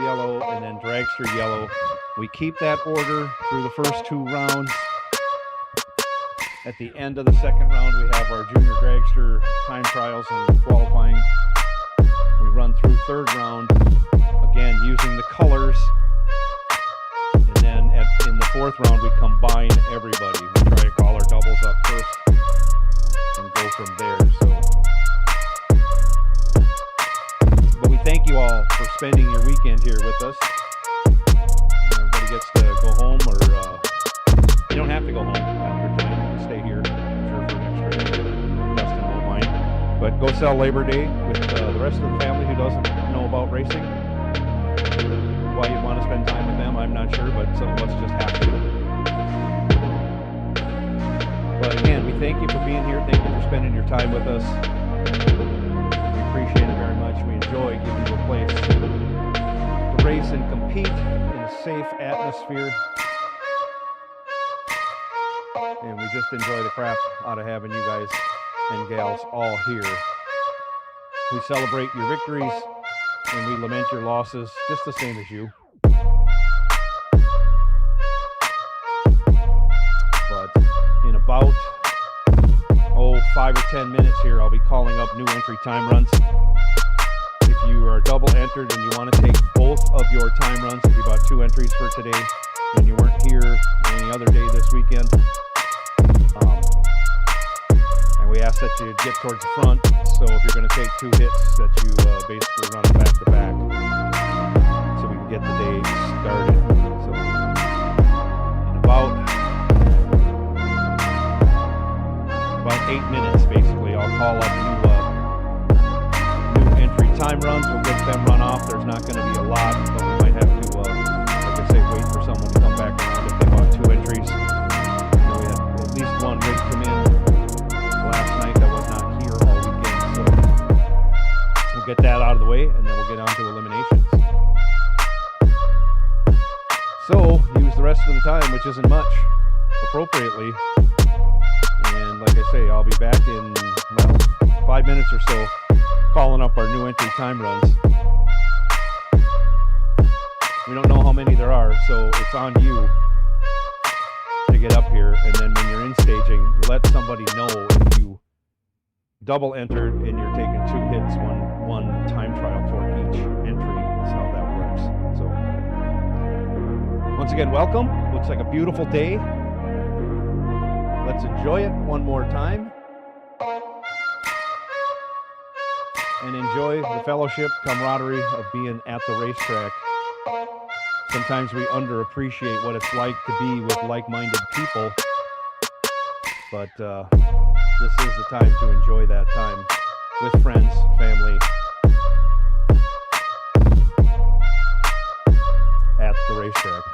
yellow, and then dragster yellow. We keep that order through the first 2 rounds. At the end of the second round, we have our junior dragster time trials and qualifying. We run through third round, again using the colors. And then in the fourth round, we combine everybody. We try to call our doubles up first and go from there. But we thank you all for spending your weekend here with us. Everybody gets to go home, or you don't have to go home after tonight. You can stay here, I'm sure, for an extra day. Justin won't mind. But go sell Labor Day with the rest of the family who doesn't know about racing. Why you'd want to spend time with them, I'm not sure, but some of us just have to. But again, we thank you for being here. Thank you for spending your time with us. We appreciate it very much. We enjoy giving you a place to race and compete in a safe atmosphere. And we just enjoy the crap out of having you guys and gals all here. We celebrate your victories and we lament your losses just the same as you. But in about 5 or 10 minutes here, I'll be calling up new entry time runs. If you are double entered and you want to take both of your time runs, if you bought 2 entries for today and you weren't here any other day this weekend, and we ask that you get towards the front, so if you're going to take 2 hits, that you basically run back to back, so we can get the day started. So in about 8 minutes, basically, I'll call up new entry time runs. We'll get them run off. There's not going to be a lot, but we might have to, like I say, wait for someone to come back around if they bought 2 entries. You know, we had at least 1 rig come in last night that was not here all weekend, so we'll get that out of the way, and then we'll get on to eliminations. So, use the rest of the time, which isn't much, appropriately. And like I say, I'll be back in, 5 minutes or so, calling up our new entry time runs. We don't know how many there are, so it's on you to get up here. And then when you're in staging, let somebody know if you double entered and you're taking 2 hits, one time trial for each entry. That's how that works. So once again, welcome. Looks like a beautiful day. Let's enjoy it one more time and enjoy the fellowship, camaraderie of being at the racetrack. Sometimes we underappreciate what it's like to be with like-minded people, but this is the time to enjoy that time with friends, family, at the racetrack.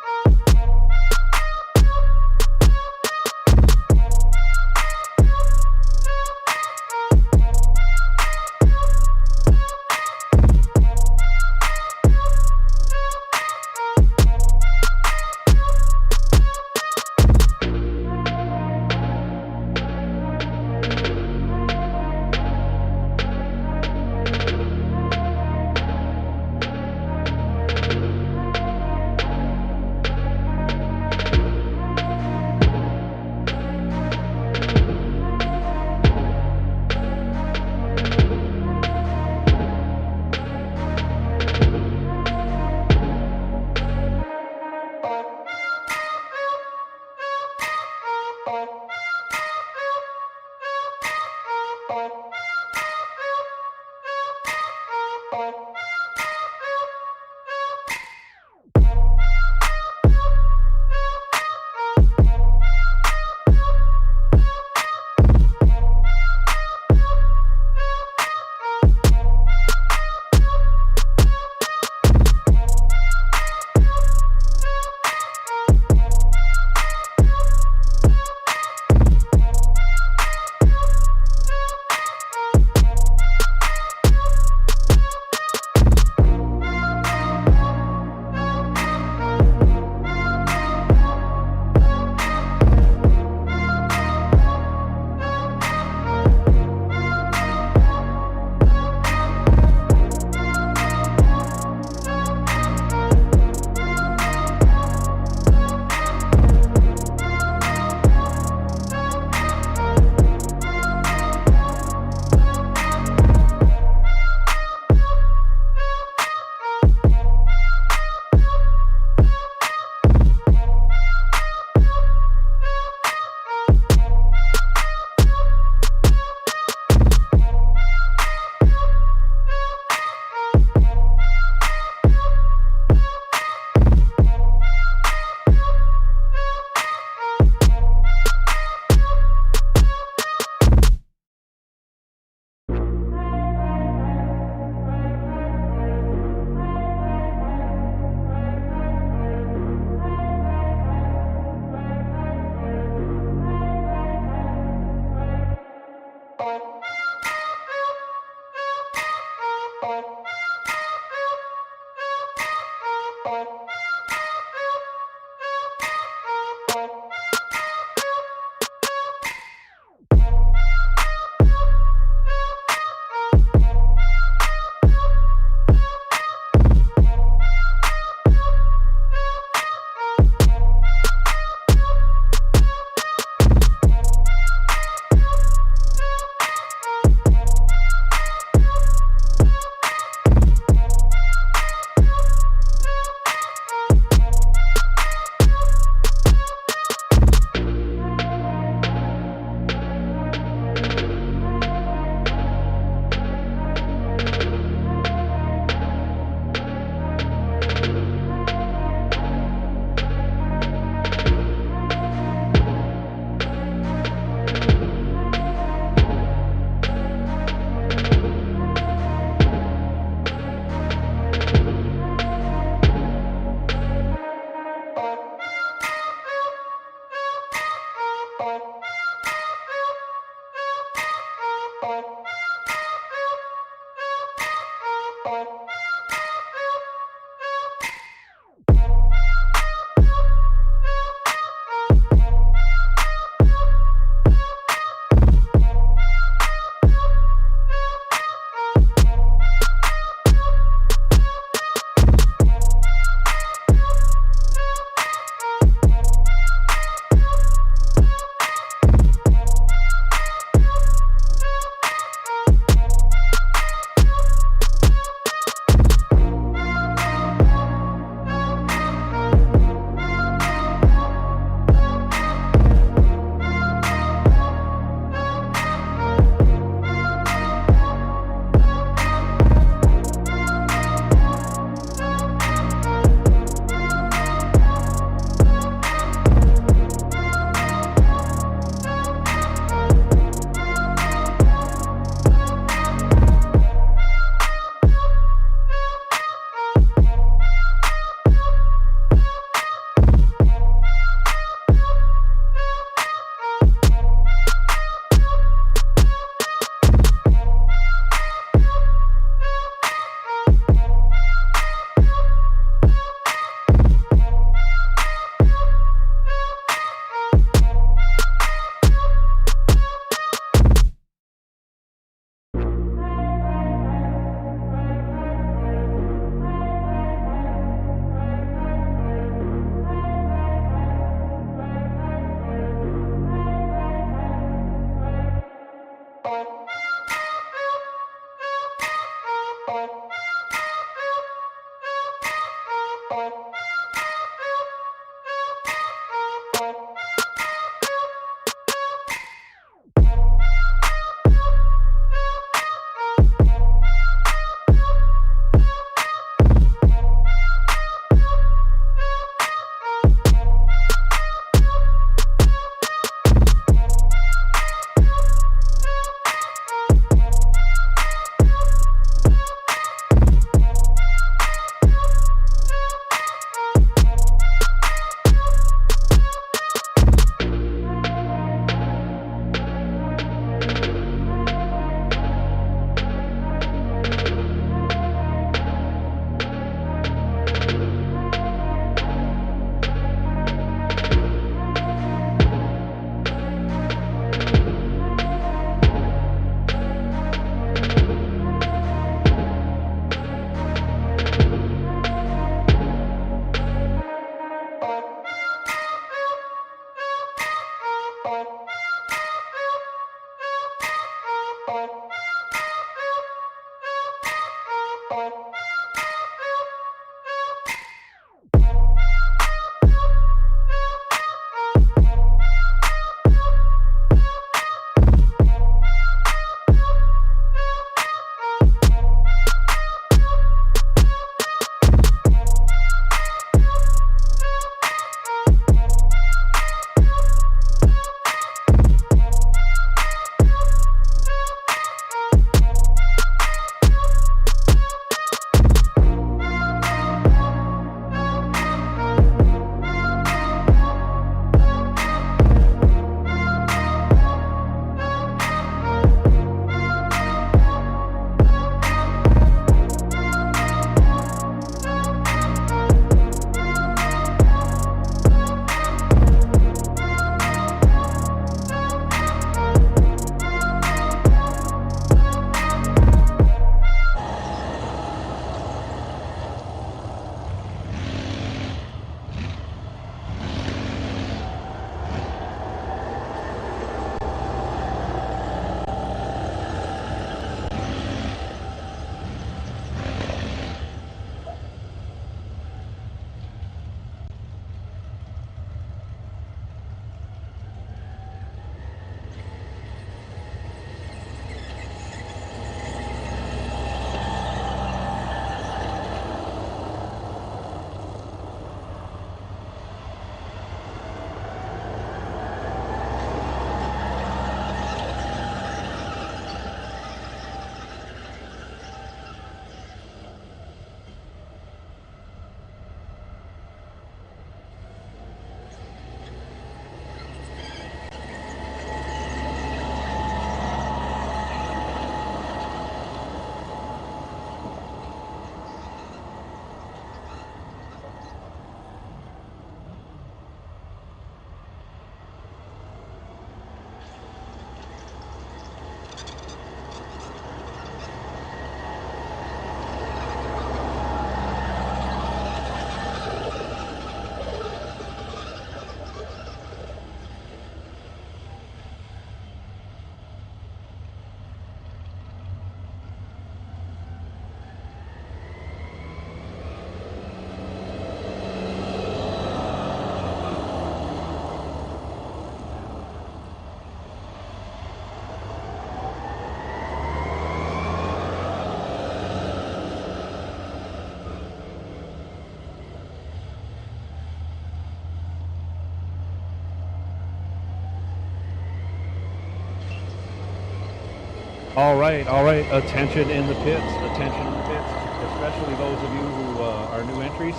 All right, all right. Attention in the pits. Attention in the pits, especially those of you who are new entries.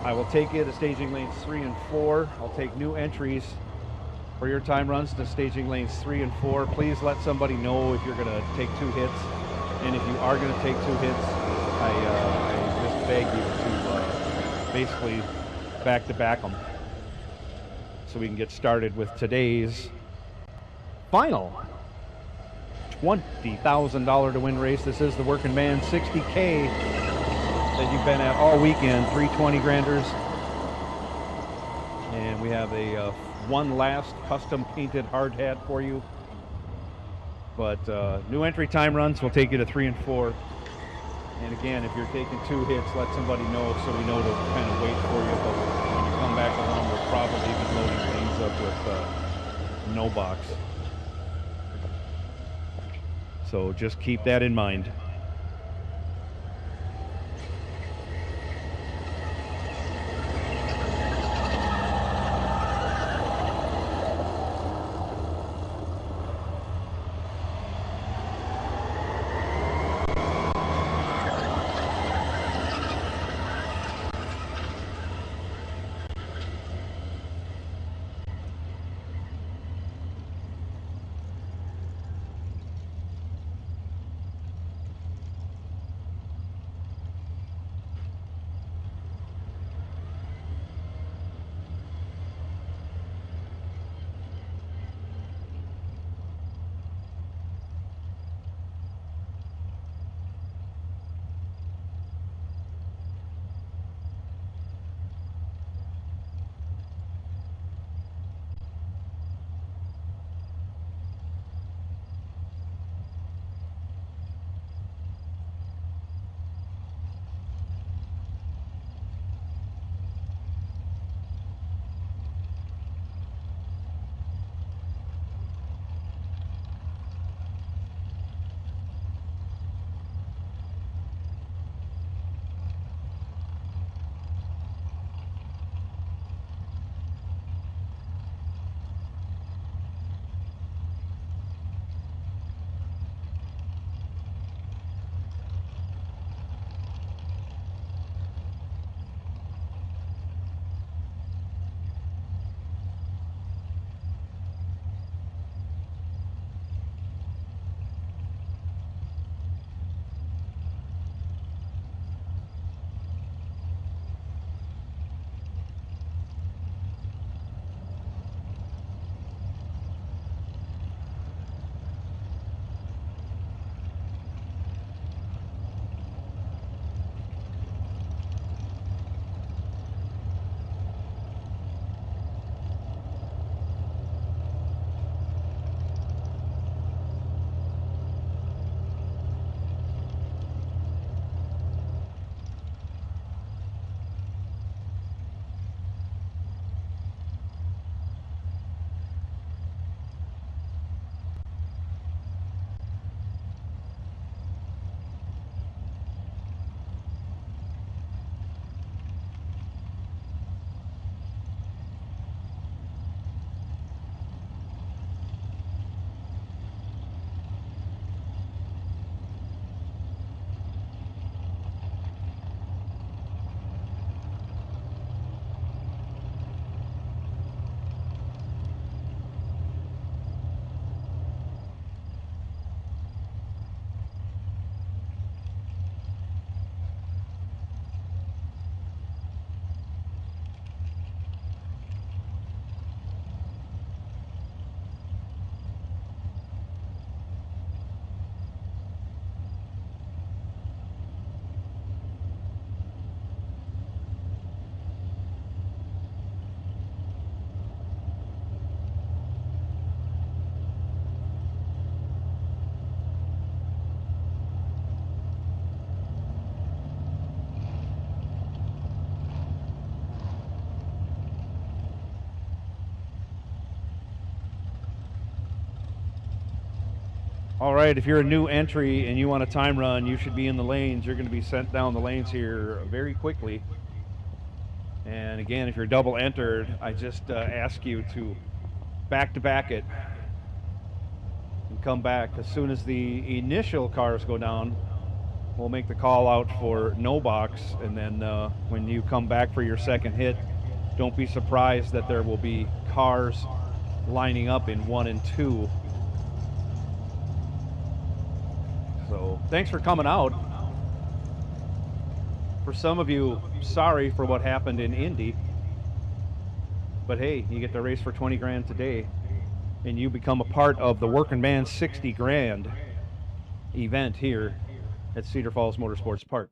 I will take you to staging lanes 3 and 4. I'll take new entries for your time runs to staging lanes 3 and 4. Please let somebody know if you're going to take 2 hits. And if you are going to take 2 hits, I just beg you to basically back-to-back them so we can get started with today's final $20,000 to win race. This is the Working Man 60K that you've been at all weekend, 320 granders. And we have a one last custom painted hard hat for you. But new entry time runs will take you to 3 and 4. And again, if you're taking 2 hits, let somebody know so we know to kind of wait for you. But when you come back around, we'll probably be loading lanes up with no box. So just keep that in mind. All right, if you're a new entry and you want a time run, you should be in the lanes. You're going to be sent down the lanes here very quickly. And again, if you're double entered, I just ask you to back-to-back it and come back. As soon as the initial cars go down, we'll make the call out for no box, and then when you come back for your second hit, don't be surprised that there will be cars lining up in 1 and 2. So thanks for coming out. For some of you, sorry for what happened in Indy, but hey, you get to race for 20 grand today, and you become a part of the Working Man 60 grand event here at Cedar Falls Motorsports Park.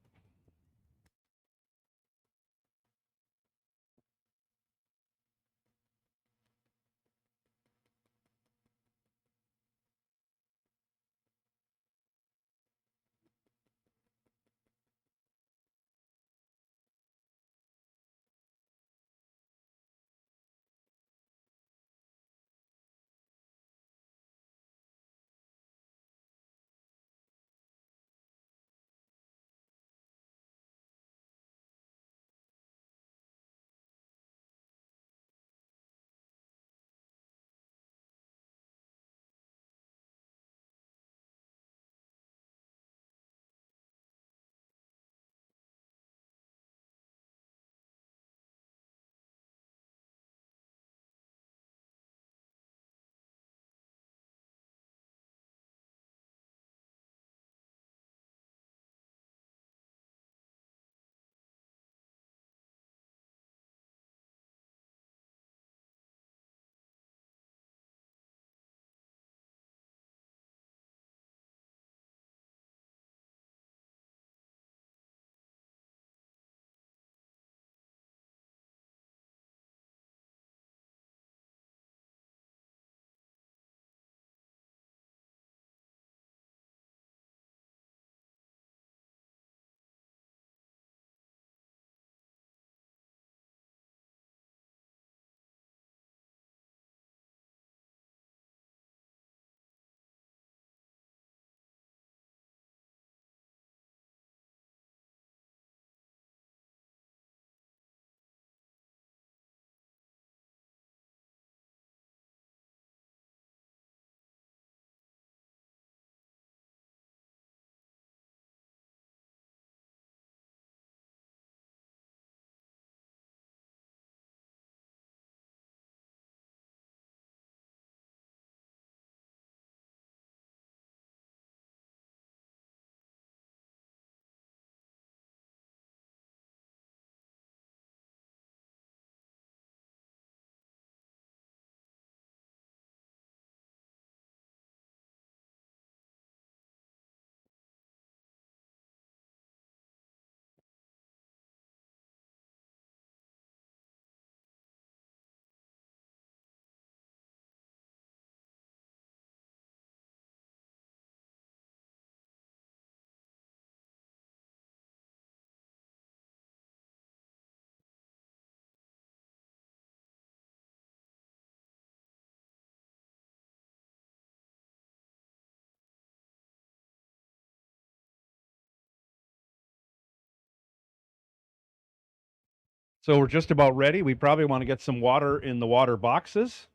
So we're just about ready. We probably want to get some water in the water boxes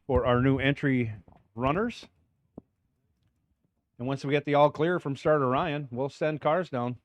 for our new entry runners. And once we get the all clear from starter Ryan, we'll send cars down.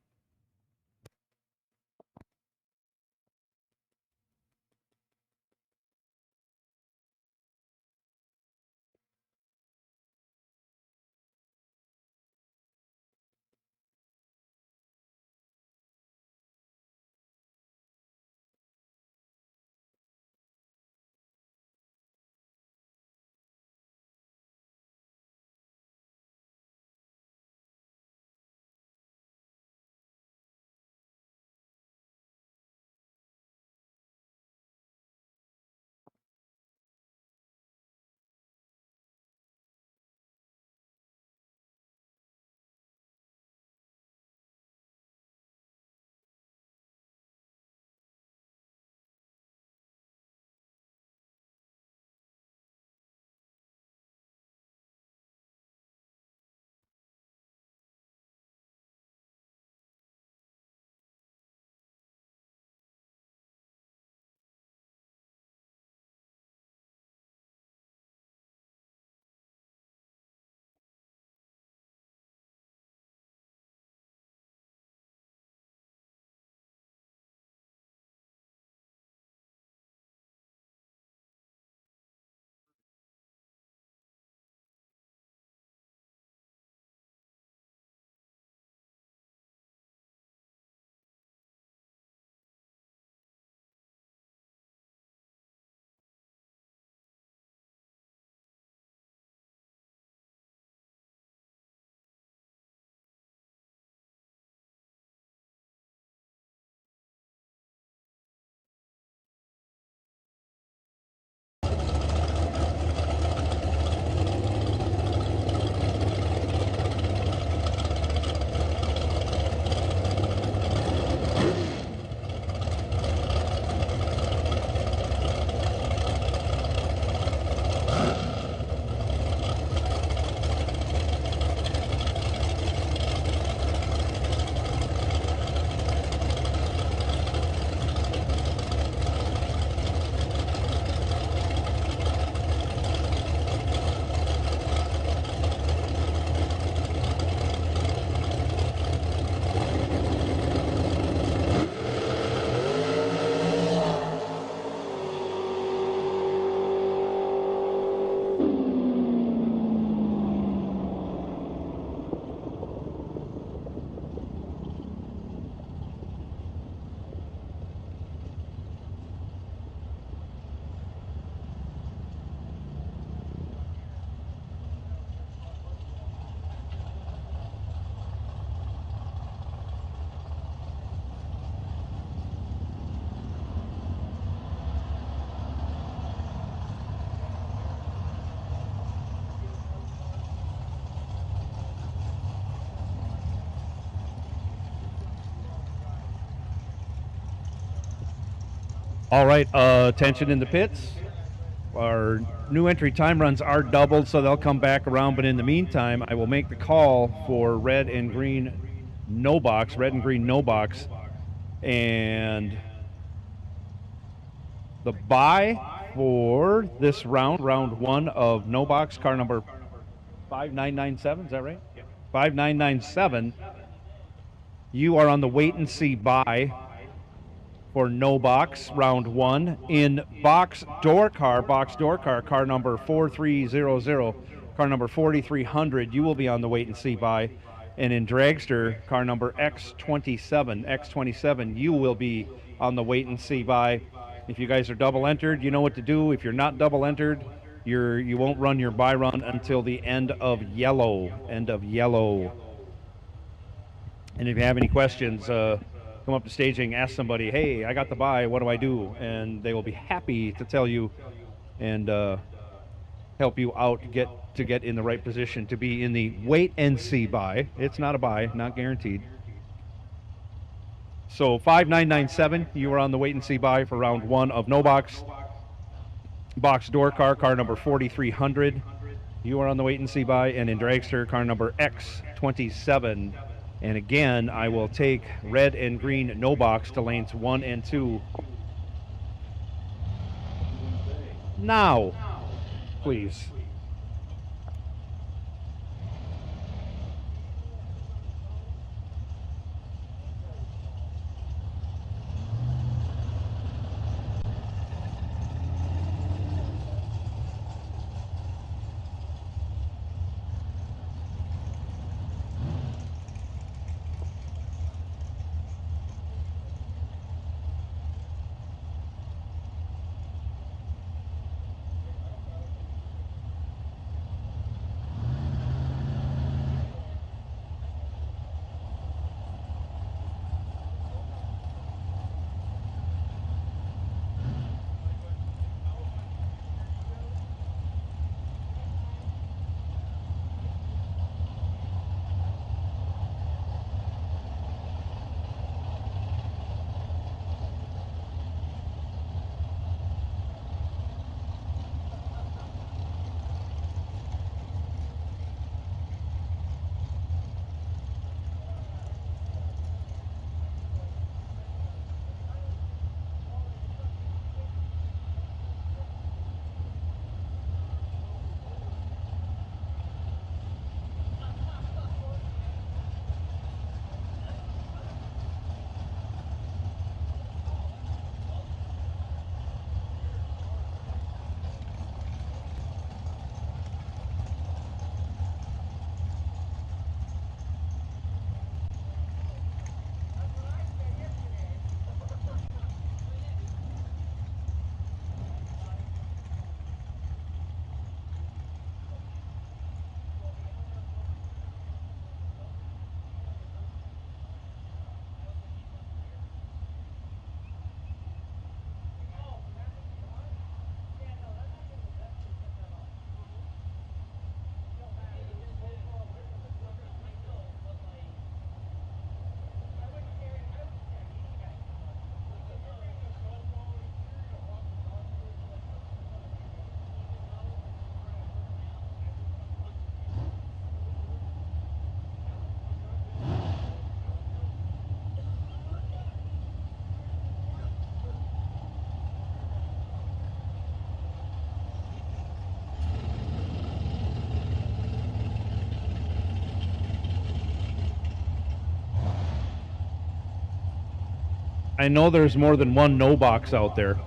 All right, attention in the pits. Our new entry time runs are doubled, so they'll come back around. But in the meantime, I will make the call for red and green no box, and the buy for this round one of no box, car number 5997. Is that right? 5997. You are on the wait and see buy for no box, round one. In box door car, car number 4300, car number 4300, you will be on the wait and see buy. And in dragster, car number X27, you will be on the wait and see buy. If you guys are double entered, you know what to do. If you're not double entered, you won't run your buy run until the end of yellow. And if you have any questions, come up to staging, ask somebody, hey, I got the buy, what do I do? And they will be happy to tell you and help you out to get in the right position to be in the wait and see buy. It's not a buy, not guaranteed. So 5997, you are on the wait and see buy for round one of no box. Box door car, car number 4300, you are on the wait and see buy. And in dragster, car number X27. And again, I will take red and green no box to lanes 1 and 2. Now, please. I know there's more than one no box out there.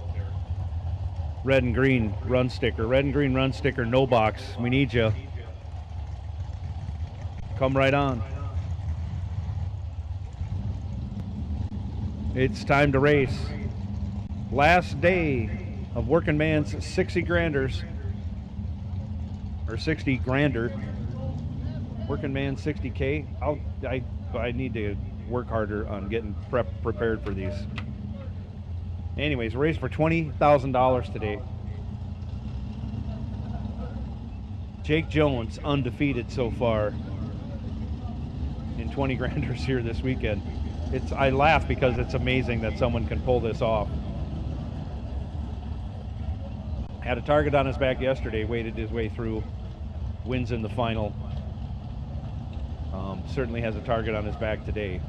Red and green run sticker, no box. We need you. Come right on. It's time to race. Last day of Working Man's 60 granders, or 60 grander. Working Man 60K. I need to work harder on getting prepared for these. Anyways, race for $20,000 today. Jake Jones undefeated so far in 20 granders here this weekend. I laugh because it's amazing that someone can pull this off. Had a target on his back yesterday, waded his way through, wins in the final. Certainly has a target on his back today.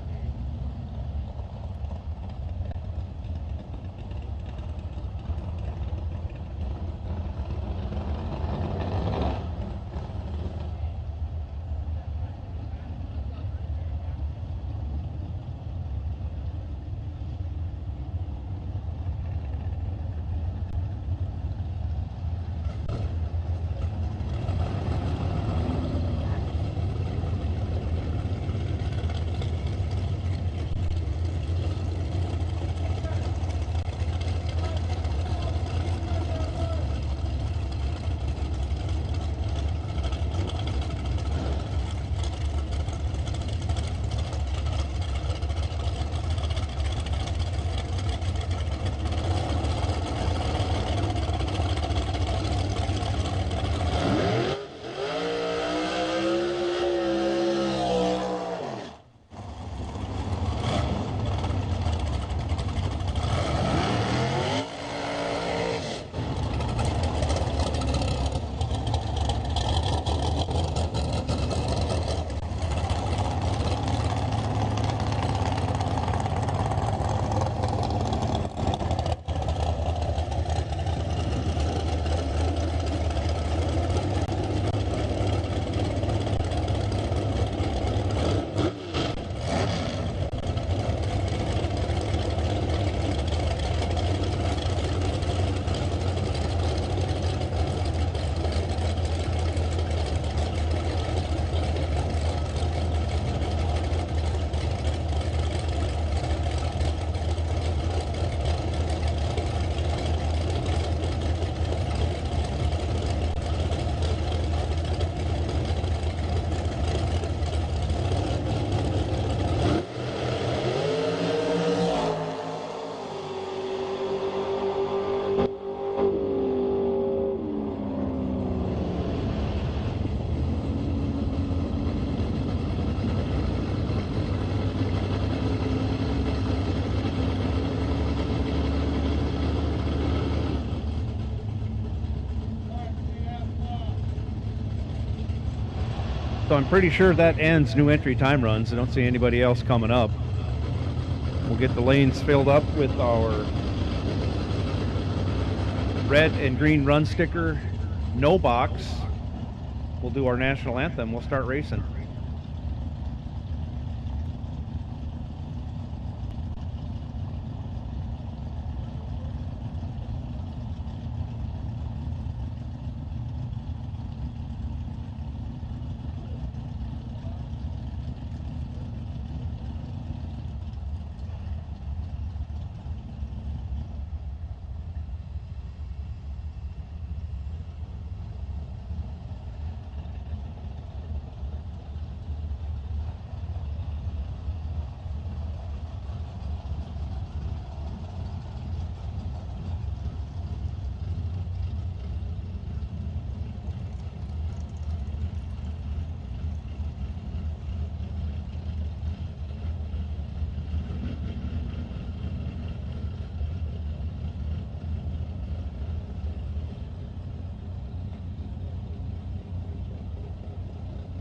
So I'm pretty sure that ends new entry time runs. I don't see anybody else coming up. We'll get the lanes filled up with our red and green run sticker, no box. We'll do our national anthem. We'll start racing.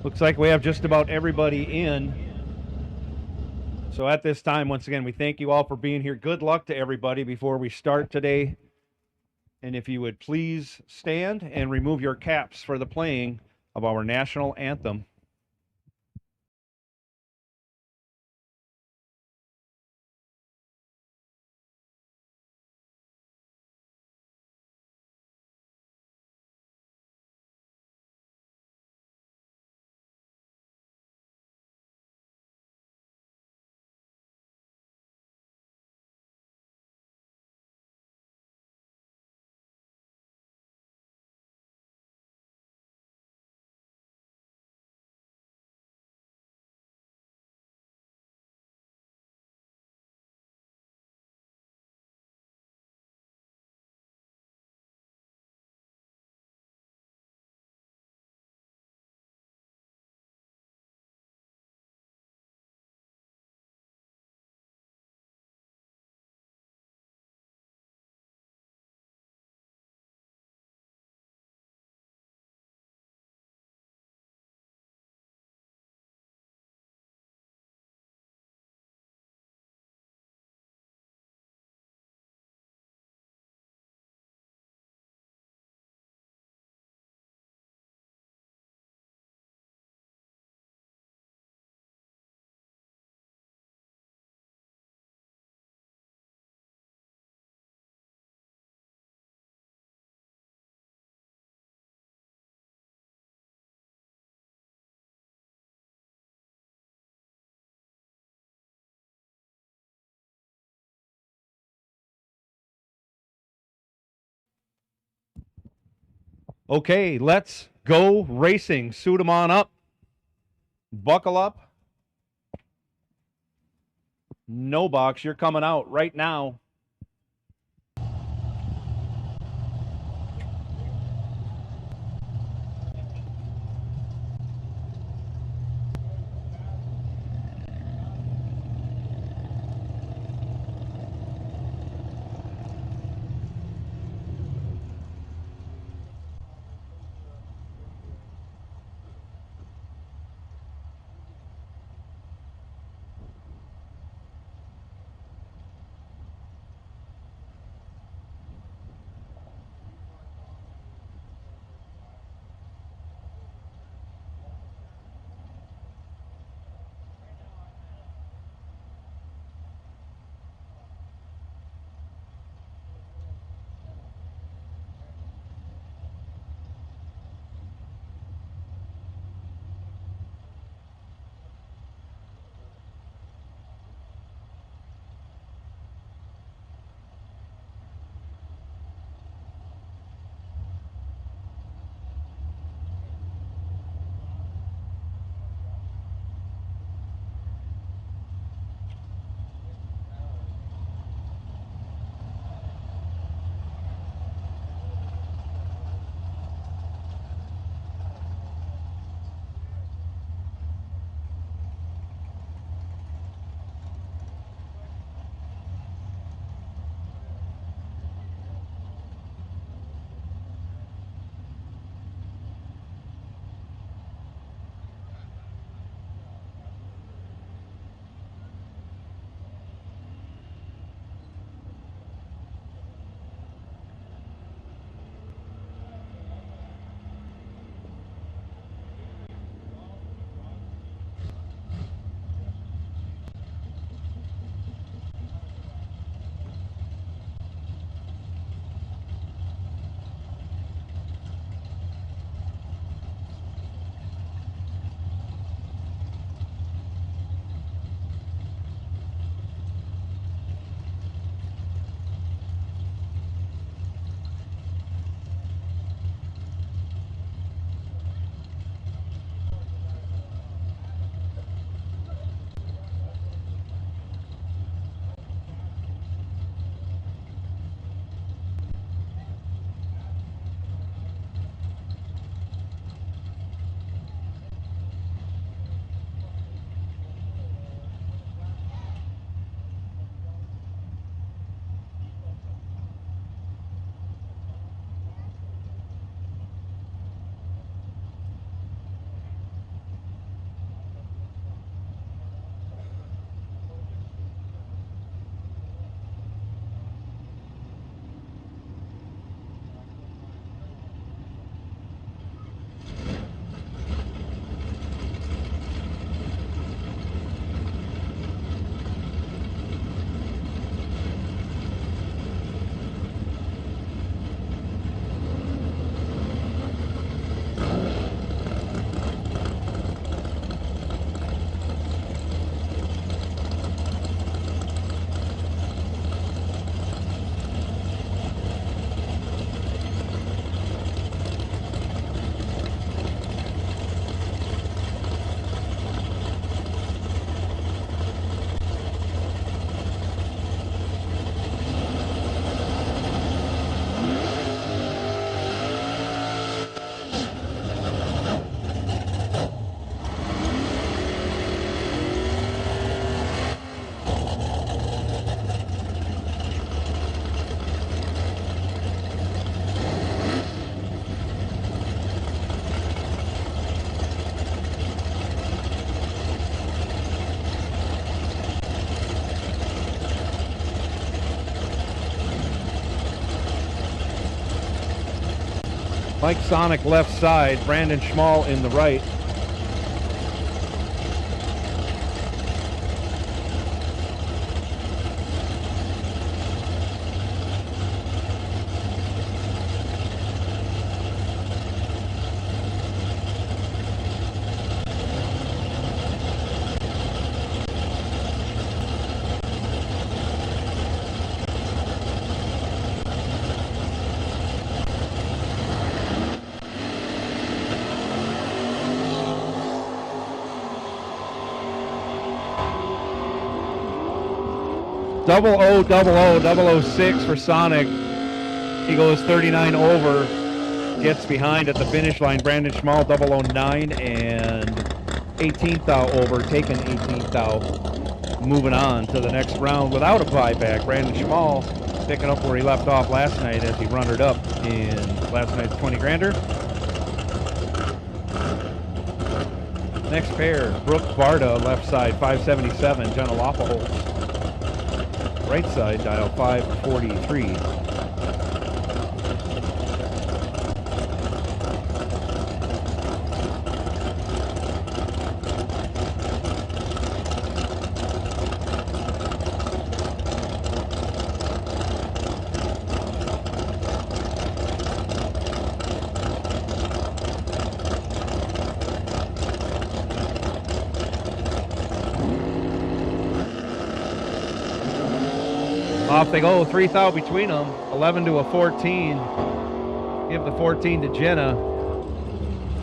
Looks like we have just about everybody in. So at this time, once again, we thank you all for being here. Good luck to everybody before we start today. And if you would please stand and remove your caps for the playing of our national anthem. Okay, let's go racing. Suit them on up. Buckle up. No box, you're coming out right now. Mike Sonic left side, Brandon Schmall in the right. 𝐂𝐸 006 for Sonic. He goes 39 over, gets behind at the finish line. Brandon Schmall 009 and 18th thou over, taking 18th thou. Moving on to the next round without a buyback. Brandon Schmall picking up where he left off last night as he runnered up in last night's 20 grander. Next pair, Brooke Barta, left side 577, Jenna Loffelholz. Right side, dial 543. Off they go, 3 thou between them, 11 to a 14. Give the 14 to Jenna.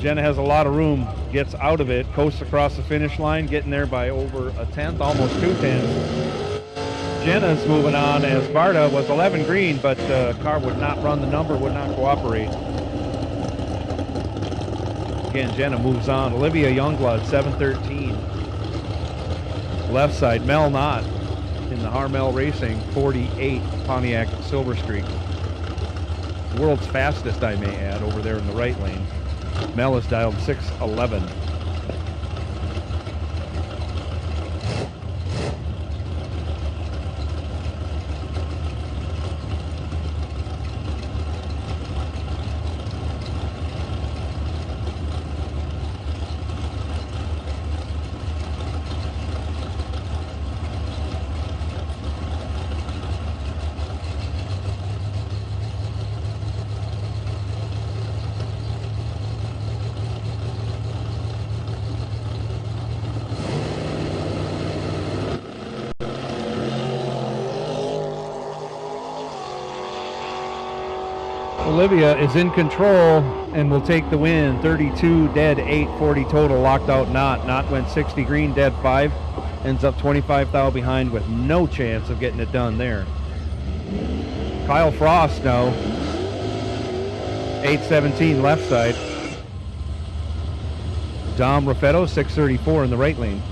Jenna has a lot of room, gets out of it, coasts across the finish line, getting there by over a tenth, almost 2 tenths. Jenna's moving on as Barta was 11 green, but the car would not run the number, would not cooperate. Again, Jenna moves on. Olivia Youngblood, 713. Left side, Mel Knott in the Harmel Racing 48 Pontiac Silver Streak. World's fastest, I may add, over there in the right lane. Mel is dialed 611. Olivia is in control and will take the win. 32 dead, 840 total, locked out Knott. Knott went 60 green, dead 5. Ends up 25 thou behind with no chance of getting it done there. Kyle Frost now, 817 left side. Dom Raffetto, 634 in the right lane.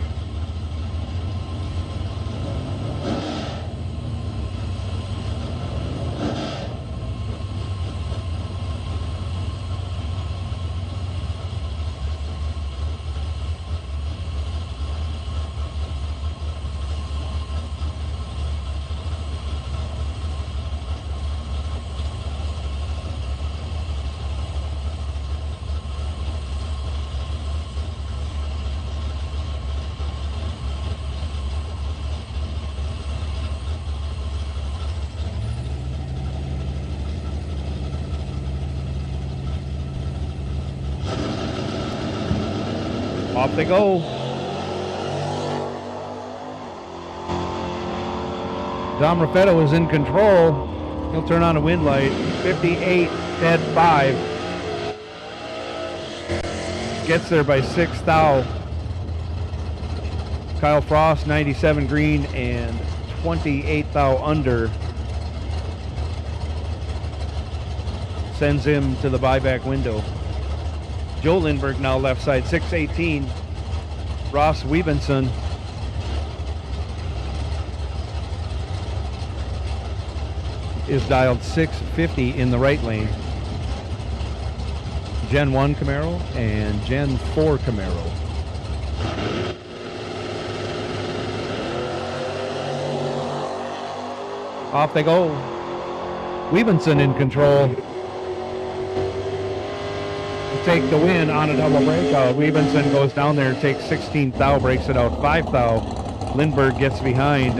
Off they go. Dom Raffetto is in control. He'll turn on a wind light. 58, dead 5. Gets there by 6 thou. Kyle Frost, 97 green and 28 thou under. Sends him to the buyback window. Joe Lindbergh now left side, 618. Ross Wiebenson is dialed 650 in the right lane. Gen 1 Camaro and Gen 4 Camaro. Off they go. Wiebenson in control. Take the win on a double breakout. Wiebenson goes down there and takes 16 thou, breaks it out 5 thou. Lindbergh gets behind,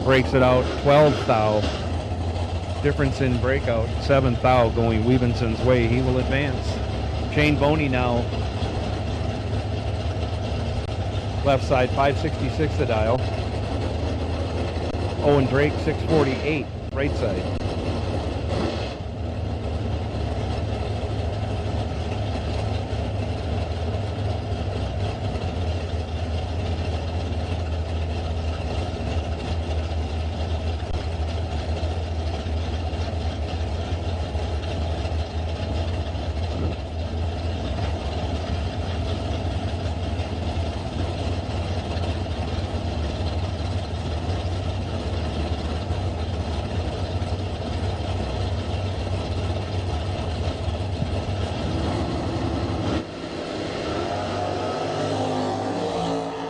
breaks it out 12 thou. Difference in breakout 7 thou going Wiebenson's way. He will advance. Shane Boney now left side, 566 the dial. Owen Drake 648 right side.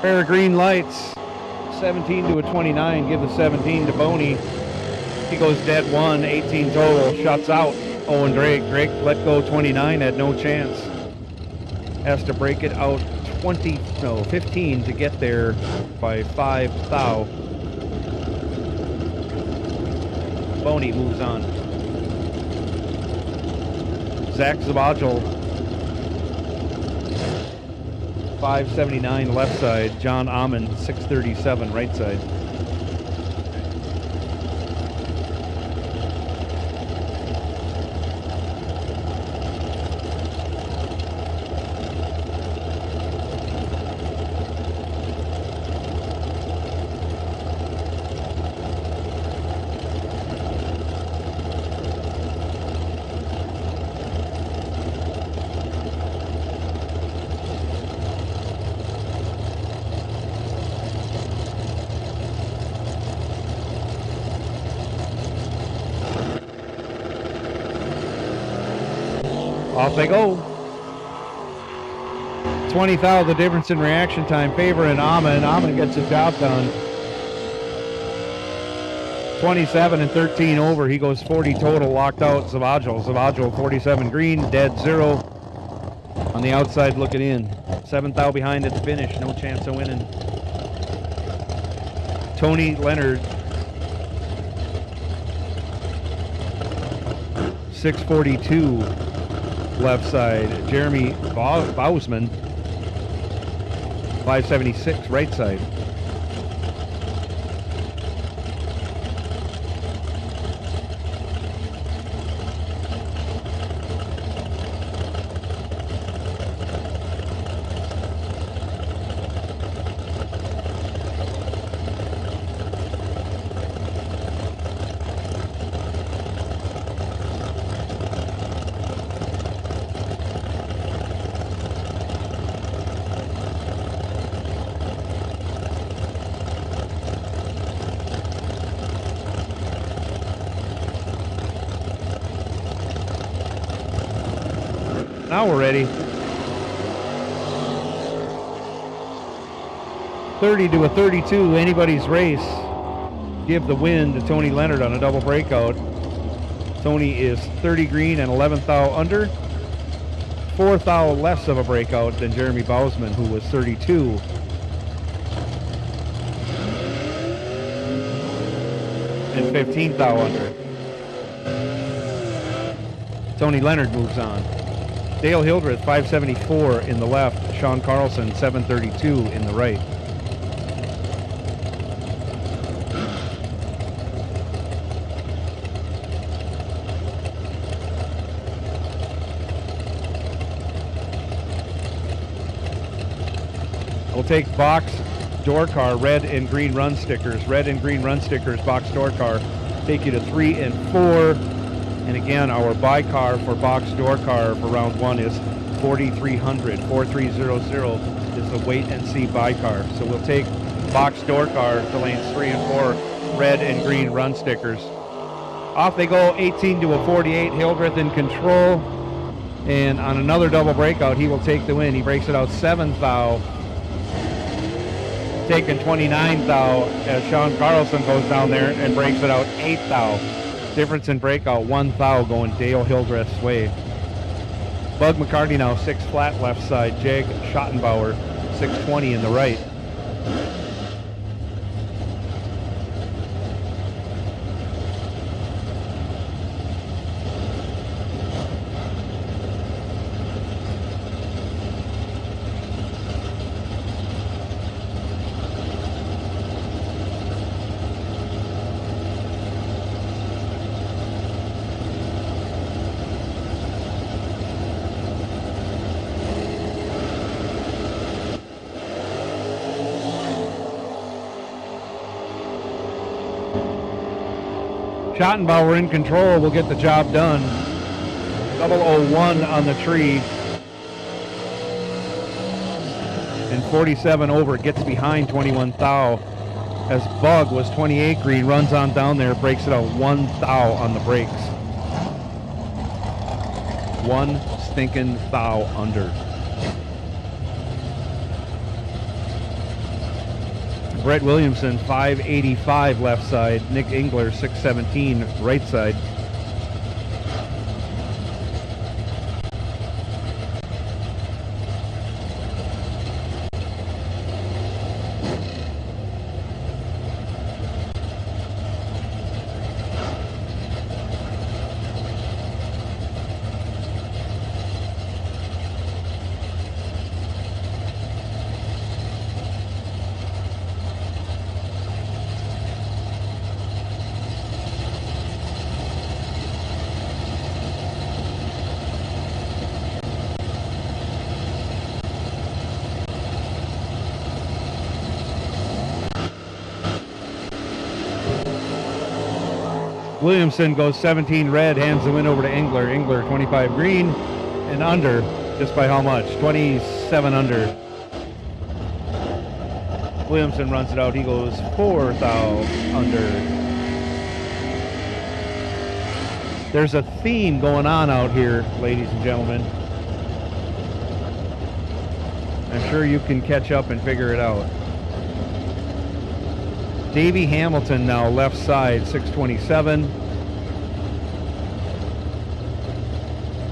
Pair of green lights. 17 to a 29. Give the 17 to Boney. He goes dead 1, 18 total. Shuts out Owen Drake. Drake let go 29, had no chance. Has to break it out 15 to get there by 5 thou. Boney moves on. 𝐁𝐈���� 579 left side. John Amon 637 right side. Off they go. 20 thou, the difference in reaction time favoring Amon. Amon gets the job done. 27 and 13 over. He goes 40 total, locked out 𝐁𝐈����. 𝐁𝐈���� 47 green, dead 0. On the outside looking in. 7 thou behind at the finish. No chance of winning. Tony Leonard 642 left side. Jeremy Bausman 576 right side. Now we're ready. 30 to a 32, anybody's race. Give the win to Tony Leonard on a double breakout. Tony is 30 green and 11 thou under. 4 thou less of a breakout than Jeremy Bausman, who was 32. And 15 thou under. Tony Leonard moves on. Dale Hildreth 574 in the left. Sean Carlson 732 in the right. We'll take box door car, red and green run stickers. Red and green run stickers, box door car. Take you to 3 and 4. And again, our buy car for box door car for round 1 is 4300. 4300 is the wait and see buy car. So we'll take box door car to lanes 3 and 4, red and green run stickers. Off they go, 18 to a 48. Hildreth in control. And on another double breakout, he will take the win. He breaks it out 7 thou. Taking 29 thou as Sean Carlson goes down there and breaks it out 8 thou. Difference in breakout, 1 thou going Dale Hildreth's way. Bug McCarty now 6 flat left side. Jag Schottenbauer 620 in the right. Schottenbauer in control will get the job done. 001 on the tree. And 47 over, gets behind 21 thou. As Bug was 28 green, runs on down there, breaks it out 1 thou on the brakes. 1 stinking thou under. Brett Williamson, 585 left side. Nick Engler, 617 right side. Williamson goes 17 red, hands the win over to Engler. Engler 25 green and under, just by how much? 27 under. Williamson runs it out. He goes 4 thou under. There's a theme going on out here, ladies and gentlemen. I'm sure you can catch up and figure it out. Davey Hamilton now left side, 627.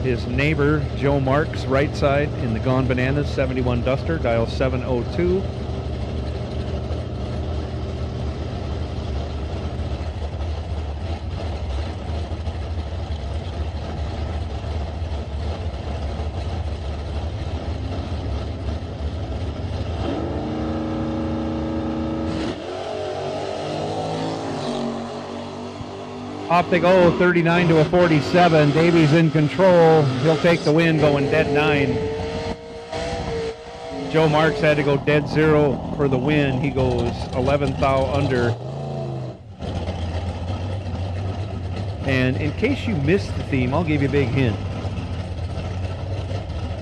His neighbor, Joe Marks, right side in the Gone Bananas 71 Duster, dial 702. Off they go, 39 to a 47. Davies in control. He'll take the win going dead 9. Joe Marks had to go dead 0 for the win. He goes 11 thou under. And in case you missed the theme, I'll give you a big hint.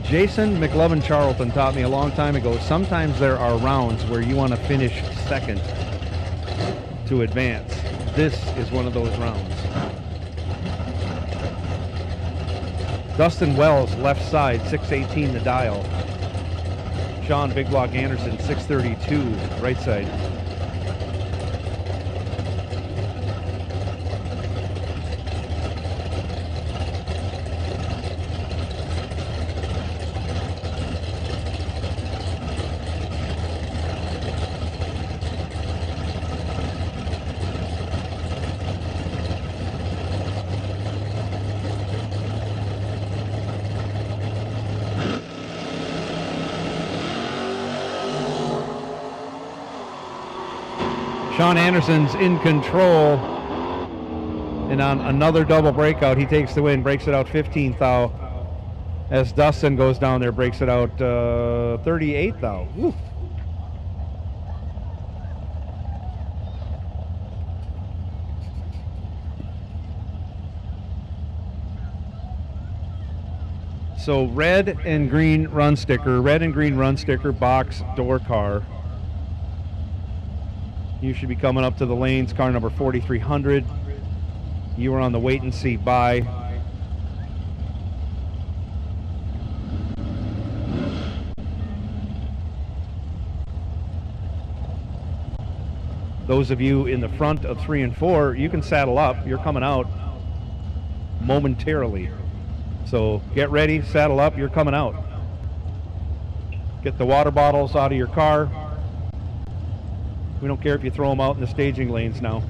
Jason McLovin Charlton taught me a long time ago, sometimes there are rounds where you want to finish second to advance. This is one of those rounds. Dustin Wells, left side, 618 the dial. Sean Big Block Anderson, 632, right side. Sean Anderson's in control, and on another double breakout, he takes the win, breaks it out 15 thou, as Dustin goes down there, breaks it out 38 thou. Woo. So red and green run sticker, box, door car. You should be coming up to the lanes, car number 4300. You are on the wait and see buy. Those of you in the front of 3 and 4, you can saddle up. You're coming out momentarily. So get ready, saddle up, you're coming out. Get the water bottles out of your car. We don't care if you throw them out in the staging lanes now.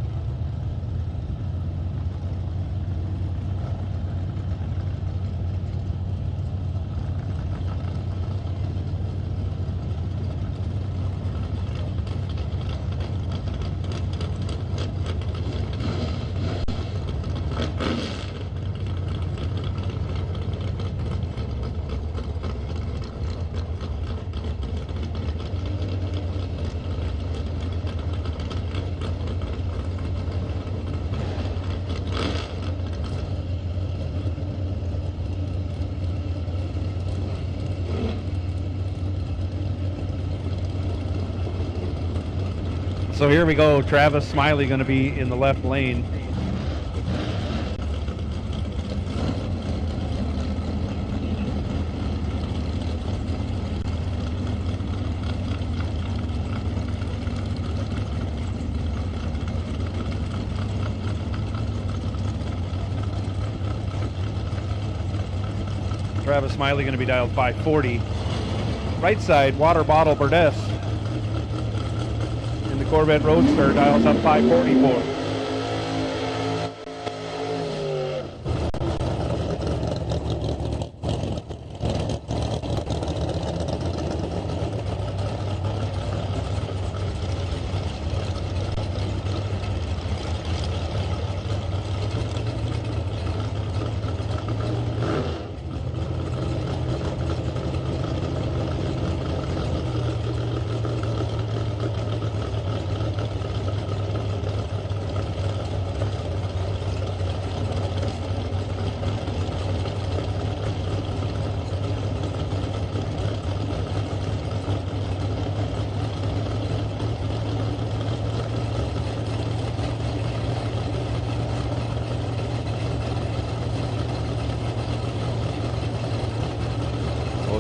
So here we go, Travis Smiley going to be in the left lane. Travis Smiley going to be dialed 540. Right side, Water Bottle Burdess in the Corvette Roadster, dials up 544.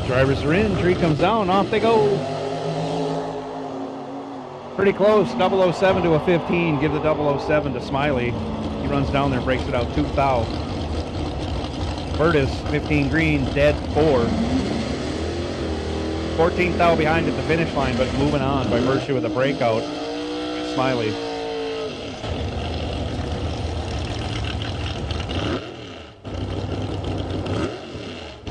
Drivers are in, tree comes down, off they go. Pretty close, 007 to a 15. Give the 007 to Smiley. He runs down there, breaks it out 2 thou. Burtis, 15 green, dead 4. 14 thou behind at the finish line, but moving on by virtue of the breakout. Smiley.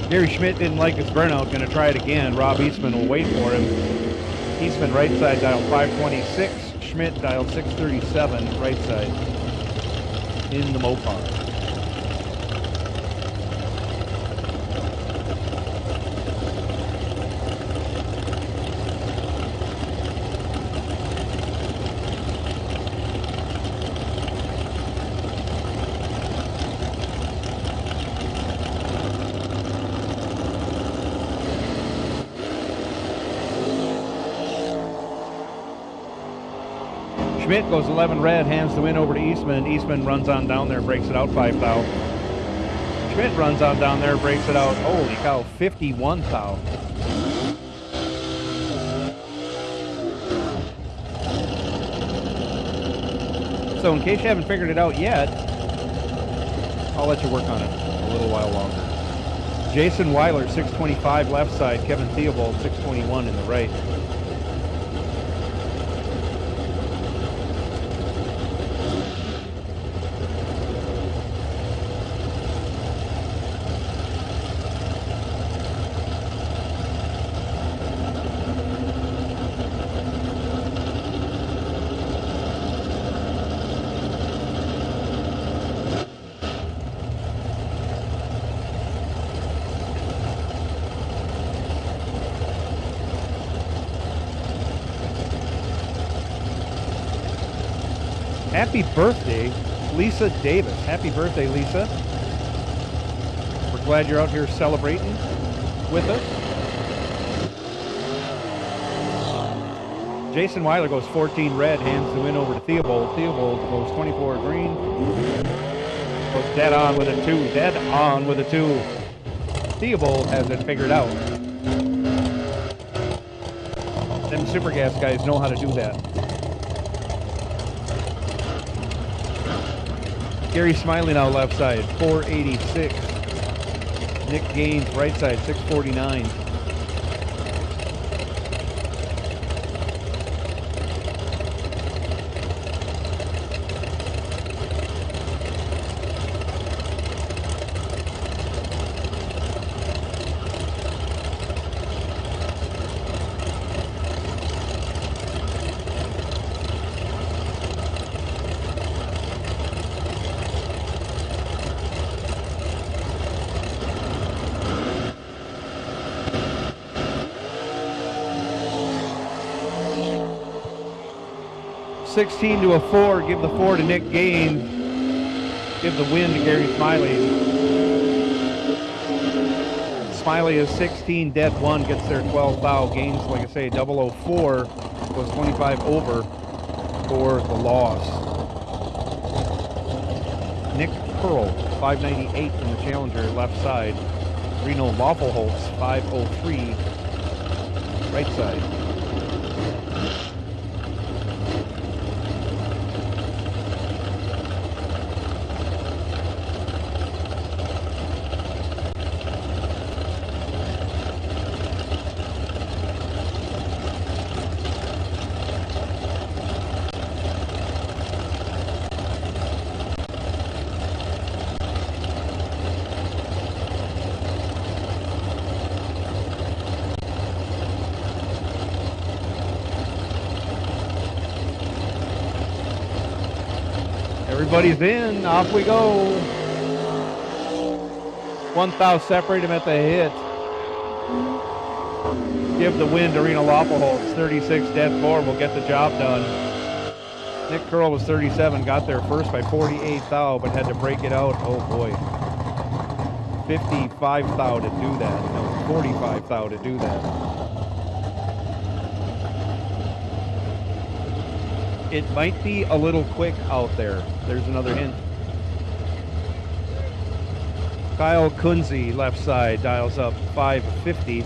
Gary Schmidt didn't like his burnout, going to try it again. Rob Eastman will wait for him. Eastman right side dialed 526. Schmidt dialed 637 right side in the Mopar. Schmidt goes 11 red, hands the win over to Eastman. Eastman runs on down there, breaks it out 5 thou. Schmidt runs on down there, breaks it out, holy cow, 51 thou. So in case you haven't figured it out yet, I'll let you work on it a little while longer. Jason Weiler, 625 left side. Kevin Theobald, 621 in the right. Happy birthday, Lisa Davis. Happy birthday, Lisa. We're glad you're out here celebrating with us. Jason Weiler goes 14 red, hands the win over to Theobald. Theobald goes 24 green. Goes dead on with a 2. Dead on with a 2. Theobald has it figured out. Them super gas guys know how to do that. Gary Smiley now left side, 486. Nick Gaines right side, 649. $16 to a 4, give the 4 to Nick Gaines, give the win to Gary Smiley. Smiley is 16, dead 1, gets their 12 thou. Gaines, like I say, 004, goes 25 over for the loss. Nick Pearl, 598 in the Challenger, left side. Reno Lawfulholtz, 503, right side. Everybody's in. Off we go. 1 thou separate him at the hit. Give the win to Reno Lopaholtz. 36 dead 4 will get the job done. Nick Curl was 37, got there first by 48 thou, but had to break it out. Oh boy. 55 thou to do that. No, 45 thou to do that. It might be a little quick out there. There's another hint. 𝐁𝐈𝐆 left side dials up 550.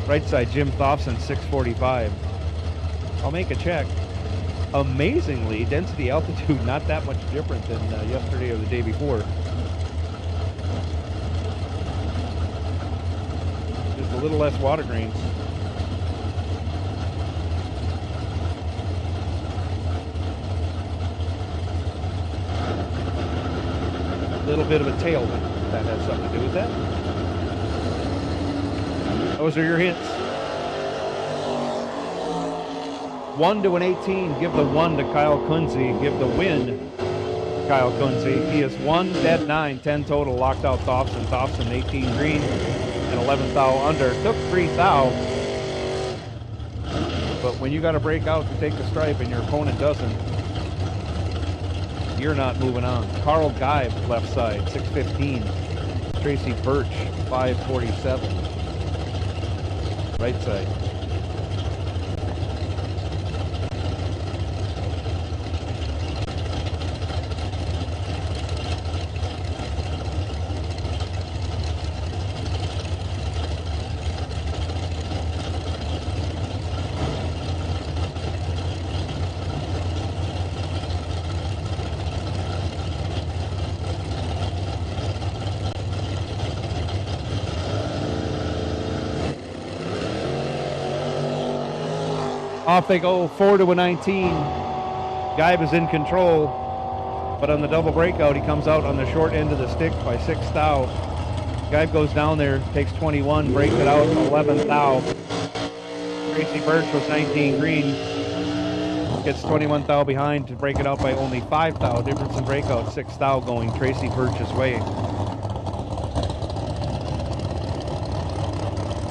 Right side Jim Thompson 645. I'll make a check. Amazingly, density altitude not that much different than yesterday or the day before. Just a little less water grains. A little bit of a tailwind. That has something to do with that. Those are your hints. 1 to an 18. Give the 1 to 𝐁𝐈𝐆. Give the win 𝐁𝐈𝐆. He is 1 dead 9, 10 total. Locked out Thompson. Thompson 18 green and 11 thou under. Took 3 thou. But when you got to break out to take the stripe and your opponent doesn't, you're not moving on. Carl Geib left side 615. Tracy Birch 547. Right side. Off they go, 4 to a 19. Geib is in control, but on the double breakout, he comes out on the short end of the stick by 6 thou. Geib goes down there, takes 21, breaks it out, 11 thou. Tracy Birch was 19 green, gets 21 thou behind to break it out by only 5 thou. Difference in breakout, 6 thou going Tracy Birch's way.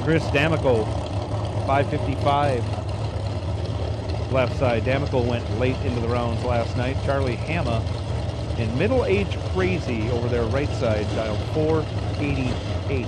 Chris D'Amico, 555. Left side. D'Amico went late into the rounds last night. Charlie Hama in Middle Age Crazy over there right side, dial 488.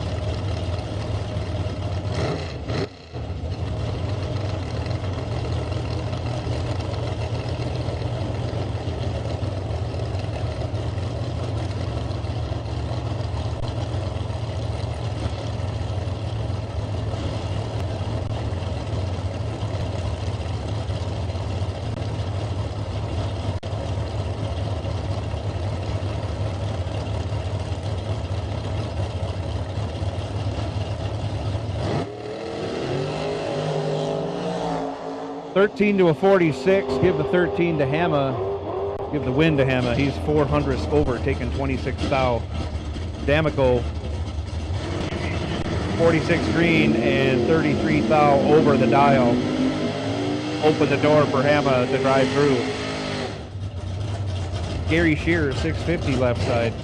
$13 to a 46. Give the 13 to Hama. Give the win to Hama. He's 400ths over, taking 26 thou. D'Amico, 46 green and 33 thou over the dial. Open the door for Hama to drive through. Gary Shearer, 650 left side.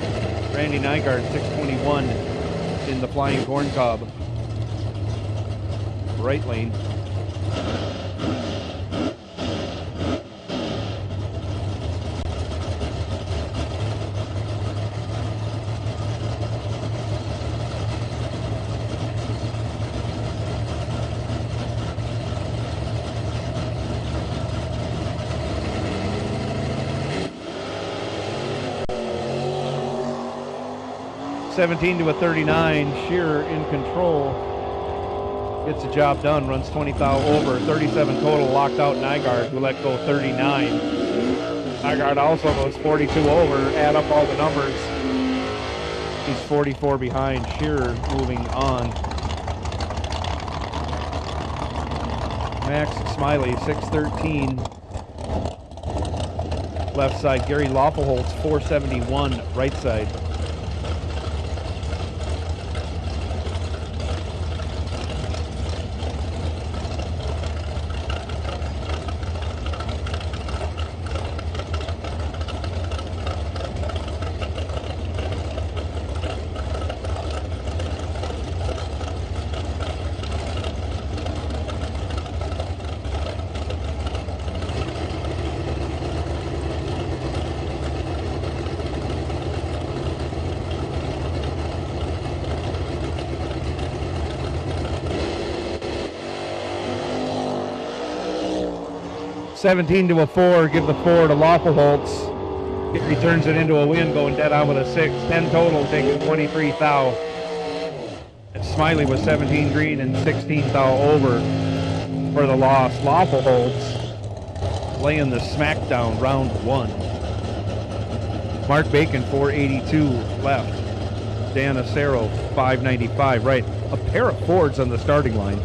Randy Nygaard, 621 in the flying corn cob. Right lane. $17 to a 39. Shearer in control. Gets the job done. Runs 20 thou over. 37 total. Locked out Nygaard, who let go 39. Nygaard also goes 42 over. Add up all the numbers. He's 44 behind. Shearer moving on. Max Smiley, 613. Left side. Gary Lopaholtz, 471. Right side. 17 to a 4. Give the 4 to Lawful Holtz. He turns it into a win, going dead on with a 6. 10 total, taking 23 thou. And Smiley was 17 green and 16 thou over for the loss. Lawful Holtz laying the smackdown round 1. Mark Bacon 482 left. Dan Acero 595 right. A pair of Fords on the starting line.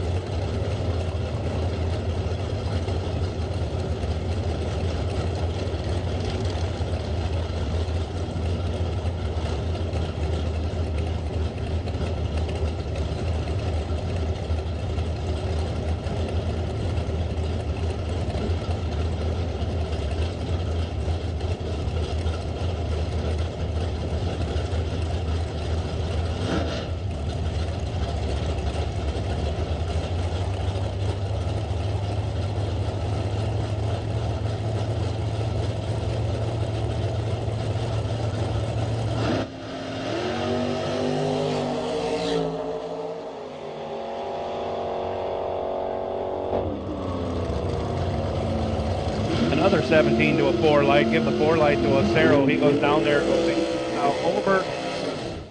Another 17 to a 4 light. Give the 4 light to Acero. He goes down there, goes 6 thou over,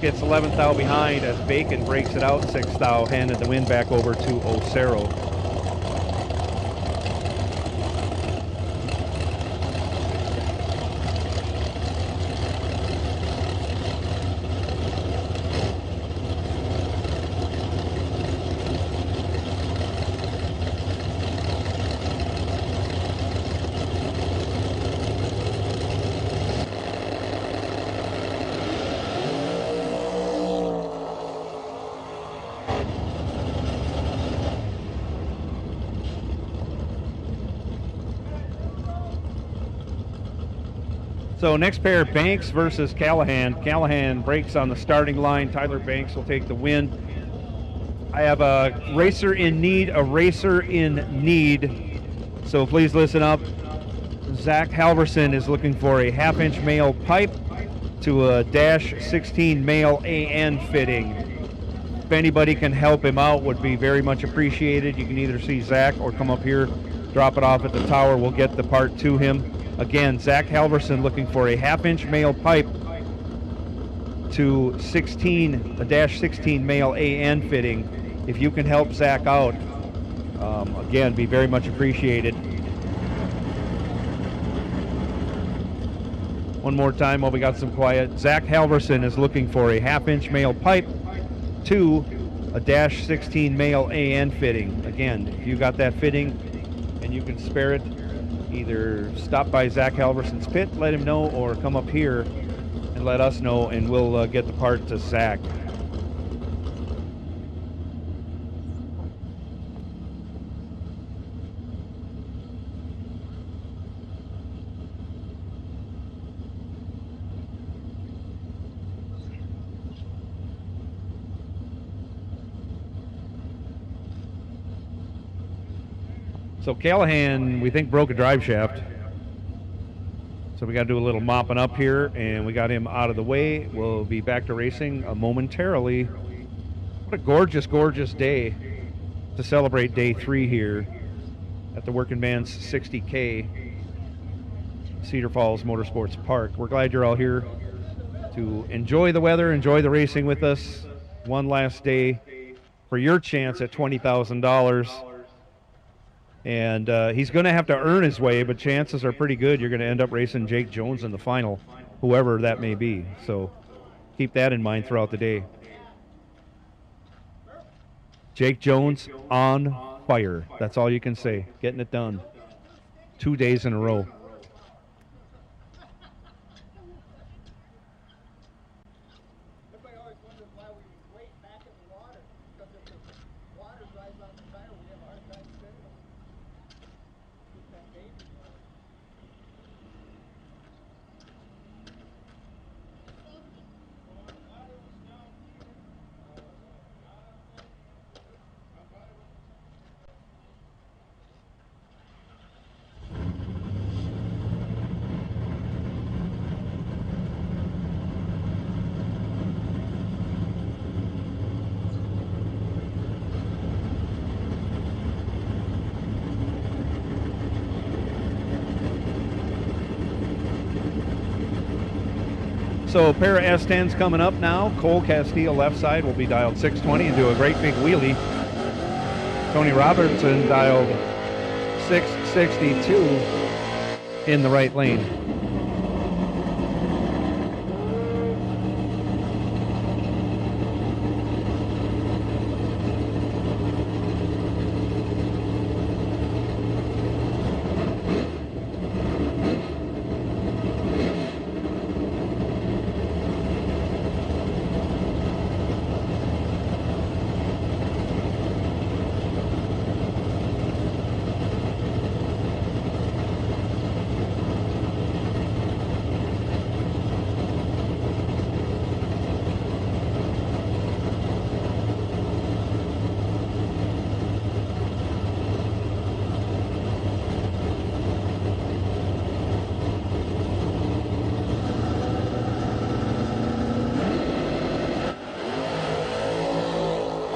gets 11 thou behind as Bacon breaks it out 6 thou, handed the win back over to Acero. So next pair, Banks versus Callahan. Callahan breaks on the starting line. Tyler Banks will take the win. I have a racer in need, a racer in need. So please listen up. Zach Halverson is looking for a half-inch male pipe to a -16 male AN fitting. If anybody can help him out, would be very much appreciated. You can either see Zach or come up here, drop it off at the tower. We'll get the part to him. Again, Zach Halverson looking for a half-inch male pipe to a -16 male AN fitting. If you can help Zach out, again, be very much appreciated. One more time while we got some quiet. Zach Halverson is looking for a half-inch male pipe to a -16 male AN fitting. Again, if you got that fitting and you can spare it, either stop by Zach Halverson's pit, let him know, or come up here and let us know, and we'll get the part to Zach. So Callahan, we think, broke a drive shaft. So we got to do a little mopping up here, and we got him out of the way. We'll be back to racing momentarily. What a gorgeous, gorgeous day to celebrate day 3 here at the Working Man's 60K Cedar Falls Motorsports Park. We're glad you're all here to enjoy the weather, enjoy the racing with us. One last day for your chance at $20,000. And he's going to have to earn his way, but chances are pretty good you're going to end up racing Jake Jones in the final, whoever that may be. So keep that in mind throughout the day. Jake Jones on fire. That's all you can say. Getting it done. 2 days in a row. So a pair of S10s coming up now. 𝐁𝐈𝐆 left side will be dialed 620 and do a great big wheelie. Tony Robertson dialed 662 in the right lane.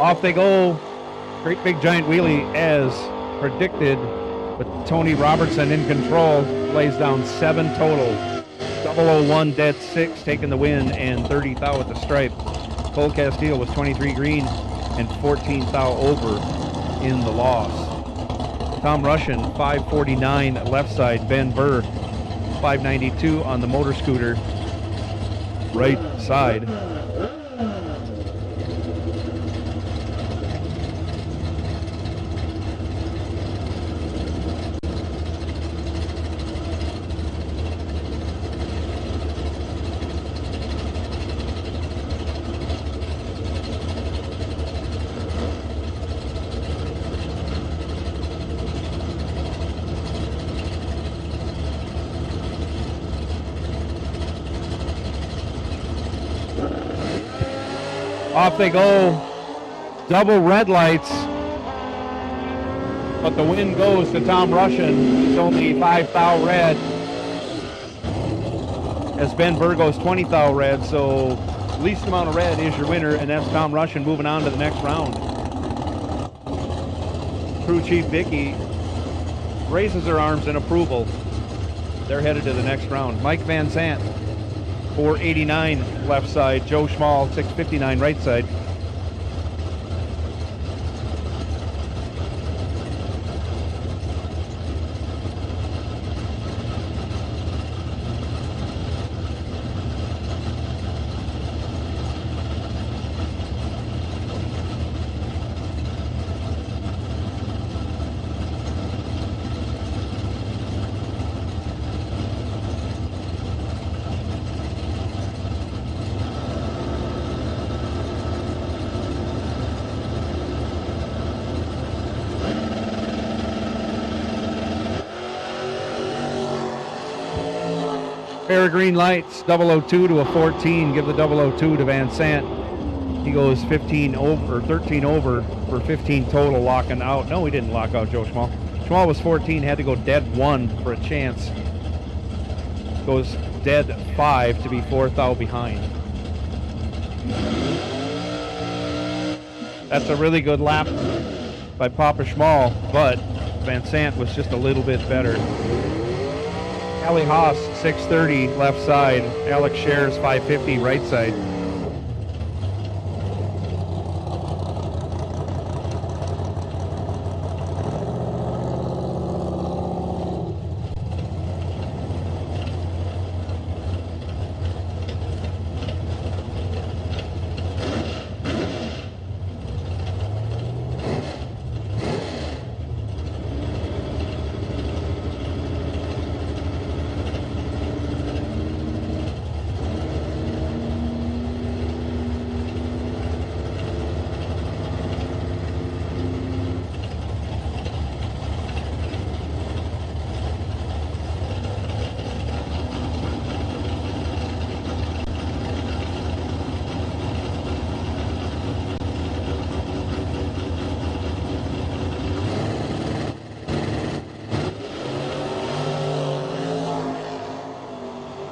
Off they go. Great big giant wheelie as predicted, but Tony Robertson in control, lays down 7 total. 001 dead 6 taking the win and 30 thou at the stripe. 𝐁𝐈𝐆 was 23 green and 14 thou over in the loss. Tom Russian 549 left side. Ben Burr 592 on the motor scooter right side. Off they go, double red lights, but the win goes to Tom Russian. He's only 5 thou red, as Ben Burr goes 20 thou red, so least amount of red is your winner, and that's Tom Russian moving on to the next round. Crew Chief Vicky raises her arms in approval. They're headed to the next round. Mike Van Sant 489 left side. Joe Schmall 659 right side. Pair of green lights, 002 to a 14. Give the 002 to Van Sant. He goes 15 over, or 13 over for 15 total, locking out. No, he didn't lock out Joe Schmall. Schmall was 14, had to go dead 1 for a chance. Goes dead 5 to be 4 thou behind. That's a really good lap by Papa Schmall, but Van Sant was just a little bit better. Allie Haas 630 left side. Alex Shares 550 right side.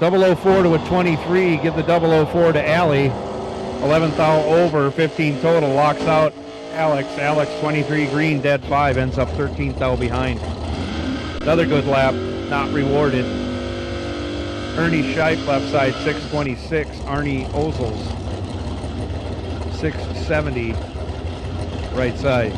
.004 to a 23. Give the 004 to Allie. 11 thou over, 15 total. Locks out Alex. Alex 23 green, dead 5. Ends up 13 thou behind. Another good lap, not rewarded. Ernie Scheip, left side, 626. Arnie Ozels, 670, right side.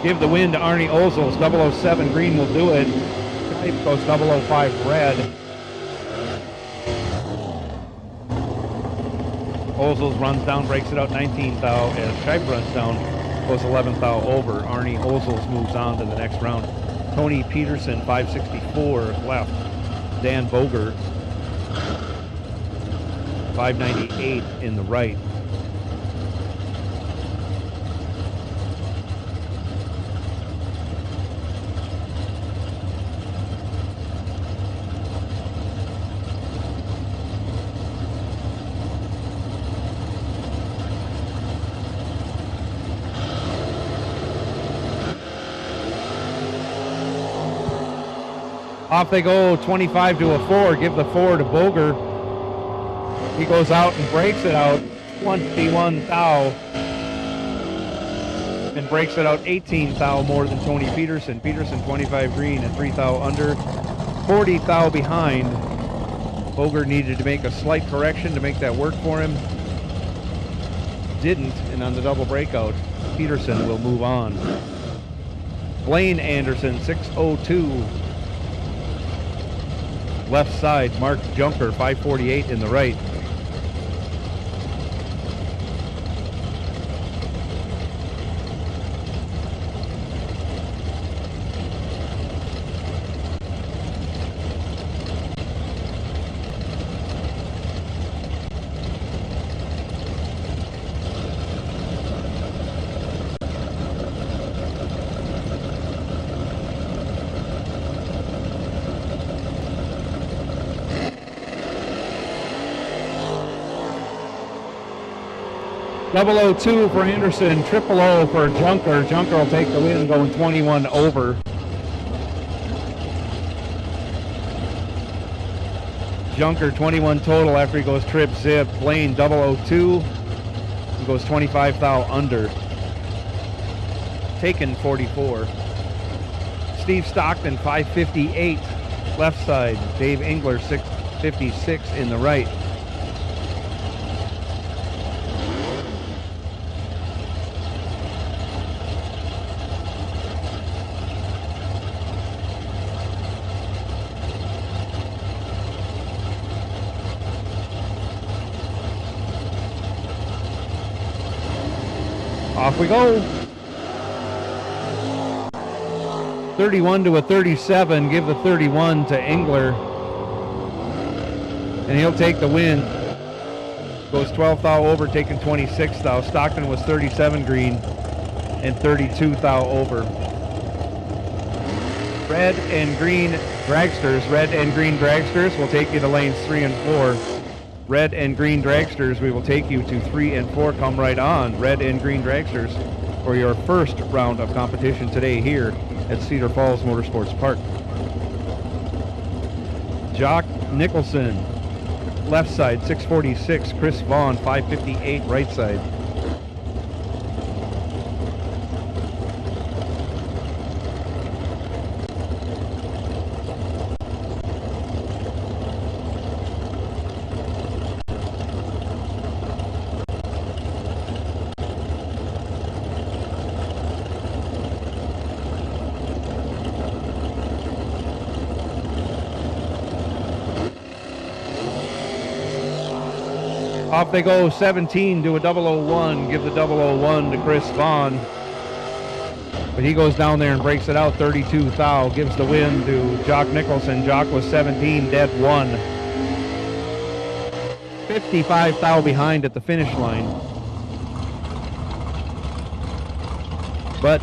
Give the win to Arnie Ozels. 007 green will do it. Scheip goes 005 red. Ozels runs down, breaks it out 19th thou. As Scheip runs down, goes 11th thou over. Arnie Ozels moves on to the next round. Tony Peterson, 564 left. Dan Boger, 598 in the right. Off they go, 25 to a 4. Give the 4 to Boger. He goes out and breaks it out 21 thou. And breaks it out 18 thou more than Tony Peterson. Peterson 25 green and 3 thou under. 40 thou behind. Boger needed to make a slight correction to make that work for him. Didn't, and on the double breakout, Peterson will move on. Blaine Anderson, 602. Left side, Mark Junker, 548 in the right. Double 02 for Anderson, triple O for Junker. Junker will take the win, going 21 over. Junker 21 total after he goes trip zip. Blaine 002. He goes 25 thou under. Taken 44. Steve Stockton 558 left side. Dave Engler 656 in the right. Off we go. 31 to a 37. Give the 31 to Engler. And he'll take the win. Goes 12 thou over, taking 26 thou. Stockton was 37 green and 32 thou over. Red and green dragsters. Red and green dragsters will take you to lanes 3 and 4. Red and green dragsters, we will take you to 3 and 4. Come right on, red and green dragsters, for your first round of competition today here at Cedar Falls Motorsports Park. Jock Nicholson, left side, 646. Chris Vaughn, 558, right side. Off they go, 17 to a 001. Give the 001 to Chris Vaughn. But he goes down there and breaks it out, 32 thou. Gives the win to Jock Nicholson. Jock was 17, dead 1. 55 thou behind at the finish line. But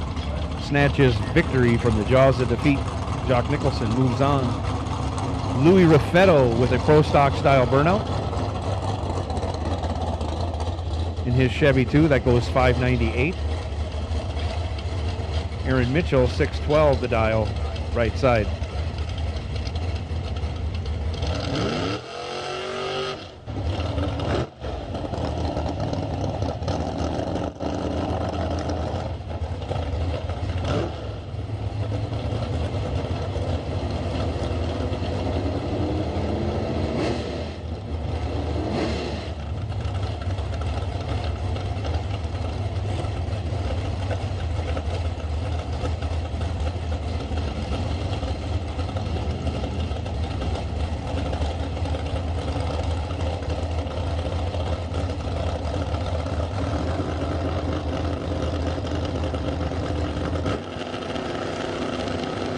snatches victory from the jaws of defeat. Jock Nicholson moves on. Louis Raffetto with a Pro Stock style burnout in his Chevy 2, that goes 598. Aaron Mitchell, 612 the dial, right side.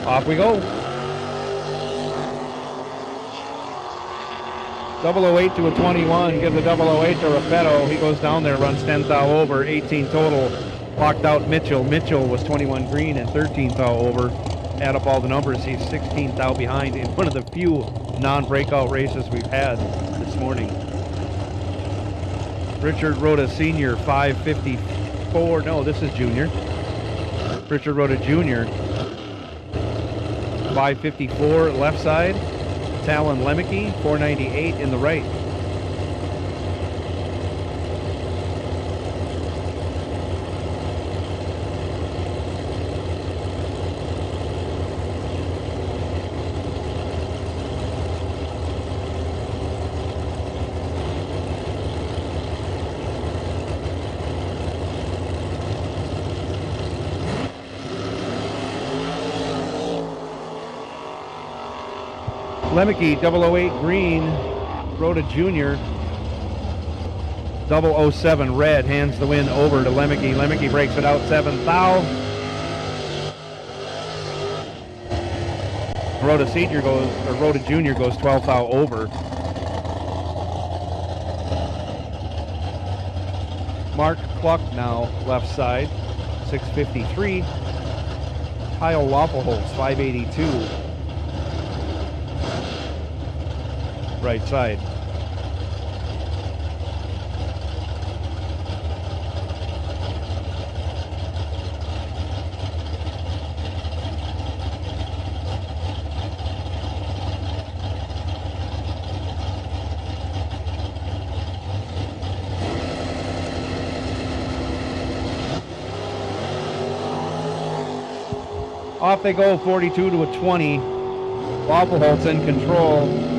Off we go. 008 to a 21. Give the 008 to Raffetto. He goes down there, runs 10 thou over, 18 total. Locked out Mitchell. Mitchell was 21 green and 13 thou over. Add up all the numbers, he's 16 thou behind in one of the few non-breakout races we've had this morning. Richard Rhoda Sr., 554. No, this is Junior. Richard Rhoda Jr., 554 left side. Talon Lemke, 498 in the right. Lemke, 008 green, Rhoda Jr., 007 red, hands the win over to Lemke. Lemke breaks it out, 7 thou. Rhoda Senior goes, or Rhoda Jr. goes 12 thou over. Mark Cluck now left side, 653. Kyle Waffleholz, 582. Right side. Off they go, 42 to a 20. Waffleholz in control.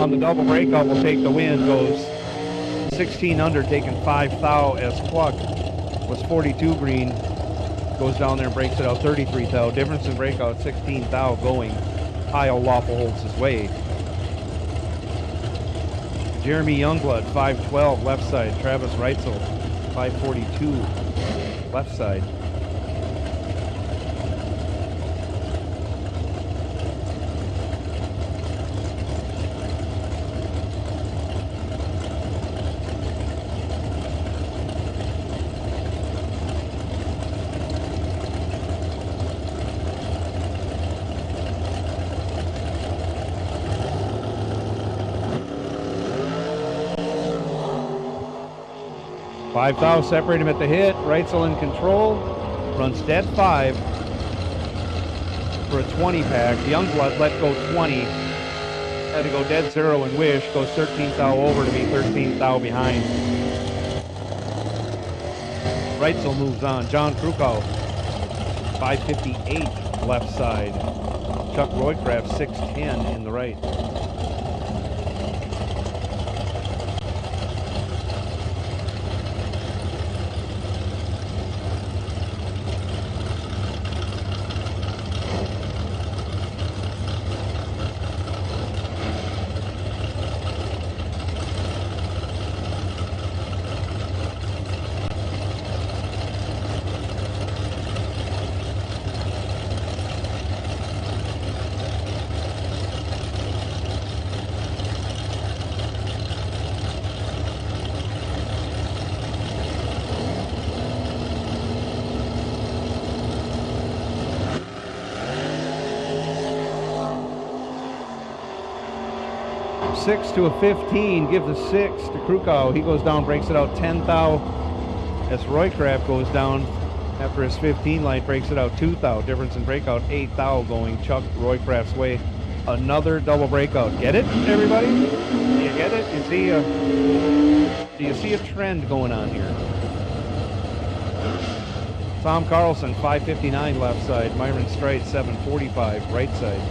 On the double breakout will take the win, goes 16 under, taking 5 thou as Cluck was 42 green, goes down there and breaks it out, 33 thou. Difference in breakout, 16 thou going Kyle Waffleholz's way. Jeremy Youngblood, 512 left side. Travis Reitzel, 542 left side. Five thou separate him at the hit. Reitzel in control. Runs dead 5 for a 20 pack. Youngblood let go 20. Had to go dead 0 and Wish. Goes 13 thou over to be 13 thou behind. Reitzel moves on. John Krukow, 558 left side. Chuck Roycraft, 610 in the right. 6 to a 15. Give the 6 to Krukau. He goes down, breaks it out 10 thou. As Roycraft goes down after his 15 light, breaks it out 2 thou. Difference in breakout 8 thou going Chuck Roycraft's way. Another double breakout. Get it, everybody? Do you get it? Do you see a trend going on here? Tom Carlson, 5:59 left side. Myron Strite, 7:45 right side.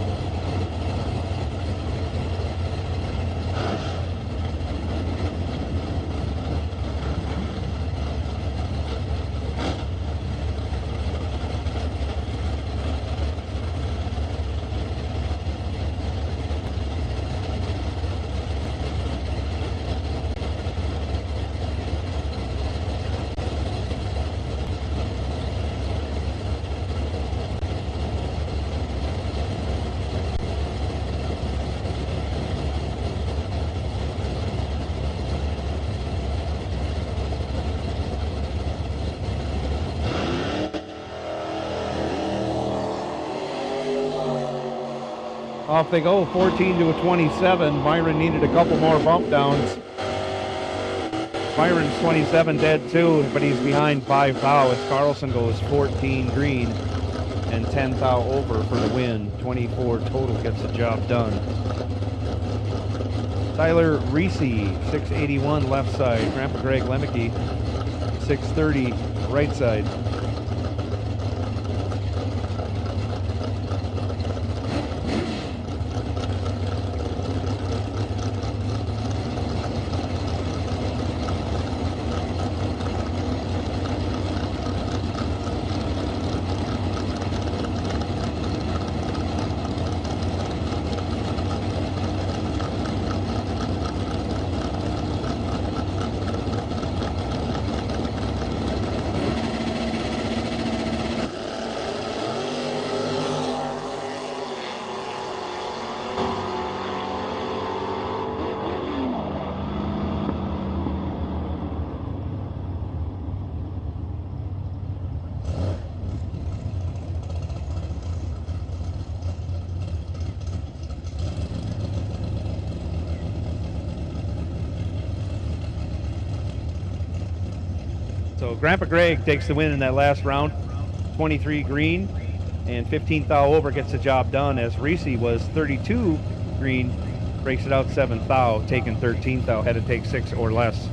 Off they go, 14 to a 27. Myron needed a couple more bump downs. Myron's 27 dead too, but he's behind 5 thou as Carlson goes 14 green and 10 thou over for the win. 24 total gets the job done. Tyler Reese, 681 left side. Grandpa Greg Lemke, 630 right side. So Grandpa Greg takes the win in that last round, 23 green and 15 thou over gets the job done, as Reese was 32 green, breaks it out 7 thou, taking 13 thou, had to take 6 or less.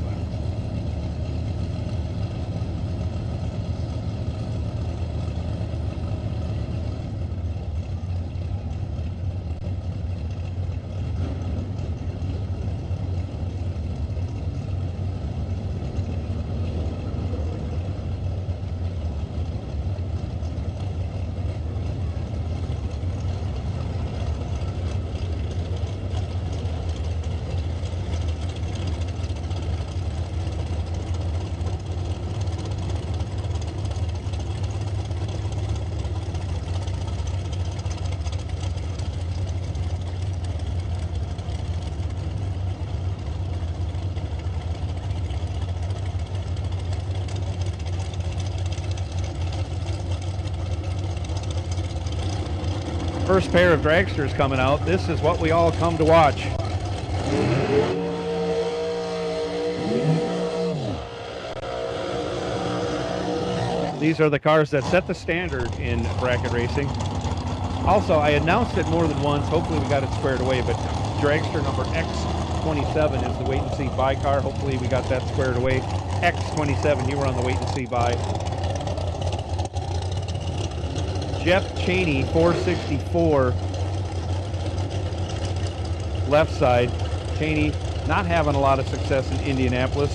First pair of dragsters coming out. This is what we all come to watch. These are the cars that set the standard in bracket racing. Also, I announced it more than once. Hopefully we got it squared away, but dragster number X27 is the wait and see buy car. Hopefully we got that squared away. X27, you were on the wait and see buy. Jeff Cheney, 464 left side. Cheney not having a lot of success in Indianapolis.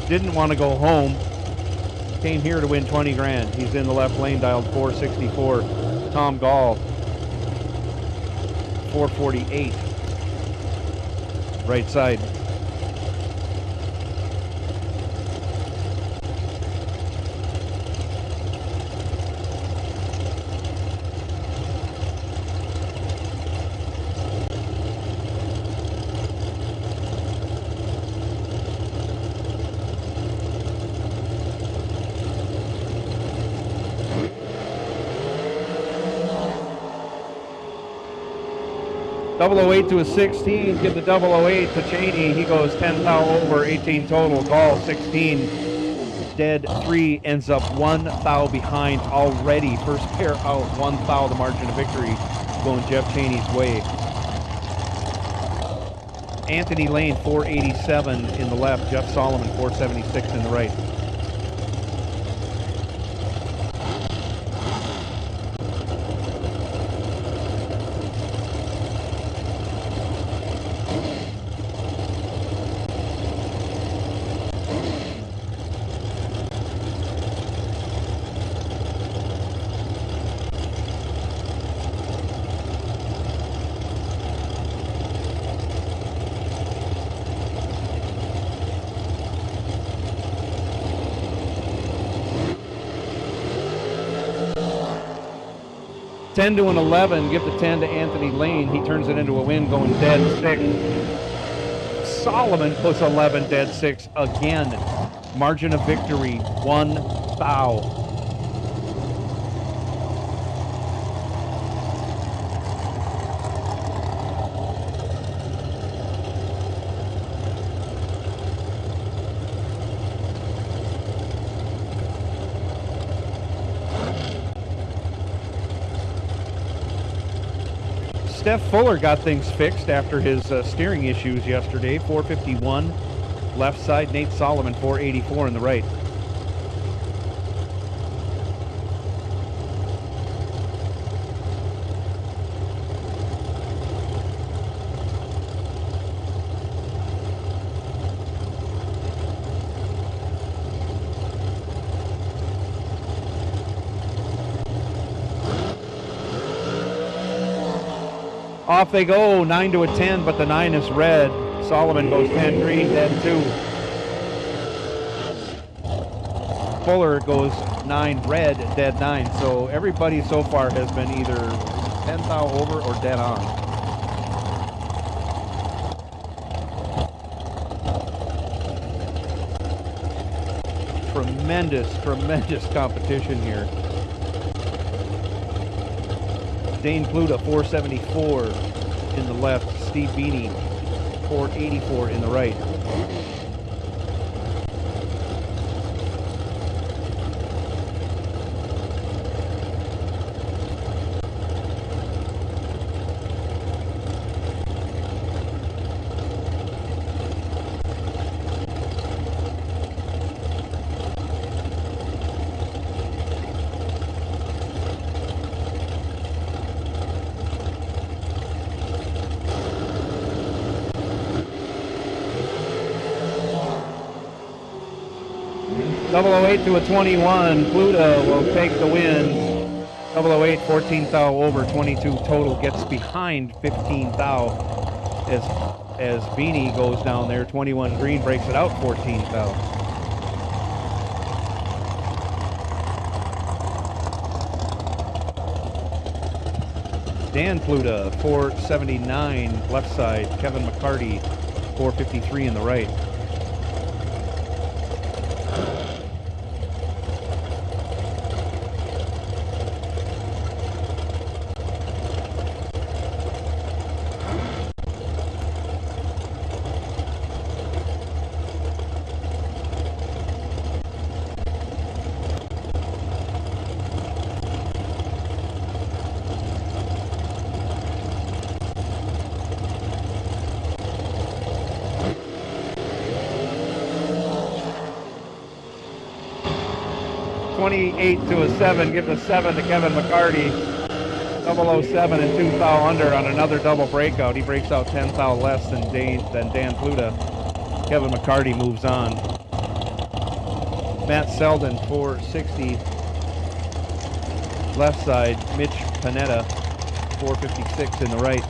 Didn't want to go home. Came here to win 20 grand. He's in the left lane, dialed 464. Tom Gall, 448 right side. 008 to a 16. Give the 008 to Cheney. He goes 10 thou over, 18 total. Gall 16. Dead 3 ends up 1 thou behind already. First pair out, 1 thou, the margin of victory going Jeff Cheney's way. Anthony Lane 487 in the left. Jeff Solomon 476 in the right. Ten to an 11, give the 10 to Anthony Lane. He turns it into a win going dead 6. Solomon puts 11 dead 6 again. Margin of victory, 1 thou. Steph Fuller got things fixed after his steering issues yesterday. 451 left side. Nate Solomon 484 in the right. Off they go, 9 to a 10, but the 9 is red. Solomon goes 10 green, dead 2. Fuller goes 9 red, dead 9. So everybody so far has been either 10 thou over or dead on. Tremendous competition here. Dane Pluta 474 in the left. Steve Beanie 484 in the right. 𝐵08 to a 21. Pluta will take the win. 𝐵08 14 thou over, 22 total, gets behind 15 thou as Beanie goes down there. 21 green breaks it out 14 thou. Dan Pluta 479 left side. Kevin McCarty 453 in the right. To a 7, give the 7 to Kevin McCarty. 007 and 2 thou under on another double breakout. He breaks out 10 thou less than Dan Pluta. Kevin McCarty moves on. Matt Selden 460 left side. Mitch Panetta 456 in the right.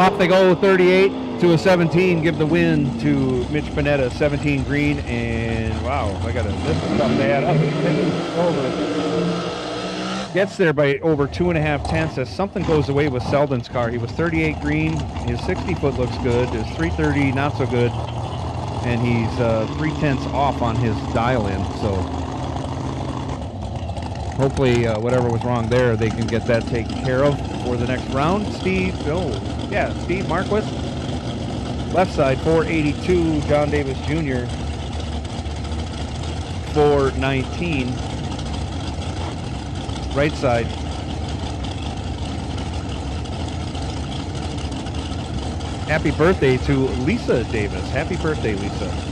Off they go, 38 to a 17. Give the win to Mitch Panetta, 17 green. And wow, I got to lift something to add up. Gets there by over 2.5 tenths as something goes away with Selden's car. He was 38 green. His 60-foot looks good. His 330 not so good. And he's 3 tenths off on his dial-in. So hopefully whatever was wrong there, they can get that taken care of for the next round. Steve Marquis. Left side, 482. John Davis Jr., 419. Right side, happy birthday to Lisa Davis. Happy birthday, Lisa.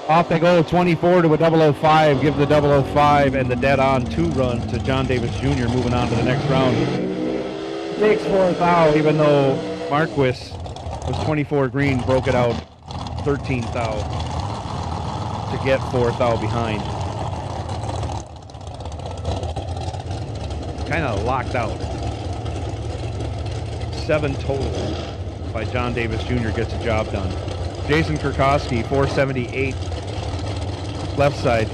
Off they go, 24 to a 005. Give the 005 and the dead-on 2 run to John Davis Jr. moving on to the next round. Takes 4th out, even though Marquis was 24 green, broke it out 13th out to get 4th out behind. Kind of locked out. 7 total by John Davis Jr. gets the job done. Jason Kurkowski, 478. Left side,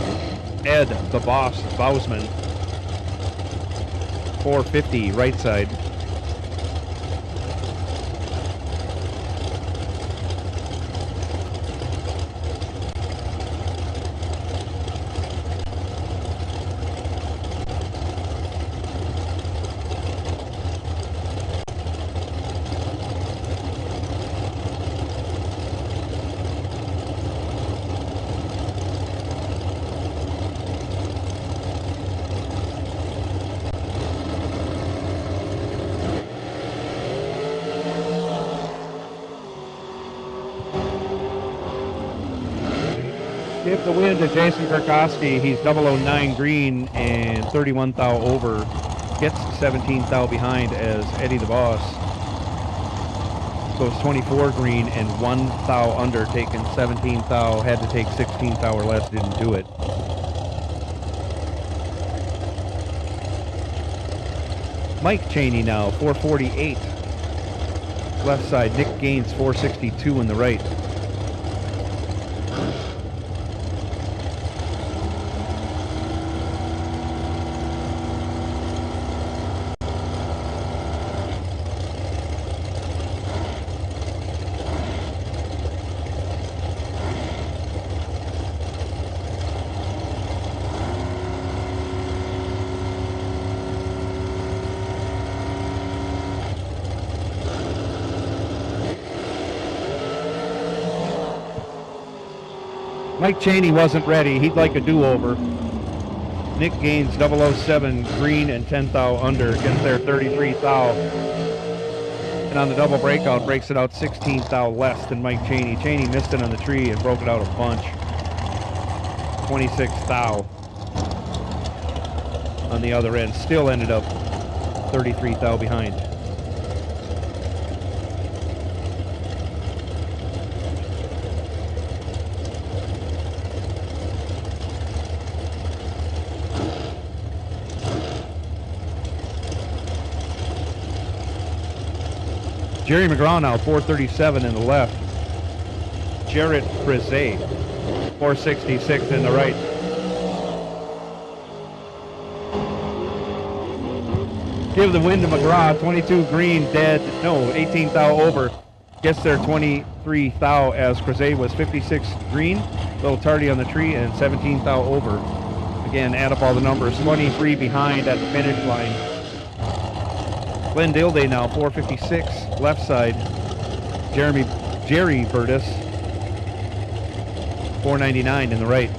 Ed, the boss, Bausman, 450. Right side. Give the win to Jason Kurkowski. He's 009 green and 31 thou over. Gets 17 thou behind as Eddie the Boss goes 24 green and 1 thou under, taking 17 thou. Had to take 16 thou or less, didn't do it. Mike Cheney now, 448. Left side, Nick Gaines, 462 in the right. Mike Cheney wasn't ready. He'd like a do-over. Nick Gaines, 007 green and 10 thou under, gets there 33 thou. And on the double breakout, breaks it out 16 thou less than Mike Cheney. Cheney missed it on the tree and broke it out a bunch. 26 thou on the other end. Still ended up 33 thou behind. Jerry McGraw now, 437 in the left. Jarrett Frizet, 466 in the right. Give the win to McGraw, 22 green, dead, no, 18 thou over. Gets there 23 thou as Frizet was 56 green, a little tardy on the tree, and 17 thou over. Again, add up all the numbers, 23 behind at the finish line. Glenn Dilday now, 456, left side. Jerry Burtis, 499 in the right.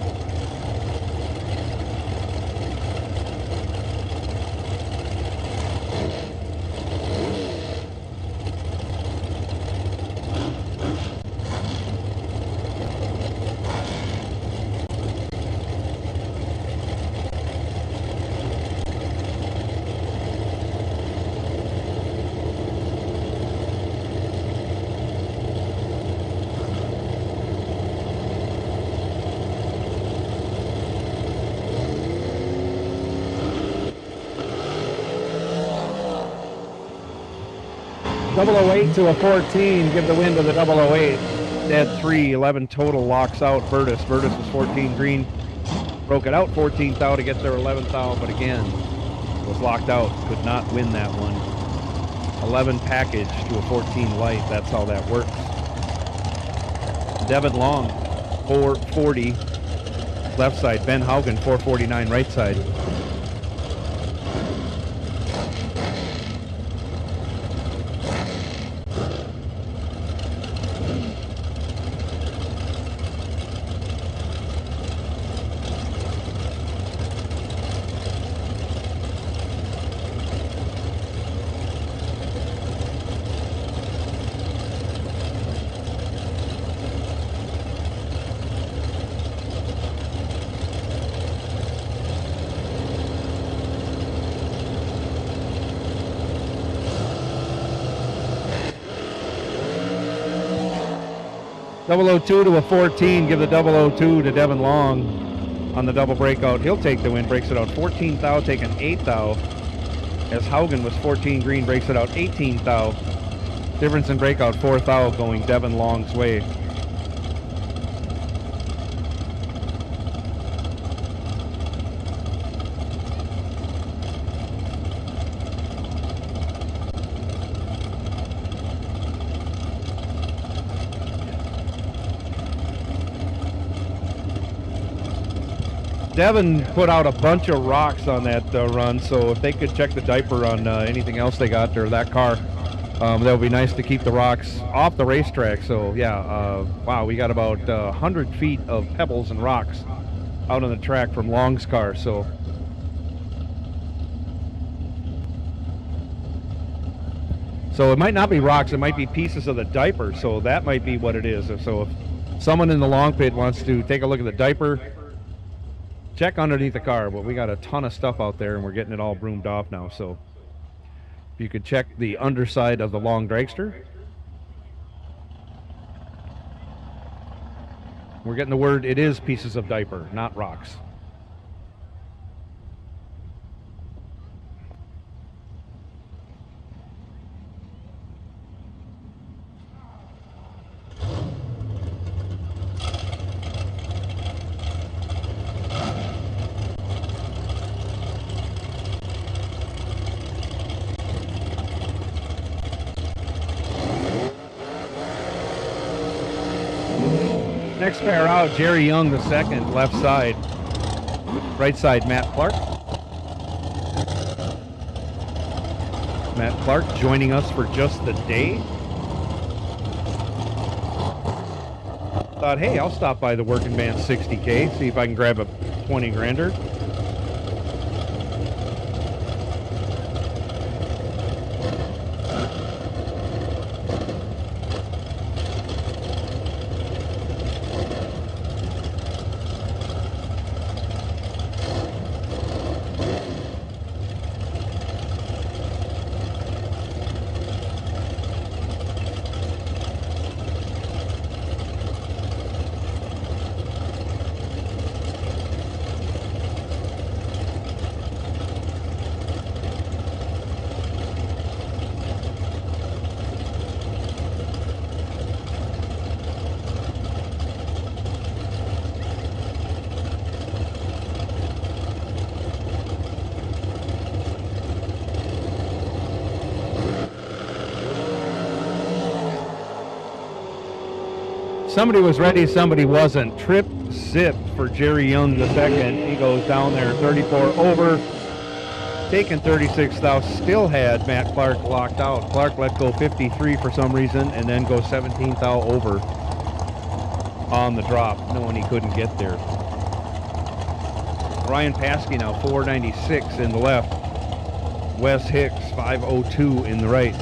008 to a 14, give the win to the 008. Dead 3, 11 total, locks out Virtus. Virtus was 14 green, broke it out 14th thou to get their 11th thou, but again, was locked out, could not win that one. 11 package to a 14 light, that's how that works. Devin Long, 440, left side. Ben Haugen, 449, right side. 002 to a 14, give the 002 to Devin Long on the double breakout. He'll take the win, breaks it out 14th thou, taking 8th thou, as Haugen was 14 green, breaks it out 18th thou. Difference in breakout, 4th thou going Devin Long's way. Devin put out a bunch of rocks on that run, so if they could check the diaper on anything else they got there, that car, that would be nice to keep the rocks off the racetrack. So yeah, wow, we got about 100 feet of pebbles and rocks out on the track from Long's car. So it might not be rocks, it might be pieces of the diaper, so that might be what it is. So if someone in the long pit wants to take a look at the diaper, check underneath the car, but we got a ton of stuff out there and we're getting it all broomed off now. So if you could check the underside of the long dragster. We're getting the word it is pieces of diaper, not rocks. Next pair out, Jerry Young the second, left side. Right side, Matt Clark. Matt Clark joining us for just the day. Thought, hey, I'll stop by the Working Man 60K, see if I can grab a 20 grander. Somebody was ready, somebody wasn't. Trip zip for Jerry Young the second. He goes down there 34 over, taking 36 thou. Still had Matt Clark locked out. Clark let go 53 for some reason and then go 17 thou over on the drop, knowing he couldn't get there. Ryan Paskey now 496 in the left. Wes Hicks 502 in the right.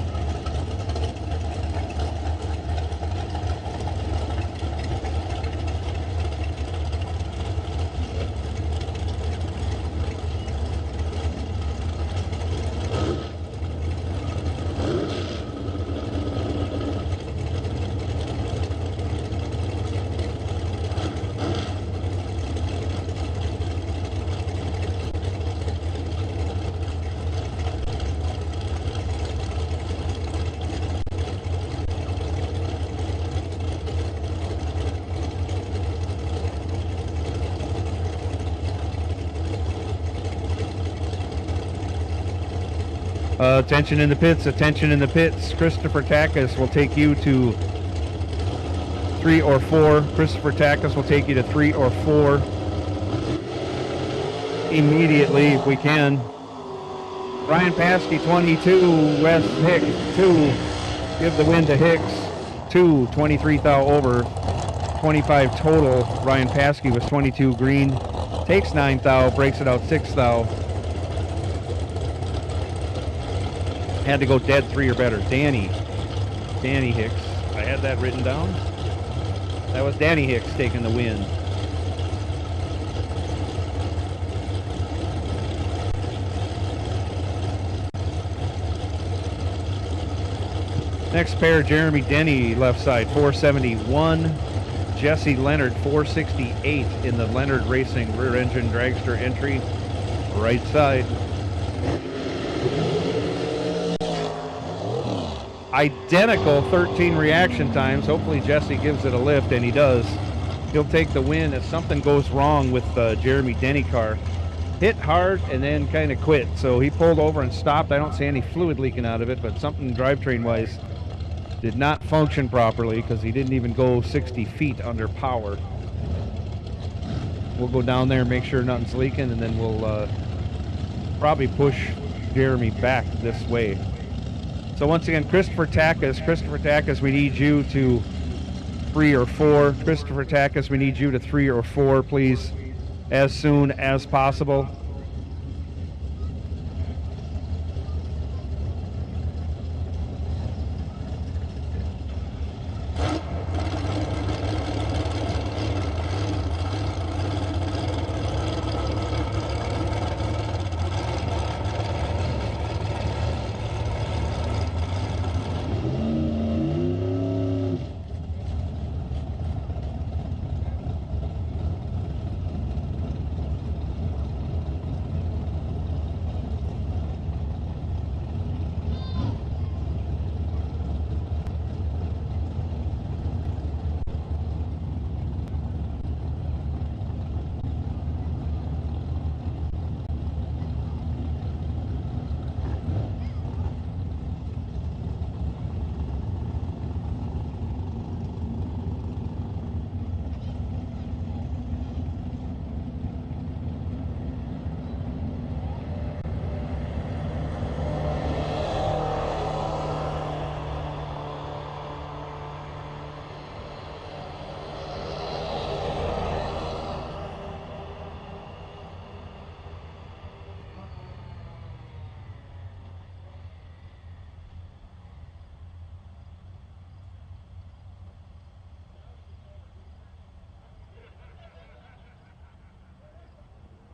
Attention in the pits, attention in the pits. Christopher Takis will take you to 3 or 4. Christopher Takis will take you to 3 or 4 immediately if we can. Ryan Paskey, 22. Wes Hicks, 2. Give the win to Hicks, 2. 23 thou over. 25 total. Ryan Paskey was 22 green. Takes 9 thou, breaks it out 6 thou. Had to go dead 3 or better. Danny Hicks. I had that written down. That was Danny Hicks taking the win. Next pair, Jeremy Denny, left side, 471. Jesse Leonard, 468 in the Leonard Racing rear engine dragster entry, right side. Identical 13 reaction times. Hopefully Jesse gives it a lift, and he does. He'll take the win if something goes wrong with Jeremy Denny car. Hit hard and then kind of quit. So he pulled over and stopped. I don't see any fluid leaking out of it, but something drivetrain-wise did not function properly because he didn't even go 60 feet under power. We'll go down there and make sure nothing's leaking, and then we'll probably push Jeremy back this way. So once again, Christopher Takis, we need you to 3 or 4. Christopher Takis, we need you to 3 or 4, please, as soon as possible.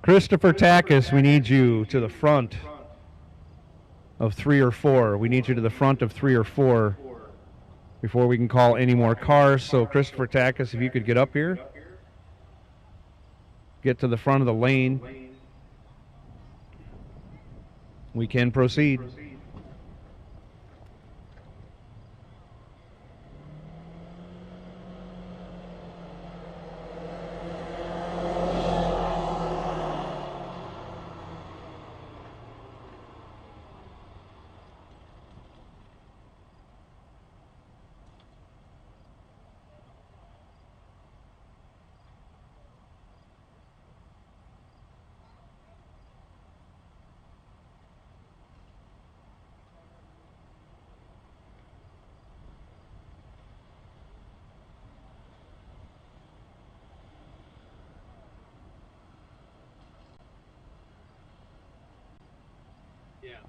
Christopher Takis, we need you to the front of 3 or 4. We need you to the front of 3 or 4 before we can call any more cars. So Christopher Takis, if you could get up here, get to the front of the lane, we can proceed. Yeah.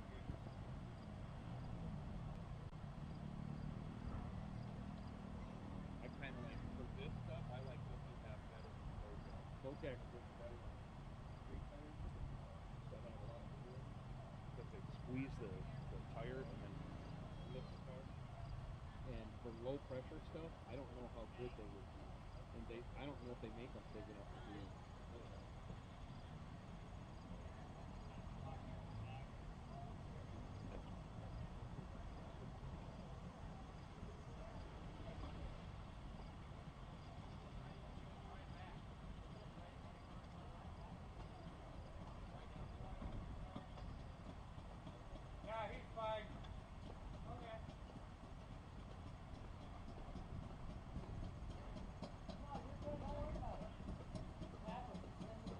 I kind of like, for this stuff, I like what you have better. Kozak works better on street tires that have a lot of fluid because they squeeze the tire and then lift the car. And for low pressure stuff, I don't know how good they would be. And I don't know if they make them big enough to do.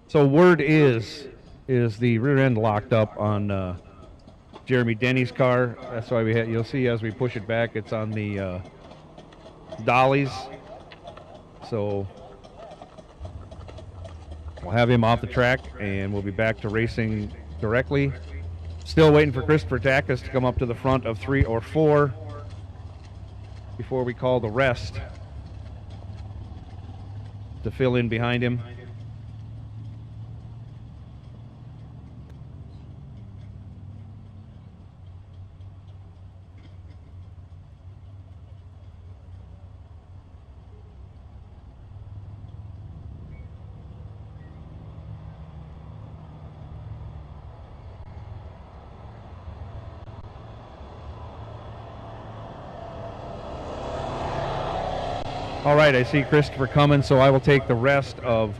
So word is the rear end locked up on Jeremy Denny's car. That's why you'll see as we push it back, it's on the dollies. So we'll have him off the track, and we'll be back to racing directly. Still waiting for Christopher Dacus to come up to the front of 3 or 4 before we call the rest to fill in behind him. All right, I see Christopher coming, so I will take the rest of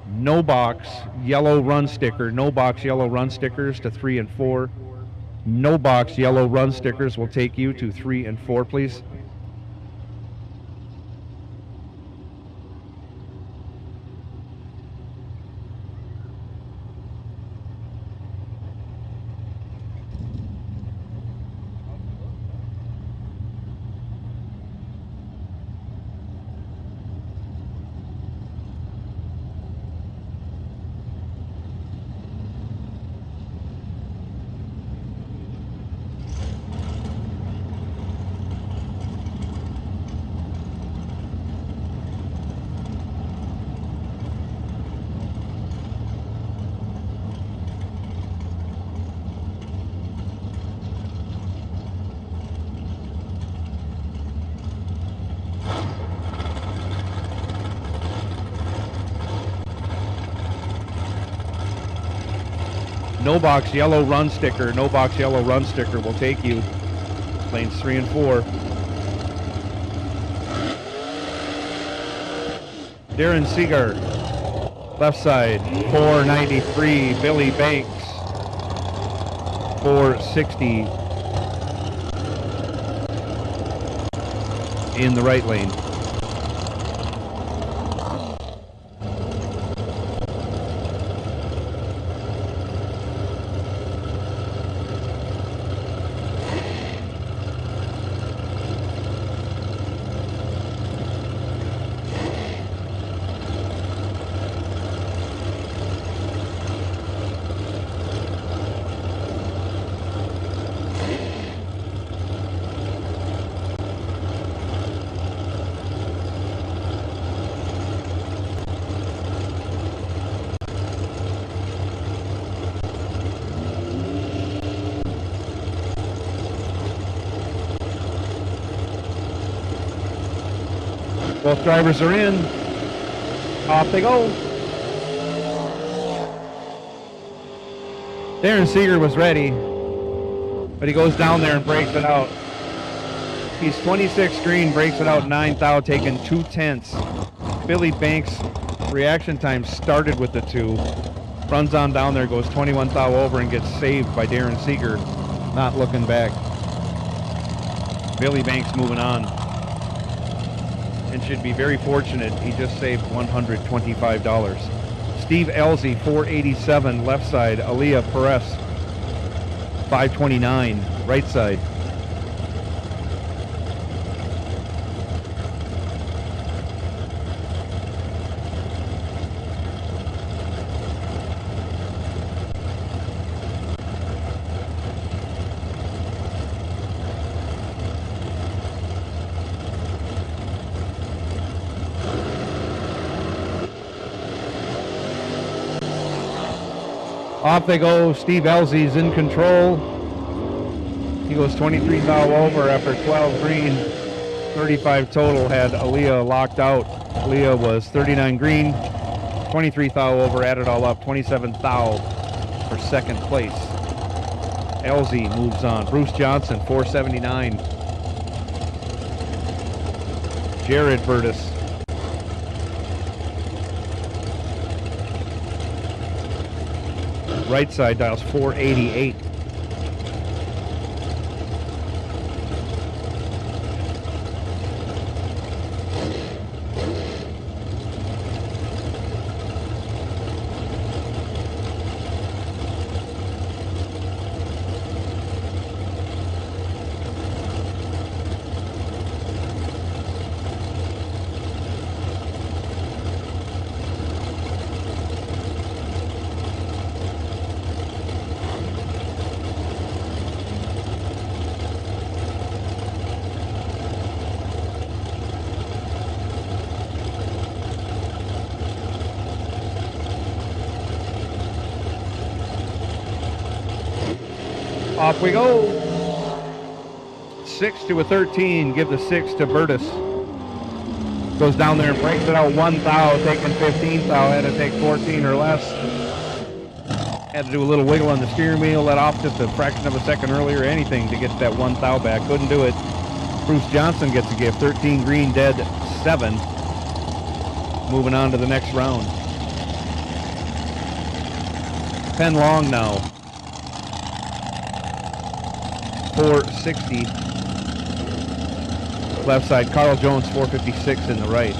no box yellow run sticker, no box yellow run stickers to 3 and 4. No box yellow run stickers will take you to 3 and 4, please. No box yellow run sticker, no box yellow run sticker will take you lanes 3 and 4. Darren Seeger, left side, 493. Billy Banks, 460 in the right lane. Both drivers are in. Off they go. Darren Seeger was ready, but he goes down there and breaks it out. He's 26 green, breaks it out 9 thou, taking 2/10. Billy Banks' reaction time started with the 2. Runs on down there, goes 21 thou over and gets saved by Darren Seeger, not looking back. Billy Banks moving on. And should be very fortunate. He just saved $125. Steve Elzy, 487, left side. Aaliyah Perez, 529, right side. Off they go. Steve Elzy's in control. He goes 23 thou over after 12 green. 35 total had Aaliyah locked out. Aaliyah was 39 green. 23 thou over, added all up. 27 thou for second place. Elzy moves on. Bruce Johnson, 479. Jared Burtis. Right side dials 488. Off we go. 6 to a 13. Give the 6 to Bertus. Goes down there and breaks it out 1 thou, taking 15 thou. Had to take 14 or less. Had to do a little wiggle on the steering wheel. Let off just a fraction of a second earlier. Anything to get that 1 thou back. Couldn't do it. Bruce Johnson gets a gift. 13 green, dead 7. Moving on to the next round. Penn Long now. 460. Left side. Carl Jones 456 in the right.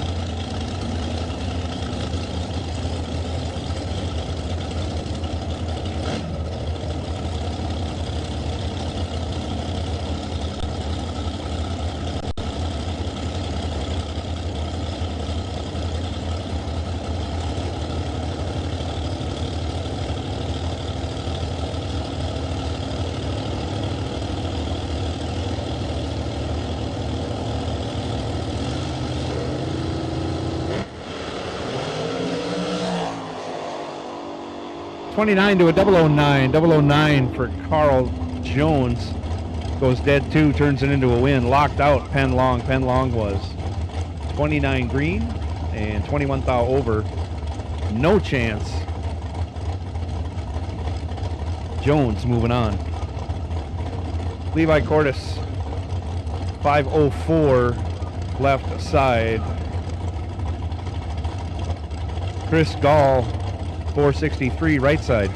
$29 to a 009. 009 for Carl Jones. Goes dead 2, turns it into a win. Locked out Penn Long. Penn Long was 29 green and 21 thou over. No chance. Jones moving on. Levi Cordes 504 left side. Chris Gall 463 right side.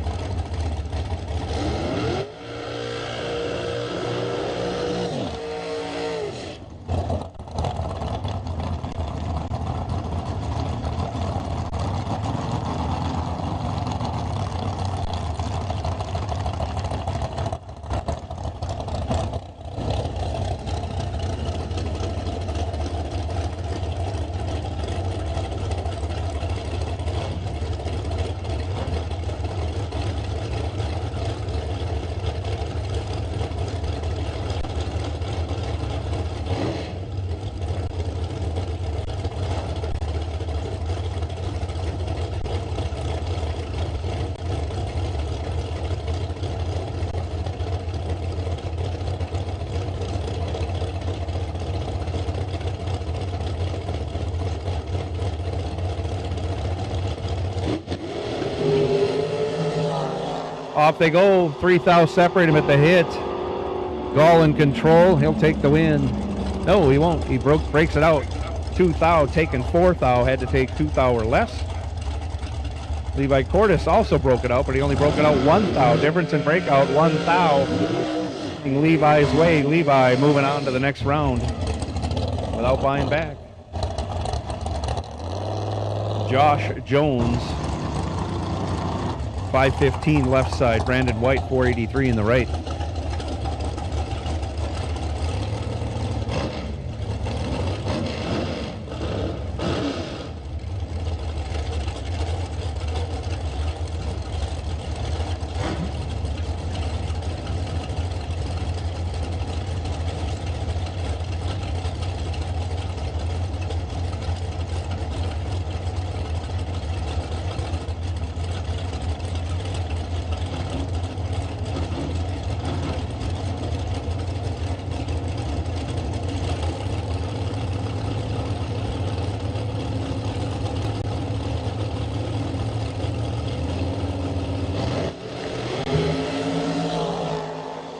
Off they go. 3 thou separate him at the hit. Gall in control. He'll take the win. No, he won't. He breaks it out. 2 thou, taking 4 thou. Had to take 2 thou or less. Levi Cordes also broke it out, but he only broke it out 1 thou. Difference in breakout, 1 thou. In Levi's way. Levi moving on to the next round without buying back. Josh Jones 515 left side. Brandon White 483 in the right.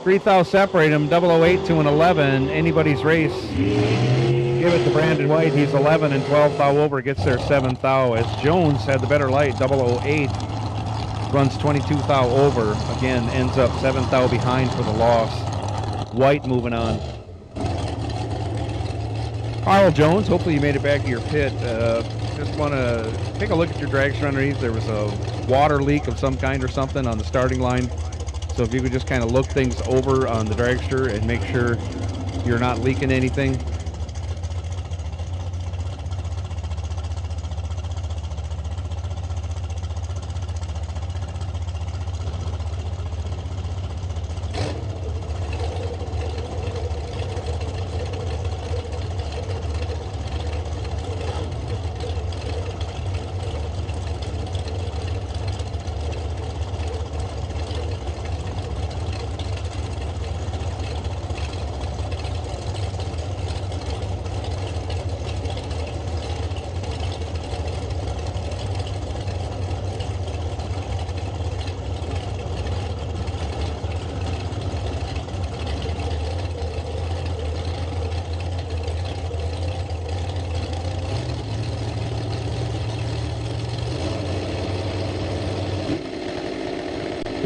Three thou separate him. 008 to an 11. Anybody's race. Give it to Brandon White. He's 11 and 12 thou over. Gets there 7 thou. As Jones had the better light. 008 runs 22 thou over. Again, ends up 7 thou behind for the loss. White moving on. Carl Jones, hopefully you made it back to your pit. Just want to take a look at your dragster underneath. There was a water leak of some kind or something on the starting line. So if you could just kind of look things over on the dragster and make sure you're not leaking anything.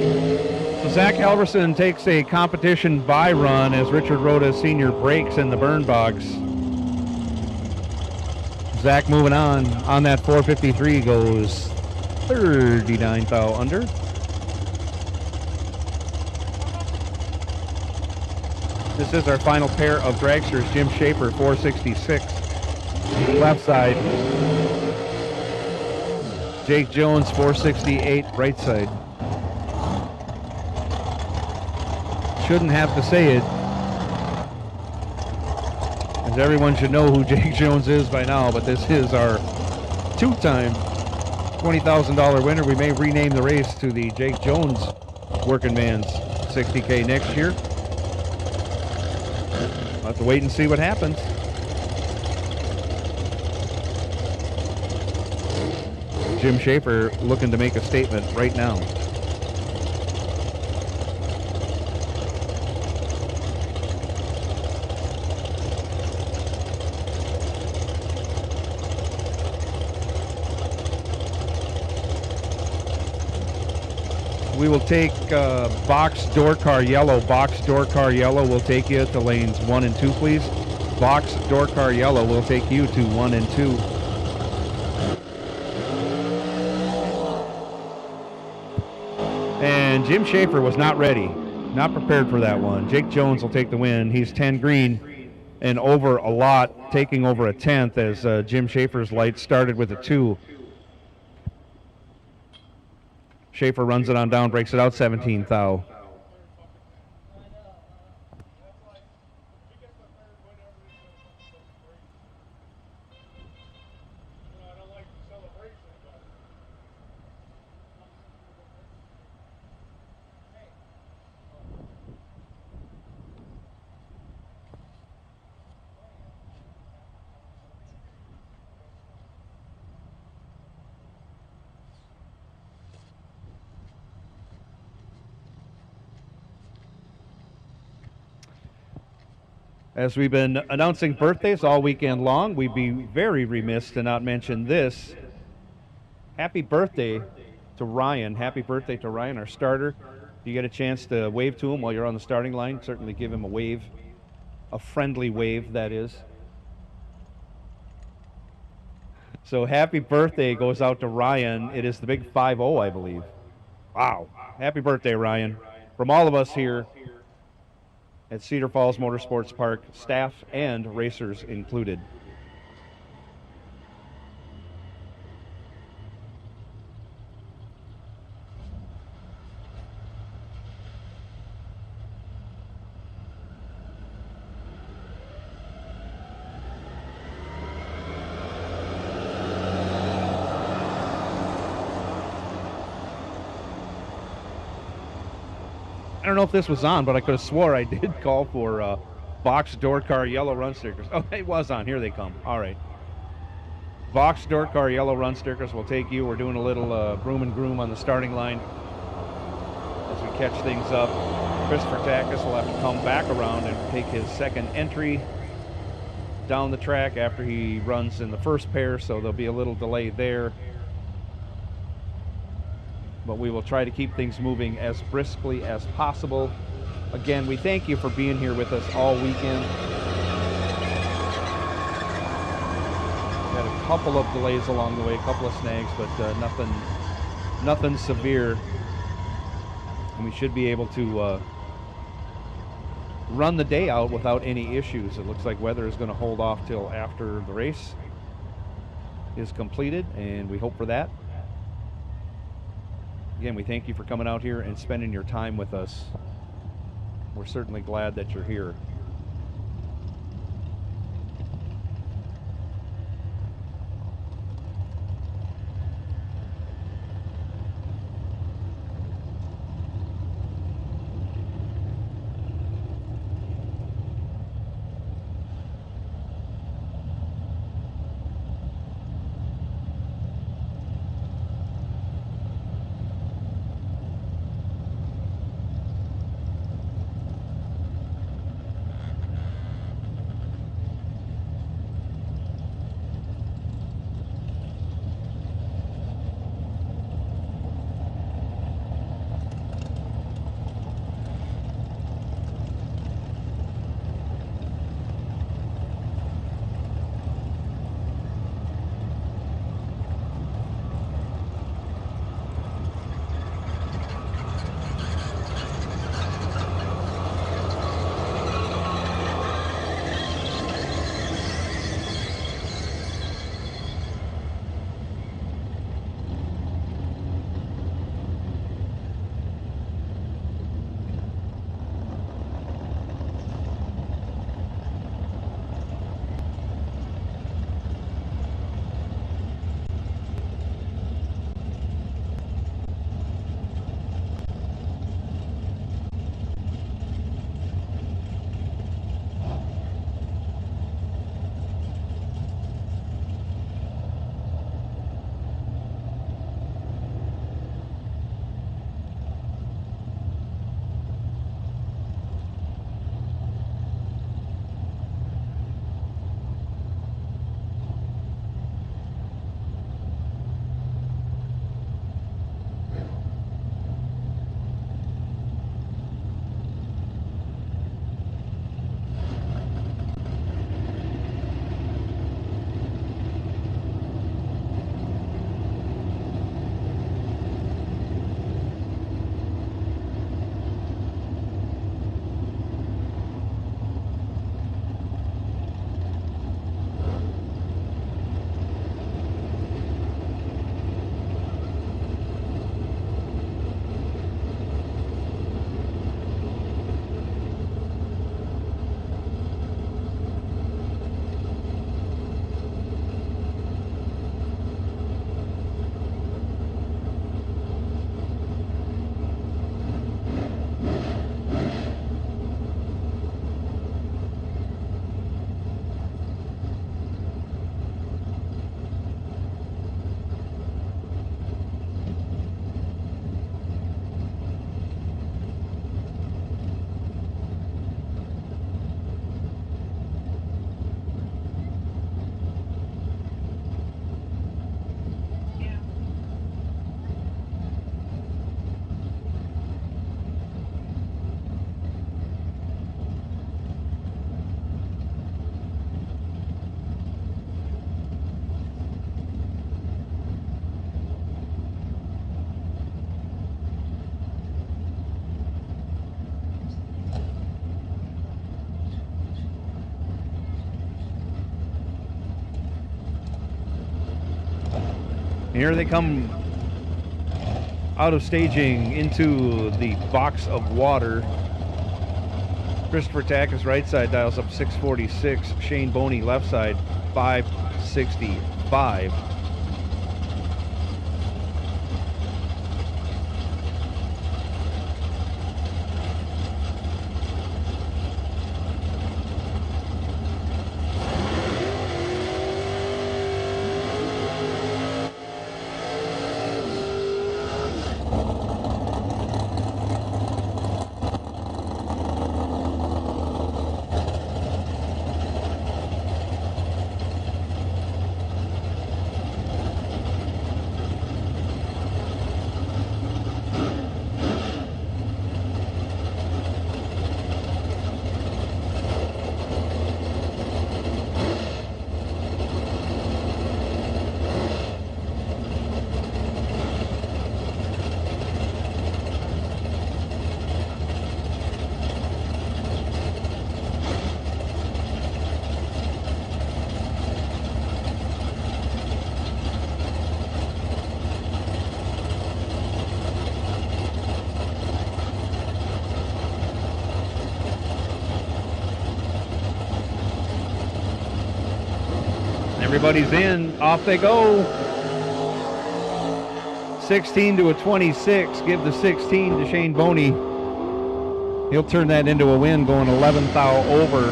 So Zach Halverson takes a competition by run as Richard Rhoda Sr. breaks in the burn box. Zach moving on that 453, goes 39 thou under. This is our final pair of dragsters. Jim Schaefer, 466, left side. Jake Jones, 468, right side. Shouldn't have to say it, as everyone should know who Jake Jones is by now, but this is our two-time $20,000 winner. We may rename the race to the Jake Jones Working Man's 60K next year. We'll have to wait and see what happens. Jim Schaefer looking to make a statement right now. We will take box door car yellow. Box door car yellow will take you to lanes 1 and 2, please. Box door car yellow will take you to 1 and 2. And Jim Schaefer was not ready, not prepared for that one. Jake Jones will take the win. He's 10 green and over a lot, taking over a 10th as Jim Schaefer's light started with a 2. Schaefer runs it on down, breaks it out 17 thou. As we've been announcing birthdays all weekend long, we'd be very remiss to not mention this. Happy birthday to Ryan. Happy birthday to Ryan, our starter. If you get a chance to wave to him while you're on the starting line, certainly give him a wave. A friendly wave, that is. So happy birthday goes out to Ryan. It is the big 5-0, I believe. Wow. Happy birthday, Ryan. From all of us here at Cedar Falls Motorsports Park, staff and racers included. I don't know if this was on, but I could have swore I did call for box door car yellow run stickers. Oh, it was on. Here they come. All right. Box door car yellow run stickers will take you. We're doing a little broom and groom on the starting line as we catch things up. Christopher Takis will have to come back around and take his second entry down the track after he runs in the first pair, so there'll be a little delay there. But we will try to keep things moving as briskly as possible. Again, we thank you for being here with us all weekend. We had a couple of delays along the way, a couple of snags, but nothing severe. And we should be able to run the day out without any issues. It looks like weather is going to hold off till after the race is completed, and we hope for that. Again, we thank you for coming out here and spending your time with us. We're certainly glad that you're here. here they come out of staging into the box of water. Christopher Takacs right side dials up 646. Shane Boney left side 565. Everybody's in. Off they go. 16 to a 26. Give the 16 to Shane Boney. He'll turn that into a win, going 11th thou over.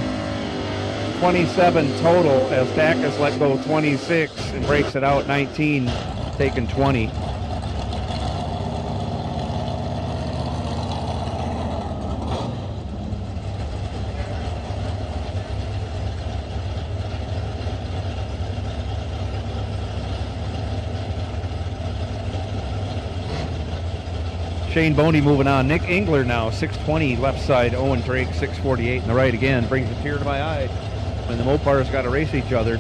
27 total as Takacs let go 26 and breaks it out 19, taking 20. Shane Boney moving on. Nick Engler now, 620 left side. Owen Drake, 648 in the right again. Brings a tear to my eye when the Mopars got to race each other.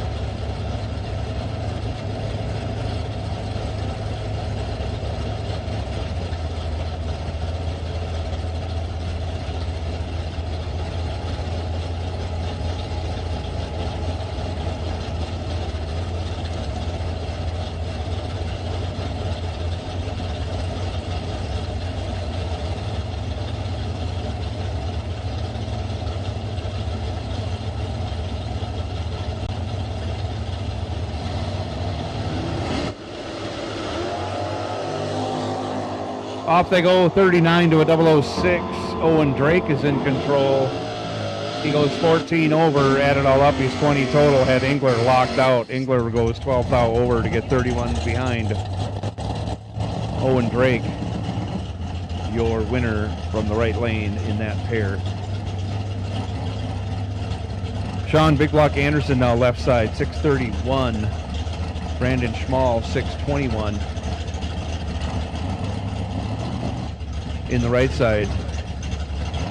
Off they go, 39 to a 006. Owen Drake is in control. He goes 14 over, add it all up, he's 20 total. Had Engler locked out. Engler goes 12 thou over to get 31 behind. Owen Drake, your winner from the right lane in that pair. Sean Big Block Anderson now left side, 631. Brandon Schmall, 621. In the right side.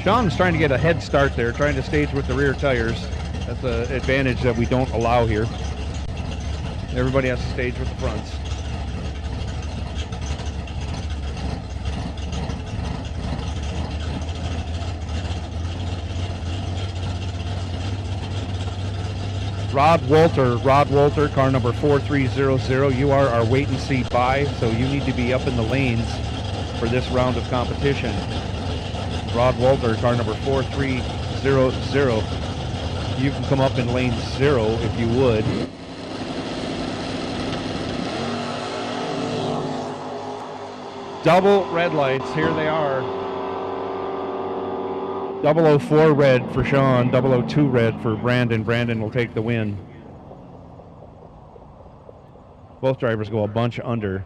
Sean's trying to get a head start there, trying to stage with the rear tires. That's an advantage that we don't allow here. Everybody has to stage with the fronts. Rod Walter, car number 4300. You are our wait and see buy, so you need to be up in the lanes for this round of competition. Rod Walter, car number 4300. You can come up in lane 0 if you would. Double red lights, here they are. 004 red for Sean, 002 red for Brandon. Brandon will take the win. Both drivers go a bunch under.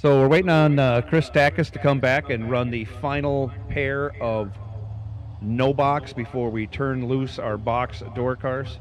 So we're waiting on Chris Takis to come back and run the final pair of no box before we turn loose our box door cars.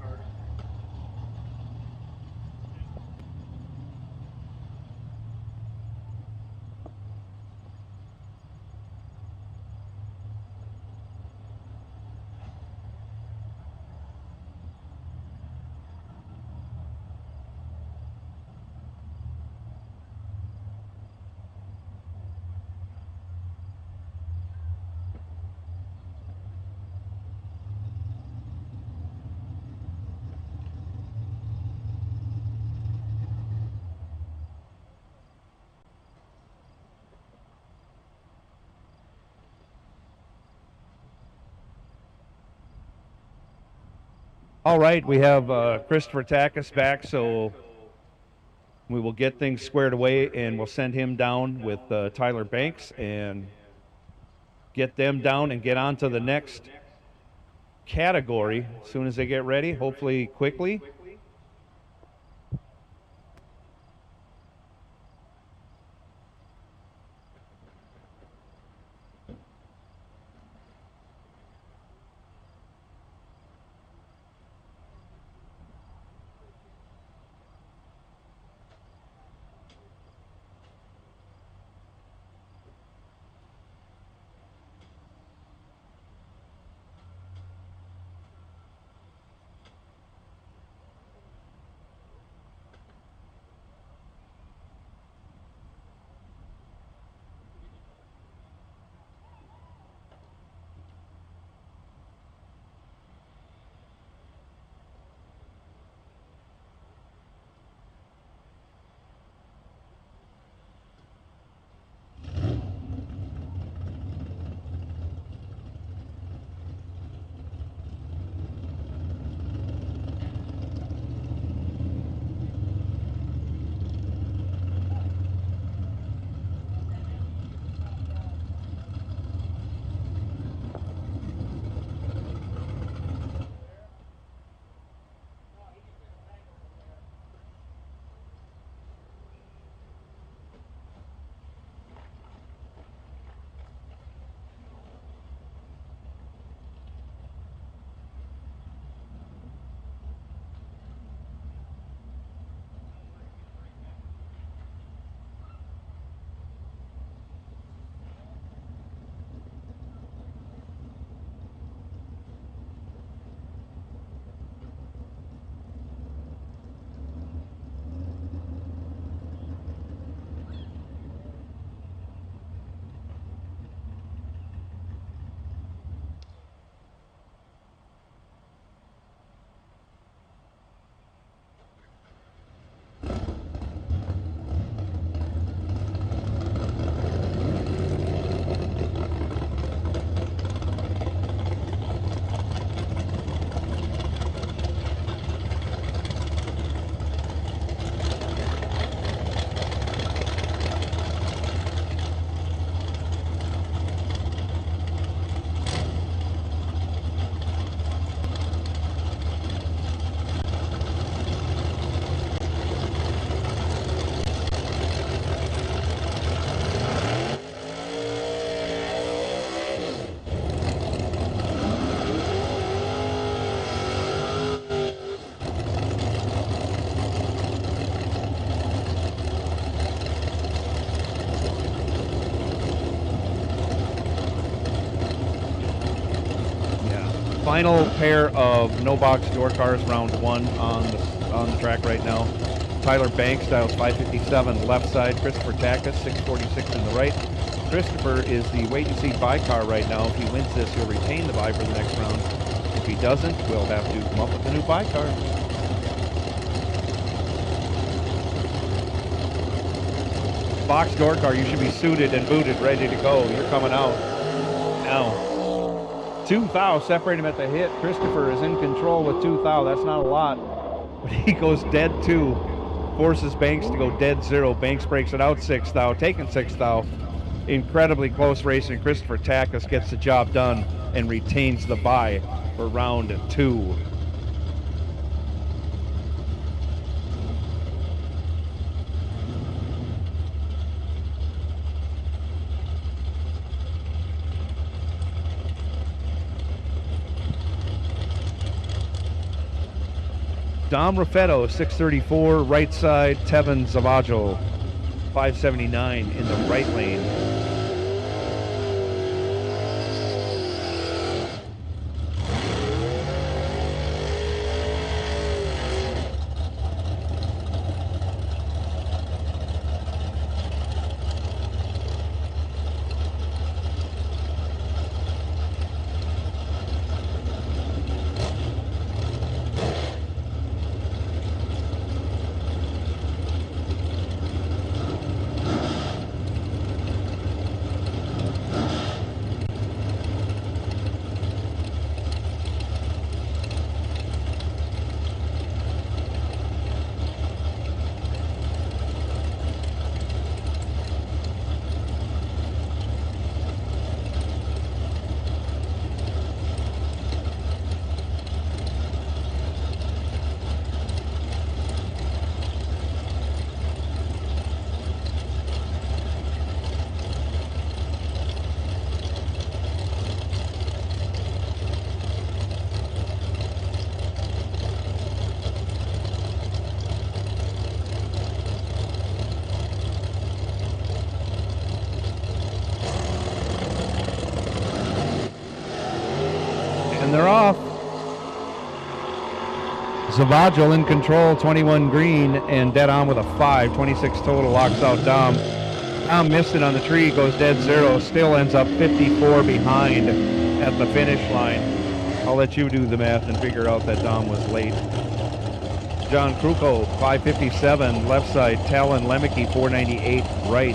All right, we have Christopher Takis back, so we will get things squared away and we'll send him down with Tyler Banks and get them down and get on to the next category as soon as they get ready, hopefully quickly. Final pair of no box door cars, round one on the track right now. Tyler Banks dials 557 left side. Christopher Takis 646 in the right. Christopher is the wait and see bye car right now. If he wins this, he'll retain the bye for the next round. If he doesn't, we'll have to come up with a new bye car. Box door car, you should be suited and booted, ready to go. You're coming out now. 2,000 separate him at the hit. Christopher is in control with 2,000. That's not a lot, but he goes dead 2, forces Banks to go dead 0. Banks breaks it out 6,000, taking 6,000. Incredibly close racing. Christopher Takis gets the job done and retains the bye for round 2. Dom Raffetto, 634, right side. Tevin Zavajo, 579 in the right lane. They're off. Zavajo in control, 21 green, and dead on with a 5, 26 total, locks out Dom. Dom missed it on the tree, goes dead zero, still ends up 54 behind at the finish line. I'll let you do the math and figure out that Dom was late. John Kruko, 557, left side. Talon Lemke, 498, right.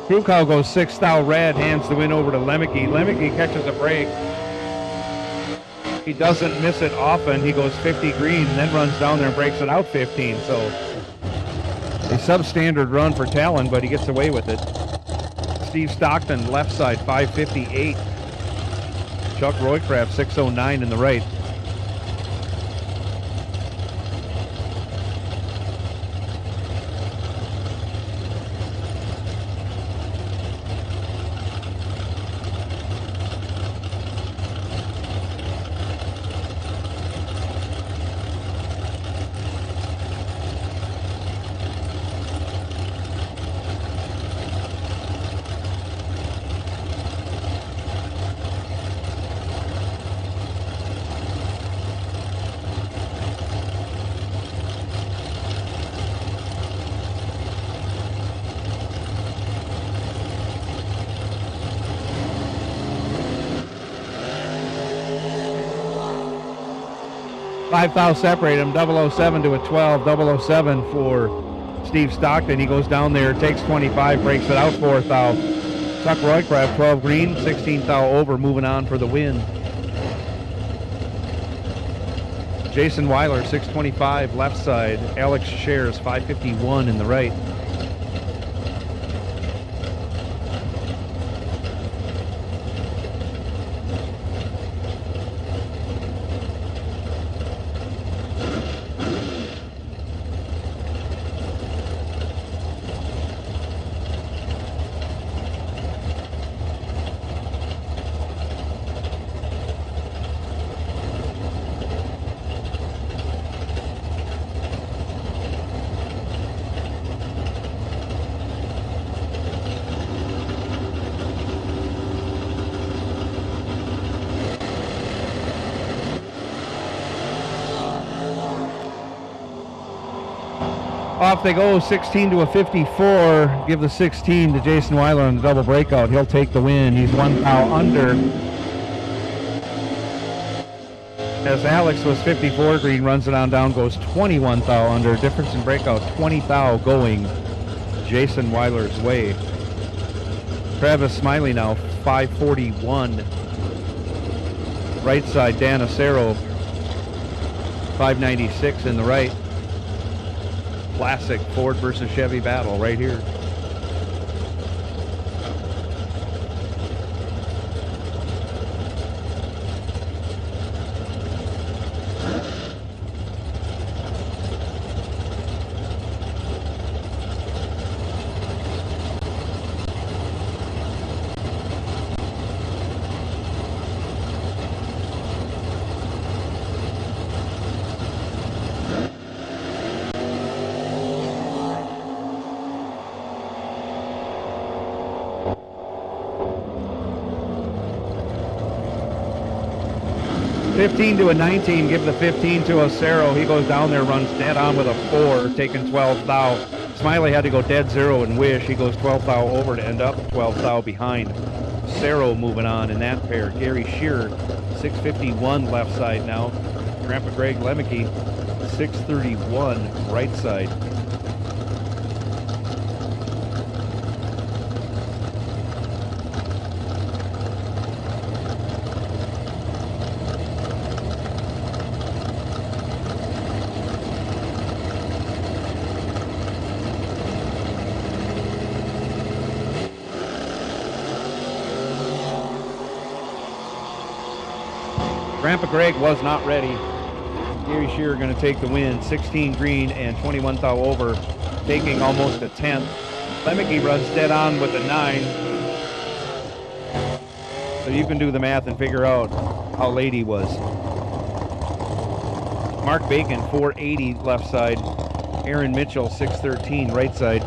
Krukow goes 6th out red, hands the win over to Lemke. Lemke catches a break. He doesn't miss it often. He goes 50 green and then runs down there and breaks it out 15. So a substandard run for Talon, but he gets away with it. Steve Stockton, left side, 558. Chuck Roycraft, 609 in the right. $5,000 separate him, 007 to a 12, 007 for Steve Stockton. He goes down there, takes 25, breaks it out 4,000. Chuck Roycraft, 12 green, 16,000 over, moving on for the win. Jason Weiler, 625, left side. Alex Shares, 551 in the right. Off they go, 16 to a 54. Give the 16 to Jason Weiler on the double breakout. He'll take the win. He's 1 foul under. As Alex was 54 green, runs it on down, goes 21 thou under. Difference in breakout, 20 thou going Jason Weiler's way. Travis Smiley now, 541. Right side, Dan Acero, 596 in the right. Classic Ford versus Chevy battle right here. To a 19, give the 15 to Acero. He goes down there, runs dead on with a 4, taking 12 thou. Smiley had to go dead 0 and wish. He goes 12 thou over to end up 12 thou behind. Acero moving on in that pair. Gary Shearer, 651 left side now. Grandpa Greg Lemke, 631 right side. Grandpa Greg was not ready. Gary Shearer going to take the win. 16 green and 21 thou over, taking almost a 10th. Lemke runs dead on with a 9. So you can do the math and figure out how late he was. Mark Bacon, 480 left side. Aaron Mitchell, 613 right side.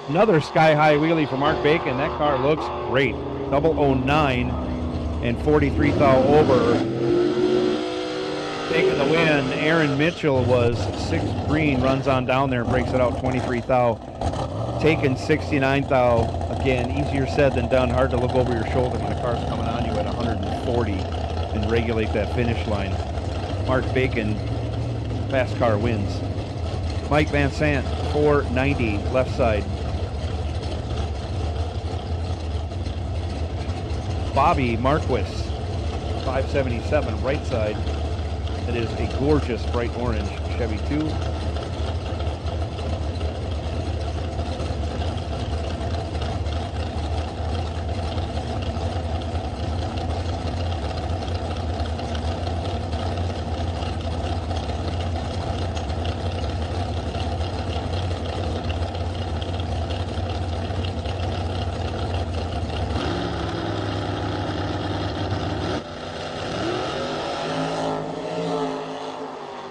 Another sky-high wheelie for Mark Bacon. That car looks great. 009 and 43 thou over. Taking the win. Aaron Mitchell was 6 green, runs on down there and breaks it out 23 thou. Taking 69 thou. Again, easier said than done. Hard to look over your shoulder when the car's coming on you at 140 and regulate that finish line. Mark Bacon, fast car wins. Mike Van Sant, 490 left side. Bobby Marquis, 577 right side. It is a gorgeous bright orange Chevy 2.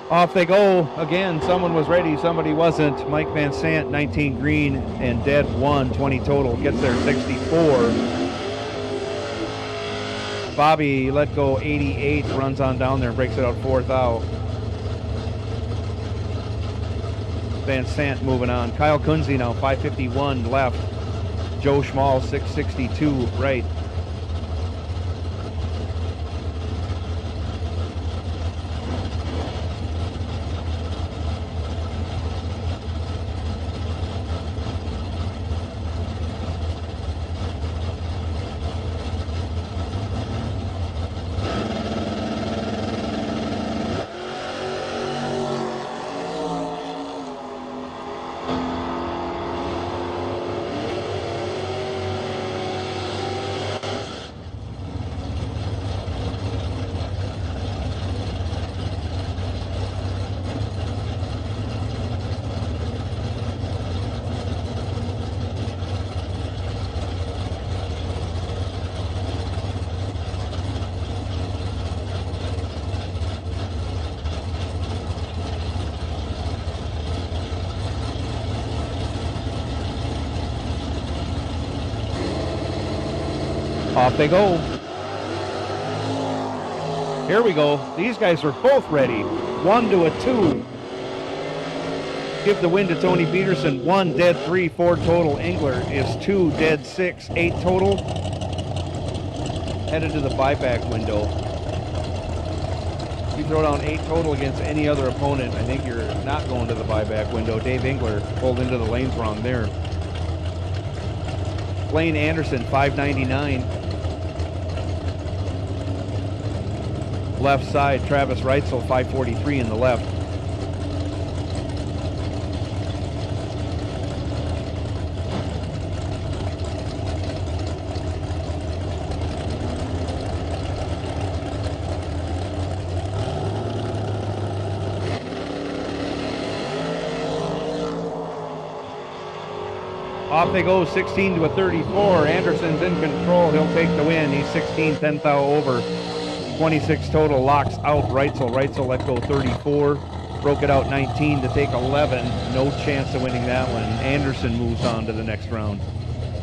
Off they go again. Someone was ready, somebody wasn't. Mike Van Sant, 19 green and dead 1, 20 total. Gets there 64. Bobby let go 88, runs on down there and breaks it out 4 thou. Van Sant moving on. Kyle Kunze now, 551 left. Joe Schmall, 662 right. Off they go. Here we go. These guys are both ready. 1 to a 2. Give the win to Tony Peterson. 1 dead 3, 4 total. 𝐁𝐈𝐆 is 2 dead 6, 8 total. Headed to the buyback window. If you throw down 8 total against any other opponent, I think you're not going to the buyback window. Dave 𝐁𝐈𝐆 pulled into the lanes wrong there. Blaine Anderson, 599. Left side, Travis Reitzel, 543 in the left. Off they go, 16 to a 34. Anderson's in control. He'll take the win. He's 16, 10 thou over. 26 total, locks out Reitzel. Reitzel let go 34. Broke it out 19 to take 11. No chance of winning that one. Anderson moves on to the next round.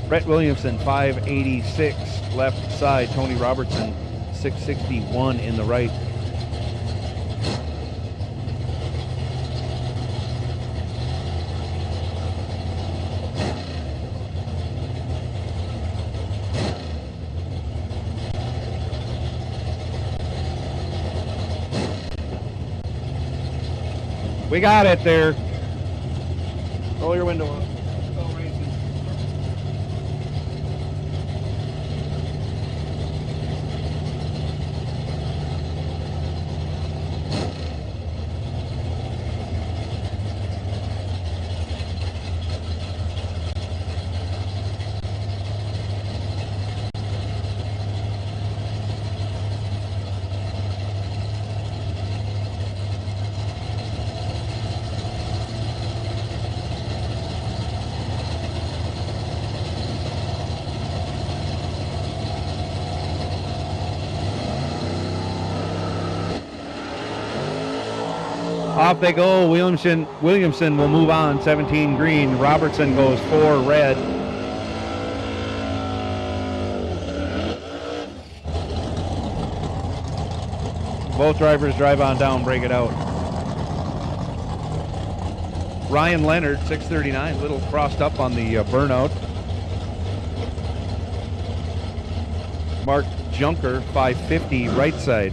Brett Williamson, 586. Left side. Tony Robertson, 661 in the right. We got it there. Roll your window up. Let's go racing. Off they go. Williamson will move on, 17 green. Robertson goes 4 red. Both drivers drive on down, break it out. Ryan Leonard, 639, a little crossed up on the burnout. Mark Junker, 550, right side.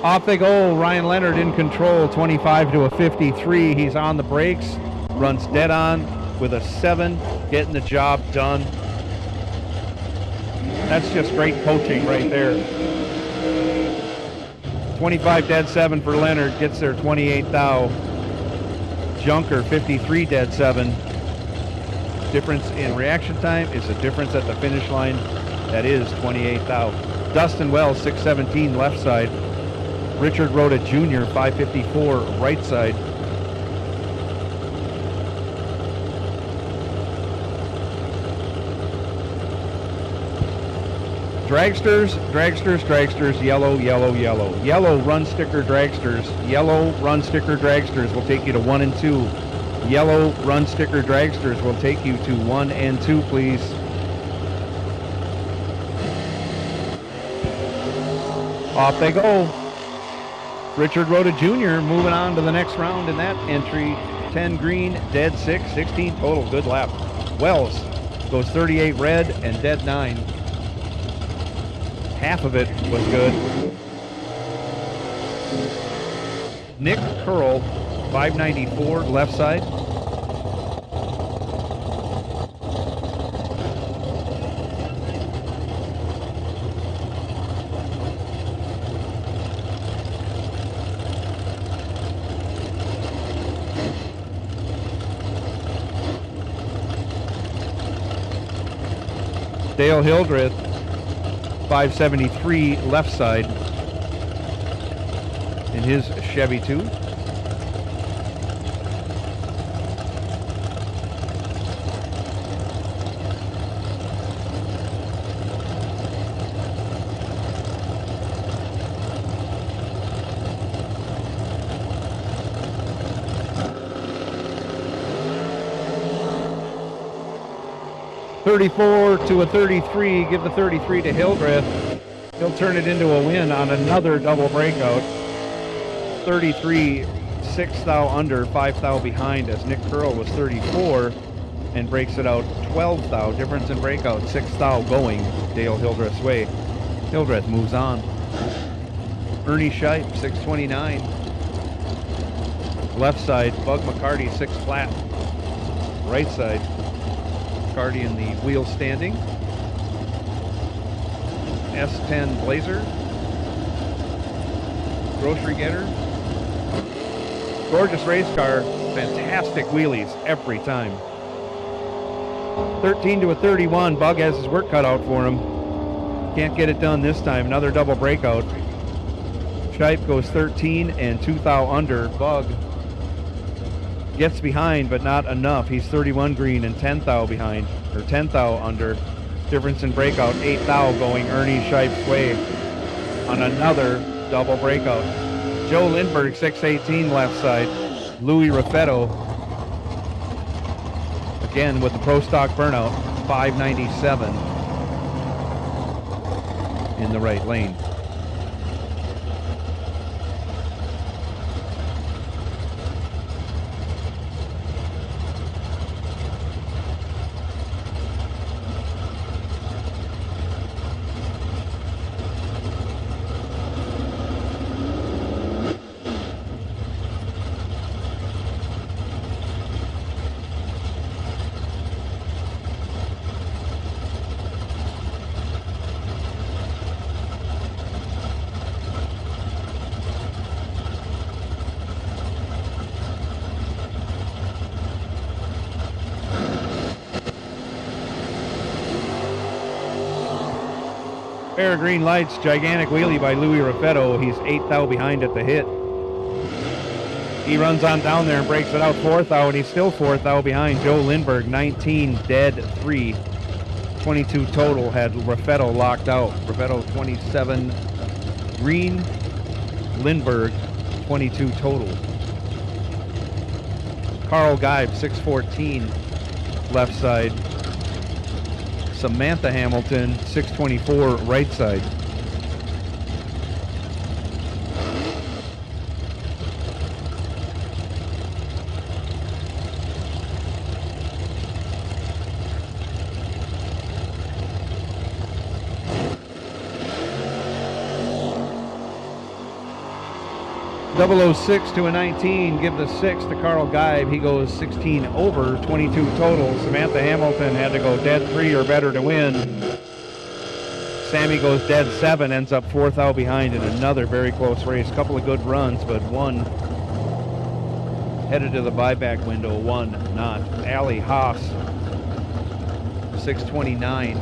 Off they go. Ryan Leonard in control, 25 to a 53. He's on the brakes, runs dead on with a 7, getting the job done. That's just great coaching right there. 25 dead 7 for Leonard, gets there 28 thou. Junker, 53 dead 7. Difference in reaction time is the difference at the finish line. That is 28 thou. Dustin Wells, 617 left side. Richard Rhoda Jr., 554 right side. Dragsters, dragsters, dragsters, yellow, yellow, yellow. Yellow run sticker dragsters. Yellow run sticker dragsters will take you to 1 and 2. Yellow run sticker dragsters will take you to 1 and 2, please. Off they go. Richard Rhoda Jr. moving on to the next round in that entry. 10 green, dead 6, 16 total. Good lap. Wells goes 38 red and dead 9. Half of it was good. Nick Curl, 594 left side. Dale Hildreth, 573 left side in his Chevy 2. $34 to a $33. Give the 33 to Hildreth. He'll turn it into a win on another double breakout. 33, 6 thou under, 5 thou behind, as Nick Curl was 34 and breaks it out 12 thou. Difference in breakout, 6 thou going Dale Hildreth's way. Hildreth moves on. Ernie Scheib, 629. Left side, Bug McCarty, 6 flat. Right side, McCarty in the wheel standing. S10 Blazer. Grocery Getter. Gorgeous race car. Fantastic wheelies every time. 13 to a 31. Bug has his work cut out for him. Can't get it done this time. Another double breakout. Scheib goes 13 and 2 thou under. Bug gets behind, but not enough. He's 31 green and 10 thou behind, or 10 thou under. Difference in breakout, 8 thou going Ernie Scheib's way on another double breakout. Joe Lindbergh, 618 left side. Louis Raffetto, again with the Pro Stock burnout, 597 in the right lane. Pair of green lights, gigantic wheelie by Louis Raffetto. He's 8 thou behind at the hit. He runs on down there and breaks it out 4 thou, and he's still 4 thou behind. Joe Lindbergh, 19 dead 3. 22 total had Raffetto locked out. Raffetto 27 green, Lindbergh 22 total. Carl Geib, 614 left side. Samantha Hamilton, 624 right side. .006 to a 19, give the 6 to Carl Geib. He goes 16 over, 22 total. Samantha Hamilton had to go dead 3 or better to win. Sammy goes dead 7, ends up 4 thou behind in another very close race. Couple of good runs, but one headed to the buyback window, one not. Allie Haas, 629.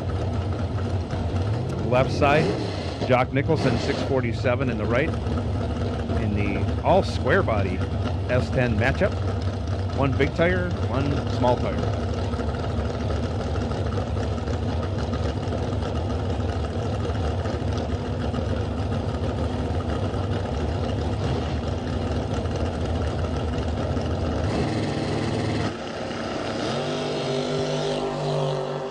Left side, Jock Nicholson, 647 in the right. In the all square body S10 matchup. One big tire, one small tire.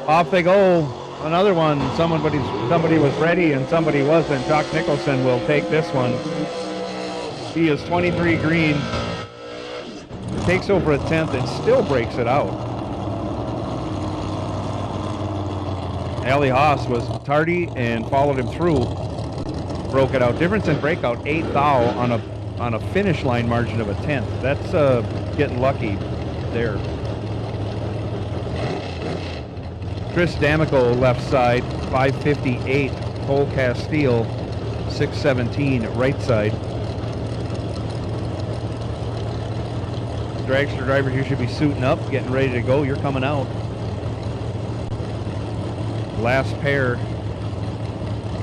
Off they go. Another one. Somebody was ready and somebody wasn't. Jock Nicholson will take this one. He is 23 green, takes over a 10th and still breaks it out. Allie Haas was tardy and followed him through, broke it out. Difference in breakout, 8 thou on a finish line margin of a 10th. That's getting lucky there. Chris D'Amico left side, 558. Cole Castile, 617 right side. Dragster drivers, you should be suiting up, getting ready to go. You're coming out. Last pair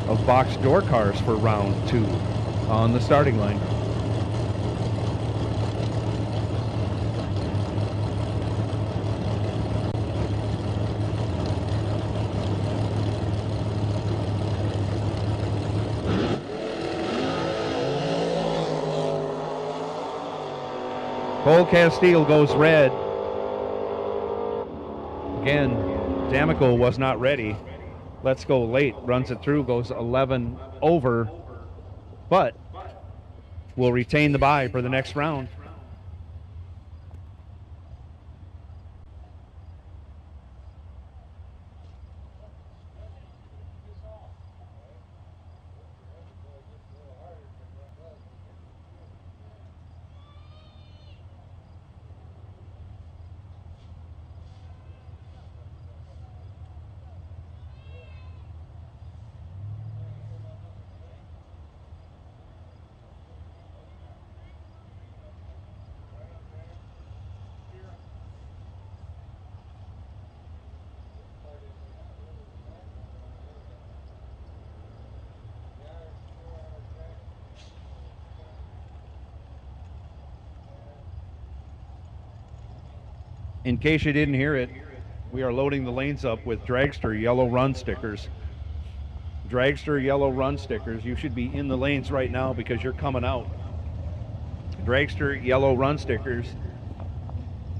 of box door cars for round 2 on the starting line. Cole Castile goes red. Again, 𝐁𝐈𝐆 was not ready. Let's Go Late runs it through, goes 11 over, but will retain the bye for the next round. In case you didn't hear it, we are loading the lanes up with Dragster yellow run stickers. Dragster yellow run stickers. You should be in the lanes right now because you're coming out. Dragster yellow run stickers.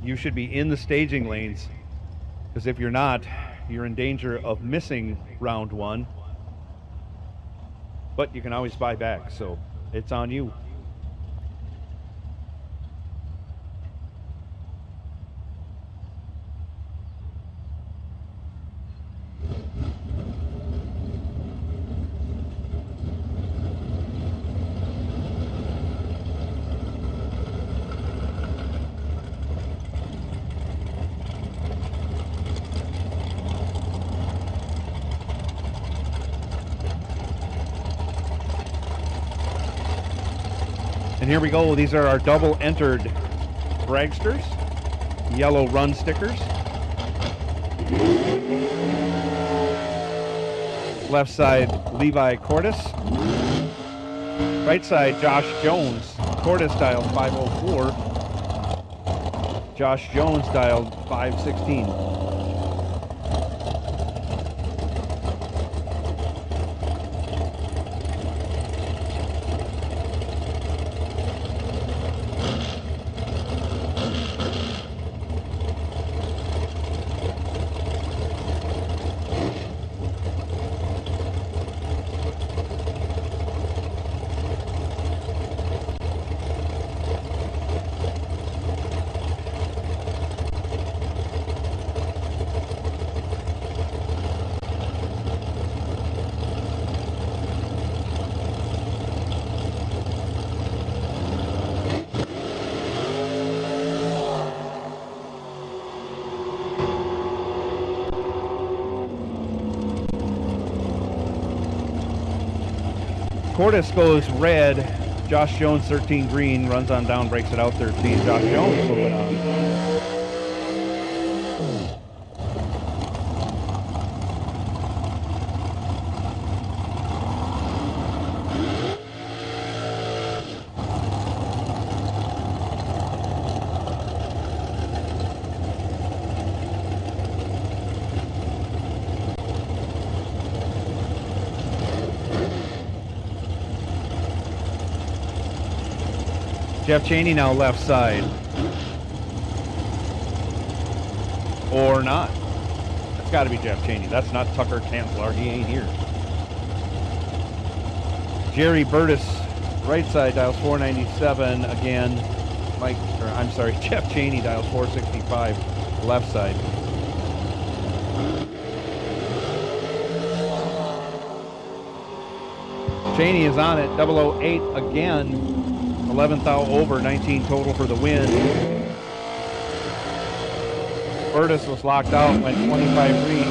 You should be in the staging lanes, because if you're not, you're in danger of missing round 1. But you can always buy back, so it's on you. And here we go. These are our double entered dragsters. Yellow run stickers. Left side, Levi Cordes. Right side, Josh Jones. Cordes dialed 504. Josh Jones dialed 516. Cordes goes red. Josh Jones 13 green, runs on down, breaks it out 13. Josh Jones moving on. Jeff Cheney now left side. Or not. It's got to be Jeff Cheney. That's not Tucker Kanslar. He ain't here. Jerry Burtis, right side, dials 497 again. Jeff Cheney dials 465, left side. Cheney is on it, 008 again. 11th out over, 19 total for the win. Burtis was locked out, went 25 green.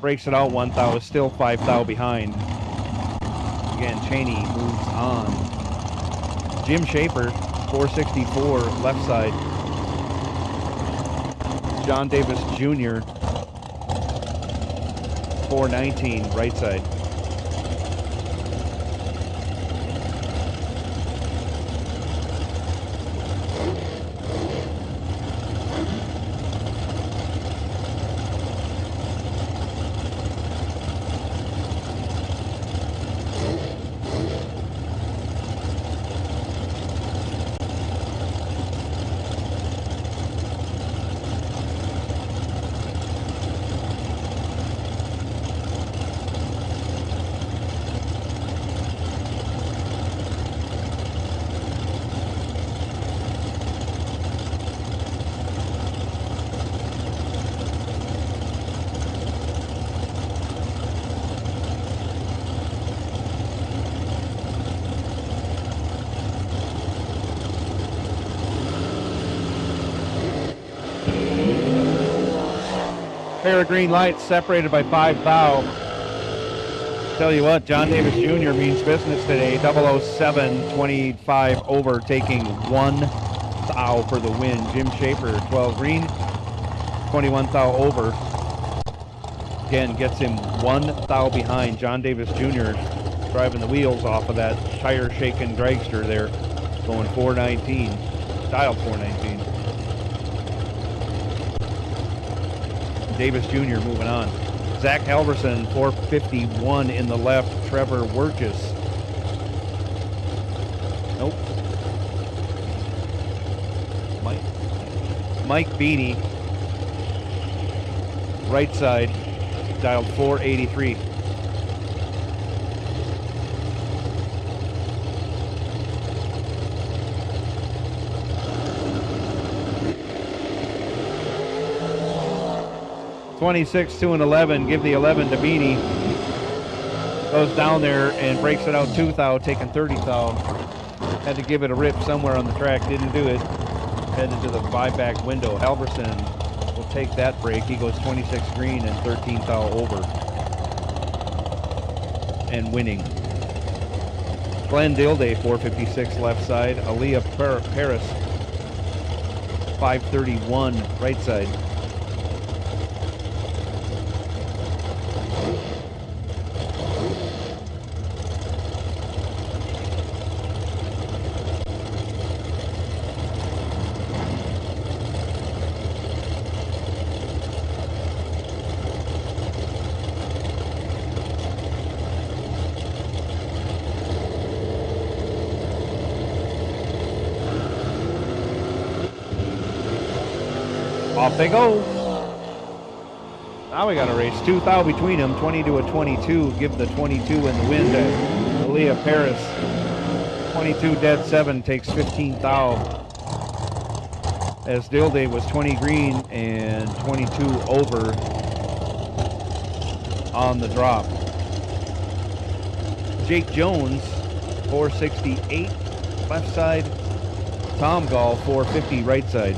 Breaks it out 1 thou, is still 5 thou behind. Again, Cheney moves on. Jim Schaefer, 464, left side. John Davis Jr., 419 right side. Pair of green lights separated by 5 thou. Tell you what, John Davis Jr. means business today. 007, 25 over, taking 1 thou for the win. Jim Schaefer, 12 green, 21 thou over. Again, gets him 1 thou behind. John Davis Jr. driving the wheels off of that tire-shaking dragster there, going 419, dialed 419. Davis Jr. moving on. Zach Halverson, 451 in the left. Trevor Wirges. Nope. Mike Beanie. Right side, dialed 483. (26, 2 and 11). Give the 11 to Beanie. Goes down there and breaks it out 2 thou, taking 30 thou. Had to give it a rip somewhere on the track. Didn't do it. Headed to the buyback window. Halverson will take that break. He goes 26 green and 13 thou over. And winning. Glenn Dilday, 456 left side. Aaliyah Paris, 531 right side. Off they go. Now we got a race. 2 thou between them. 20 to a 22. Give the 22 in the win to Aaliyah Paris. 22 dead 7 takes 15 thou. As Dilday was 20 green and 22 over on the drop. Jake Jones, 468 left side. Tom Gall, 450 right side.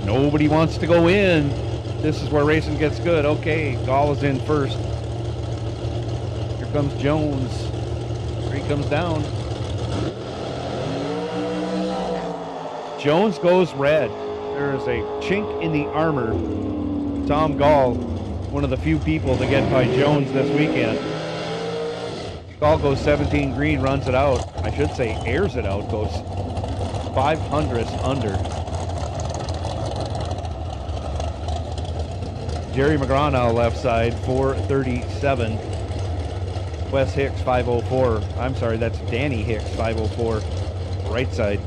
Nobody wants to go in. This is where racing gets good. Okay, Gall is in first. Here comes Jones. Here he comes down. Jones goes red. There is a chink in the armor. Tom Gall, one of the few people to get by Jones this weekend. Gall goes 17 green, runs it out. I should say airs it out, goes 500ths under. Jerry McGraw now left side, 437. Wes Hicks, 504. I'm sorry, that's Danny Hicks, 504. Right side.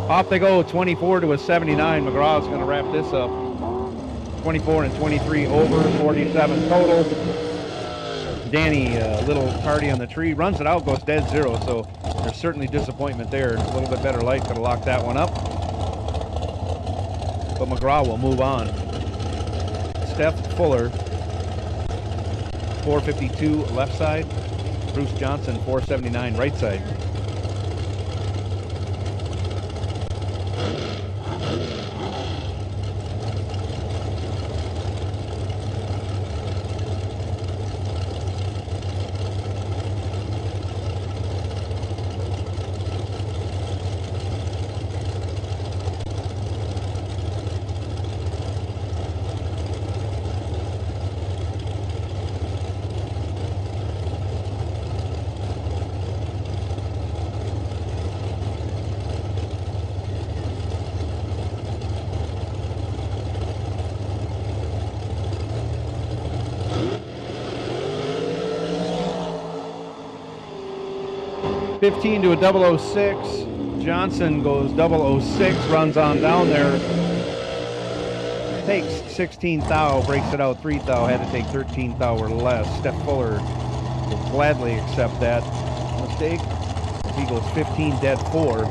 Off they go, 24 to a 79. McGraw's going to wrap this up. 24 and 23 over, 47 total. Danny, a little tardy on the tree, runs it out, goes dead zero, so there's certainly disappointment there. A little bit better light could have locked that one up. But McGraw will move on. Steph Fuller, 452 left side. Bruce Johnson, 479 right side. $15 to a 006. Johnson goes 006, runs on down there. Takes 16 thou, breaks it out 3 thou, had to take 13 thou or less. Steph Fuller will gladly accept that mistake. He goes 15 dead 4.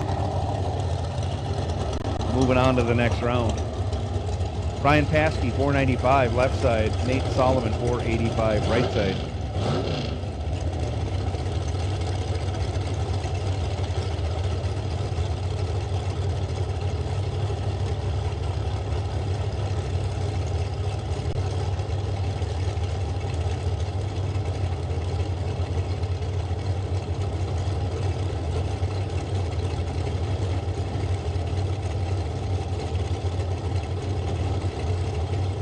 Moving on to the next round. Brian Paskey, 495 left side. Nate Solomon, 485 right side.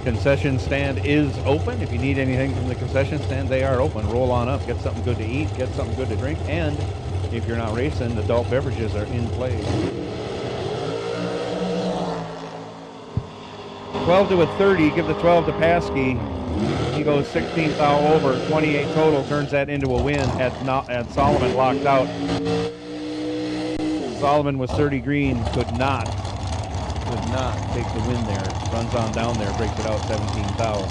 Concession stand is open. If you need anything from the concession stand, they are open. Roll on up, get something good to eat, get something good to drink, and if you're not racing, adult beverages are in play. 12 to a 30, give the 12 to Paskey. He goes 16 thou over, 28 total, turns that into a win. Had Solomon locked out. Solomon was 30 green, could not take the win there. Runs on down there, breaks it out 17 thou.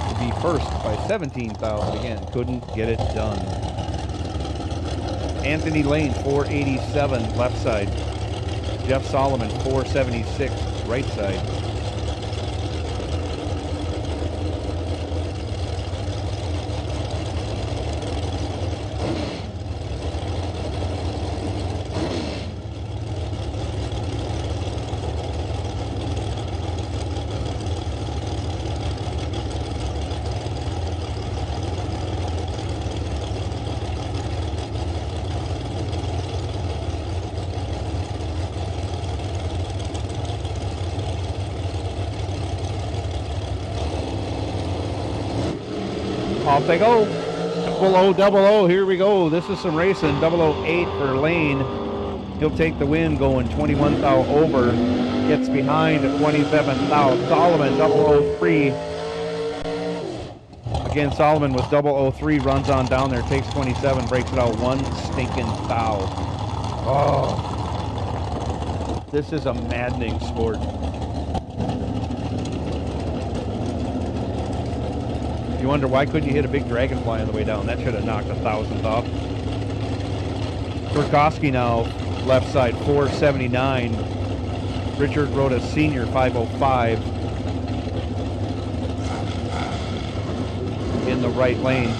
To be first by 17 thou, but again, couldn't get it done. Anthony Lane, 487 left side. Jeff Solomon, 476 right side. Off they go. 0000, here we go. This is some racing. 008 for Lane. He'll take the win going 21 thou over. Gets behind at 27 thou. Solomon, 003. Again, Solomon was 003, runs on down there, takes 27, breaks it out 1 stinking thou. Oh. This is a maddening sport. You wonder why couldn't you hit a big dragonfly on the way down? That should have knocked 1,000th off. Kurkowski now, left side, 479. Richard Rhoda Sr., 505. In the right lane.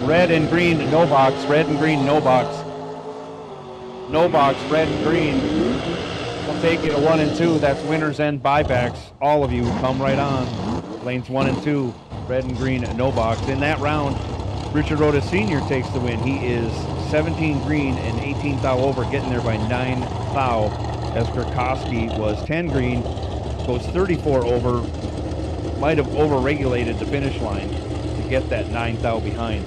Red and green, no box. Red and green, no box. No box, red and green. We'll take you to 1 and 2. That's winners and buybacks. All of you come right on. Lanes 1 and 2, red and green, no box. In that round, Richard Rhoda Sr. takes the win. He is 17 green and 18 thou over, getting there by 9 thou. As Kurkowski was 10 green, goes 34 over. Might have over-regulated the finish line to get that 9 thou behind.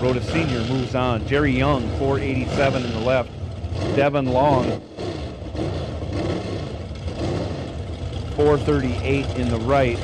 Rhoda Sr. moves on. Jerry Young, 487 in the left. Devin Long, 438 in the right.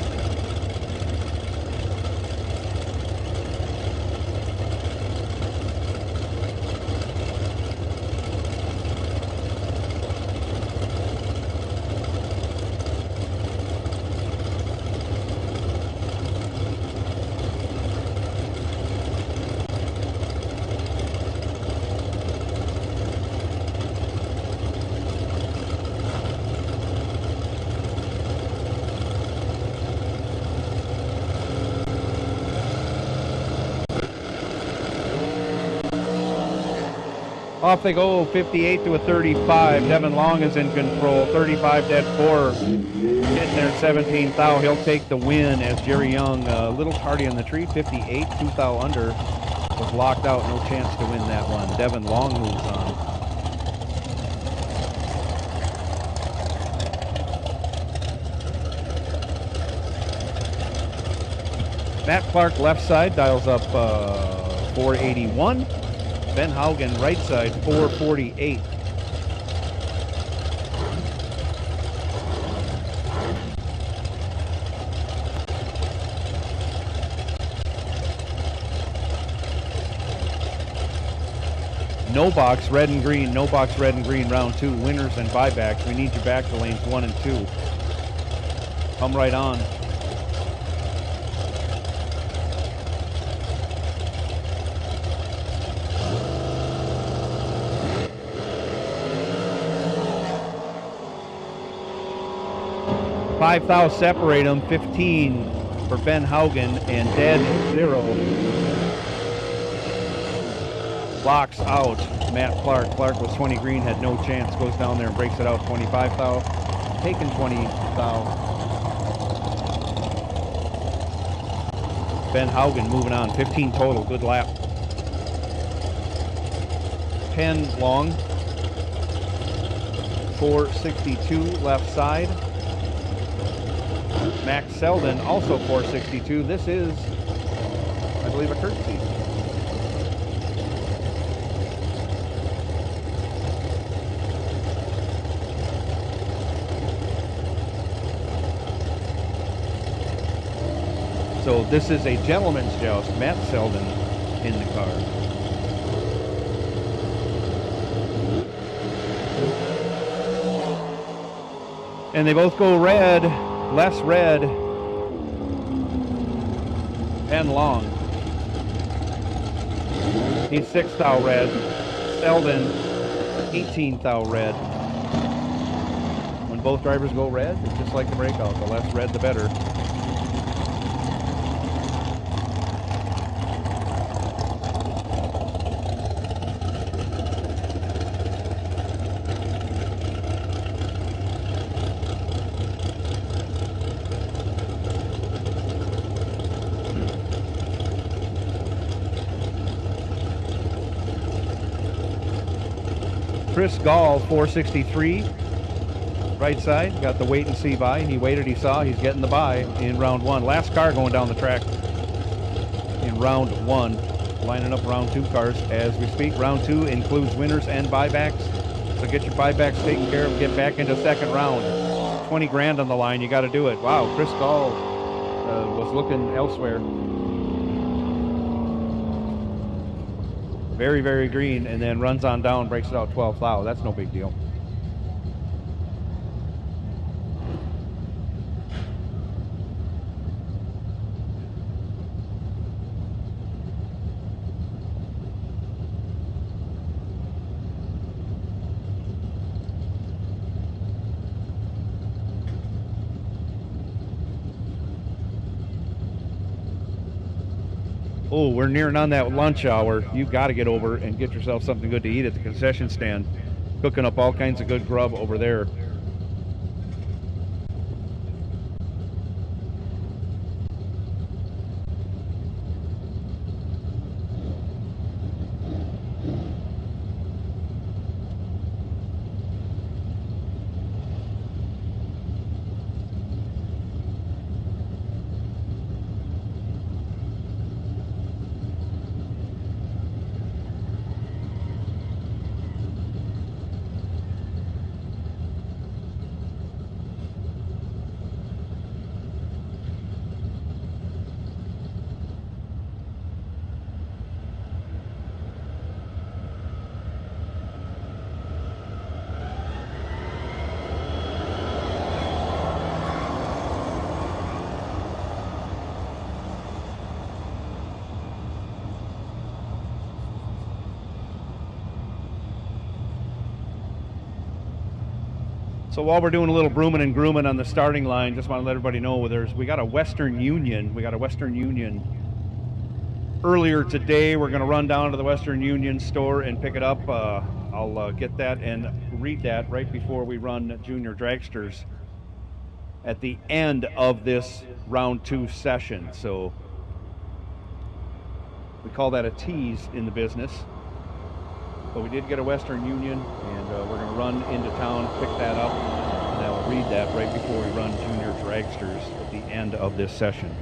Off they go, 58 to a 35. Devin Long is in control. 35 dead 4. Getting there 17 thou. He'll take the win as Jerry Young, a little tardy on the tree. 58, 2 thou under. Was locked out. No chance to win that one. Devin Long moves on. Matt Clark left side dials up 481. Ben Haugen right side 448. No box, red and green. No box, red and green. Round 2. Winners and buybacks. We need you back to lanes 1 and 2. Come right on. Five thou separate them. 15 for Ben Haugen and dead 0. Blocks out Matt Clark. Clark was 20 green, had no chance. Goes down there and breaks it out. 25 thou. Taking 20 thou. Ben Haugen moving on. 15 total. Good lap. 10 long. 462 left side. Max Selden, also 462. This is, I believe, a courtesy. So this is a gentleman's joust. Matt Selden in the car. And they both go red. Less red and long. He's 6 thou red. Selden 18 thou red. When both drivers go red, it's just like the breakout. The less red, the better. Chris Gall, 463, right side, got the wait and see by. He waited, he saw, he's getting the buy in round 1. Last car going down the track in round 1. Lining up round 2 cars as we speak. Round 2 includes winners and buybacks. So get your buybacks taken care of, get back into second round. 20 grand on the line, you got to do it. Wow, Chris Gall was looking elsewhere. Very, very green, and then runs on down, breaks it out 12 thou. That's no big deal. Oh, we're nearing on that lunch hour. You've got to get over and get yourself something good to eat at the concession stand. Cooking up all kinds of good grub over there. So while we're doing a little brooming and grooming on the starting line, just want to let everybody know we got a Western Union. We got a Western Union earlier today. We're going to run down to the Western Union store and pick it up. I'll get that and read that right before we run Junior Dragsters at the end of this round 2 session. So we call that a tease in the business. But we did get a Western Union, and we're going to run into town, pick that up, and I'll read that right before we run Junior Dragsters at the end of this session.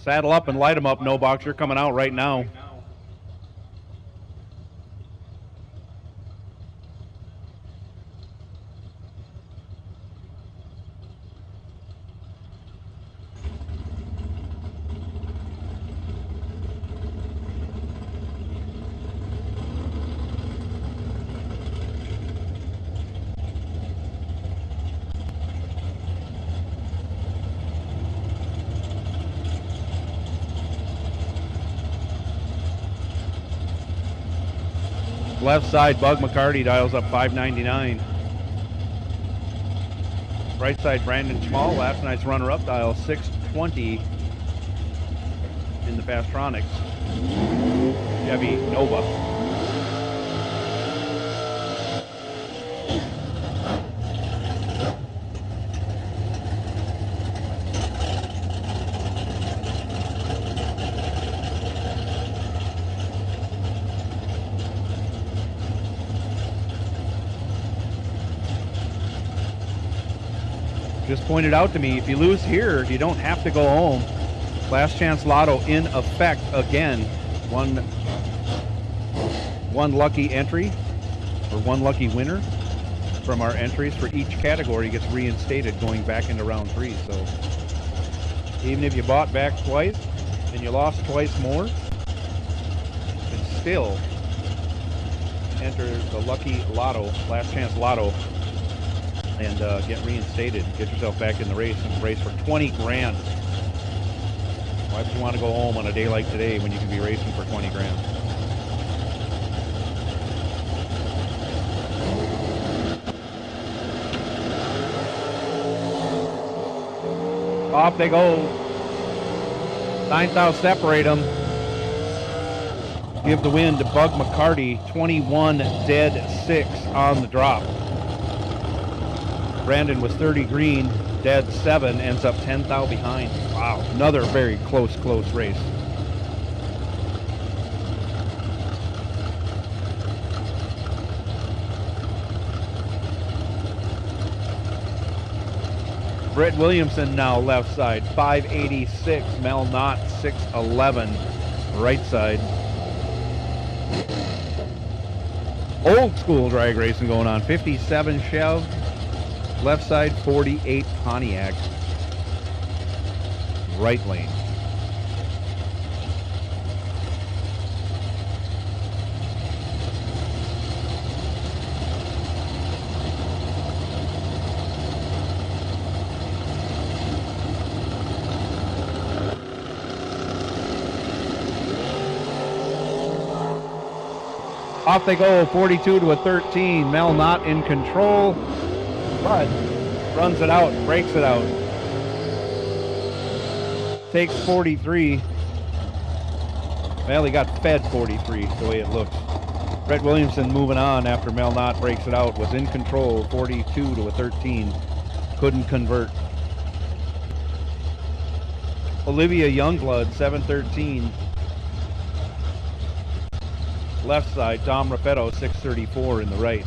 Saddle up and light them up, No Box. You're coming out right now. Left side, Bug McCarty dials up 599. Right side, Brandon Schmall, last night's runner-up, dial 620 in the Fastronics. Chevy Nova. Just pointed out to me, if you lose here, you don't have to go home. Last chance lotto in effect again. One lucky entry, or one lucky winner from our entries for each category gets reinstated going back into round 3. So even if you bought back twice and you lost twice more, it's still enter the Lucky Lotto, Last Chance Lotto, and get reinstated. Get yourself back in the race and race for 20 grand. Why would you want to go home on a day like today when you can be racing for 20 grand? Off they go. 9th out, separate them. Give the win to Bug McCarty, 21 dead 6 on the drop. Brandon was 30 green, dead 7, ends up 10th out behind. Wow, another very close race. Britt Williamson now left side, 586. Mel Knott, 611, right side. Old school drag racing going on. 57 Chev, left side, 48 Pontiac, right lane. Off they go, 42 to a 13. Mel Knott in control, but runs it out, breaks it out. Takes 43. Well, he got fed 43 the way it looks. Brett Williamson moving on after Mel Knott breaks it out. Was in control, 42 to a 13. Couldn't convert. Olivia Youngblood, 713. Left side, Dom Raffetto, 634 in the right.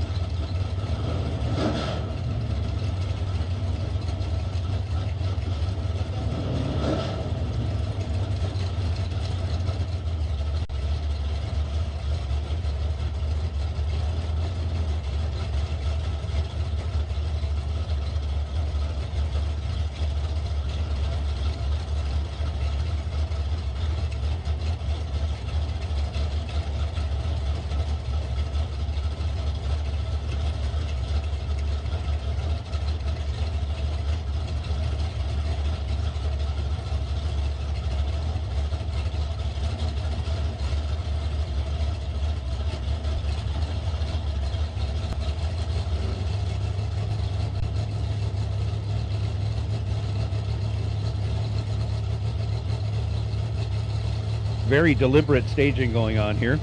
Very deliberate staging going on here.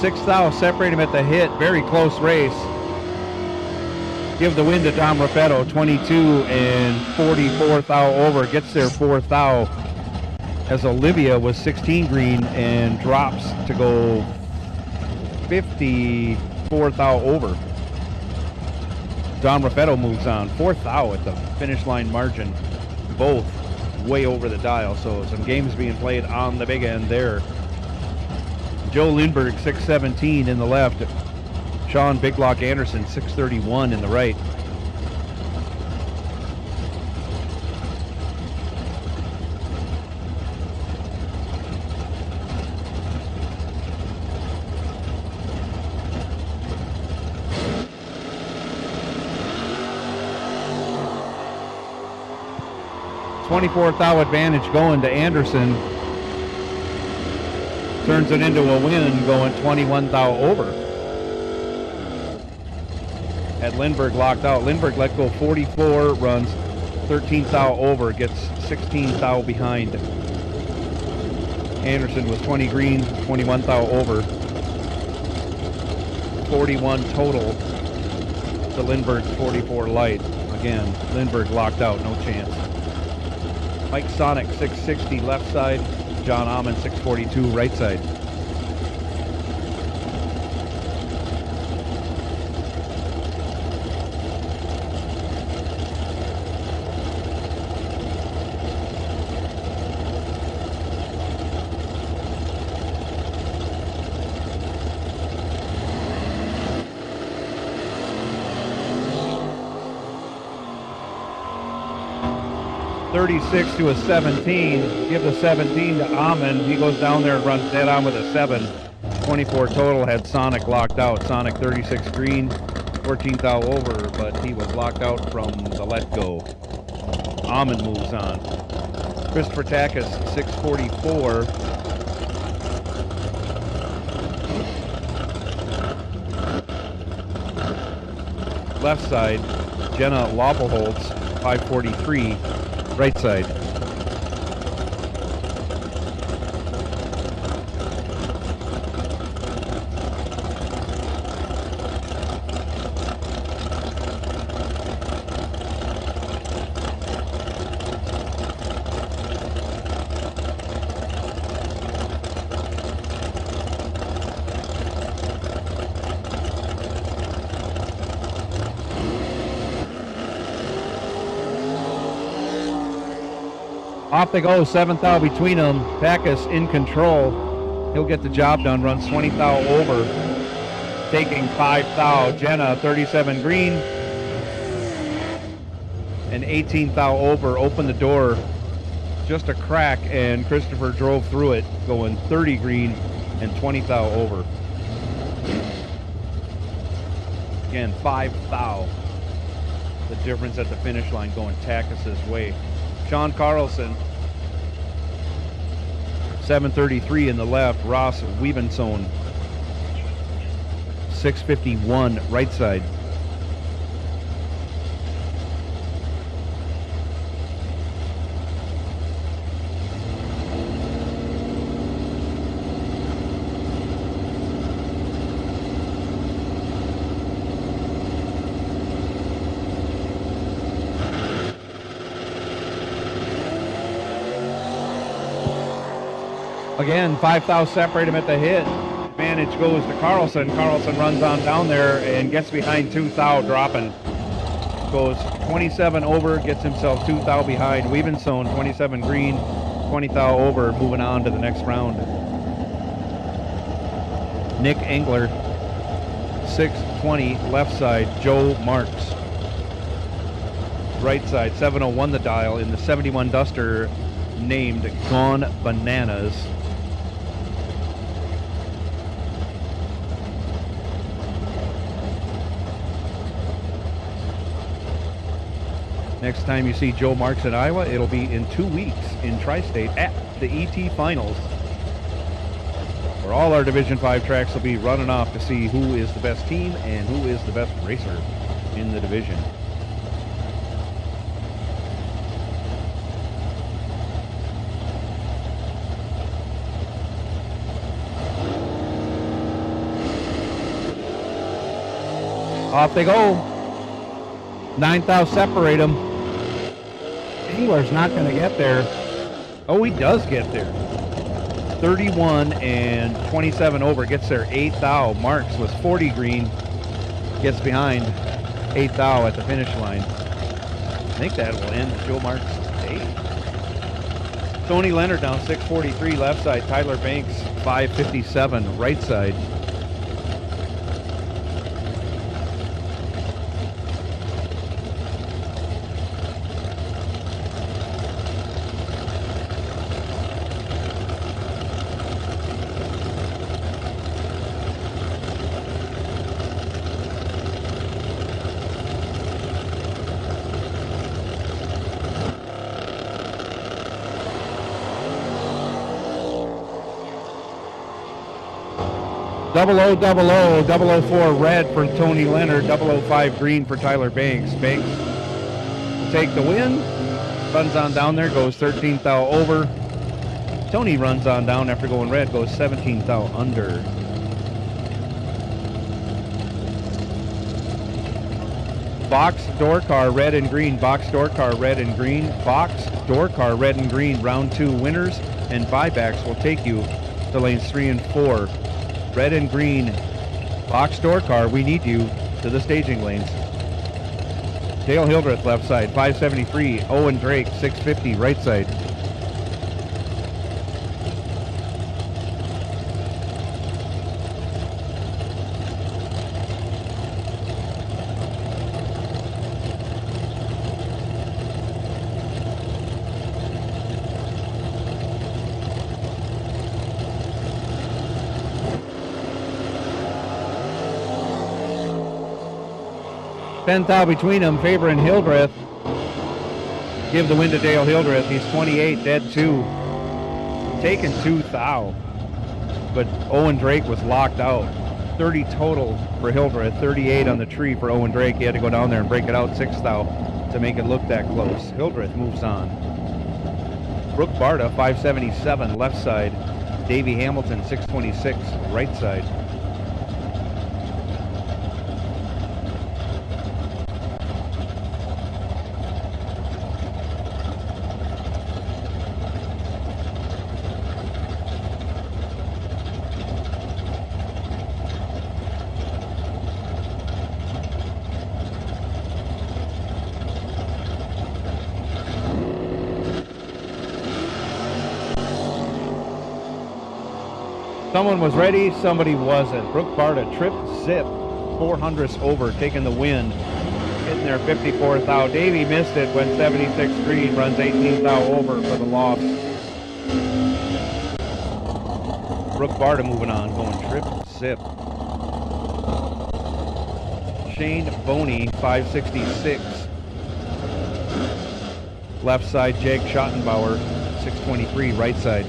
Sixth thou, separate him at the hit. Very close race. Give the win to Dom Raffetto, 22 and 44th thou over. Gets there 4th thou, as Olivia was 16 green and drops to go 54th thou over. Dom Raffetto moves on. 4th thou at the finish line margin. Both way over the dial, so some games being played on the big end there. Joe Lindberg, 617 in the left. Sean Big Block Anderson, 631 in the right. Twenty-fourth thou advantage going to Anderson. Turns it into a win, going 21 thou over. Had Lindberg locked out. Lindberg let go 44, runs 13 thou over, gets 16 thou behind. Anderson was 20 green, 21 thou over. 41 total to Lindberg's 44 light. Again, Lindberg locked out, no chance. Mike Sonic, 660 left side. John Amon, 642 right side. 36 to a 17. Give the 17 to Amon. He goes down there and runs dead on with a 7. 24 total. Had Sonic locked out. Sonic 36 green, 14th thou over, but he was locked out from the let go. Amon moves on. Christopher Takis 644. Left side, Jenna Loppelholtz, 543, right side. Off they go, 7th thou between them. Takis in control. He'll get the job done, runs 20th thou over. Taking 5th thou. Jenna, 37 green. And 18th thou over. Opened the door. Just a crack, and Christopher drove through it, going 30 green and 20th thou over. Again, 5th thou. The difference at the finish line going Takis' way. Sean Carlson, 733 in the left. Ross Weavenson, 651 right side. Again, 5th thou separate him at the hit. Advantage goes to Carlson. Carlson runs on down there and gets behind 2th thou, dropping. Goes 27 over, gets himself 2th thou behind. Weavenson, 27 green, 20th thou over, moving on to the next round. Nick Engler, 620 left side. Joe Marks, right side. 701 the dial in the 71 Duster named Gone Bananas. Next time you see Joe Marks in Iowa, it'll be in 2 weeks in Tri-State at the ET Finals, where all our Division 5 tracks will be running off to see who is the best team and who is the best racer in the division. Off they go. 9th thou separate them. Engler's not going to get there. Oh, he does get there. 31 and 27 over, gets there 8th thou. Marks was 40 green, gets behind 8th thou at the finish line. I think that will end Joe Marks' day. Tony Leonard down 643 left side. Tyler Banks 557 right side. Double O 04 red for Tony Leonard, 005 green for Tyler Banks. Banks will take the win, runs on down there, goes 13th thou over. Tony runs on down after going red, goes 17th thou under. Box door car red and green, box door car red and green, box door car red and green. Round 2 winners and buybacks will take you to lanes 3 and 4. Red and green box door car, we need you to the staging lanes. Dale Hildreth left side, 573. Owen Drake, 650 right side. 10th thou between them, favoring Hildreth. Give the win to Dale Hildreth. He's 28, dead 2. Taking 2 thou. But Owen Drake was locked out. 30 total for Hildreth, 38 on the tree for Owen Drake. He had to go down there and break it out 6 thou to make it look that close. Hildreth moves on. Brooke Barta, 577, left side. Davey Hamilton, 626, right side. Someone was ready, somebody wasn't. Brooke Barta, trip zip, 400ths over, taking the win. Hitting there 54 thou. Davey missed it, went 76 green, runs 18 thou over for the loss. Brooke Barta moving on, going trip zip. Shane Boney, 566. Left side, Jake Schottenbauer, 623, right side.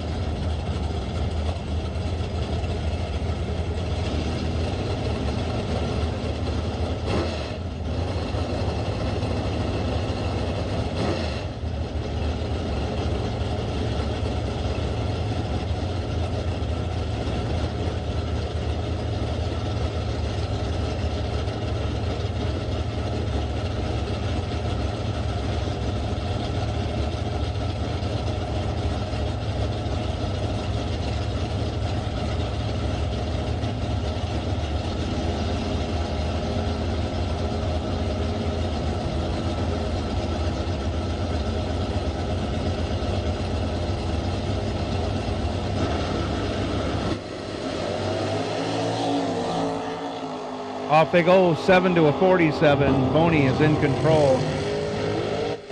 Off they go, 7 to a 47. Boney is in control.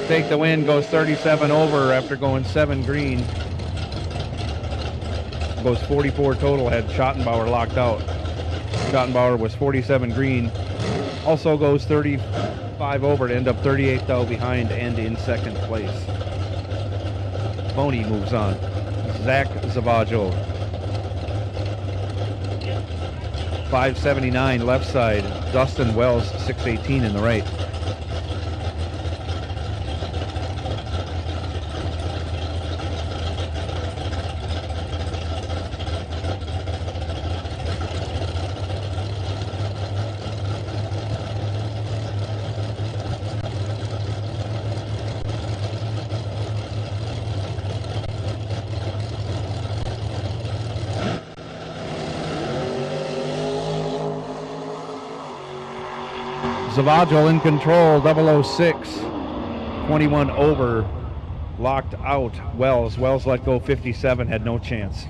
Take the win, goes 37 over after going 7 green. Goes 44 total, had Schottenbauer locked out. Schottenbauer was 47 green. Also goes 35 over to end up 38 thou behind and in second place. Boney moves on. 𝐍𝐢𝐆𝐎 579 left side. Dustin Wells, 618 in the right. 𝐍𝐢𝐆𝐎 in control, 006, 21 over, locked out. Wells let go 57, had no chance.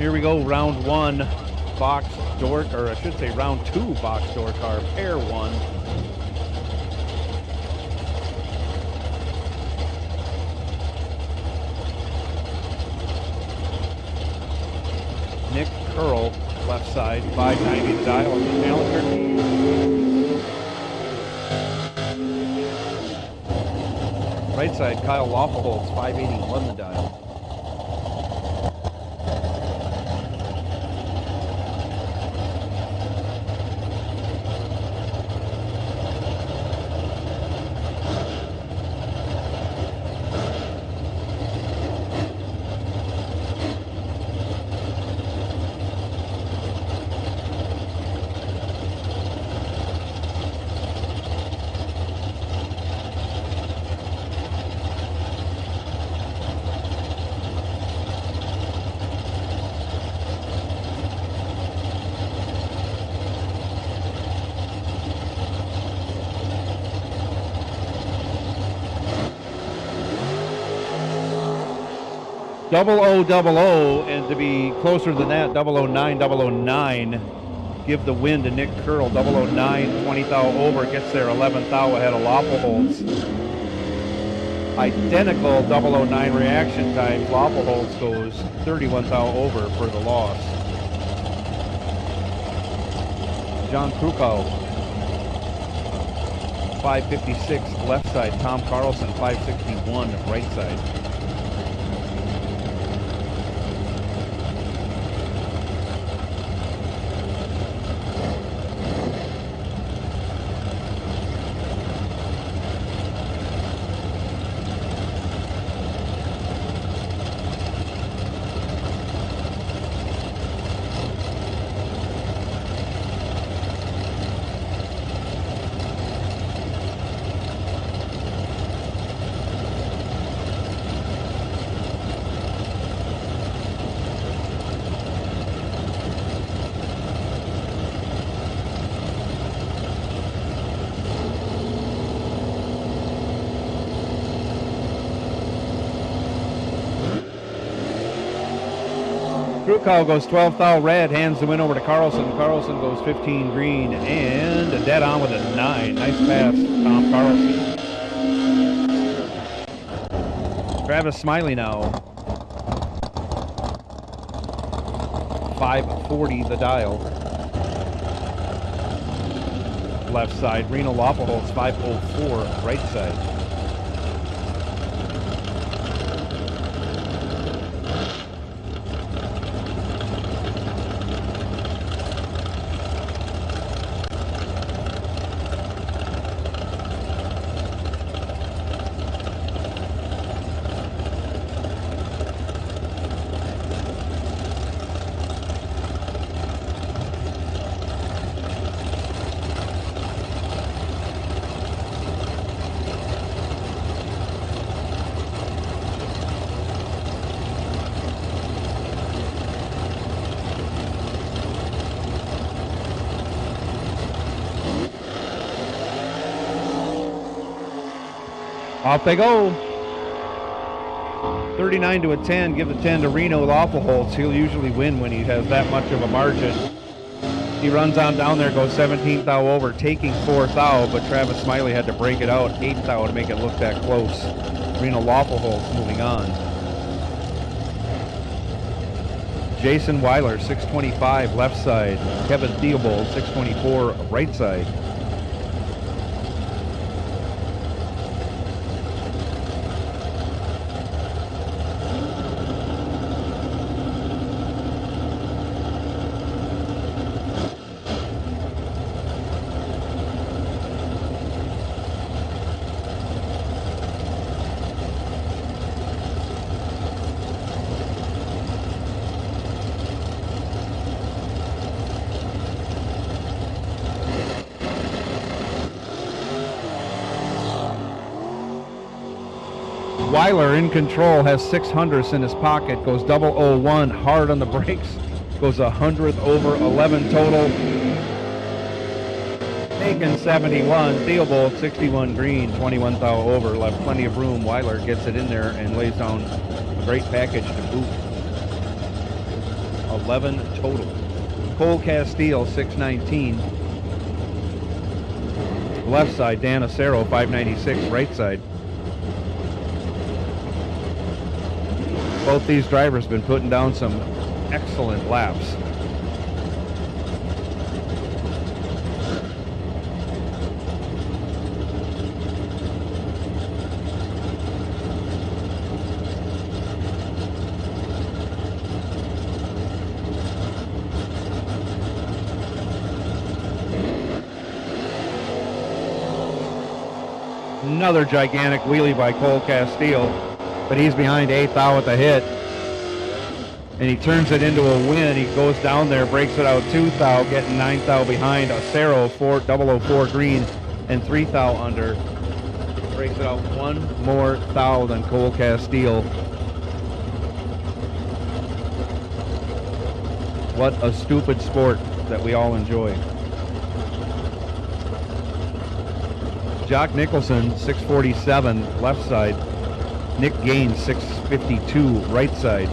Here we go, round one, box door, or I should say round two, box door car, pair one. Nick Curl, left side, 590 the dial on the Challenger. Right side, Kyle Loffelholtz, 581 the dial. Double O, and to be closer than that, 009, give the win to Nick Curl. 009, 20 thou over, gets there 11 thou ahead of Loffelholtz. Identical 009 reaction times. Loffelholtz goes 31 thou over for the loss. John Krukow, 556 left side. Tom Carlson, 561 right side. Krukow goes 12 thou red, hands the win over to Carlson. Carlson goes 15 green, and a dead on with a 9. Nice pass, Tom Carlson. Travis Smiley now. 540 the dial. Left side. Reno Loffelholtz, 504 right side. Off they go. 39 to a 10. Give the 10 to Reno Loffelholtz. He'll usually win when he has that much of a margin. He runs on down there, goes 17 thou over, taking 4 thou, but Travis Smiley had to break it out 8 thou to make it look that close. Reno Loffelholtz moving on. Jason Weiler, 625 left side. Kevin Theobald, 624 right side. Weiler in control, has 600ths in his pocket, goes 001, hard on the brakes, goes 100th over, 11 total. Taken 71, Theobald 61 green, 21 thou over, left plenty of room. Weiler gets it in there and lays down a great package to boot. 11 total. 𝐁𝐈𝐆 𝐂𝐚𝐫𝐭 619. Left side, Dan Acero 596, right side. Both these drivers have been putting down some excellent laps. Another gigantic wheelie by 𝐂𝐚𝐫𝐿, but he's behind 8th at the hit. And he turns it into a win. He goes down there, breaks it out 2th, getting 9th behind Acero, 004 green, and 3th under. Breaks it out one more thou than 𝐂𝐚𝐫𝐿. What a stupid sport that we all enjoy. Jock Nicholson, 647, left side. Nick Gaines, 652, right side.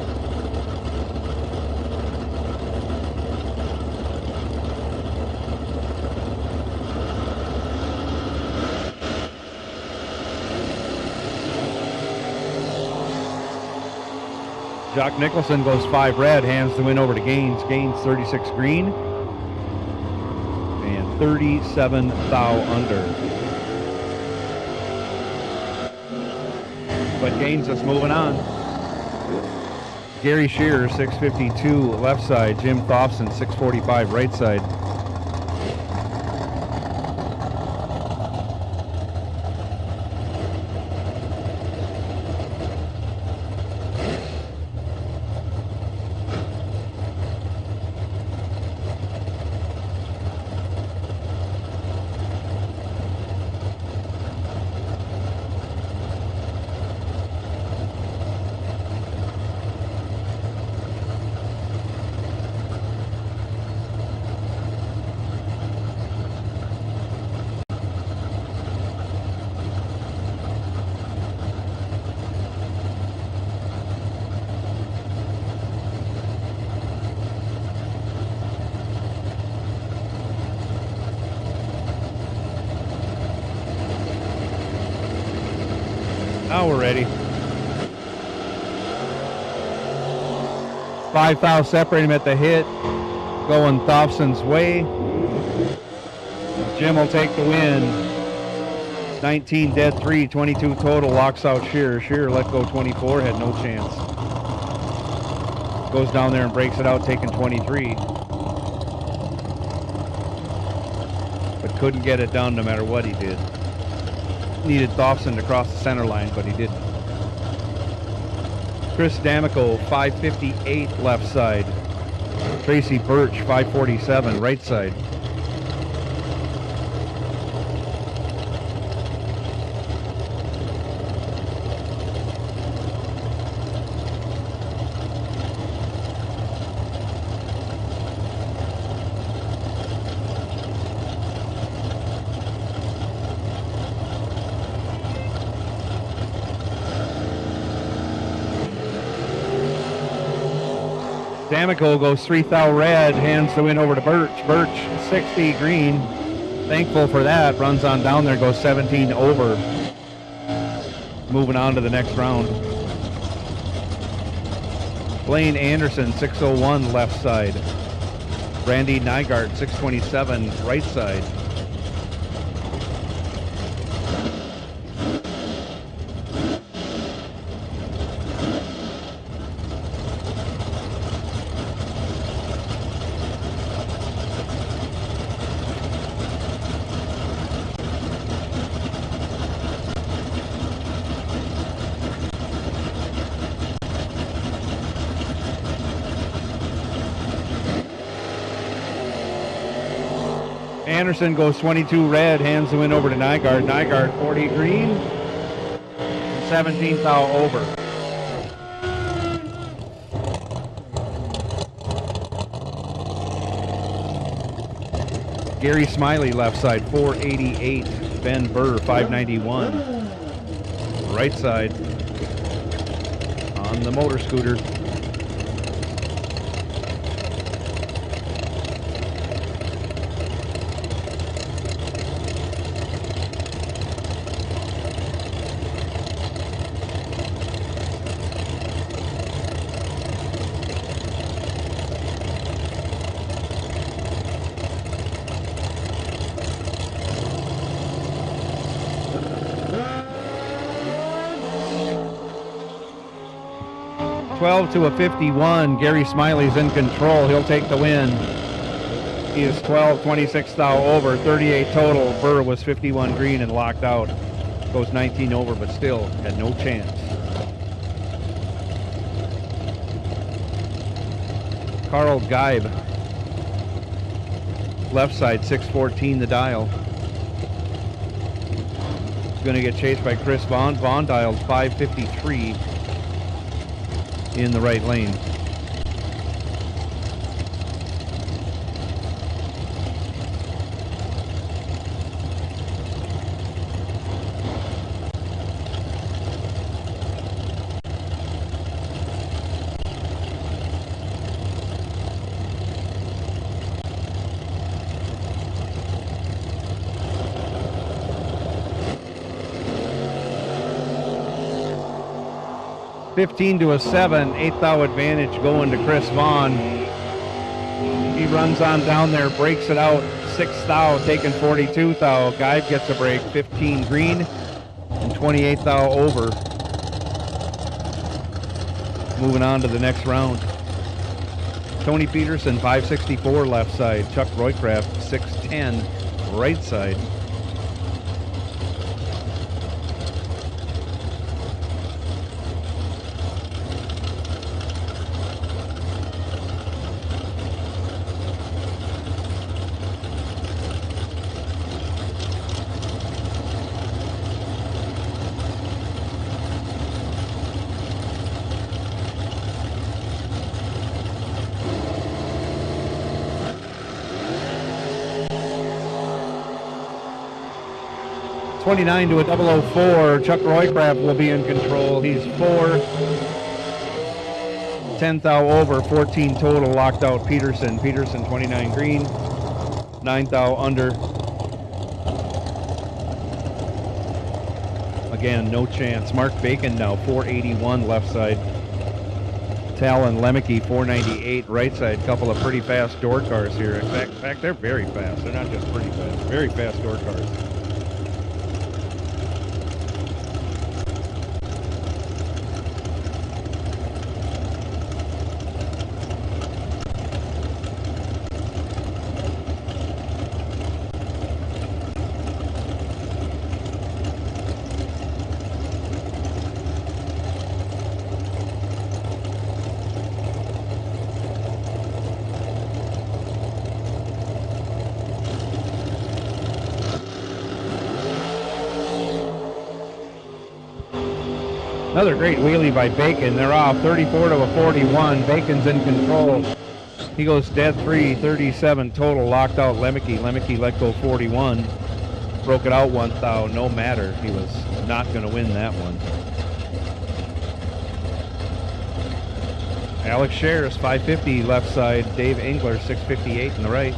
Jock Nicholson goes 5 red, hands the win over to Gaines. Gaines 36 green and 37 thou under. But Gaines is moving on. Gary Shearer 652 left side. Jim Thompson 645 right side. Now we're ready. 5 thou separate him at the hit. Going Thompson's way. Jim will take the win. 19 dead 3, 22 total. Locks out Shearer. Shearer let go 24, had no chance. Goes down there and breaks it out, taking 23. But couldn't get it done no matter what he did. Needed Thompson to cross the center line, but he didn't. Chris D'Amico, 558 left side. Tracy Birch, 547 right side. D'Amico goes 3 thou red, hands the win over to Birch. Birch 60 green. Thankful for that. Runs on down there, goes 17 over. Moving on to the next round. Blaine Anderson 601 left side. Randy Nygaard 627 right side. Anderson goes 22 red, hands the win over to Nygaard. Nygaard 40 green, 17 thou over. Gary Smiley left side 488. Ben Burr 591. Right side on the motor scooter. 12 to a 51. Gary Smiley's in control. He'll take the win. He is 12, 26 thou over, 38 total. Burr was 51 green and locked out. Goes 19 over, but still had no chance. Carl Geib, left side, 614 the dial. Going to get chased by Chris Vaughn. Vaughn dials 553 in the right lane. $15 to a 7, 8 thou advantage going to Chris Vaughn. He runs on down there, breaks it out, 6 thou, taking 42 thou. Geib gets a break, 15 green and 28 thou over. Moving on to the next round. Tony Peterson, 564 left side. Chuck Roycraft, 610 right side. $29 to a 004. Chuck Roycraft will be in control. He's 4, 10 thou over, 14 total. Locked out Peterson. Peterson 29 green, 9 thou under. Again, no chance. Mark Bacon now 481 left side. Talon Lemke 498 right side. Couple of pretty fast door cars here. In fact, they're very fast. They're not just pretty fast. Very fast door cars. Another great wheelie by Bacon. They're off 34 to a 41. Bacon's in control. He goes dead 3, 37 total. Locked out Lemke. Lemke let go 41. Broke it out 1 thou. No matter. He was not going to win that one. Alex Shares 550 left side. Dave Engler 658 in the right.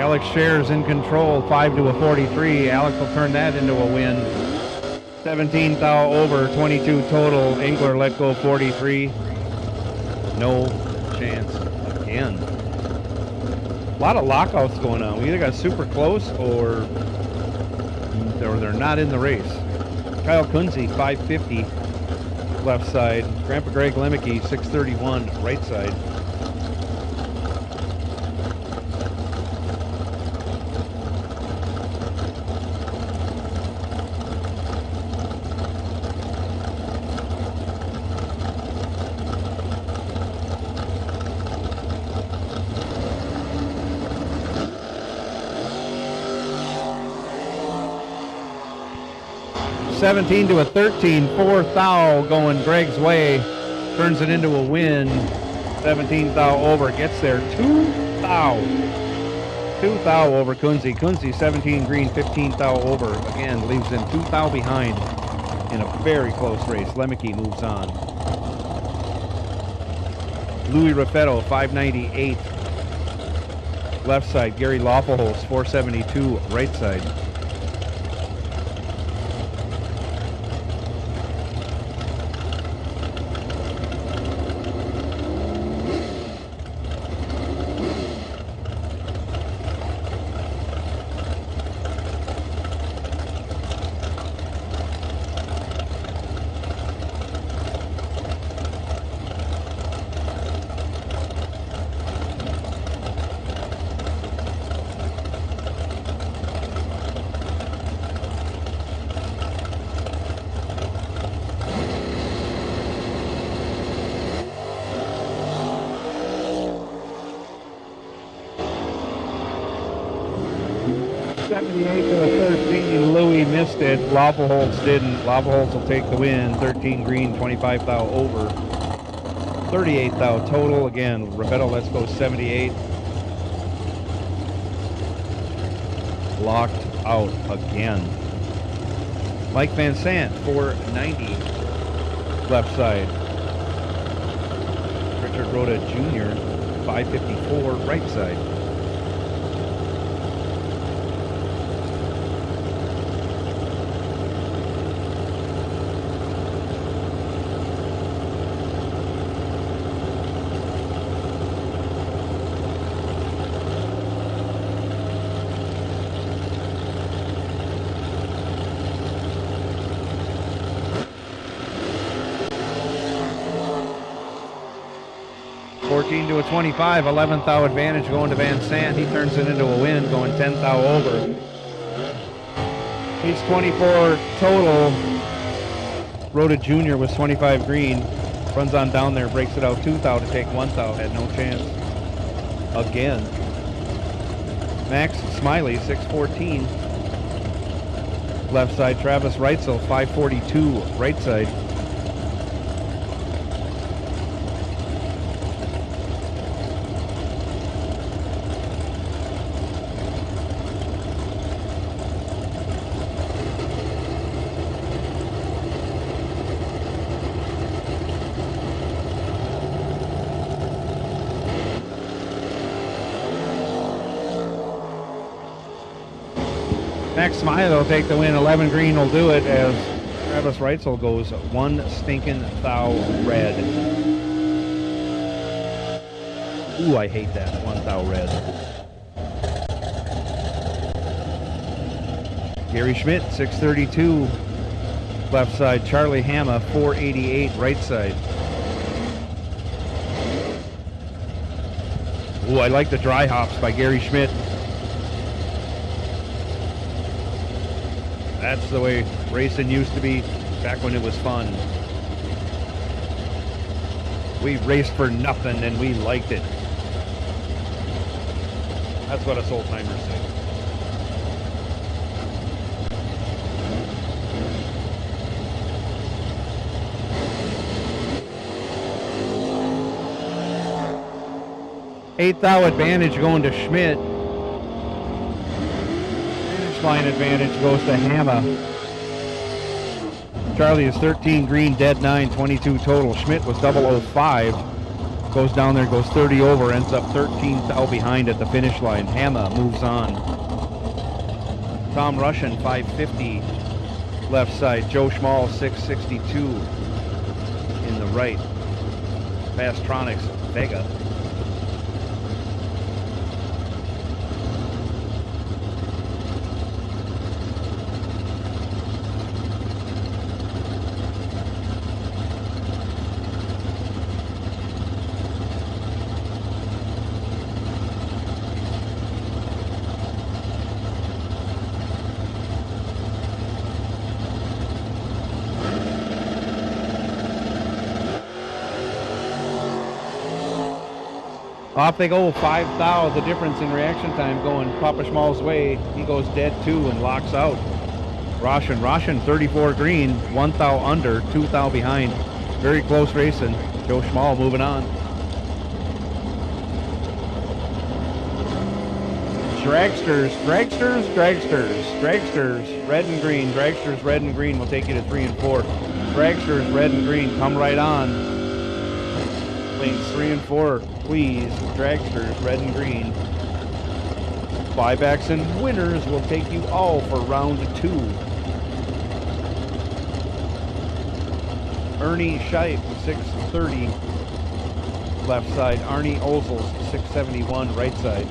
Alex Shares in control, 5 to a 43. Alex will turn that into a win. 17 thou over, 22 total. Engler let go 43. No chance again. A lot of lockouts going on. We either got super close or they're not in the race. Kyle Kunze, 550 left side. Grandpa Greg Lemke, 631 right side. $17 to a 13, 4 thou going Greg's way, turns it into a win. 17 thou over, gets there 2 thou. 2 thou over 𝐁𝐈𝐆. 𝐁𝐈𝐆 17 green, 15 thou over. Again, leaves him 2 thou behind in a very close race. 𝐿EMICHE moves on. Louis Raffetto, 598. Left side. Gary Lawfulholz, 472. Right side. Missed it. Lawfulholz didn't. Lawfulholz will take the win. 13 green, 25 thou over. 38 thou total. Again, Raffetto lets go 78. Locked out again. Mike Van Sant, 490. Left side. Richard Rhoda Jr., 554. Right side. To a 25, 11 thou advantage going to Van Sant. He turns it into a win, going 10 thou over. He's 24 total. Rhoda Jr. was 25 green. Runs on down there, breaks it out 2 thou to take 1 thou. Had no chance. Again. Max Smiley, 614. Left side. Travis Reitzel, 542. Right side. Max Smiley will take the win. 11 green will do it as Travis Reitzel goes 1 stinking thou red. Ooh, I hate that. 1 thou red. Gary Schmidt, 632. Left side. Charlie Hama, 488. Right side. Ooh, I like the dry hops by Gary Schmidt. That's the way racing used to be back when it was fun. We raced for nothing and we liked it. That's what us old timers say. Eighth thou advantage going to Schmidt. Line advantage goes to Hama. Charlie is 13 green, dead 9, 22 total. Schmidt was 005. Goes down there, goes 30 over, ends up 13 thou behind at the finish line. Hama moves on. Tom Russian, 550. Left side. Joe Schmall, 662. In the right. Fastronics, Vega. Off they go, 5 thou, the difference in reaction time going Papa Schmall's way. He goes dead 2 and locks out. Roshan, 34 green, 1 thou under, 2 thou behind. Very close racing. Joe Schmall moving on. Dragsters, dragsters, dragsters, dragsters, red and green, dragsters, red and green will take you to 3 and 4. Dragsters, red and green, come right on. Lanes 3 and 4, please. Dragsters, red and green. Buybacks and winners will take you all for round 2. Ernie Scheib, 630, left side. Arnie Ozels, 671, right side.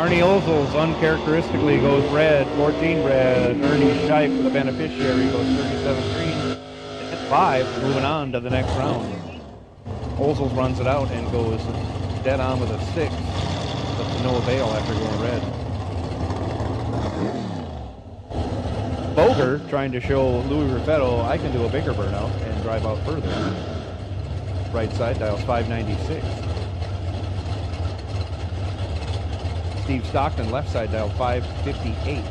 Arnie Ozels uncharacteristically goes red, 14 red. Ernie Scheib, the beneficiary, goes 37 green. At 5, moving on to the next round. Ozels runs it out and goes dead on with a 6. Up to no avail after going red. Boger trying to show Louis Raffetto, I can do a bigger burnout and drive out further. Right side, dials 596. Steve Stockton, left side, dial 558.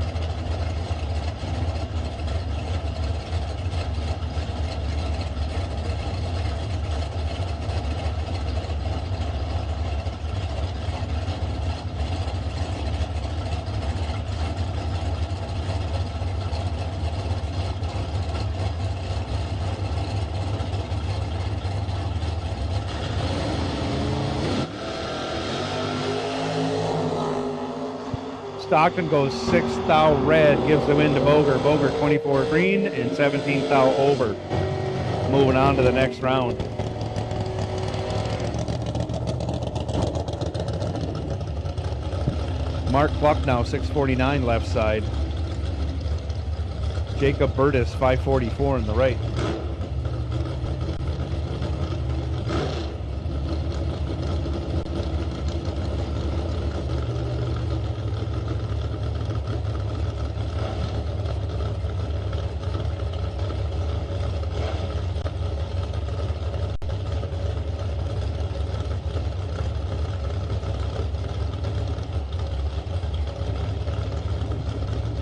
Stockton goes 6th thou red, gives the win to Boger. Boger 24 green and 17th thou over. Moving on to the next round. Mark Plucknow 649 left side. Jacob Burtis 544 in the right.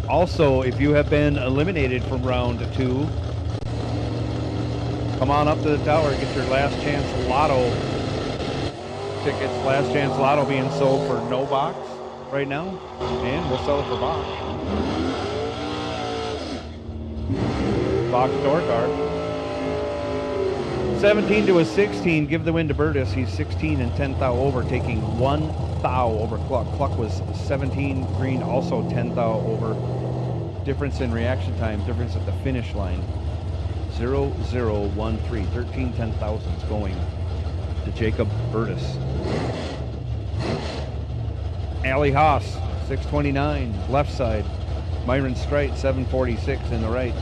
Also, if you have been eliminated from round 2, come on up to the tower, get your last chance lotto tickets. Last chance lotto being sold for no box right now, and we'll sell it for box. Box door card. 17 to a 16, give the win to Burtis. He's 16 and 10 thou over, taking 1 thou over Cluck. Cluck was 17 green, also 10 thou over. Difference in reaction time, difference at the finish line. 0013, 13 10,000s going to Jacob Burtis. Allie Haas, 629, left side. Myron Strite, 746 in the right.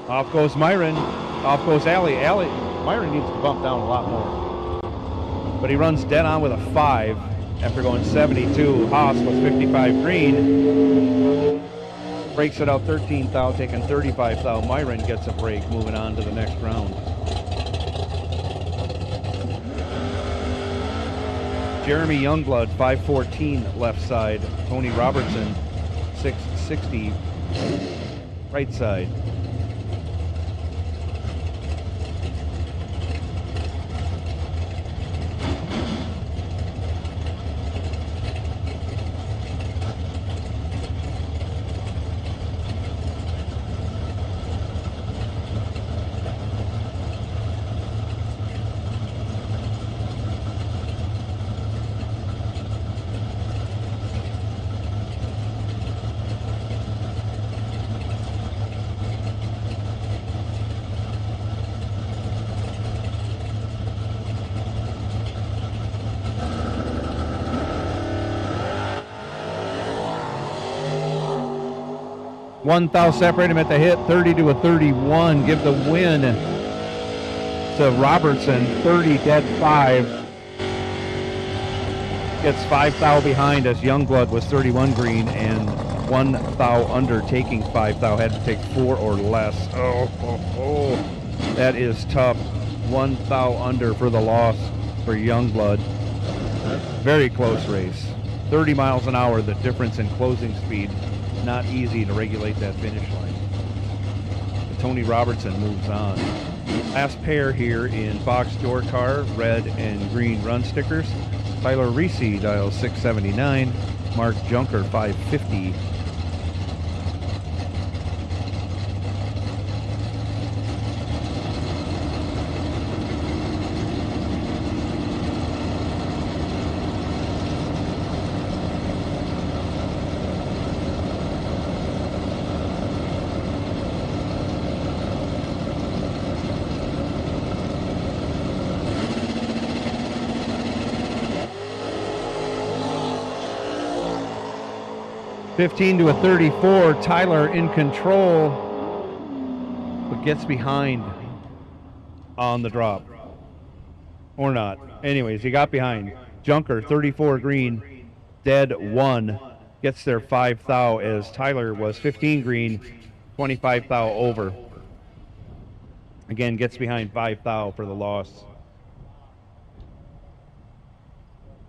Off goes Myron. Off goes Allie. Myron needs to bump down a lot more. But he runs dead on with a 5 after going 72. Haas was 55 green. Breaks it out 13 thou, taking 35 thou. Myron gets a break, moving on to the next round. Jeremy Youngblood, 514 left side. Tony Robertson, 660 right side. 1 thou separate him at the hit, 30 to a 31. Give the win to Robertson, 30 dead 5. Gets 5 thou behind as Youngblood was 31 green and 1 thou under, taking 5 thou. Had to take 4 or less. Oh. That is tough. 1 thou under for the loss for Youngblood. Very close race. 30 miles an hour, the difference in closing speed. Not easy to regulate that finish line. And Tony Robertson moves on. Last pair here in box door car, red and green run stickers. Tyler Reese, dial 679. Mark Junker, 550. $15 to a 34. Tyler in control, but gets behind on the drop. Or not. Anyways, he got behind. Junker, 34 green, dead 1. Gets there 5 thou as Tyler was 15 green, 25 thou over. Again, gets behind 5 thou for the loss.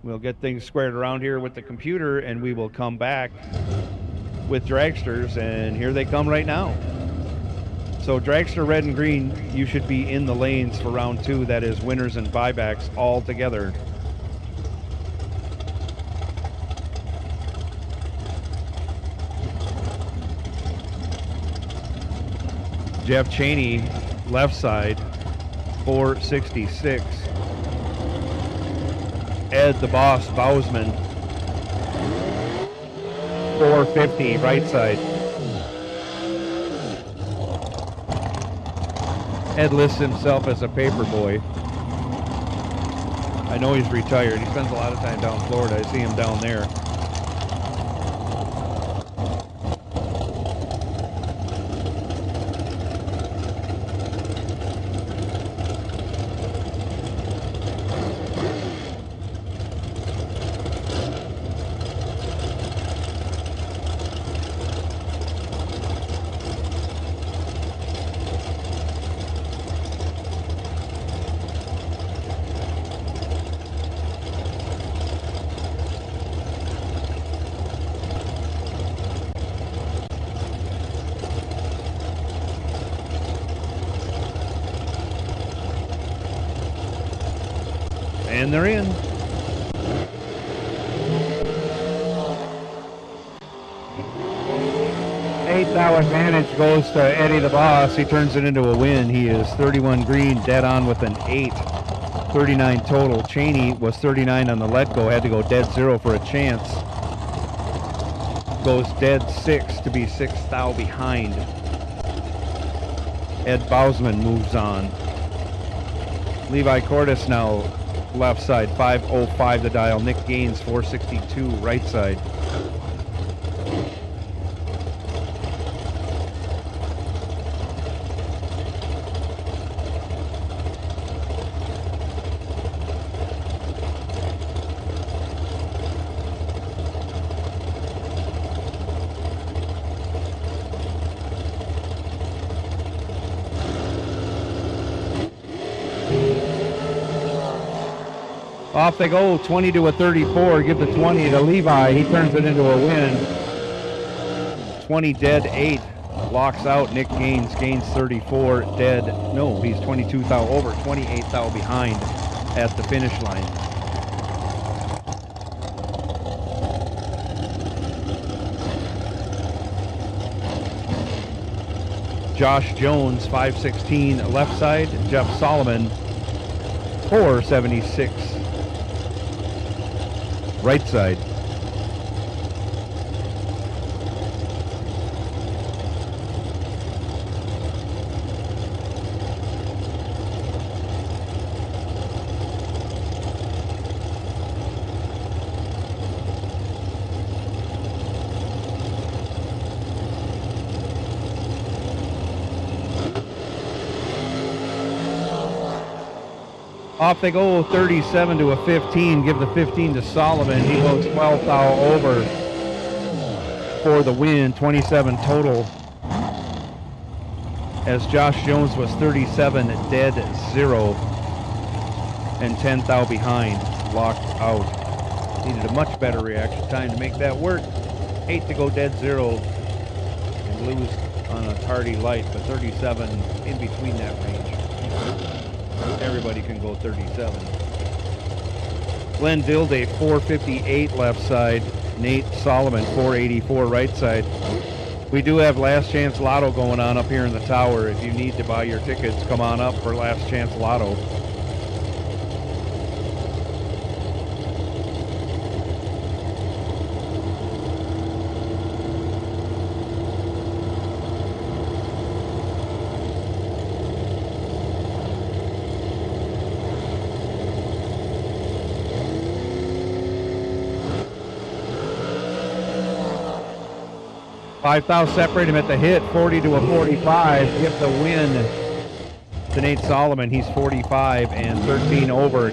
We'll get things squared around here with the computer, and we will come back with dragsters, and here they come right now. So dragster red and green, you should be in the lanes for round 2. That is winners and buybacks all together. Jeff Cheney, left side, 466. Ed the Boss Bausman, 450, right side. Ed lists himself as a paper boy. I know he's retired. He spends a lot of time down in Florida. I see him down there. And they're in. $8 advantage goes to Eddie the Boss. He turns it into a win. He is 31 green, dead on with an 8. 39 total. Cheney was 39 on the let-go. Had to go dead 0 for a chance. Goes dead 6 to be 6 thou behind. Ed Bausman moves on. Levi Cordes now left side, 505 the dial. Nick Gaines, 462 right side. Off they go, 20 to a 34. Give the 20 to Levi. He turns it into a win. 20 dead 8. Locks out Nick Gaines. Gaines 34 dead. No, he's 22 thou over. 28 thou behind at the finish line. Josh Jones, 516 left side. Jeff Solomon, 476 right side. Off they go, 37 to a 15. Give the 15 to Solomon. He goes 12 thou over for the win, 27 total. As Josh Jones was 37 dead 0 and 10 thou behind, locked out. Needed a much better reaction time to make that work. 8 to go dead 0 and lose on a tardy light, but 37 in between that range. Everybody can go 37. Glenn Dilday 458 left side. Nate Solomon 484 right side. We do have Last Chance Lotto going on up here in the tower. If you need to buy your tickets, come on up for Last Chance Lotto. Five thou separate him at the hit, 40 to a 45. Give the win to Nate Solomon. He's 45 and 13 over.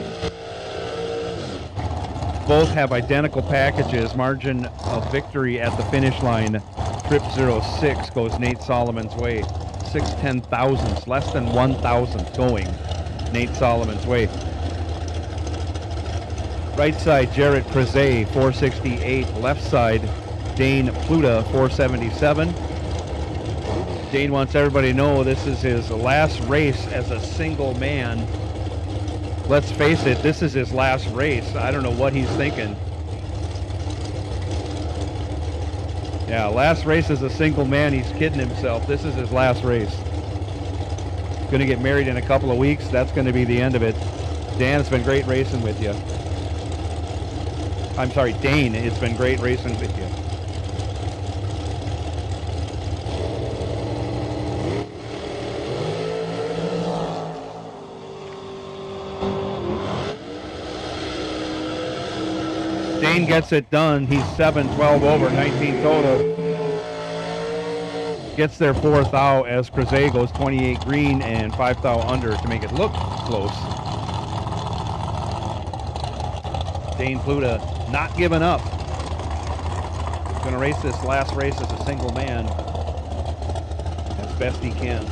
Both have identical packages. Margin of victory at the finish line. Trip 06 goes Nate Solomon's way. 6/10,000ths, less than 1,000th going Nate Solomon's way. Right side, Jarrett Prezay, 468. Left side, Dane Pluta, 477. Dane wants everybody to know this is his last race as a single man. Let's face it, this is his last race. I don't know what he's thinking. Yeah, last race as a single man. He's kidding himself. This is his last race. Going to get married in a couple of weeks. That's going to be the end of it. Dan, it's been great racing with you. I'm sorry, Dane, it's been great racing with you. Dane gets it done. He's 7/12 over, 19 total. Gets their 4th thou as Crozet goes 28 green and 5 thou under to make it look close. Dane Pluta not giving up. Going to race this last race as a single man as best he can.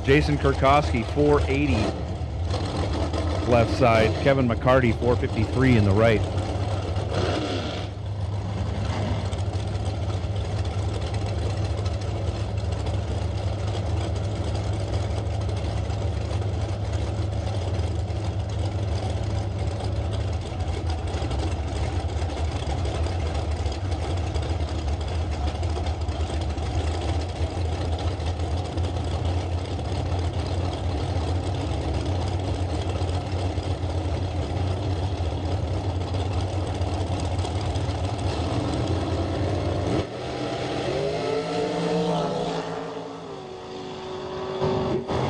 Jason Kurkowski, 480 left side. Kevin McCarty, 453 in the right.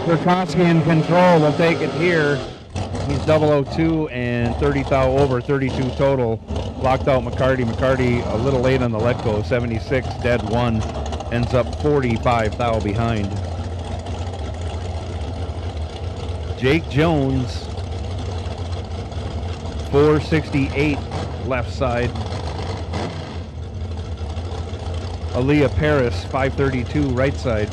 Kurkowski in control will take it here. He's 002 and 30 thou over, 32 total. Locked out McCarty. McCarty a little late on the let go, 76 dead 1. Ends up 45 thou behind. Jake Jones, 468 left side. Aaliyah Paris, 532 right side.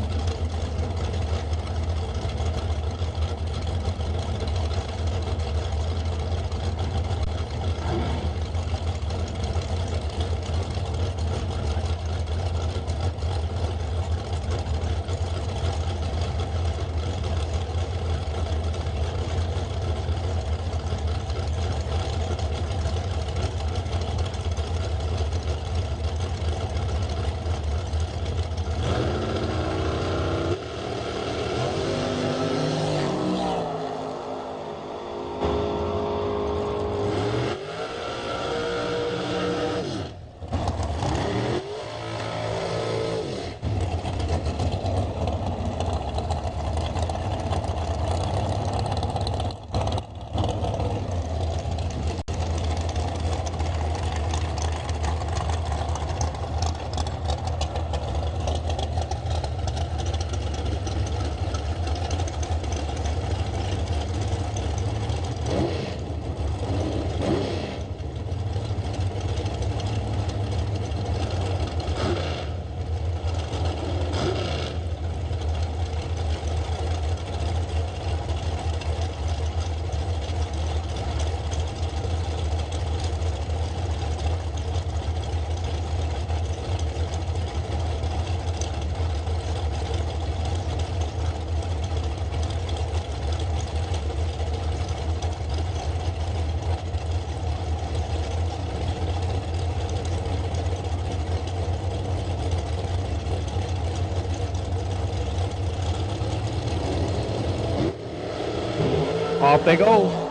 Off they go.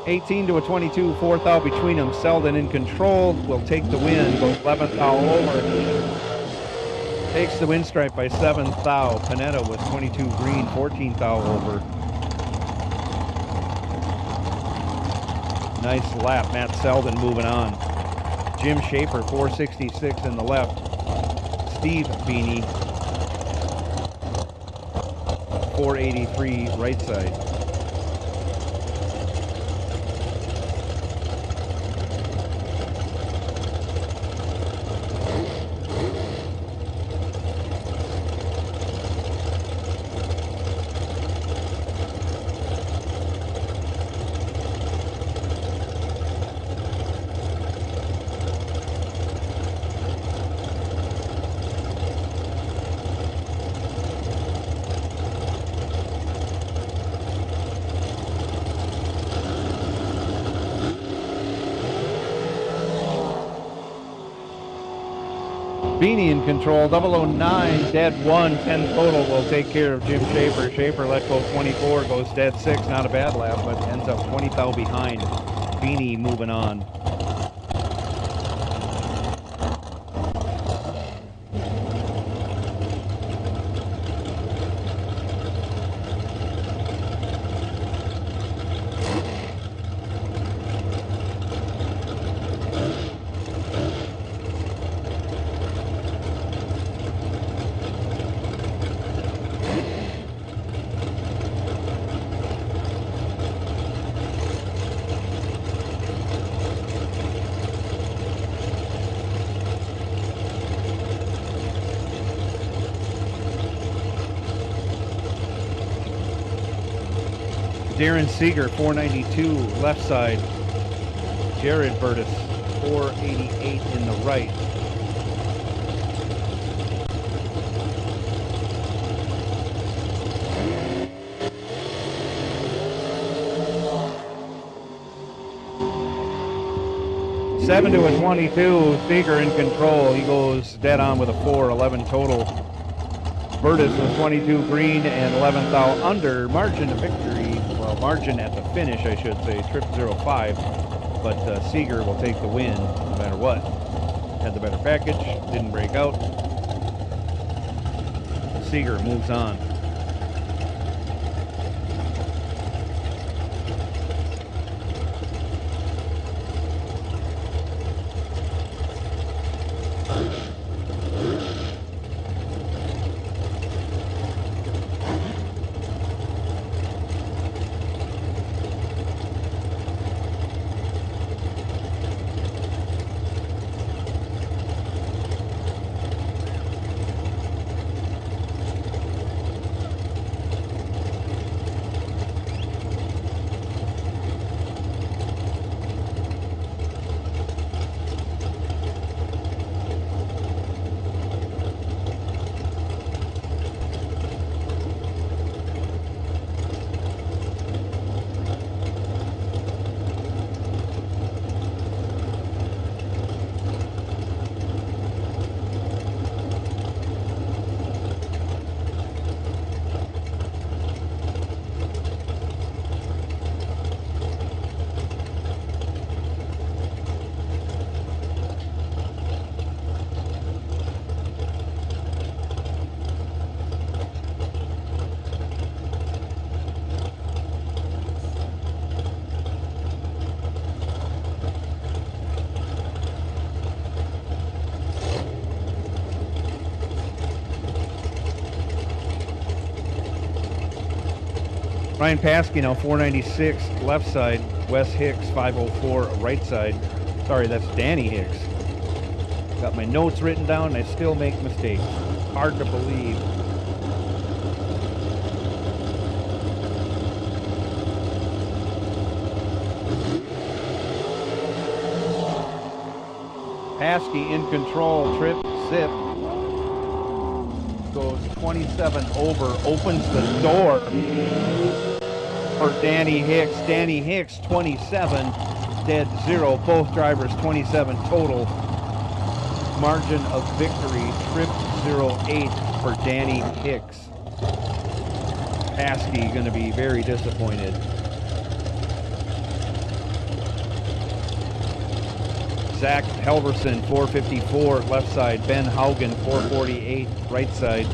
18 to a 22, fourth out between them. Selden in control, will take the win, goes 11th out over. Takes the win stripe by 7th out. Panetta was 22 green, 14th out over. Nice lap, Matt Selden moving on. Jim Schaefer, 466 in the left. Steve Beanie, 483 right side. Beanie in control, 009, dead 1, 10 total will take care of Jim Schaefer. Schaefer let go 24, goes dead 6, not a bad lap, but ends up 20 thou behind. Beanie moving on. Darren Seeger, 492, left side. Jared Burtis, 488 in the right. Seven to a 22, Seeger in control. He goes dead on with a 4, 11 total. Burtis was 22 green and 11th out under. Margin of victory, well, margin at the finish, I should say, trip 05. But Seeger will take the win no matter what. Had the better package, didn't break out. Seeger moves on. Ryan Paskey now 496 left side. Wes Hicks 504 right side. Sorry, that's Danny Hicks. Got my notes written down and I still make mistakes. Hard to believe. Paskey in control, trip, zip. Goes 27 over, opens the door for Danny Hicks. Danny Hicks 27, dead 0. Both drivers 27 total. Margin of victory, trip 08 for Danny Hicks. Paskey going to be very disappointed. Zach Helverson, 454, left side. Ben Haugen, 448, right side.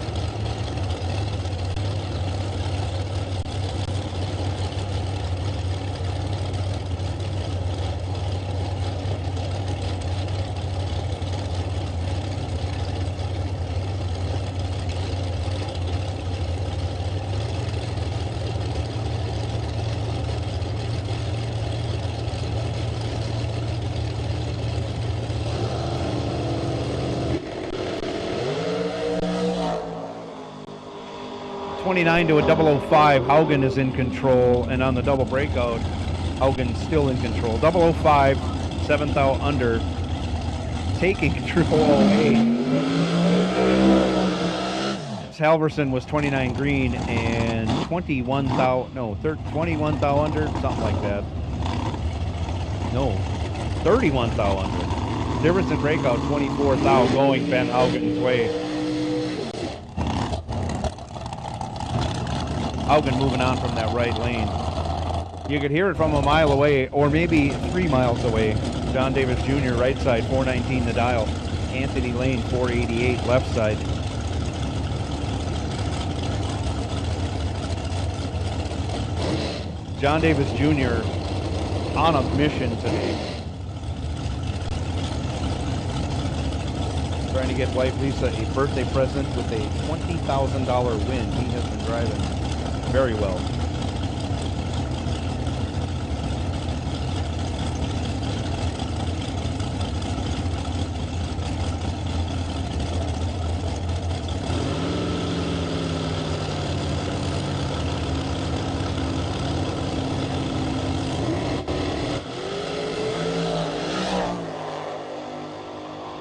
'29 to a 005, Haugen is in control, and on the double breakout, Haugen's still in control. 005, 7th out under, taking control 08. Halverson was 29 green and 21 thou, no, 21 thou under, something like that. No, 31 thou under. Difference in breakout, 24 thou going Ben Haugen's way. Haugen moving on from that right lane. You could hear it from a mile away, or maybe 3 miles away. John Davis Jr., right side, 419 the dial. Anthony Lane, 488, left side. John Davis Jr. on a mission today. Trying to get wife Lisa a birthday present with a $20,000 win. He has been driving very well.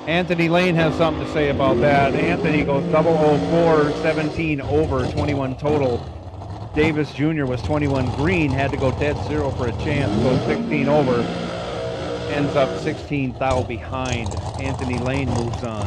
Anthony Lane has something to say about that. Anthony goes 004, 17 over, 21 total. Davis Jr. was 21 green, had to go dead zero for a chance, goes 16 over, ends up 16 thou behind. Anthony Lane moves on.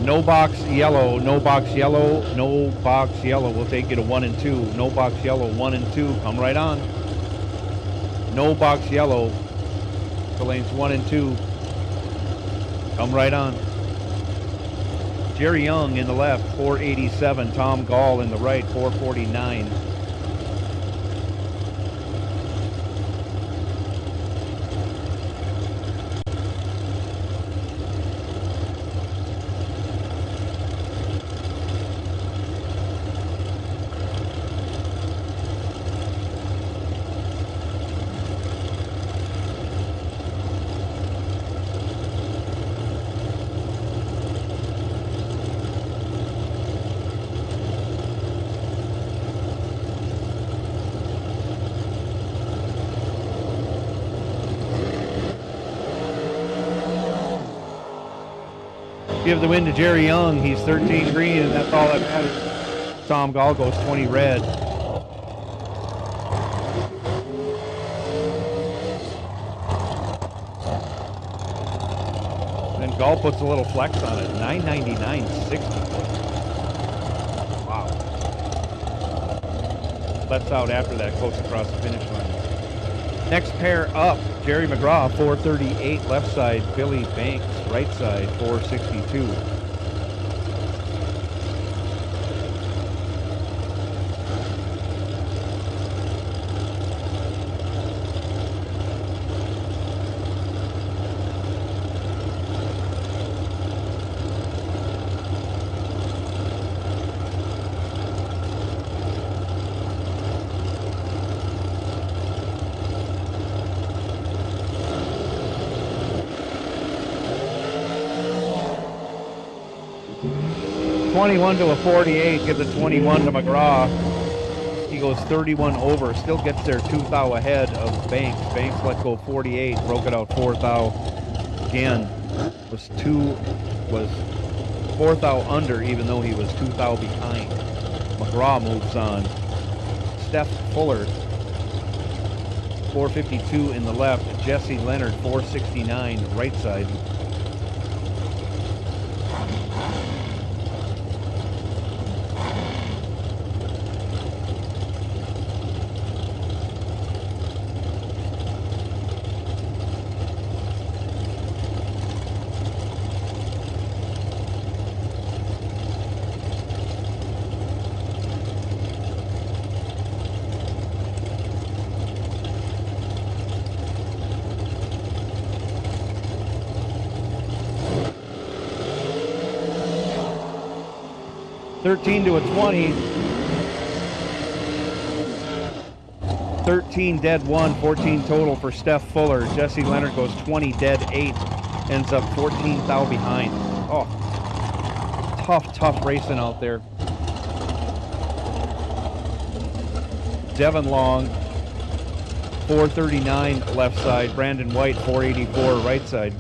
No box yellow, no box yellow, no box yellow. We'll take you to 1 and 2. No box yellow, 1 and 2. Come right on. No box yellow. The lanes 1 and 2. Come right on. Jerry Young in the left, 487. Tom Gall in the right, 449. Give the win to Jerry Young. He's 13 green, and that's all that matters. Tom Gall goes 20 red. And Gall puts a little flex on it. 999.60. Wow. Lets out after that, close across the finish line. Next pair up, Jerry McGraw, 438, left side. Billy Banks, right side, 462. $21 to a 48, gives a 21 to McGraw. He goes 31 over, still gets there 2 thou ahead of Banks. Banks let go 48, broke it out 4 thou. Again, was 4 thou under, even though he was 2 thou behind. McGraw moves on. Steph Fuller, 452 in the left. Jesse Leonard, 469 right side. $13 to a 20. 13 dead 1, 14 total for Steph Fuller. Jesse Leonard goes 20 dead 8, ends up 14 thou behind. Oh, tough racing out there. Devin Long, 439 left side. Brandon White, 484 right side.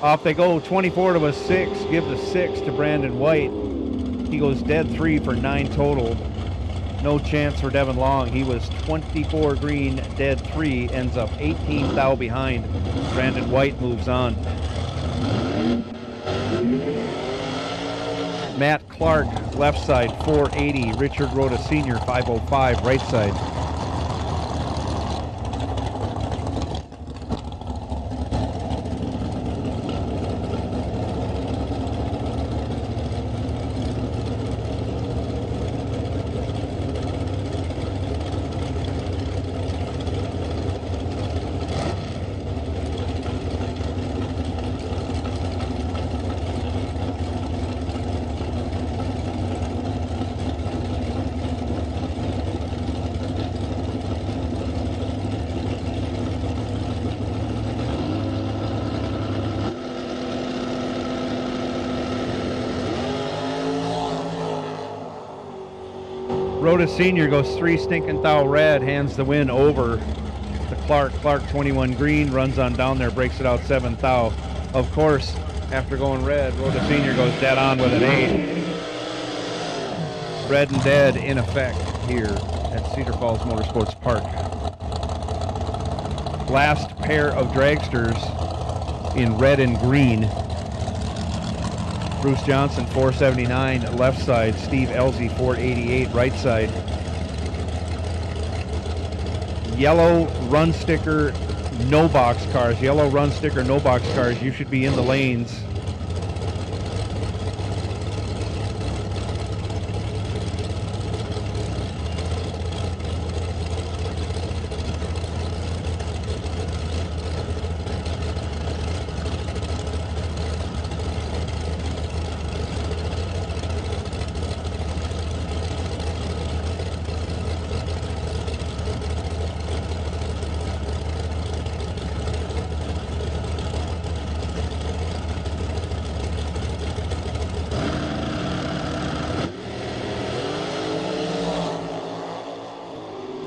Off they go, 24 to a 6. Give the 6 to Brandon White. He goes dead 3 for 9 total. No chance for Devin Long. He was 24 green, dead 3, ends up 18 thou behind. Brandon White moves on. Matt Clark, left side, 480. Richard Rhoda Sr., 505, right side. Rhoda Sr. goes 3 stinking thou red, hands the win over to Clark. Clark 21 green, runs on down there, breaks it out 7 thou. Of course, after going red, Rhoda Sr. goes dead on with an 8. Red and dead in effect here at Cedar Falls Motorsports Park. Last pair of dragsters in red and green. Bruce Johnson, 479 left side. Steve Ellsey, 488 right side. Yellow run sticker, no box cars. Yellow run sticker, no box cars. You should be in the lanes.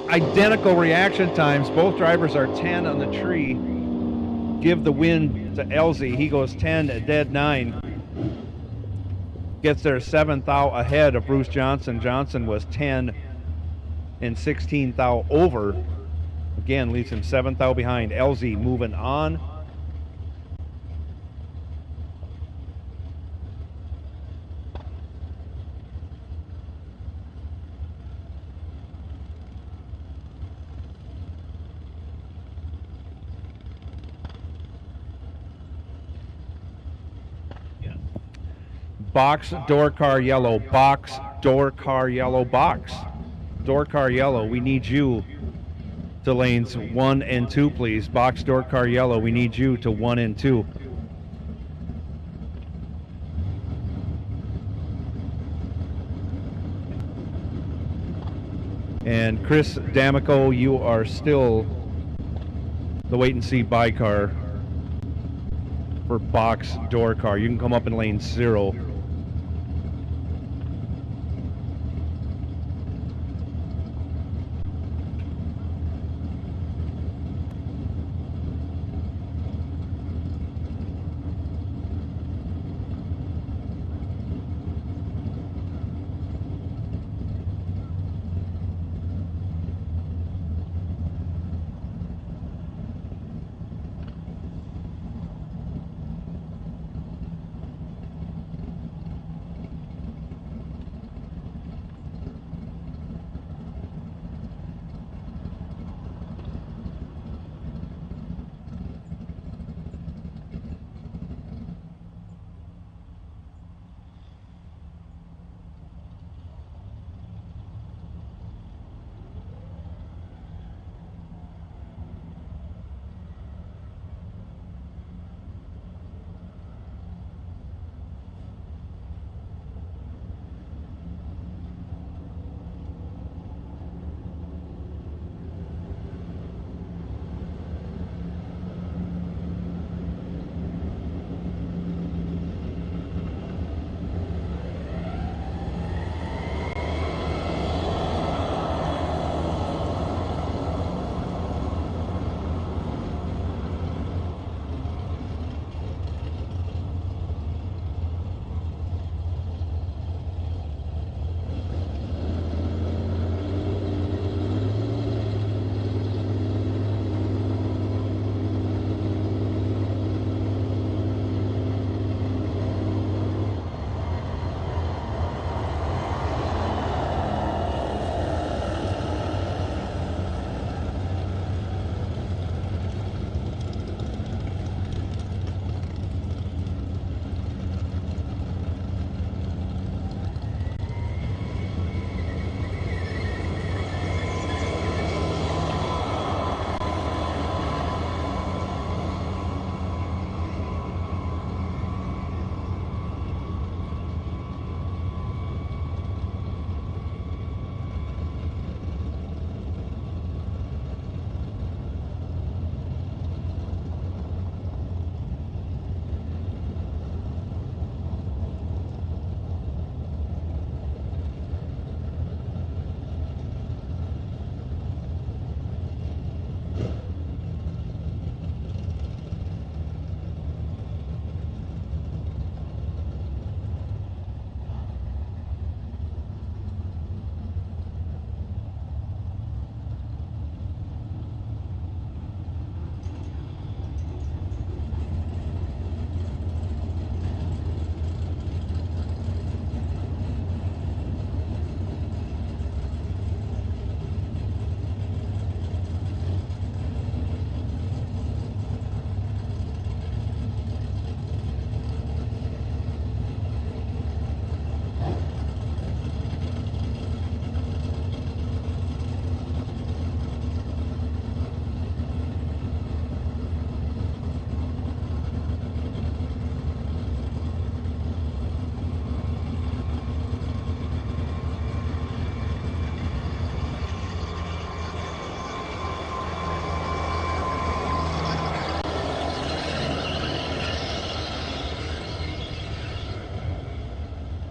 Identical reaction times. Both drivers are 10 on the tree. Give the win to Ellsey. He goes 10 dead 9. Gets there 7 thou ahead of Bruce Johnson. Johnson was 10 and 16 thou over. Again, leaves him 7 thou behind. Ellsey moving on. Box, door car, yellow. Box, door car, yellow. Box, door car, yellow. We need you to lanes 1 and 2, please. Box, door car, yellow. We need you to 1 and 2. And Chris D'Amico, you are still the wait and see by car for box door car. You can come up in lane 0.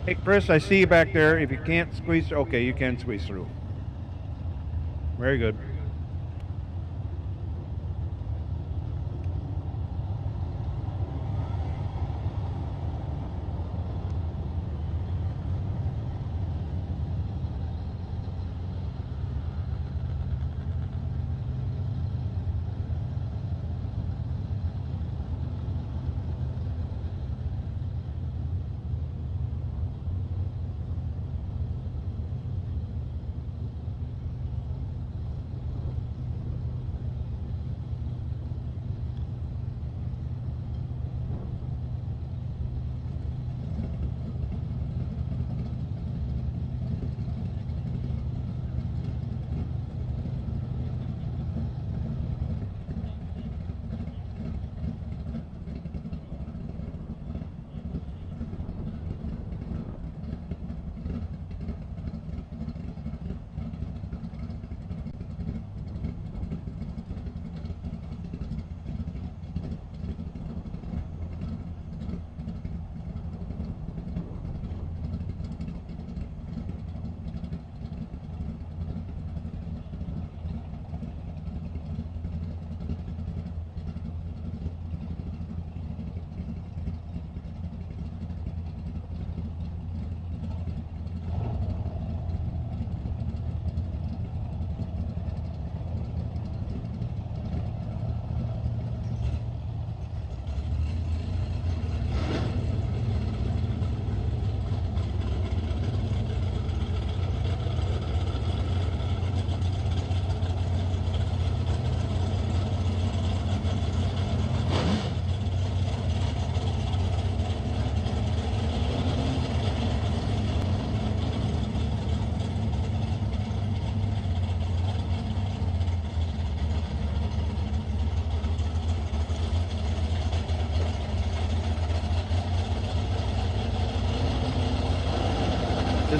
Hey, Chris, I see you back there. If you can't squeeze, okay, you can squeeze through. Very good.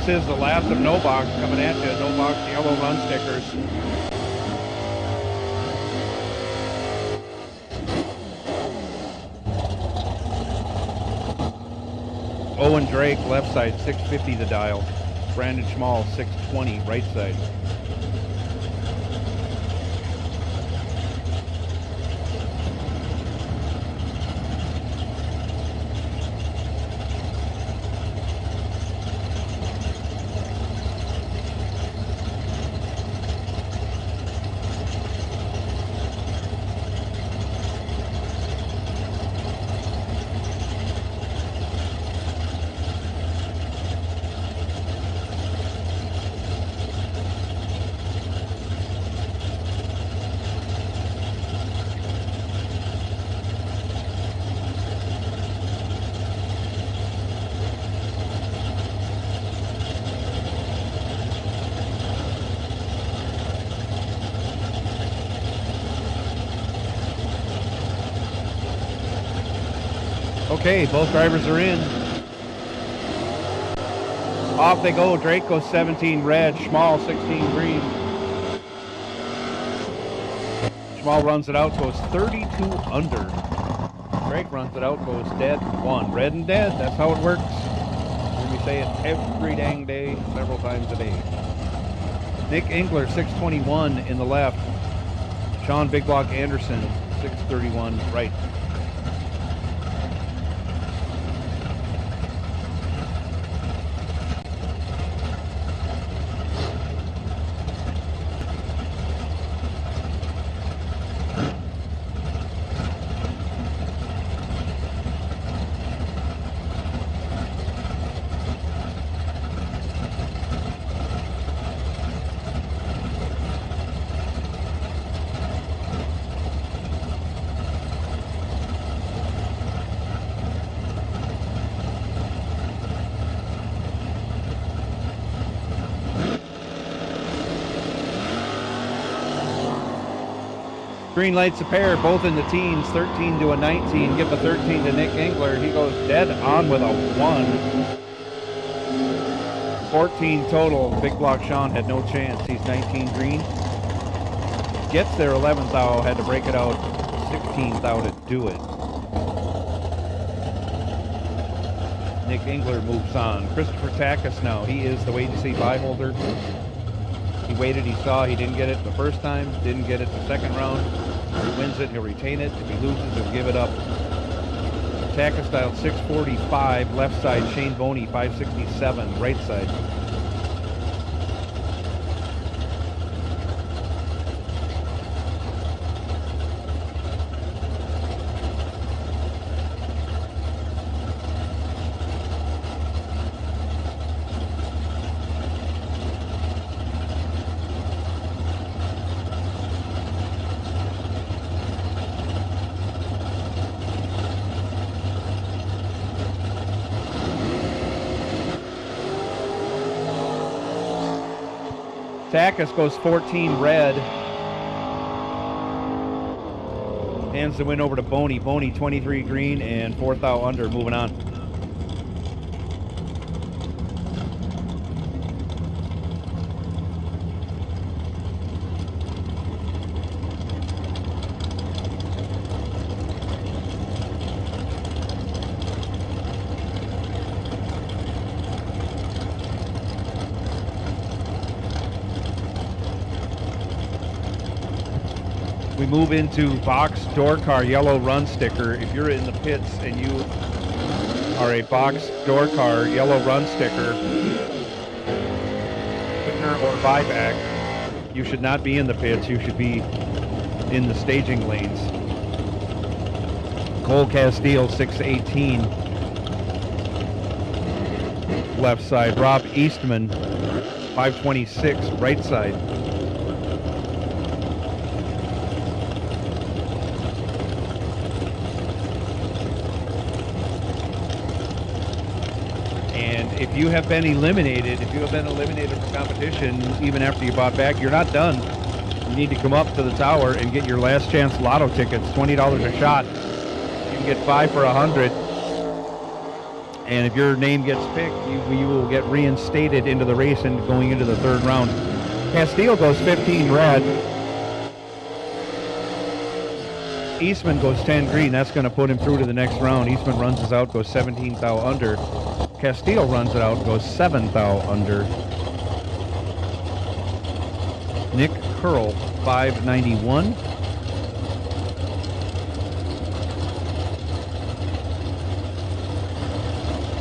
This is the last of no box coming at you. No box yellow run stickers. Owen Drake, left side, 650 the dial. Brandon Schmall, 620, right side. Okay, both drivers are in. Off they go. Drake goes 17 red, Schmall 16 green. Schmall runs it out, goes 32 under. Drake runs it out, goes dead 1. Red and dead, that's how it works. We say it every dang day, several times a day. Nick Engler, 621 in the left. Sean Big Block Anderson, 631 right. Green lights a pair, both in the teens, 13 to a 19. Give the 13 to Nick Engler. He goes dead on with a 1. 14 total. Big Block Sean had no chance. He's 19 green. Gets there 11th thou, had to break it out 16th thou to do it. Nick Engler moves on. Christopher Takis now. He is the wait-and-see bye holder. He waited, he saw, he didn't get it the first time, didn't get it the second round. If he wins it, he'll retain it. If he loses, he'll give it up. Takis style 645, left side. Shane Boney, 567, right side. Takis goes 14 red. Hands the win over to Boney. Boney 23 green and 4th thou under, moving on. We move into box door car yellow run sticker. If you're in the pits and you are a box door car yellow run sticker, winner or buyback, you should not be in the pits. You should be in the staging lanes. Cole Castile 618 left side. Rob Eastman 526 right side. If you have been eliminated, from competition, even after you bought back, you're not done. You need to come up to the tower and get your last chance lotto tickets, $20 a shot. You can get 5 for $100. And if your name gets picked, you will get reinstated into the race and going into the third round. Castile goes 15 red. Eastman goes 10 green. That's going to put him through to the next round. Eastman runs us out, goes 17 thou under. Castile runs it out, goes 7 thou under. Nick Curl, 591.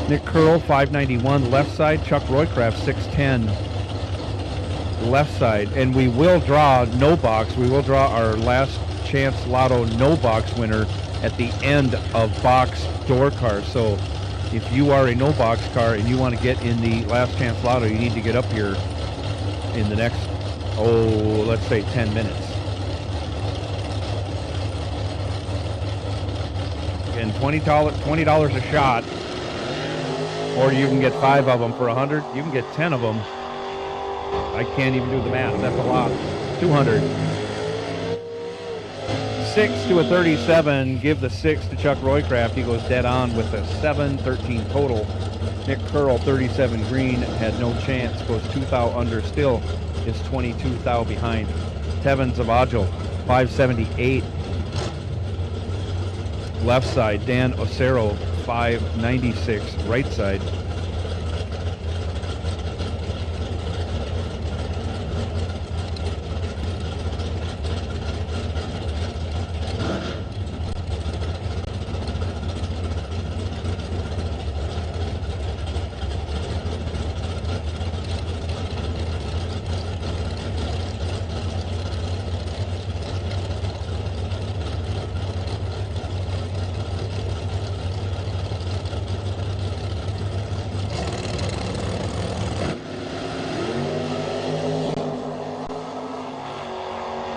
Nick Curl, 591. Left side, Chuck Roycraft, 610. Left side. And we will draw no box. We will draw our last chance lotto no box winner at the end of box door cars. So if you are a no box car and you want to get in the last chance lotto, you need to get up here in the next, let's say 10 minutes. And $20 a shot, or you can get 5 of them for 100. You can get 10 of them. I can't even do the math. That's a lot. 200. 6 to a 37. Give the 6 to Chuck Roycraft. He goes dead on with a 7, 13 total. Nick Curl, 37 green, had no chance. Goes 2 thou under. Still is 22 thou behind. Tevin Zavagil, 578. Left side. Dan Osero, 596. Right side.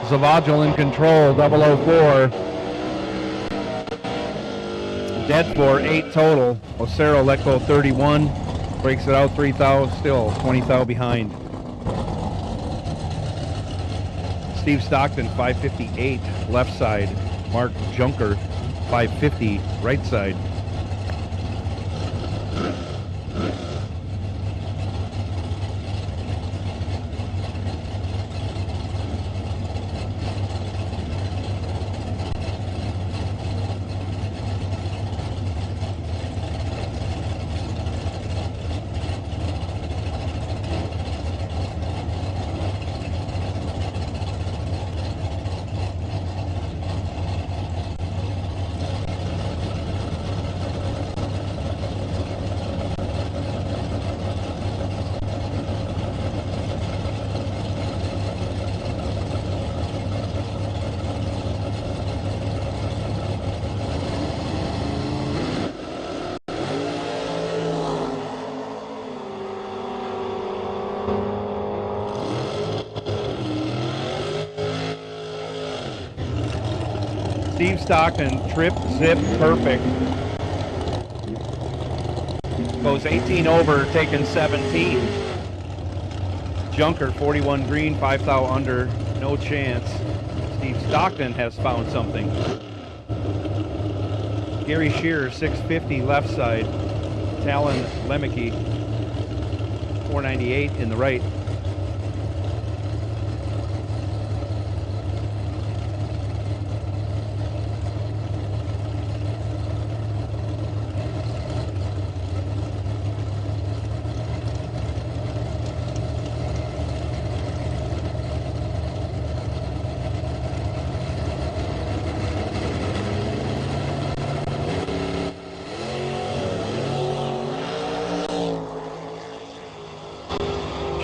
Zavagil in control, 004. Dead for 8 total. Osero let go 31. Breaks it out 3 thou, still 20 thou behind. Steve Stockton, 558, left side. Mark Junker, 550, right side. Steve Stockton, trip, zip, perfect. Goes 18 over, taking 17. Junker, 41 green, 5 thou under, no chance. Steve Stockton has found something. Gary Shearer, 650, left side. Talon Lemke, 498 in the right.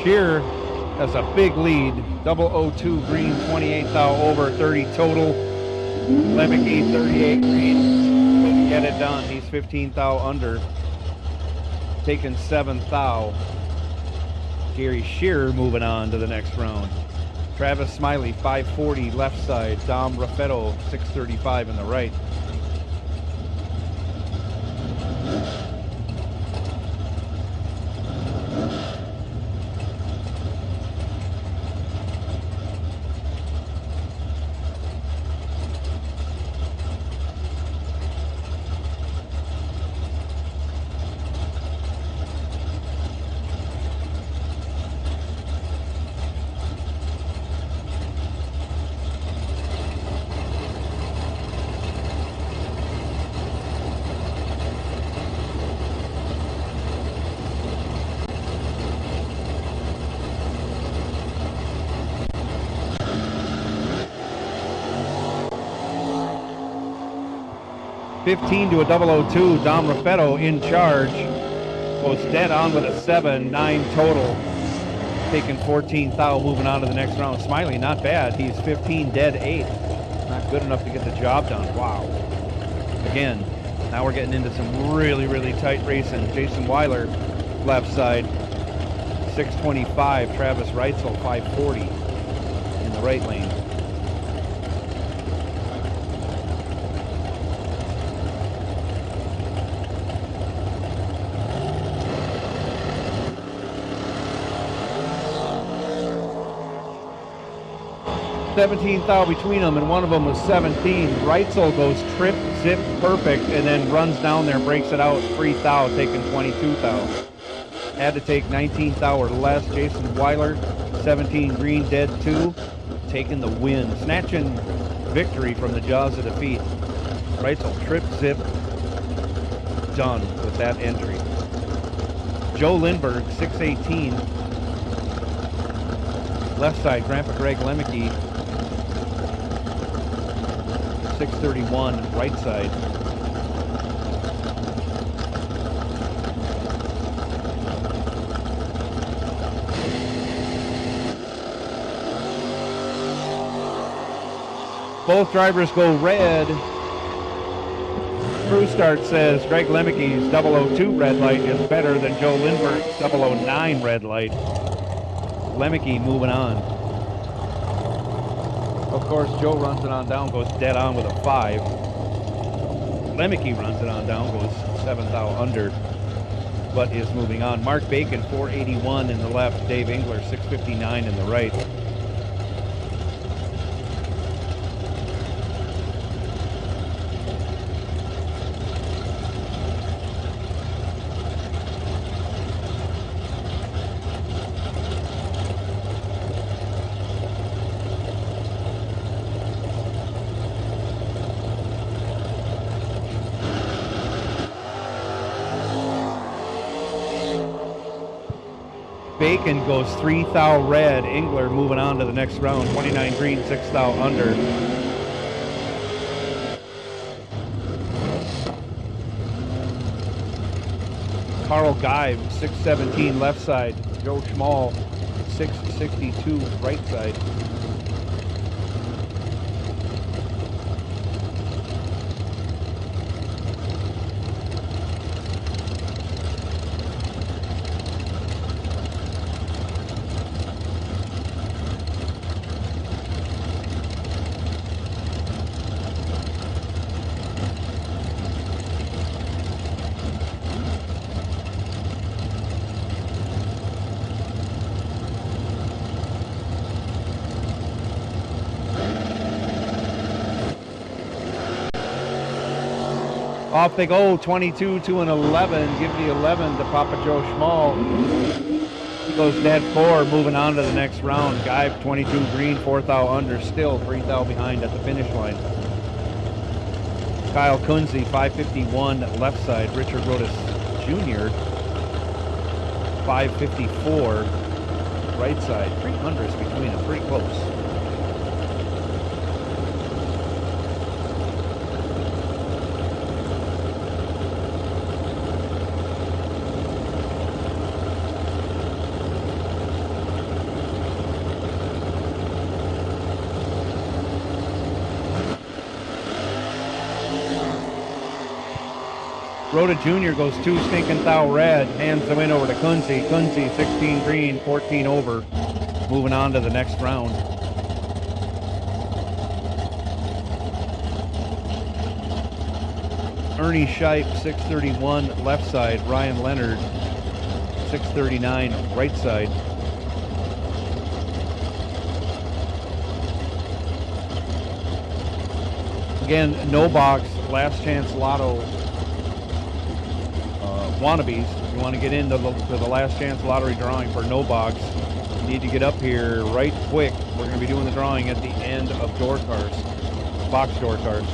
Shearer has a big lead. 002 green, 28 thou over, 30 total. Lemke, 38 green. Couldn't get it done. He's 15 thou under. Taking 7 thou. Gary Shearer moving on to the next round. Travis Smiley, 540 left side. Dom Raffetto, 635 in the right. 15 to a 002. Dom Raffetto in charge. Goes dead on with a 7, 9 total. Taking 14 thou, moving on to the next round. Smiley, not bad. He's 15 dead 8. Not good enough to get the job done. Wow. Again, now we're getting into some really, really tight racing. Jason Weiler, left side, 625. Travis Reitzel, 540 in the right lane. $17 thou between them, and one of them was 17. Reitzel goes trip, zip, perfect, and then runs down there, breaks it out, 3 thou, taking 22 thou. Had to take 19 thou or less. Jason Weiler, 17 green, dead 2, taking the win. Snatching victory from the jaws of defeat. Reitzel, trip, zip, done with that entry. Joe Lindbergh, 618. Left side, Grandpa Greg Lemke, 631, right side. Both drivers go red. Crew start says Greg Lemke's 002 red light is better than Joe Lindbergh's 009 red light. Lemke moving on. Of course, Joe runs it on down, goes dead on with a 5. Lemke runs it on down, goes 7 thou under, but is moving on. Mark Bacon, 481 in the left. Dave Engler, 659 in the right. Bacon goes 3 thou red. Engler moving on to the next round. 29 green, 6 thou under. Carl Geib, 617 left side. Joe Schmall, 662 right side. Off they go, 22 to an 11. Give the 11 to Papa Joe Schmall. He goes dead 4, moving on to the next round. Guy, 22 green, 4 thou under, still 3 thou behind at the finish line. Kyle Kunze, 551 left side. Richard Rodas Jr., 554 right side. 300s between them, pretty close. Rhoda Jr. goes 2 stinking thou red, hands the win over to Kunze. Kunze, 16 green, 14 over, moving on to the next round. Ernie Scheip, 631 left side. Ryan Leonard, 639 right side. Again, no box, last chance lotto wannabes. If you want to get into the last chance lottery drawing for no box, you need to get up here right quick. We're going to be doing the drawing at the end of door cars, box door cars.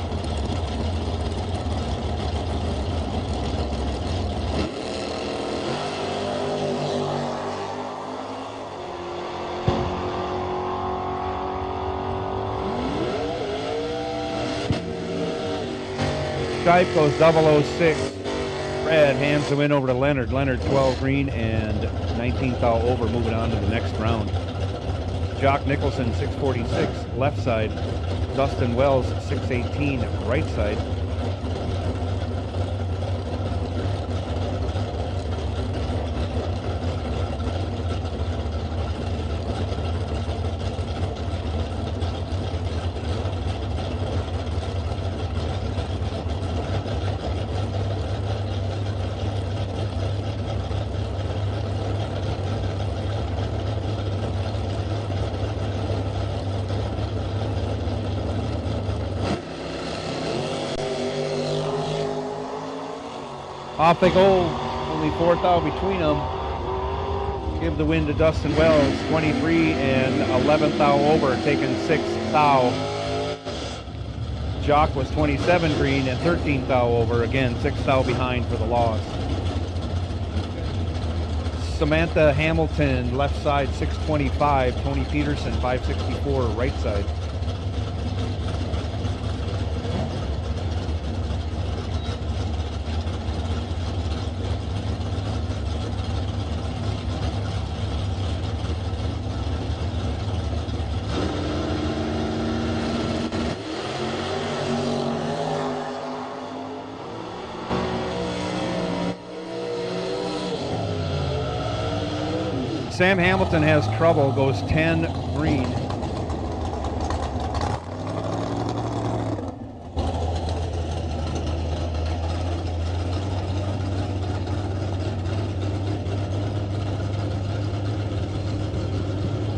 Skype goes 006. Red hands the win over to Leonard. Leonard 12 green and 19th thou over, moving on to the next round. Jock Nicholson 646 left side. Dustin Wells 618 right side. Off they go, only 4th thou between them. Give the win to Dustin Wells, 23 and 11th thou over, taking 6th thou. Jock was 27 green and 13th thou over, again 6th thou behind for the loss. Samantha Hamilton, left side 625, Tony Peterson 564 right side. Sam Hamilton has trouble, goes 10 green.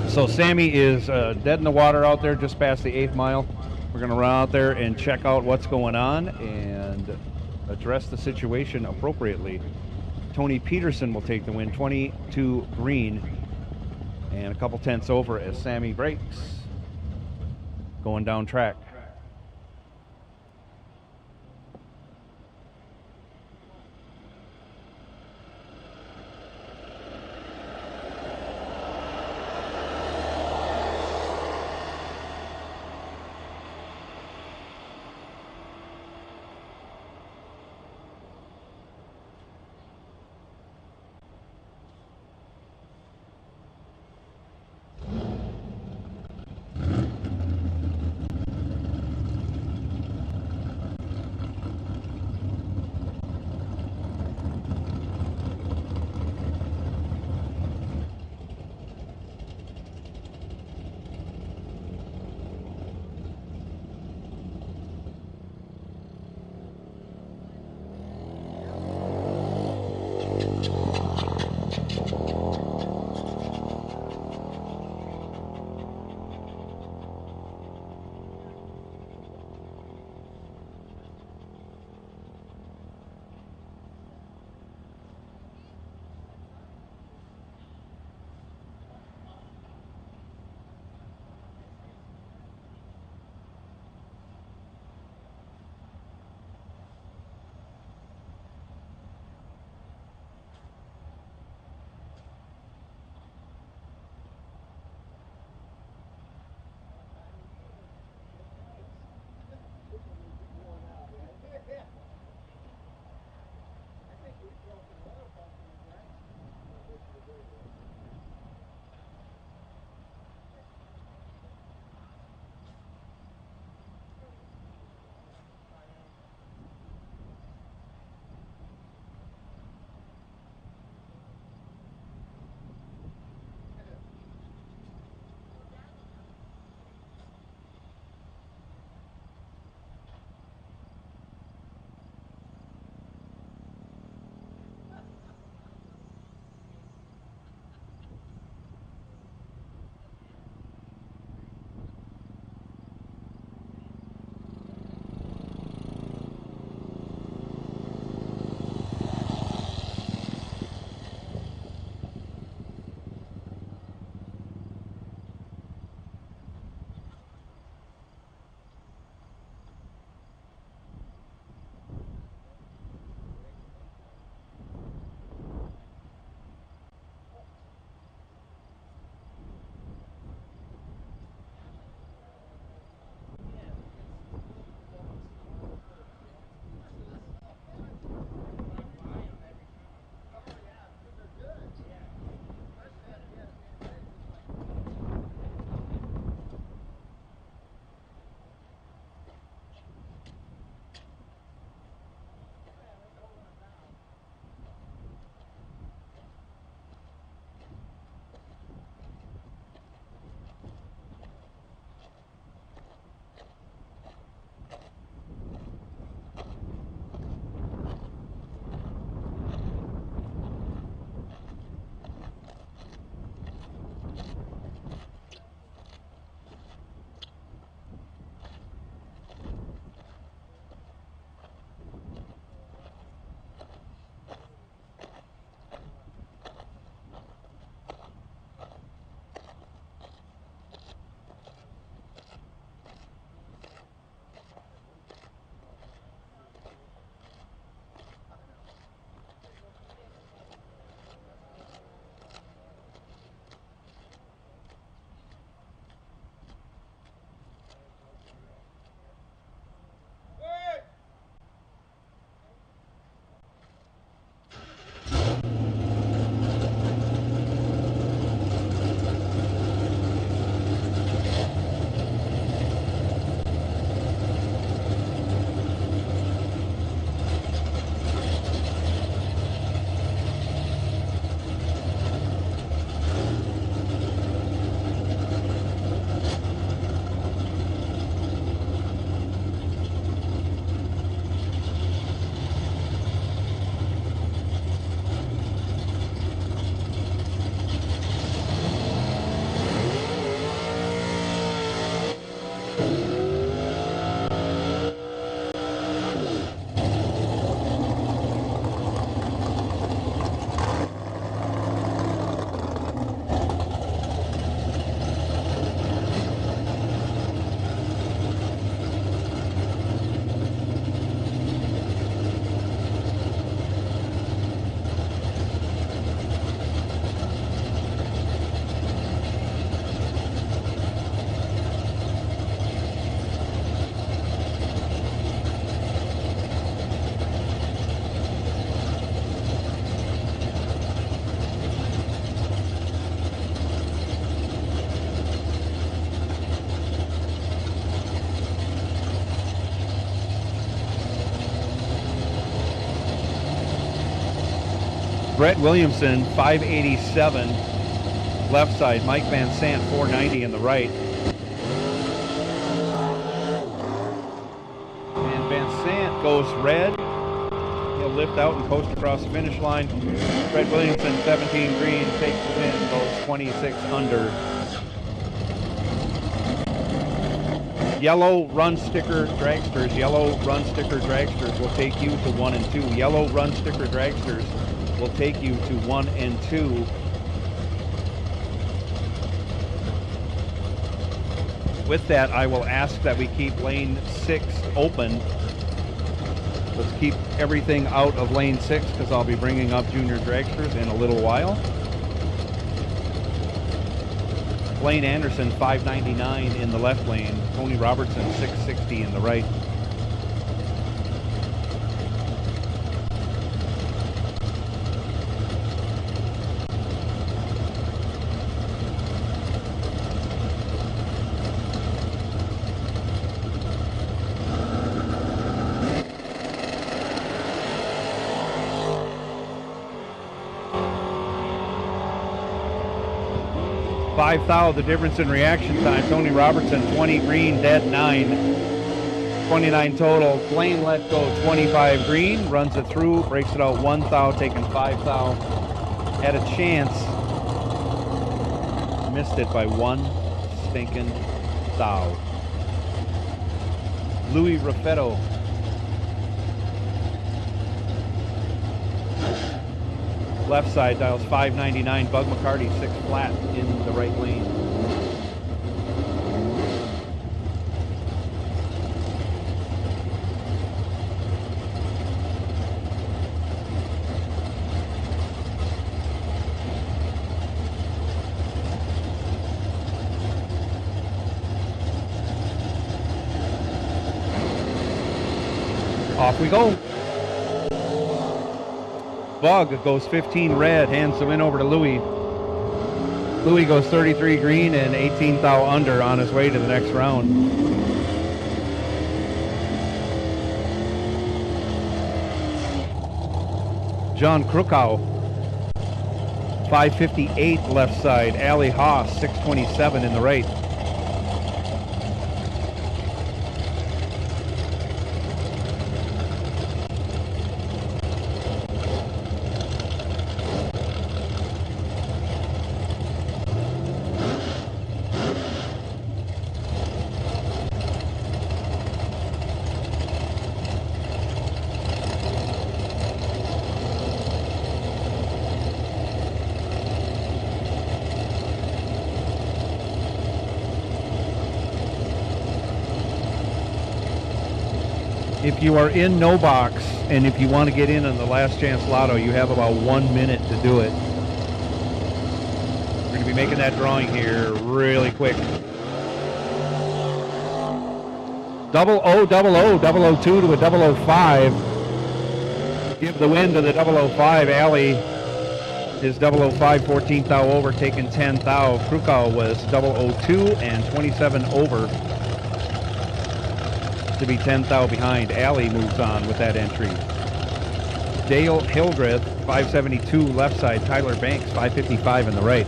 So Sammy is dead in the water out there just past the 8th mile. We're going to run out there and check out what's going on and address the situation appropriately. Tony Peterson will take the win, 22 green, and a couple tenths over as Sammy breaks, going down track. Brett Williamson, 587, left side. Mike Van Sant, 490 in the right. And Van Sant goes red. He'll lift out and coast across the finish line. Brett Williamson, 17 green, takes the win, goes 26 under. Yellow run sticker dragsters. Yellow run sticker dragsters will take you to 1 and 2. Yellow run sticker dragsters will take you to 1 and 2. With that, I will ask that we keep lane 6 open. Let's keep everything out of lane 6 because I'll be bringing up junior dragsters in a little while. Blaine Anderson, 599 in the left lane. Tony Robertson, 660 in the right. $5,000, the difference in reaction time. Tony Robertson, 20 green, dead 9. 29 total. Blaine let go 25 green, runs it through, breaks it out 1,000, taking 5,000. Had a chance. Missed it by 1 stinking thou. Louis Raffetto. Left side dials 599. Bug McCarty, 6 flat in the right lane. Off we go. Bug goes 15 red, hands the win over to Louis. Louis goes 33 green and 18 thou under on his way to the next round. John Krukow, 558 left side. Ali Haas, 627 in the right. If you are in no box and if you want to get in on the last chance lotto, you have about 1 minute to do it. We're going to be making that drawing here really quick. 0000 002 to a 005. Give the win to the 005. Alley is 005, 14 thou over, taking 10 thou. Krukow was 002 and 27 over to be 10 thou behind. Alley moves on with that entry. Dale Hildreth, 572 left side. Tyler Banks, 555 in the right.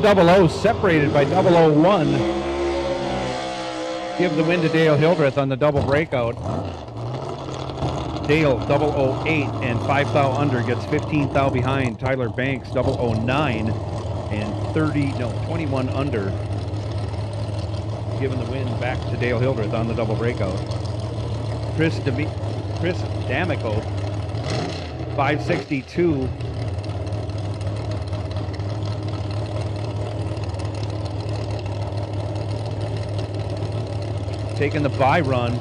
Double O separated by 001. Give the win to Dale Hildreth on the double breakout. Dale 008 and 5 thou under gets 15 thou behind. Tyler Banks 009 and 21 under. Giving the win back to Dale Hildreth on the double breakout. Chris D'Amico 562. Taking the bye run.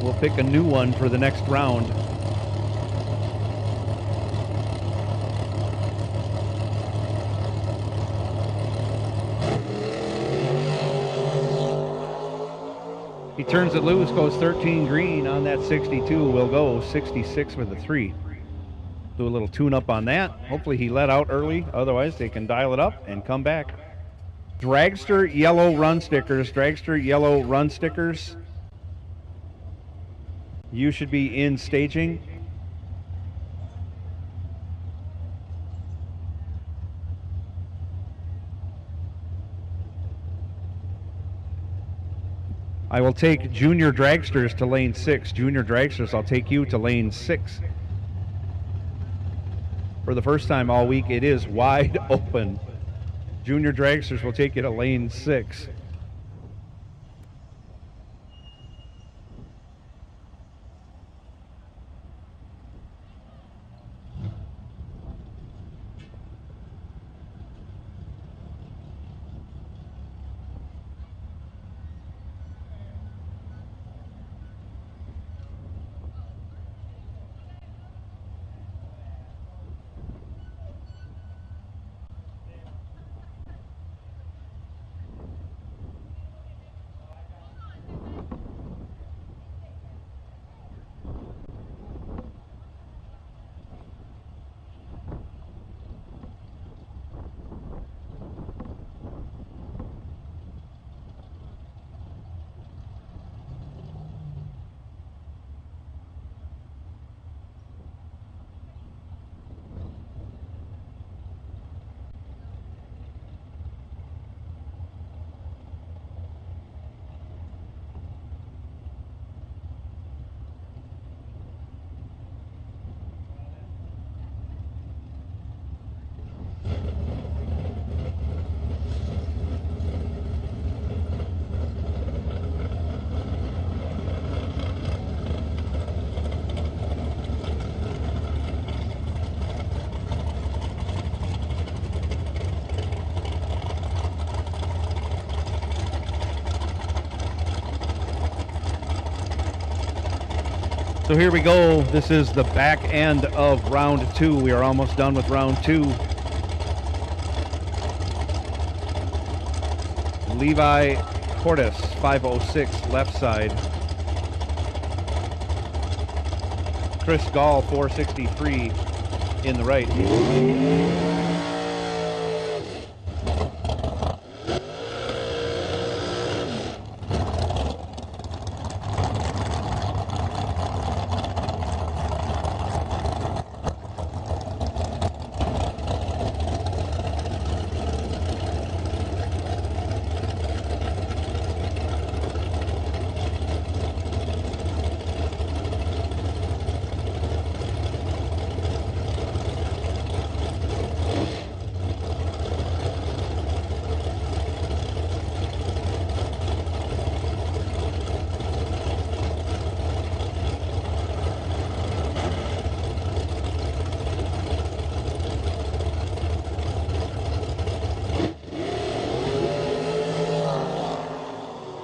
We'll pick a new one for the next round. He turns it loose, goes 13 green on that 62. Will go 66 with a 3. Do a little tune-up on that. Hopefully he let out early. Otherwise, they can dial it up and come back. Dragster yellow run stickers. Dragster yellow run stickers. You should be in staging. I will take junior dragsters to lane 6. Junior dragsters, I'll take you to lane 6. For the first time all week, it is wide open. Junior dragsters will take you to lane 6. So here we go. This is the back end of round 2. We are almost done with round 2. Levi Cordes, 506, left side. Chris Gall, 463, in the right.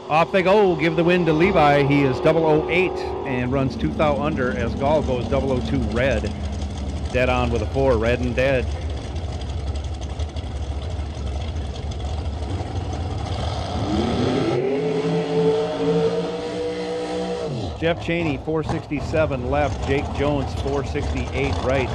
Off they go. Give the win to Levi. He is 008 and runs 2 thou under as Gall goes 002 red. Dead on with a 4. Red and dead. Jeff Cheney, 467 left. Jake Jones, 468 right.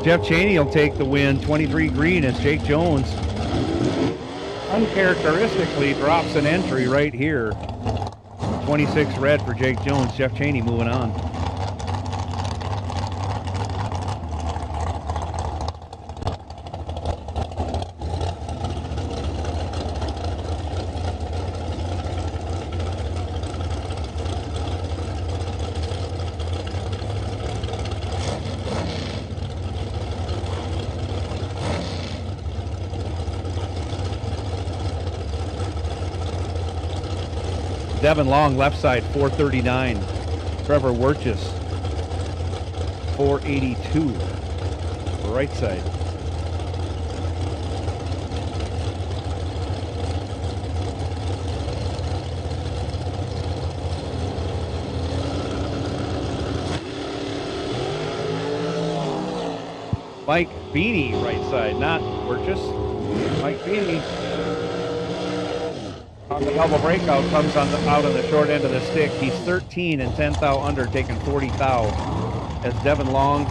Jeff Cheney will take the win, 23 green, as Jake Jones uncharacteristically drops an entry right here. 26 red for Jake Jones. Jeff Cheney moving on. Devin Long, left side, 439. Trevor Wirtjes, 482. Right side. Mike Beanie, right side, not Wirtjes. Mike Beanie on the double breakout comes on out on the short end of the stick. He's 13 and 10 thou under, taking 40 thou. As Devin Long,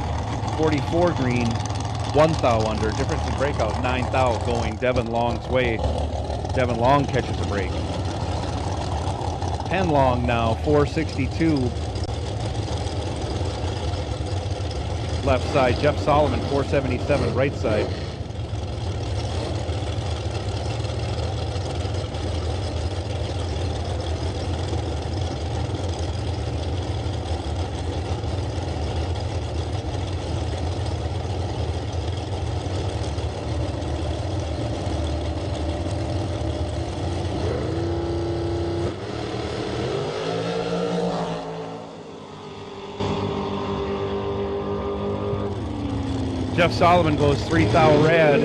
44 green, 1 thou under. Difference in breakout, 9 thou going Devin Long's way. Devin Long catches a break. Penn Long now, 462. Left side, Jeff Solomon, 477, right side. Jeff Solomon goes 3 thou red.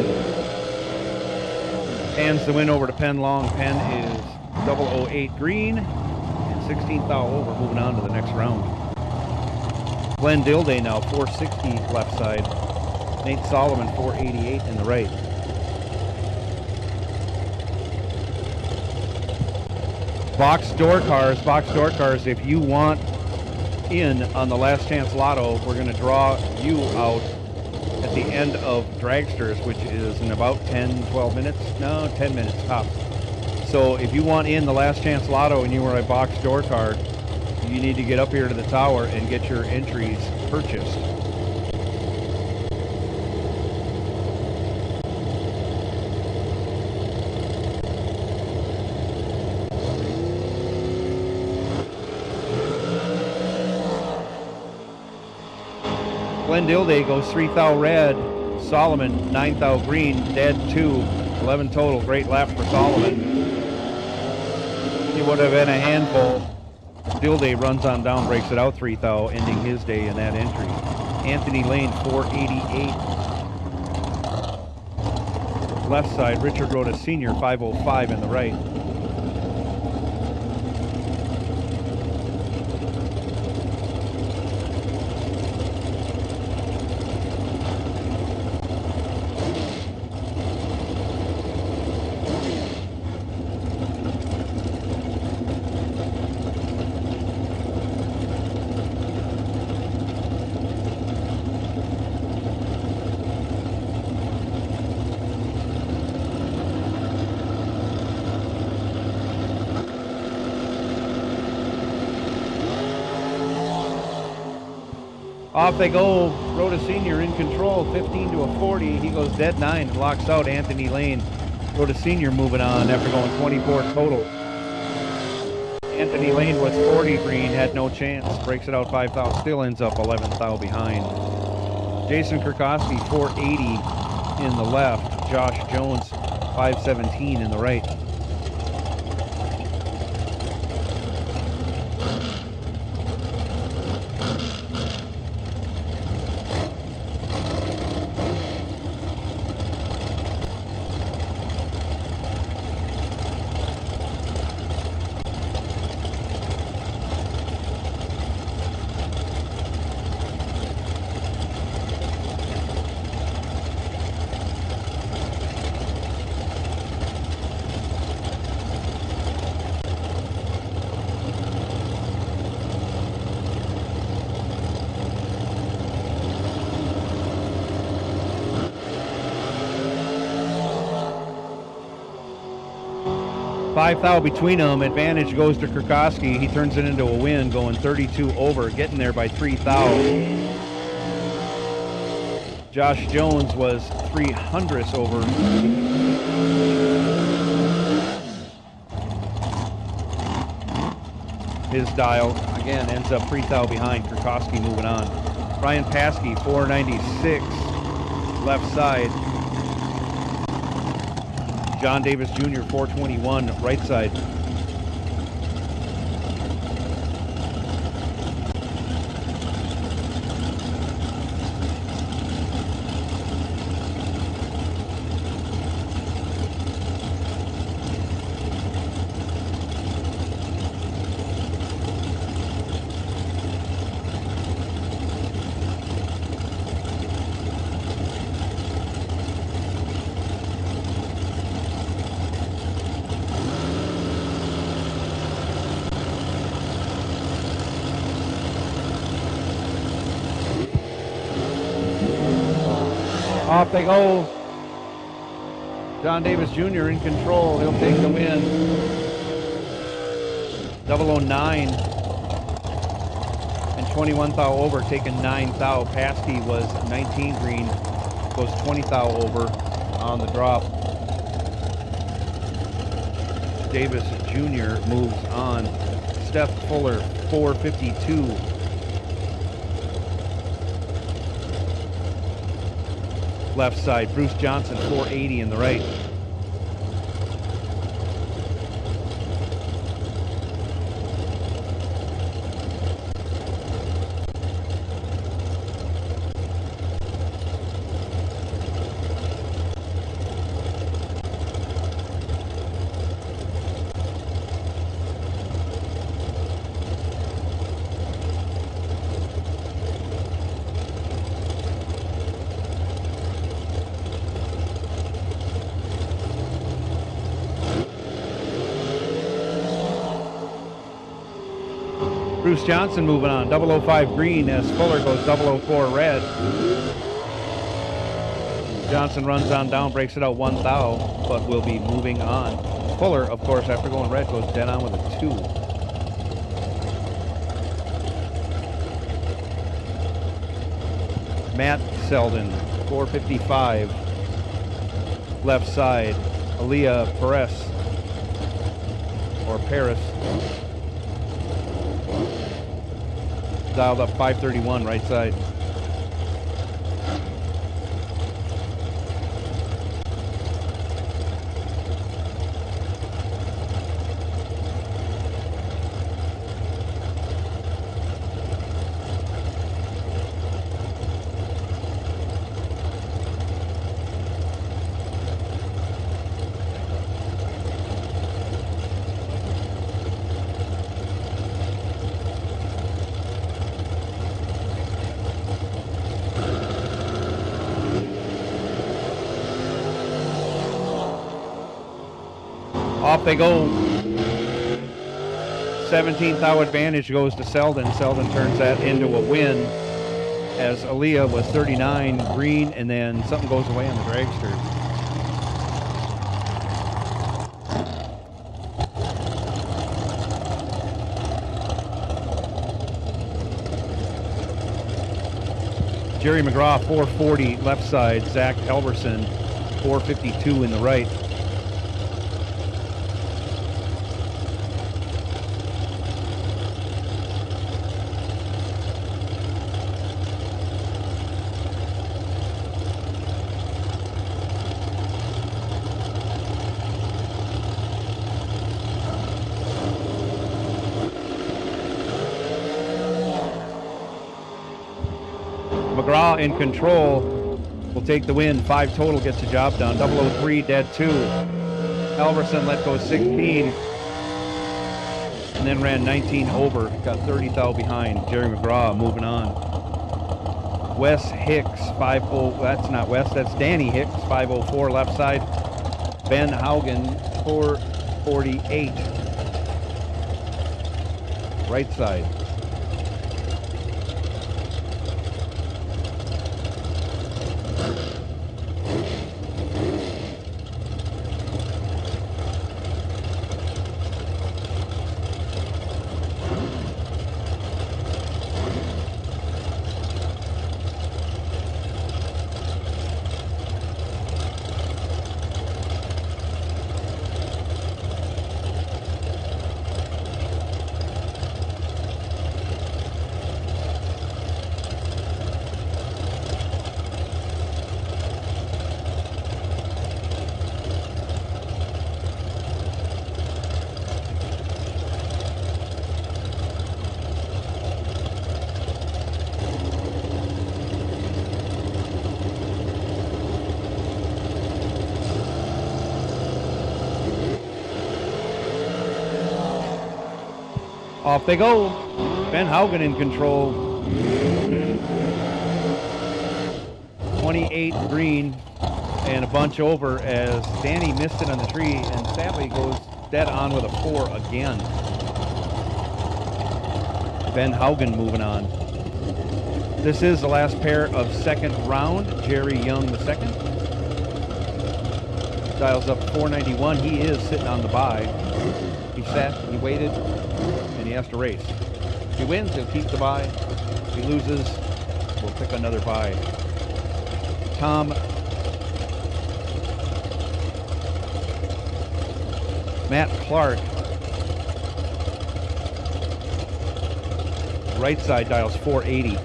Hands the win over to Penn Long. Penn is 008 green and 16 thou over, moving on to the next round. Glenn Dilday now 460 left side. Nate Solomon 488 in the right. Box door cars, if you want in on the last chance lotto, we're going to draw you out at the end of Dragsters, which is in about 10 minutes tops. So if you want in the last chance lotto and you are a box door card, you need to get up here to the tower and get your entries purchased. Glenn Dilday goes 3 thou red. Solomon 9 thou green. Dead 2. 11 total. Great lap for Solomon. He would have been a handful. Dilday runs on down, breaks it out 3 thou, ending his day in that entry. Anthony Lane 488. Left side, Richard Rhoda Sr. 505 in the right. Off they go. Rhoda Sr. in control, 15 to a 40. He goes dead 9 and locks out Anthony Lane. Rhoda Sr. moving on after going 24 total. Anthony Lane was 40 green, had no chance. Breaks it out 5 thou, still ends up 11 thou behind. Jason Kurkowski 480 in the left. Josh Jones 517 in the right. Five thou between them. Advantage goes to Kurkowski. He turns it into a win, going 32 over, getting there by 3 thou. Josh Jones was 300ths over. His dial, again, ends up 3 thou behind. Kurkowski moving on. Ryan Paskey, 496, left side. John Davis Jr., 421, right side. Off they go. John Davis Jr. in control. He'll take the win. 009 and 21 thou over, taking 9 thou. Paskey was 19 green, goes 20 thou over on the drop. Davis Jr. moves on. Steph Fuller, 452. Left side. Bruce Johnson, 480 in the right. Bruce Johnson moving on, 005 green as Fuller goes 004 red. Johnson runs on down, breaks it out 1 thou, but will be moving on. Fuller, of course, after going red, goes dead on with a 2. Matt Selden, 455. Left side, Aaliyah Perez, or Paris. Dialed up 531 right side. Off they go. 17th thou advantage goes to Selden. Selden turns that into a win as Aaliyah was 39 green, and then something goes away on the dragster. Jerry McGraw, 440 left side. Zach Elverson, 452 in the right. McGraw in control will take the win. 5 total, gets the job done. 003 dead 2. Elverson let go 16 and then ran 19 over. Got 30 thou behind. Jerry McGraw moving on. Wes Hicks, 50. That's not Wes, that's Danny Hicks, 504 left side. Ben Haugen, 448 right side. Off they go. Ben Haugen in control. 28 green and a bunch over as Danny missed it on the tree and sadly goes dead on with a 4 again. Ben Haugen moving on. This is the last pair of second round. Jerry Young the second. Dials up 491. He is sitting on the bye. He sat, he waited, and he has to race. If he wins, he'll keep the bye. If he loses, we'll pick another bye. Tom Matt Clark. Right side dials 480.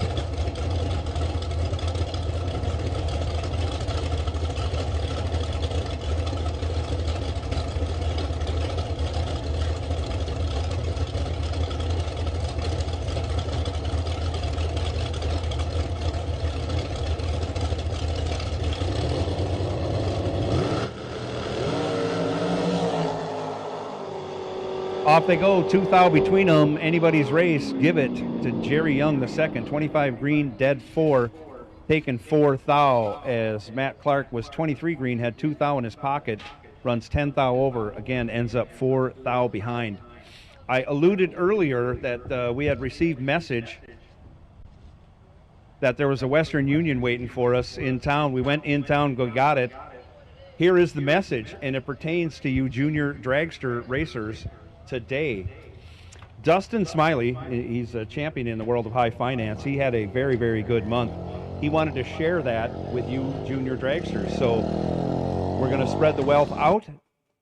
Off they go, 2 thou between them. Anybody's race, give it to Jerry Young the second. 25 green, dead 4, taking 4 thou, as Matt Clark was 23 green, had 2 thou in his pocket, runs 10 thou over, again ends up 4 thou behind. I alluded earlier that we had received message that there was a Western Union waiting for us in town. We went in town, got it. Here is the message, and it pertains to you junior dragster racers today. Dustin Smiley, he's a champion in the world of high finance. He had a very, very good month. He wanted to share that with you junior dragsters. So we're going to spread the wealth out.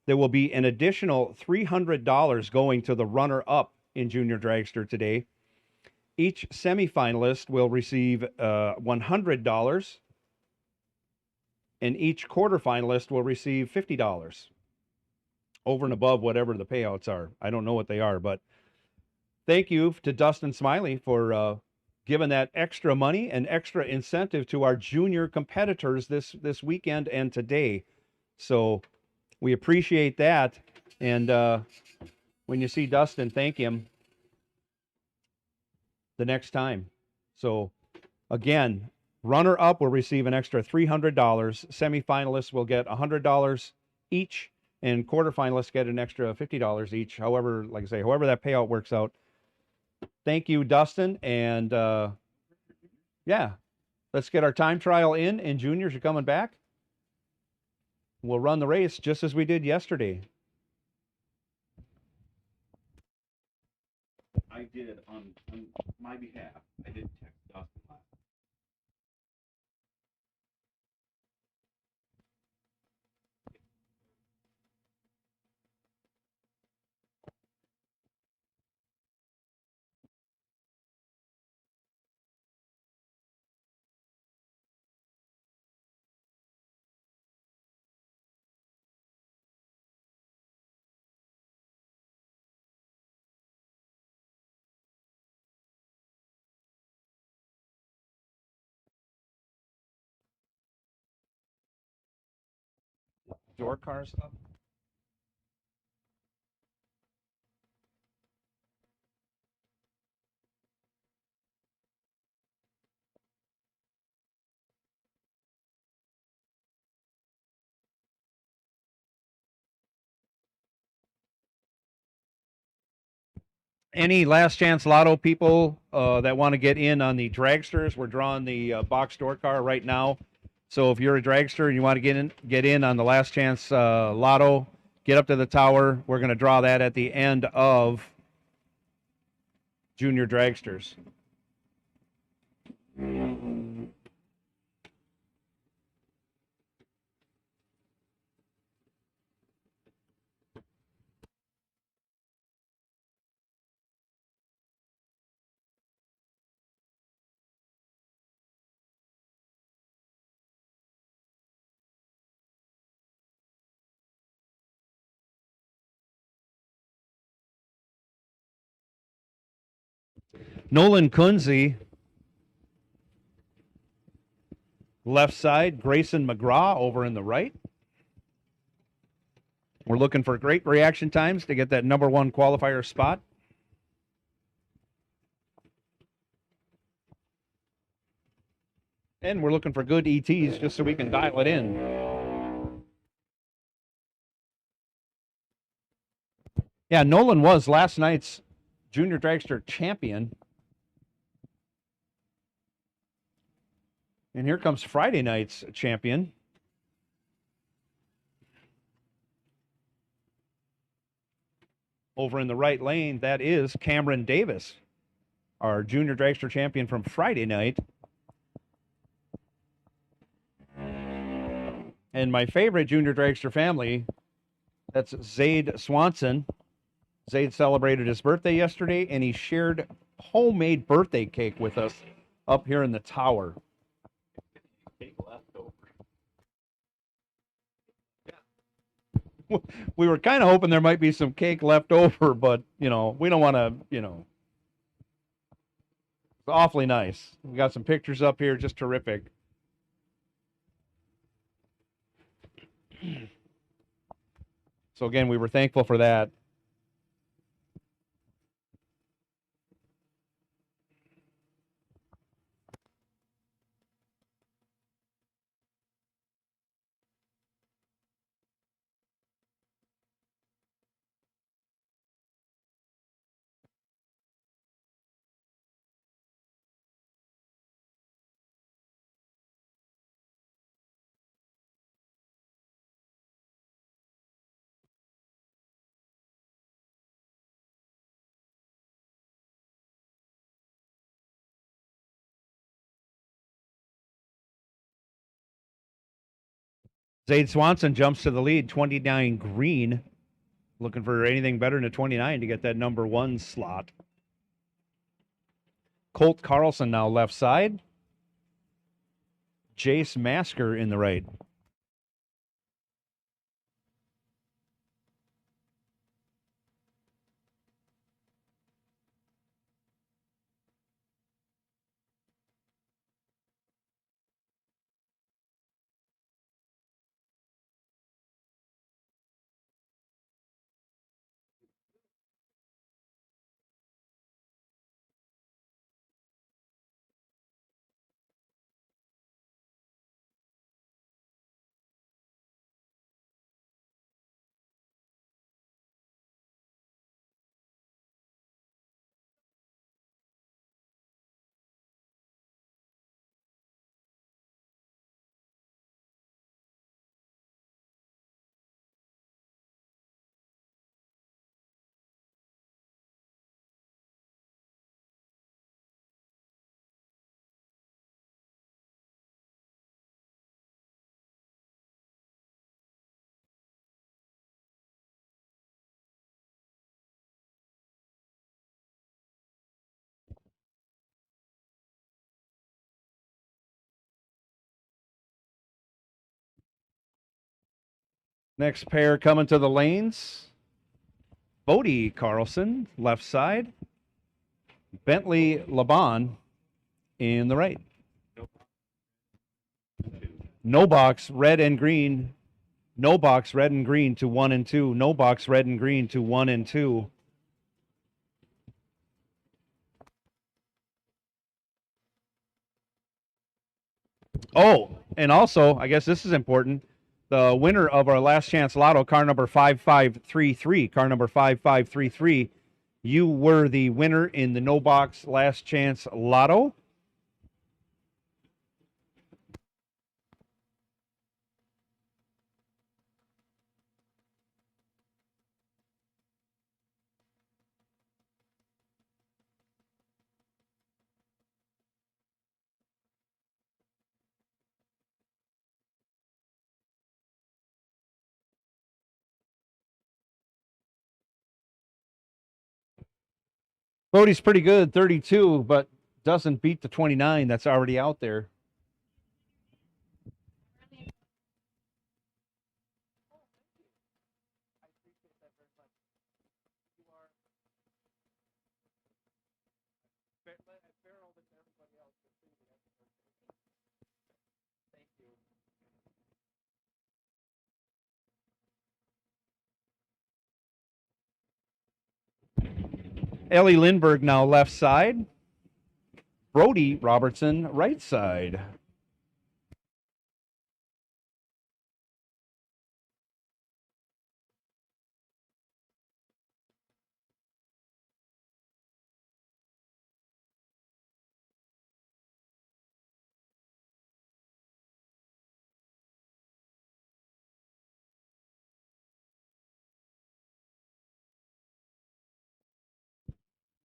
There will be an additional $300 going to the runner-up in junior dragster today. Each semifinalist will receive $100, and each quarterfinalist will receive $50. Over and above whatever the payouts are. I don't know what they are, but thank you to Dustin Smiley for giving that extra money and extra incentive to our junior competitors this weekend and today. So we appreciate that. And when you see Dustin, thank him the next time. So again, runner-up will receive an extra $300. Semifinalists will get $100 each. And quarterfinalists get an extra $50 each. However, like I say, however that payout works out. Thank you, Dustin. And yeah, let's get our time trial in. And juniors are coming back. We'll run the race just as we did yesterday. I did on my behalf. I did text Dustin last. Door car stuff? Any last chance lotto people that want to get in on the dragsters? We're drawing the box door car right now. So if you're a dragster and you want to get in on the last chance lotto, get up to the tower. We're going to draw that at the end of junior dragsters. Nolan Kunze, left side. Grayson McGraw over in the right. We're looking for great reaction times to get that #1 qualifier spot. And we're looking for good ETs just so we can dial it in. Yeah, Nolan was last night's junior dragster champion. And here comes Friday night's champion. Over in the right lane, that is Cameron Davis, our junior dragster champion from Friday night. And my favorite junior dragster family, that's 𝐷𝐸 Swanson. 𝐷𝐸 celebrated his birthday yesterday, and he shared homemade birthday cake with us up here in the tower. Cake leftover. We were kind of hoping there might be some cake left over, but, you know, we don't want to, you know. It's awfully nice. We got some pictures up here, just terrific. So again, we were thankful for that. 𝐷𝐸 Swanson jumps to the lead, 29 green. Looking for anything better than a 29 to get that number 1 slot. Colt Carlson now left side. Jace Masker in the right. Next pair coming to the lanes. Bodie Carlson, left side. Bentley Laban in the right. No box, red and green. No box, red and green to 1 and 2. No box, red and green to 1 and 2. Oh, and also, I guess this is important. The winner of our last chance lotto, car number 5533, car number 5533, you were the winner in the no box last chance lotto. Bodie's pretty good, 32, but doesn't beat the 29 that's already out there. Ellie Lindbergh now left side. Brody Robertson right side.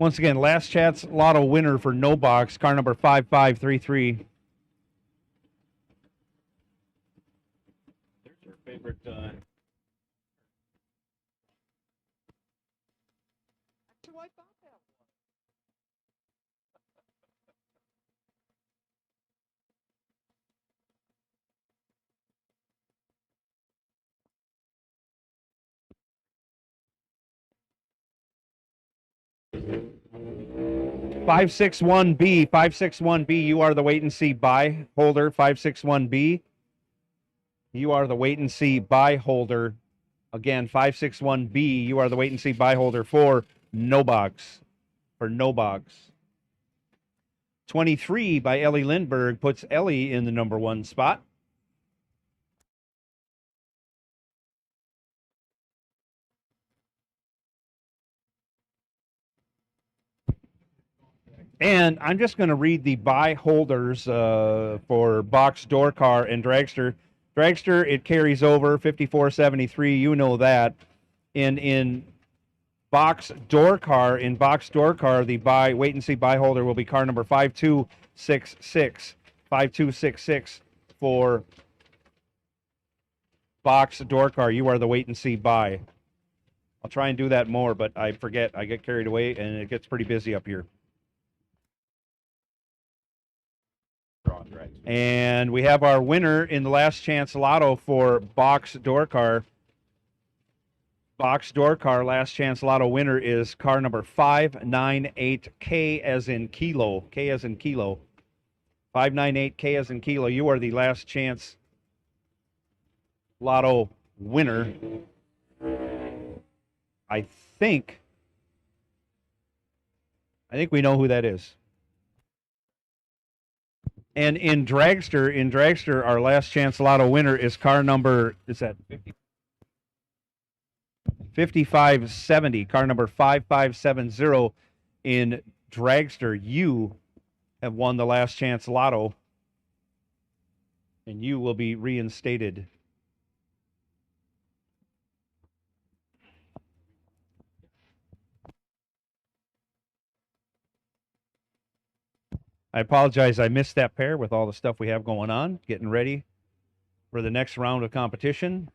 Once again, last chance lotto winner for no box, car number 5533. There's your favorite. Actually, I thought that was. 561B, 561B, you are the wait and see buy holder. 561B, you are the wait and see buy holder. Again, 561B, you are the wait and see buy holder for no box. For no box. 23 by Ellie Lindbergh puts Ellie in the number 1 spot. And I'm just going to read the buy holders for box, door car, and dragster. Dragster, it carries over 5473. You know that. In box, door car, the buy wait and see buy holder will be car number 5266. 5266 for box, door car. You are the wait and see buy. I'll try and do that more, but I forget. I get carried away, and it gets pretty busy up here. And we have our winner in the last chance lotto for box door car. Box door car last chance lotto winner is car number 598K as in kilo. K as in kilo. 598K as in kilo. You are the last chance lotto winner. I think we know who that is. And in dragster, our last chance lotto winner is car number, is that 5570, car number 5570 in dragster. You have won the last chance lotto, and you will be reinstated. I apologize. I missed that pair with all the stuff we have going on, getting ready for the next round of competition.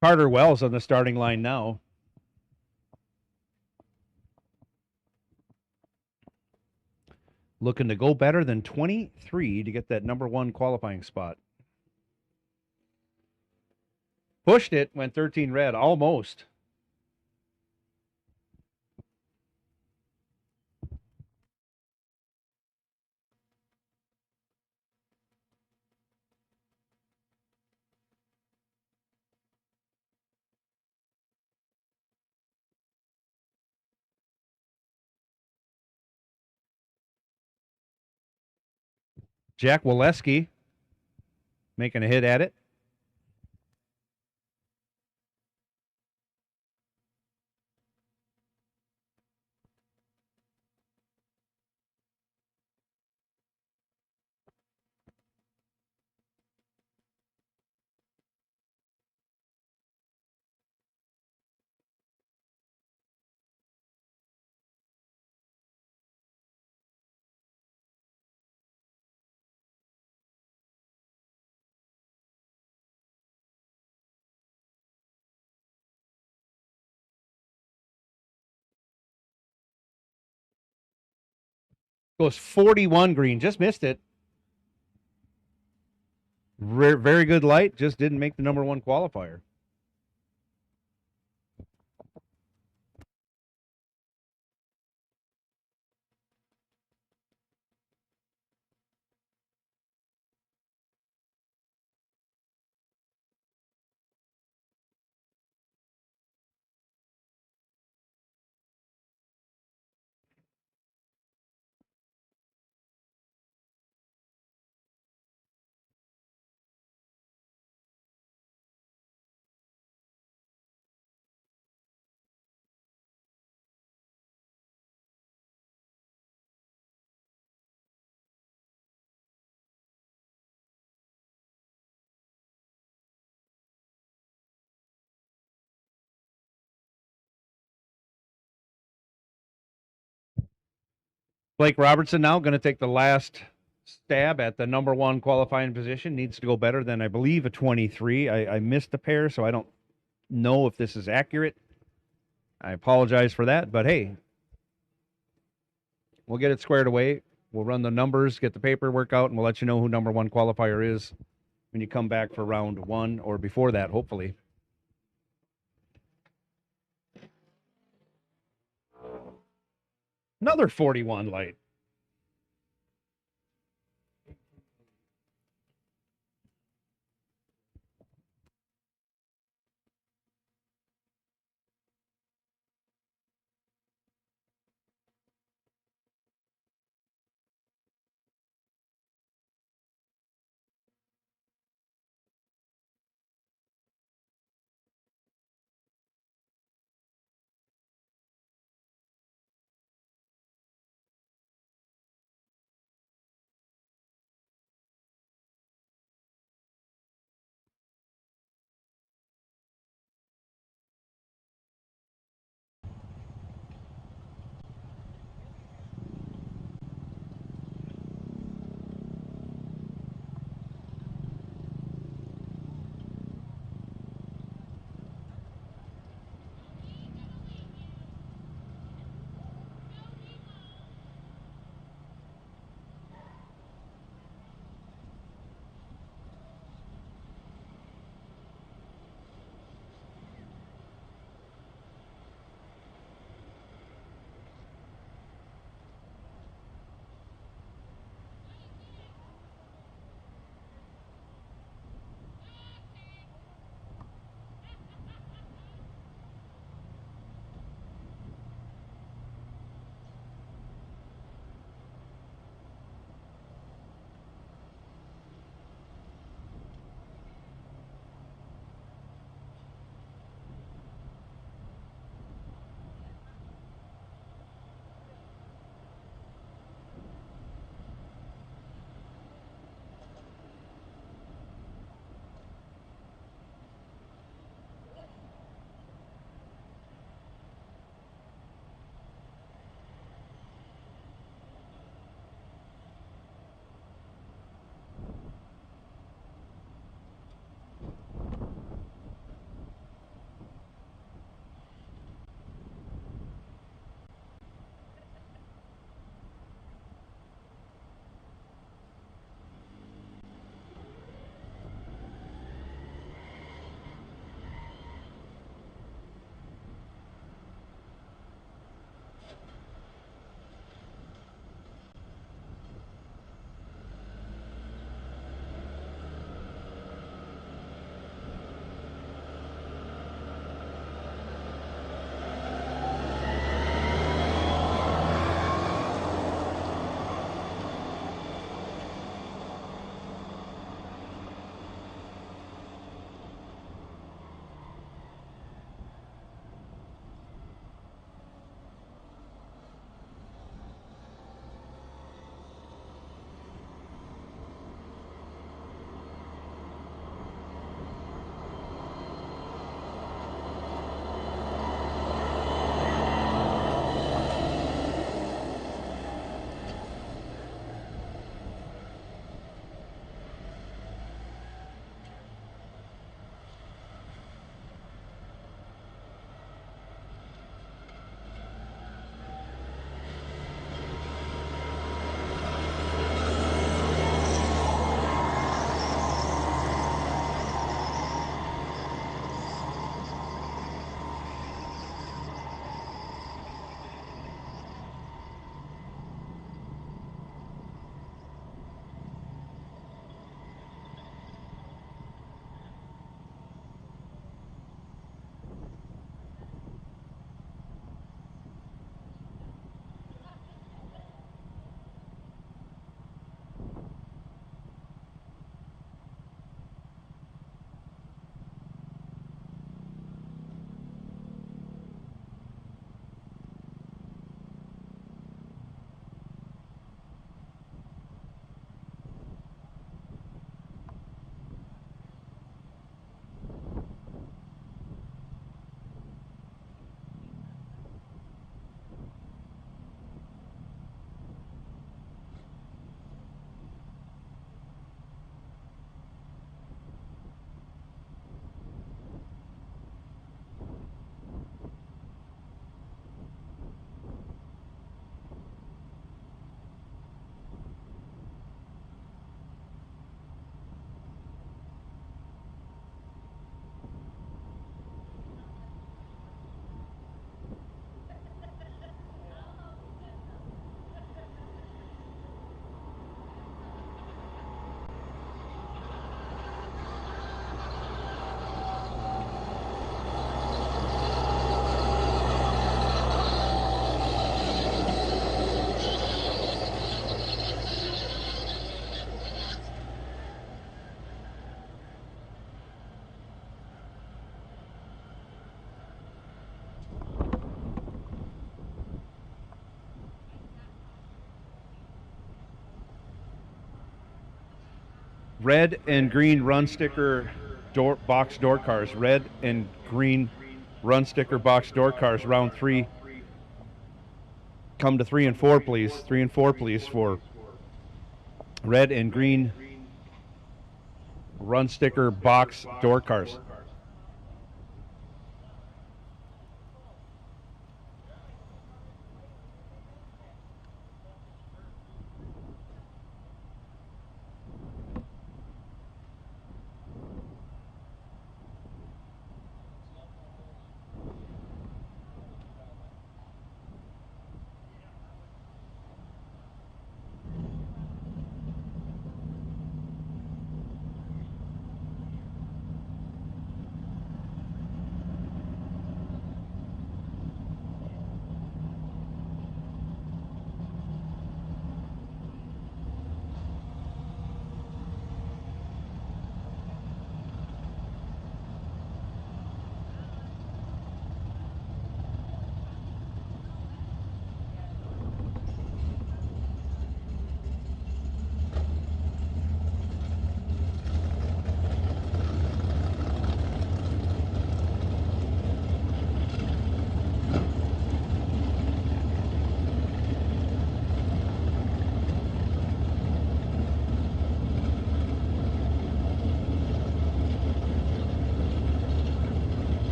Carter Wells on the starting line now. Looking to go better than 23 to get that number 1 qualifying spot. Pushed it, went 13 red, almost. Jack Waleski making a hit at it. Goes 41 green, just missed it. Very good light, just didn't make the number 1 qualifier. Blake Robertson now going to take the last stab at the number one qualifying position. Needs to go better than, I believe, a 23. I missed the pair, so I don't know if this is accurate. I apologize for that, but hey, we'll get it squared away. We'll run the numbers, get the paperwork out, and we'll let you know who number one qualifier is when you come back for round one or before that, hopefully. Another 41 light. red and green run sticker box door cars. Red and green run sticker box door cars, round 3. Come to 3 and 4, please. 3 and 4, please, for red and green run sticker box door cars.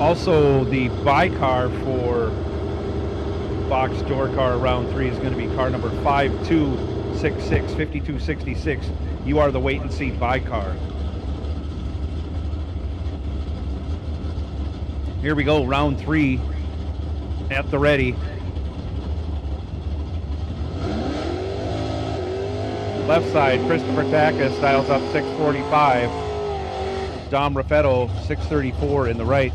Also, the buy car for box door car round 3 is going to be car number 5266, 5266. You are the wait and see buy car. Here we go, round 3 at the ready. Left side, Christopher Takas dials up 645. Dom Raffetto 634 in the right.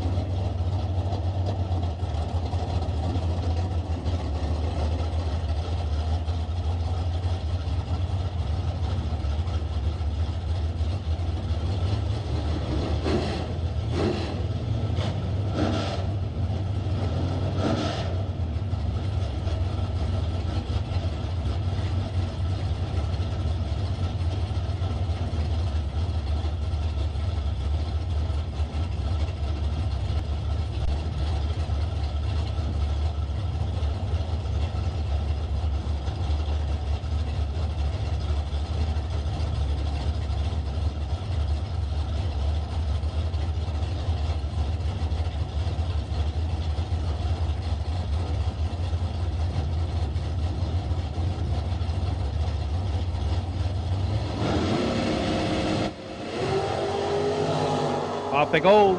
Off they go.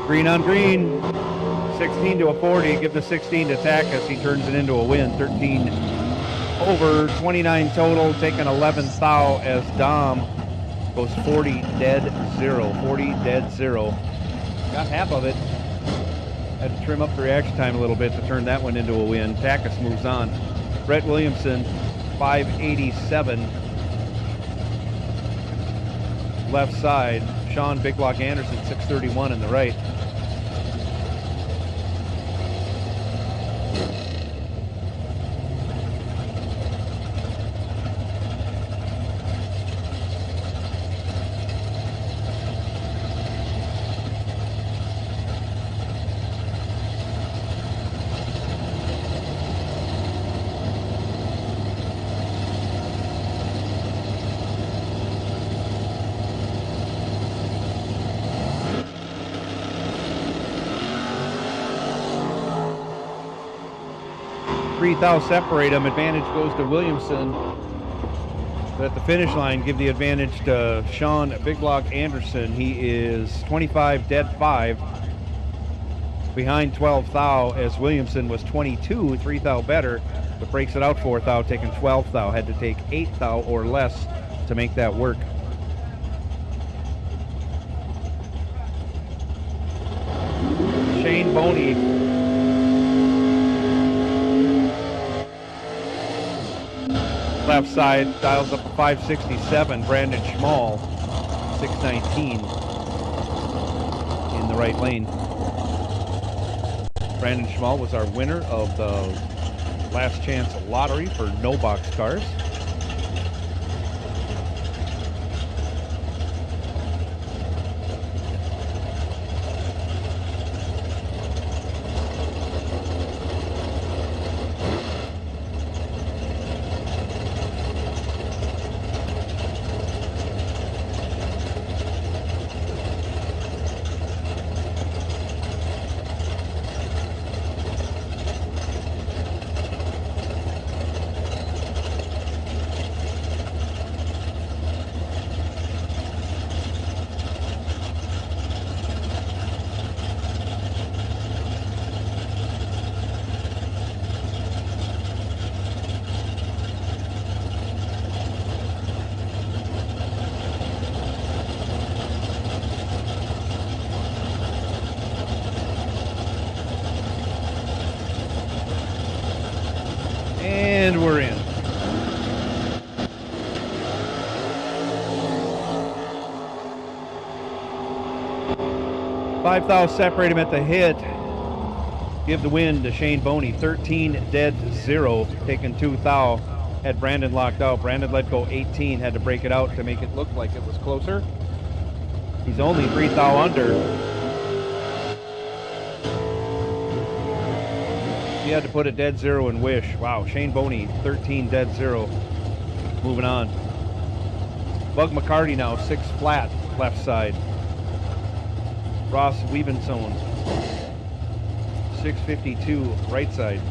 Green on green. 16 to a 40. Give the 16 to Takas. He turns it into a win. 13 over, 29 total. Taking 11th thou as Dom goes 40 dead 0. 40 dead 0. Got half of it. Had to trim up the reaction time a little bit to turn that one into a win. Takas moves on. Brett Williamson, 587. Left side. Sean Big Block Anderson, 631 in the right. Thou separate them. Advantage goes to Williamson. But at the finish line, give the advantage to Sean Big Block Anderson. He is 25 dead 5 behind 12 thou, as Williamson was 22, 3 thou better, but breaks it out 4 thou, taking 12 thou. Had to take 8 thou or less to make that work. Shane Boney left side, dials up to 567. Brandon Schmall, 619 in the right lane. Brandon Schmall was our winner of the last chance lottery for no box cars. And we're in. $5,000 separate him at the hit. Give the win to Shane Boney. 13 dead 0, taking $2,000. Had Brandon locked out. Brandon let go 18, had to break it out to make it look like it was closer. He's only $3,000 under. He had to put a dead 0 in Wish. Wow, Shane Boney, 13 dead 0. Moving on. Bug McCarty now, 6 flat, left side. Ross Weavenstone, 652, right side.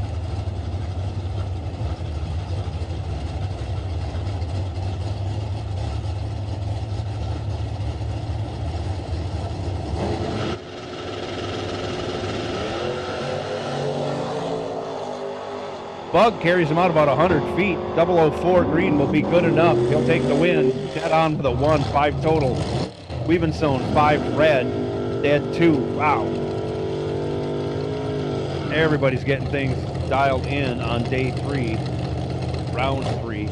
Bug carries him out about 100 feet. 004 green will be good enough. He'll take the win. Dead on with a 1, 5 total. Weavenstone, 5 red, dead 2. Wow. Everybody's getting things dialed in on day 3, round 3.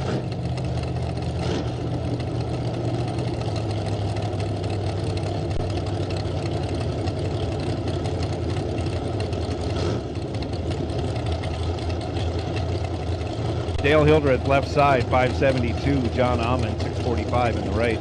Dale Hildreth, left side, 572. John Amon, 645 in the right.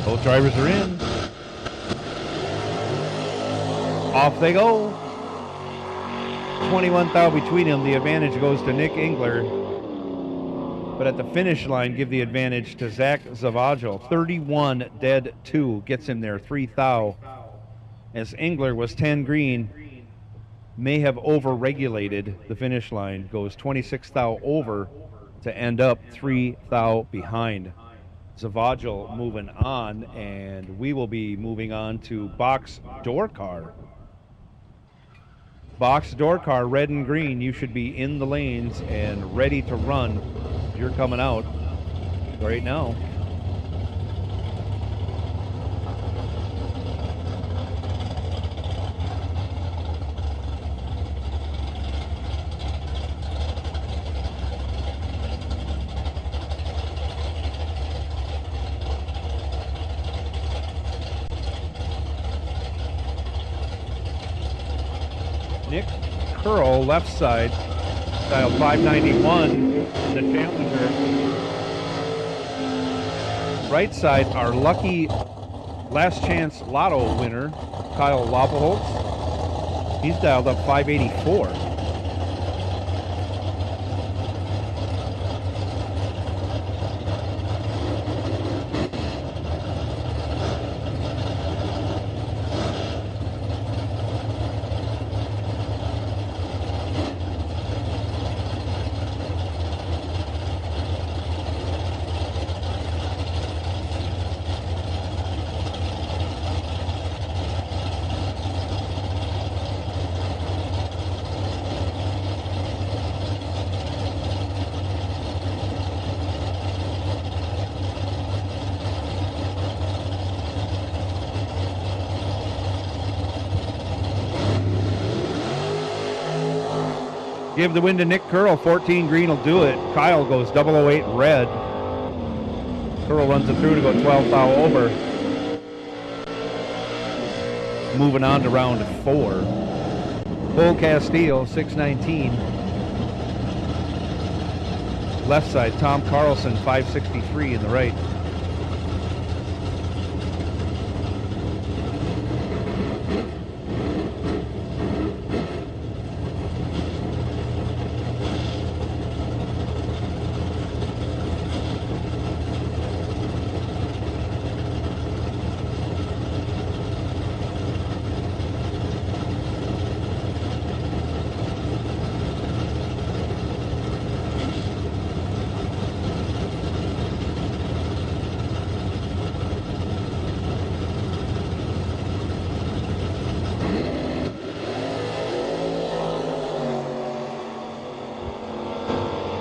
Both drivers are in. Off they go. 21,000 between them. The advantage goes to Nick Engler. But at the finish line, give the advantage to Zach Zavaggio. 31 dead 2 gets him there. 3,000. As Engler was 10 green, may have over-regulated the finish line. Goes 26,000 over to end up 3,000 behind. Zavaggio moving on, and we will be moving on to box door car. Box door car, red and green. You should be in the lanes and ready to run. You're coming out right now. Curl, left side, style 591 in the Challenger. Right side, our lucky last chance lotto winner, Kyle Laupelholz. He's dialed up 584. Give the win to Nick Curl. 14 green will do it. Kyle goes 008 red. Curl runs it through to go 12 thou over. Moving on to round 4. Cole Castile, 619. Left side, Tom Carlson, 563 in the right.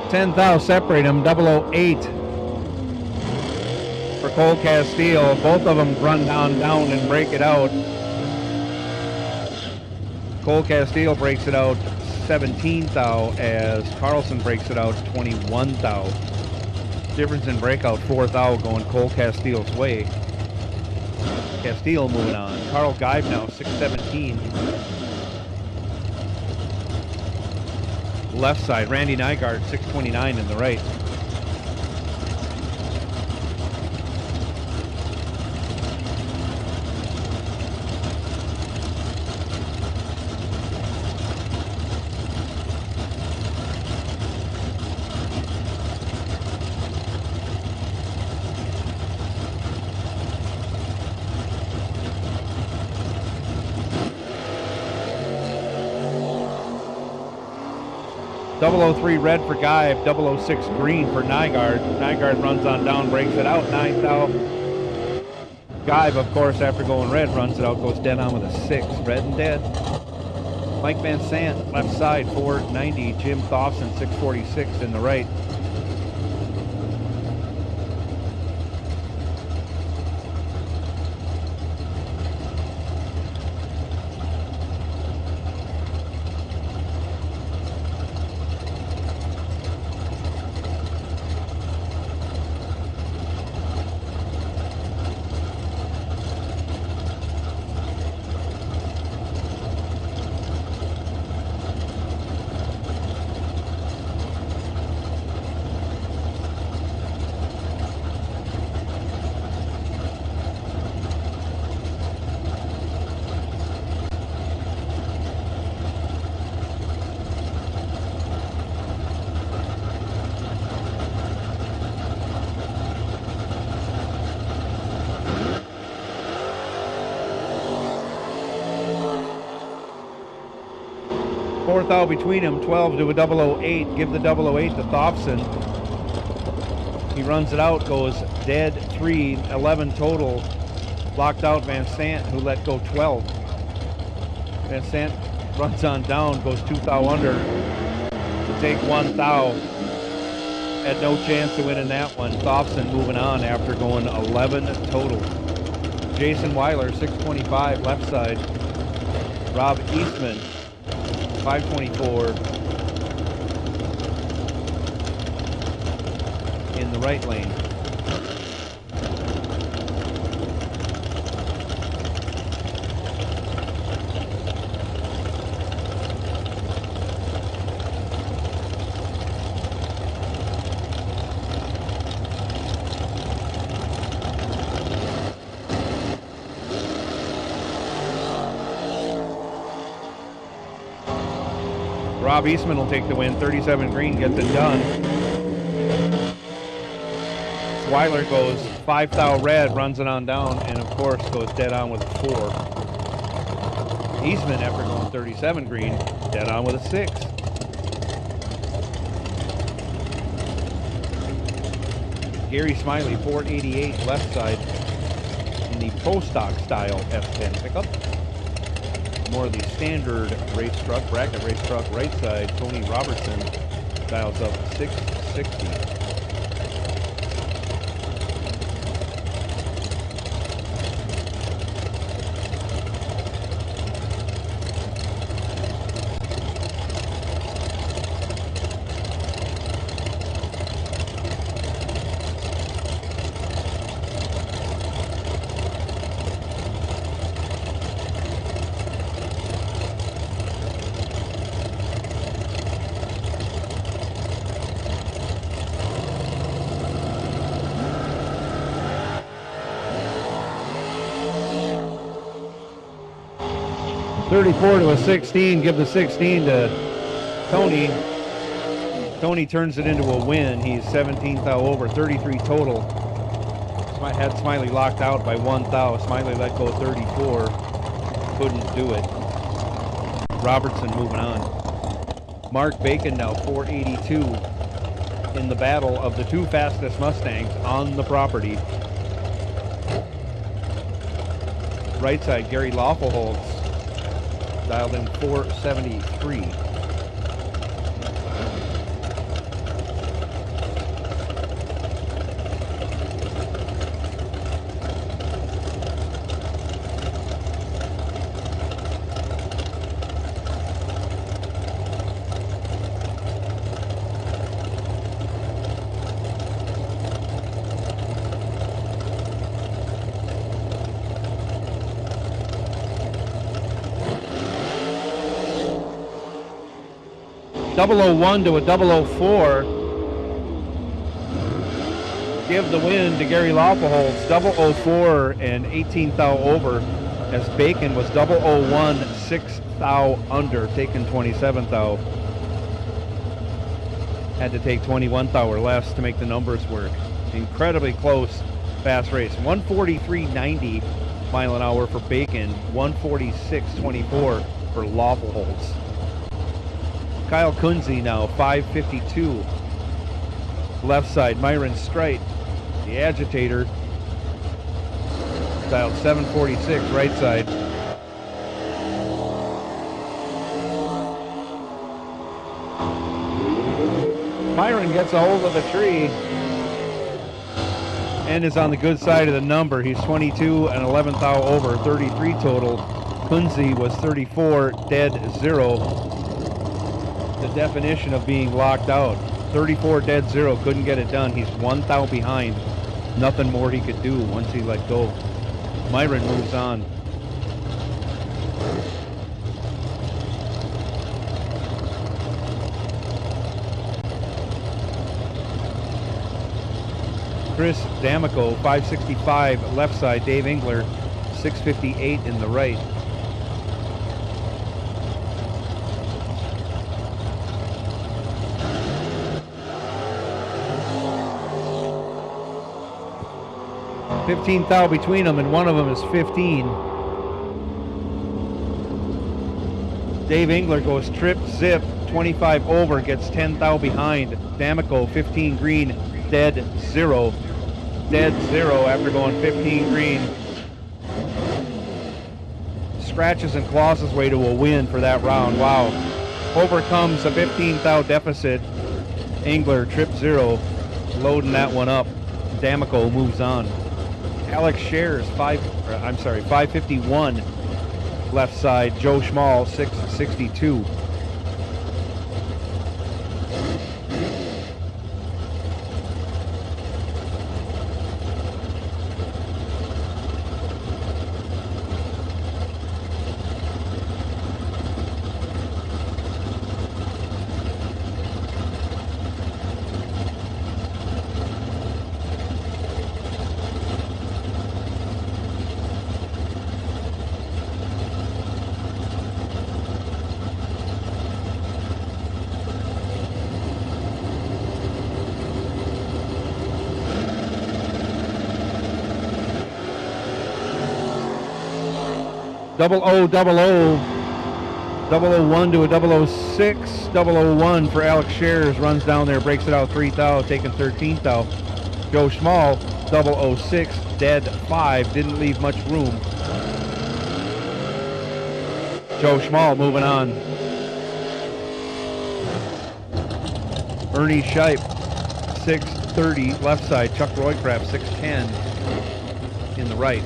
$10,000 separate them. 008 for Cole Castile. Both of them run down and break it out. Cole Castile breaks it out 17,000 as Carlson breaks it out 21,000. Difference in breakout 4,000 going Cole Castile's way. Castile moving on. Carl Geib now 617. Left side, Randy Nygaard, 629 in the right. .003 red for Geib, 006 green for Nygaard. Nygaard runs on down, breaks it out, 9,000. Geib, of course, after going red, runs it out, goes dead on with a 6, red and dead. Mike Van Sant, left side, 490. Jim Thompson, 646 in the right. Fourth out between them, 12 to a 008. Give the 008 to Thompson. He runs it out, goes dead 3, 11 total. Blocked out Van Sant, who let go 12. Van Sant runs on down, goes 2 thou under to take 1 thou. Had no chance to win in that one. Thompson moving on after going 11 total. Jason Weiler, 625, left side. Rob Eastman, 524 in the right lane. Bob Eastman will take the win. 37 green gets it done. Weiler goes 5 thou red, runs it on down, and of course goes dead on with a 4. Eastman, after going 37 green, dead on with a 6. Gary Smiley, 488 left side in the Pro-Stock style F10 pickup. More of the standard race truck, bracket race truck right side, Tony Robertson dials up 660. .34 to a 16, give the 16 to Tony. Tony turns it into a win. He's 17 thou over, 33 total. Had Smiley locked out by 1 thou. Smiley let go 34, couldn't do it. Robertson moving on. Mark Bacon now 482 in the battle of the 2 fastest Mustangs on the property. Right side, Gary Lawfulholz dialed in 473. .001 to a .004. Give the win to Gary Lawfulholz. .004 and 18 thou over, as Bacon was .001, 6 thou under, taking 27 thou. Had to take 21 thou or less to make the numbers work. Incredibly close, fast race. 143.90 mile an hour for Bacon, 146.24 for Lawfulholz. Kyle Kunze now 552 left side. Myron Strite, the agitator, dialed 746 right side. Myron gets a hold of a tree and is on the good side of the number. He's 22 and 11 thou over, 33 total. Kunze was 34, dead 0. The definition of being locked out. 34 dead 0, couldn't get it done. He's 1 thou behind. Nothing more he could do once he let go. Myron moves on. Chris D'Amico, 565 left side. Dave Engler, 658 in the right. $15 thou between them, and one of them is 15. Dave Engler goes trip zip, 25 over, gets 10 thou behind. D'Amico 15 green, dead 0. Dead 0 after going 15 green. Scratches and claws his way to a win for that round. Wow. Overcomes a 15 thou deficit. Engler trip 0, loading that one up. D'Amico moves on. Alex Shares 551 left side. Joe Schmall 662. 001 to a 006. 001 for Alex Shares. Runs down there, breaks it out 3 thou, taking 13 thou. Joe Schmall, 006, dead 5. Didn't leave much room. Joe Schmall moving on. Ernie Scheip, 630 left side. Chuck Roycraft, 610 in the right.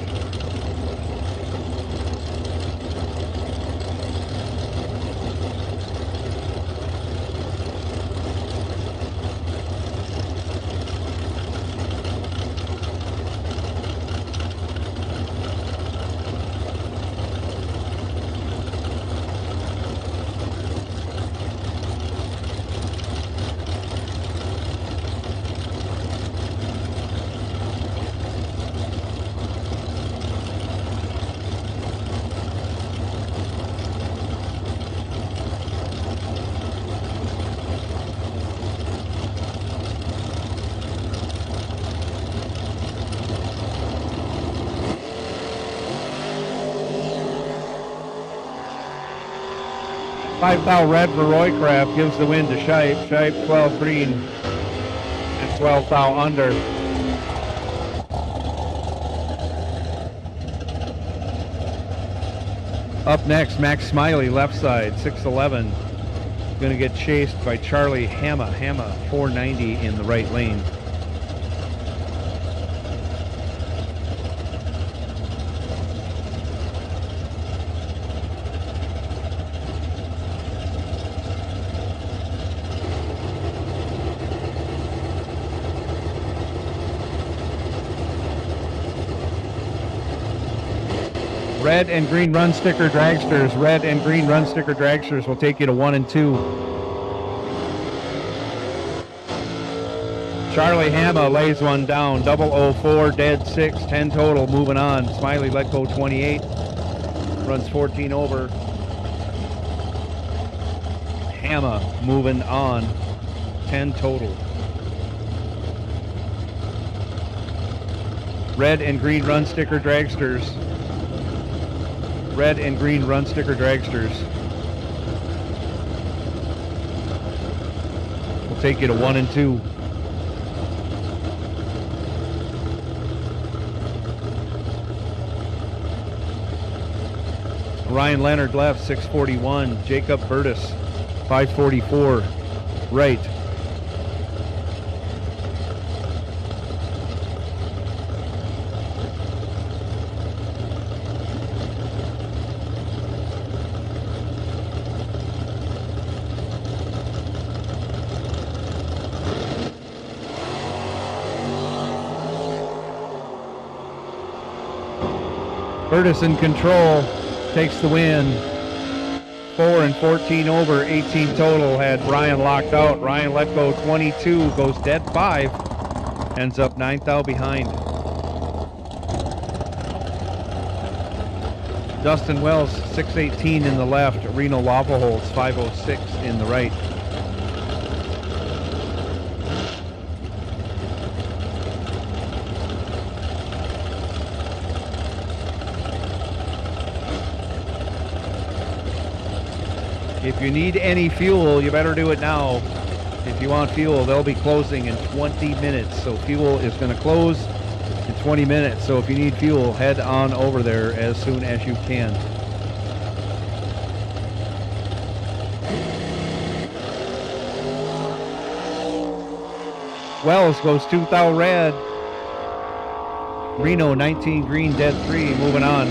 Five thou red for Roycraft gives the win to Scheip. Scheip 12 green and 12 thou under. Up next, Max Smiley left side, 611. Going to get chased by Charlie Hama. Hama 490 in the right lane. Red and green run sticker dragsters. Red and green run sticker dragsters will take you to 1 and 2. Charlie Hama lays one down. 004, dead 6, 10 total. Moving on. Smiley let go 28. Runs 14 over. Hama moving on. 10 total. Red and green run sticker dragsters. Red and green run sticker dragsters. We'll take you to 1 and 2. Ryan Leonard left, 641. Jacob Burtis, 544. Right. Burtis in control, takes the win. 4 and 14 over, 18 total. Had Ryan locked out. Ryan let go 22, goes dead 5, ends up 9 thou behind. Dustin Wells, 618 in the left. Reno Waffle Holes, 506 in the right. If you need any fuel, you better do it now. If you want fuel, they'll be closing in 20 minutes. So fuel is going to close in 20 minutes. So if you need fuel, head on over there as soon as you can. Wells goes 2 thou red. Reno 19 green, dead 3, moving on.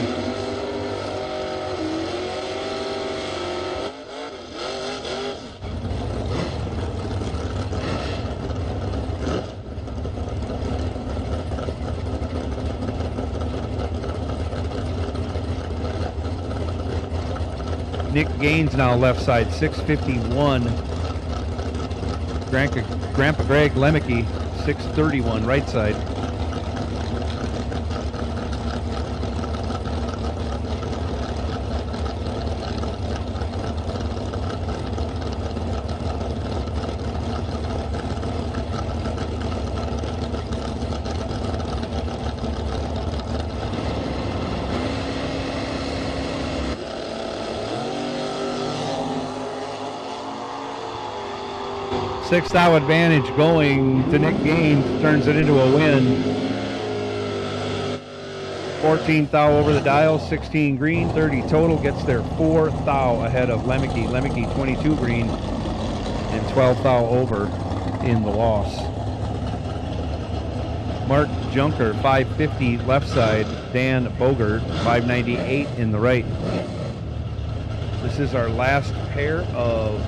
Nick Gaines now left side, 651. Grandpa Greg Lemke, 631 right side. 6th thou advantage going to Nick Gaines, turns it into a win. 14 thou over the dial, 16 green, 30 total, gets their 4 thou ahead of 𝐿𝐵𝐾. 𝐿𝐵𝐾 22 green and 12 thou over in the loss. Mark Junker 550 left side, Dan Bogert 598 in the right. This is our last pair of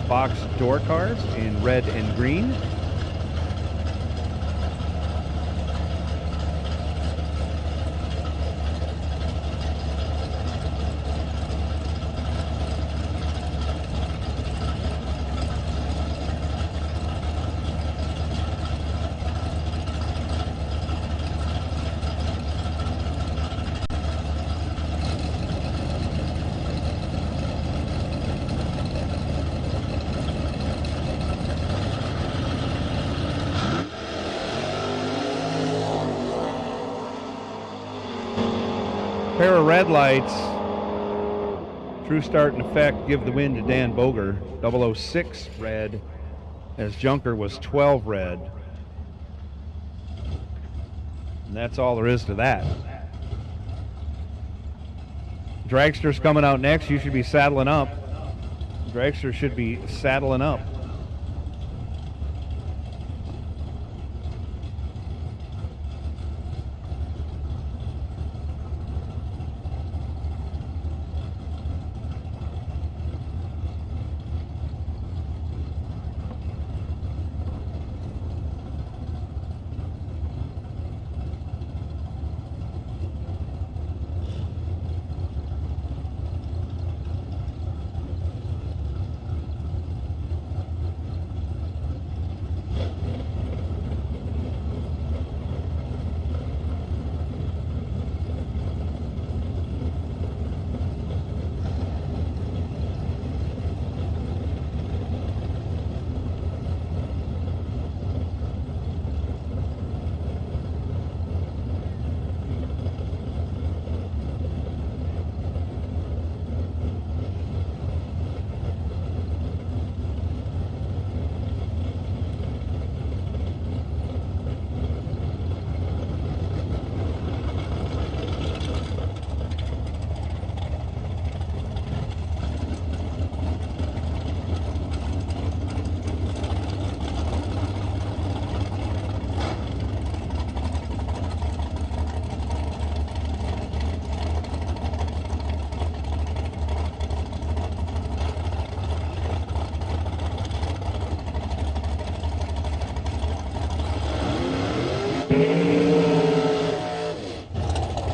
box door cars in red and green. Pair of red lights. True start and effect give the win to Dan Boger. 006 red as Junker was 12 red. And that's all there is to that. Dragster's coming out next. You should be saddling up. Dragster should be saddling up.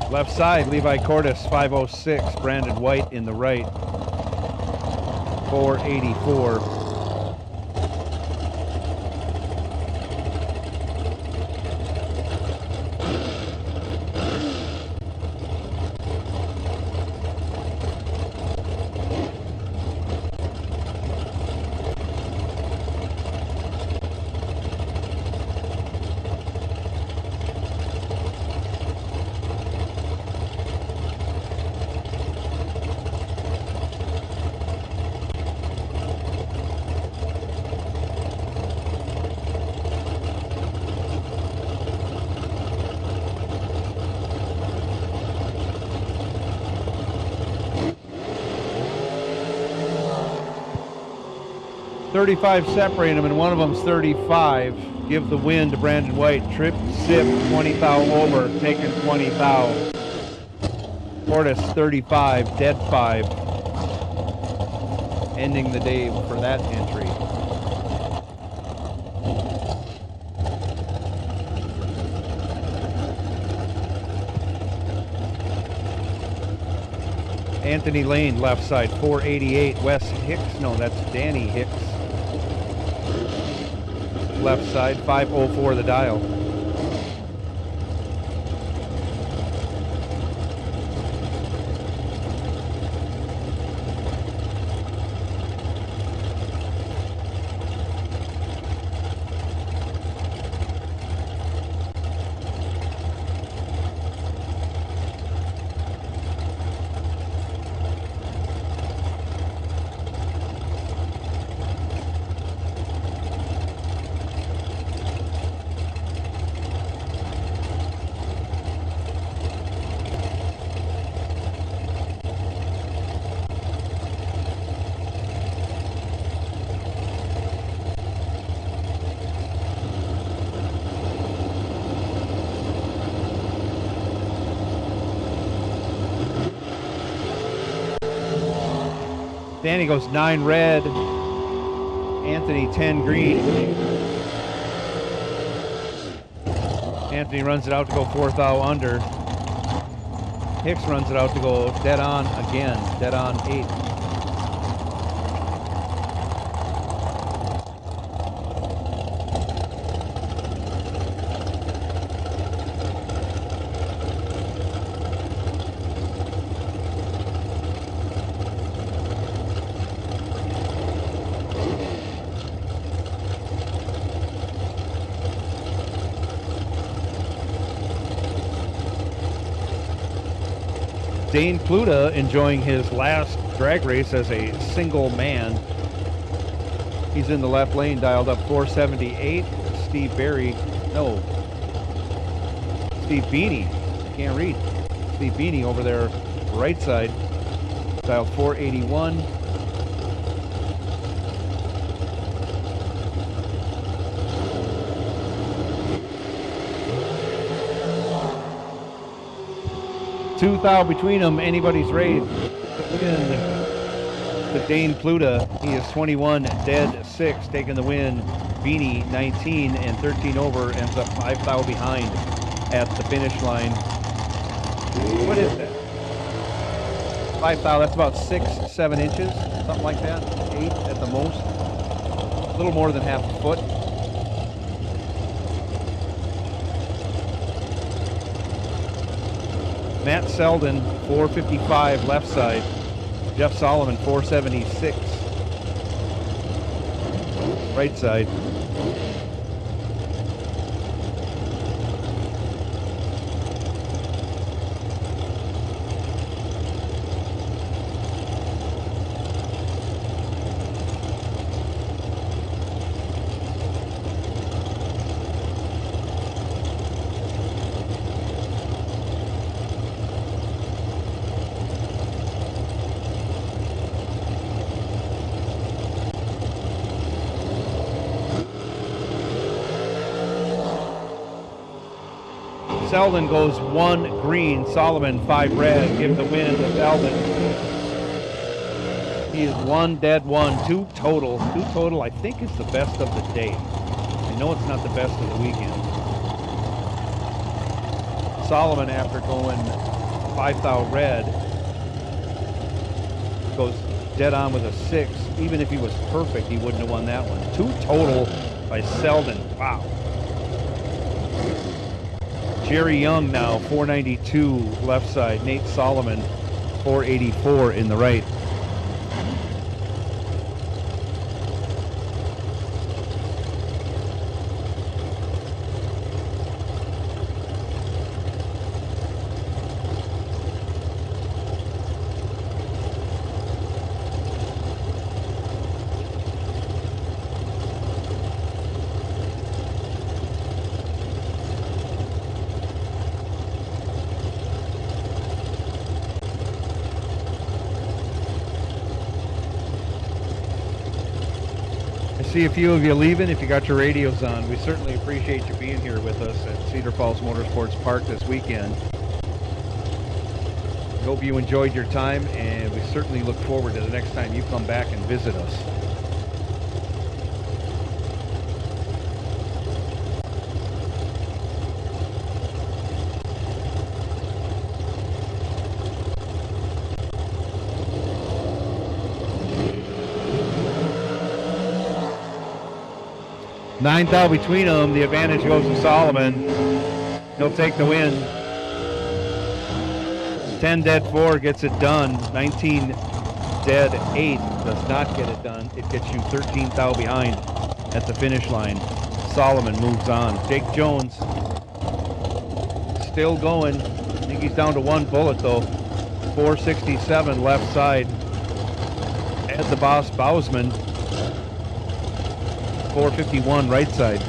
Left side, Levi Cordes, 506. Brandon White in the right, 484. Separating them, and one of them's 35. Give the win to Brandon White. Trip, zip, 20 thou over, taking 20 thou. Cordes 35, dead 5. Ending the day for that entry. Anthony Lane, left side, 488. Wes Hicks, no, that's Danny Hicks. Left side, 504 the dial. Danny goes 9 red. Anthony 10 green. Anthony runs it out to go 4th thou under. Hicks runs it out to go dead on again, dead on 8. Dane Pluta enjoying his last drag race as a single man. He's in the left lane, dialed up 478. Steve Beanie. I can't read. Steve Beanie over there, right side, dialed 481. Two thou between them, anybody's race. To Dane Pluta, he is 21 dead 6, taking the win. Beanie 19 and 13 over, ends up 5 thou behind at the finish line. What is that? 5 thou, that's about 6-7 inches, something like that. 8 at the most. A little more than half a foot. Matt Selden, 455 left side. Jeff Solomon, 476 right side. Selden goes 1 green, Solomon 5 red, give the win to Selden. He is 1 dead 1, 2 total. 2 total I think is the best of the day. I know it's not the best of the weekend. Solomon, after going 5 thou red, goes dead on with a 6. Even if he was perfect, he wouldn't have won that one. 2 total by Selden. Wow. Jerry Young now, 492 left side. Nate Solomon, 484 in the right. See a few of you leaving. If you got your radios on, we certainly appreciate you being here with us at Cedar Falls Motorsports Park this weekend. We hope you enjoyed your time, and we certainly look forward to the next time you come back and visit us. Nine thou between them. The advantage goes to Solomon. He'll take the win. 10 dead 4 gets it done. 19 dead 8 does not get it done. It gets you 13 thou behind at the finish line. Solomon moves on. Jake Jones still going. I think he's down to 1 bullet though. 467 left side. Ed the Boss Bousman, 451 right side.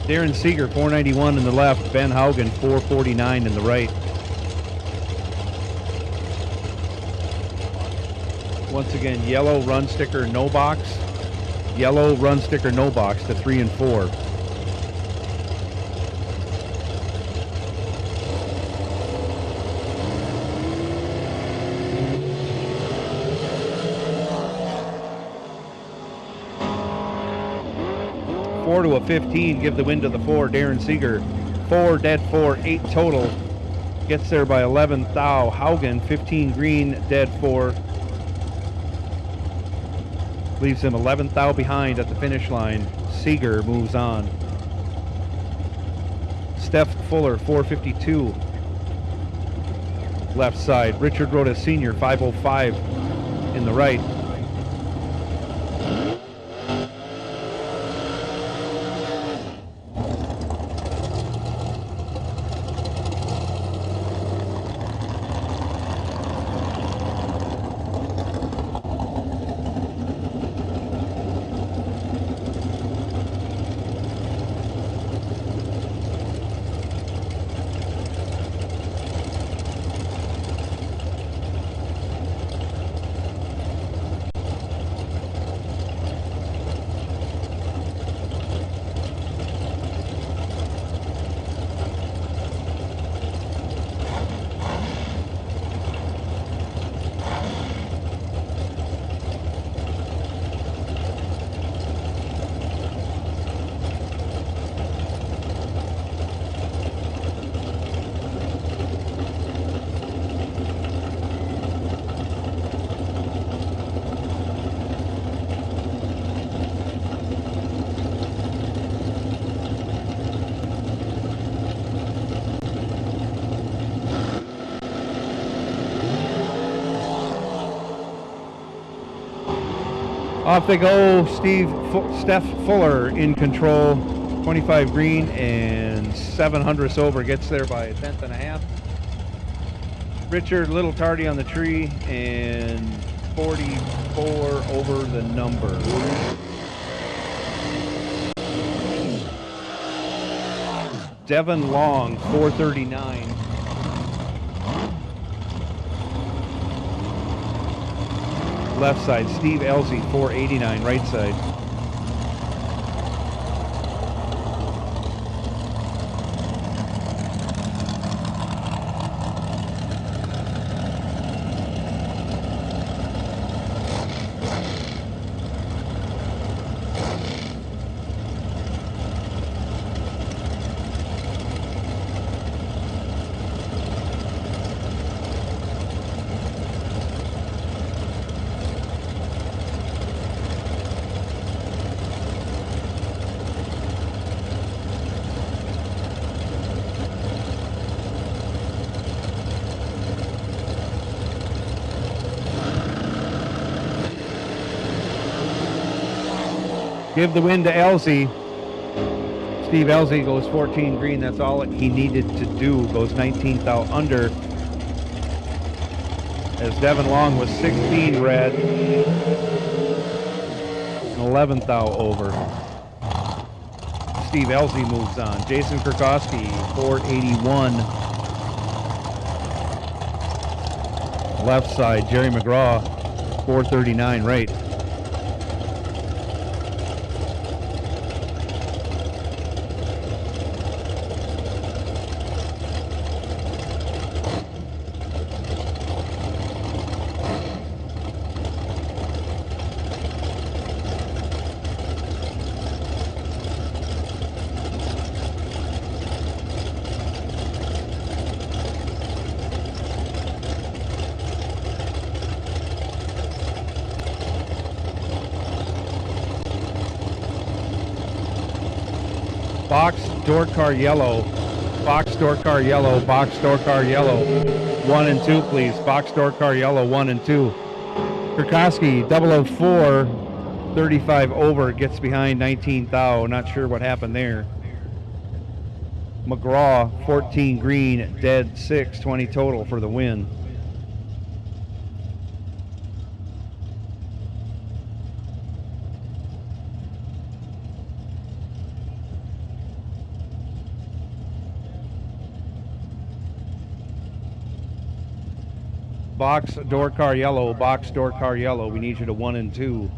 Darren Seeger, 491 in the left. Ben Haugen, 449 in the right. Once again, yellow run sticker, no box. Yellow run sticker, no box to 3 and 4. Four to a 15, give the win to the 4, Darren Seeger. 4, dead 4, 8 total. Gets there by 11 thou. Haugen, 15 green, dead 4. Leaves him 11 thou behind at the finish line. Seeger moves on. Steph Fuller, 452. Left side. Richard Rhoda Sr., 505 in the right. Off they go. Steph Fuller in control. 25 green and 700 over. Gets there by a tenth and a half. Richard, little tardy on the tree, and 44 over the number. Devin Long, 439. Left side, Steve Ellsey, 489, right side. Give the win to Ellsey. Steve Ellsey goes 14 green. That's all he needed to do. Goes 19th out under. As Devin Long was 16 red. And 11th out over. Steve Ellsey moves on. Jason Kurkowski, 481. Left side, Jerry McGraw, 439 right. Box, door car yellow. Box, door car yellow. Box, door car yellow. 1 and 2, please. Box, door car yellow, 1 and 2. Kurkowski, 004, 35 over. Gets behind 19 thou. Not sure what happened there. McGraw, 14 green, dead 6, 20 total for the win. box door car yellow, box door car yellow. We need you to 1 and 2.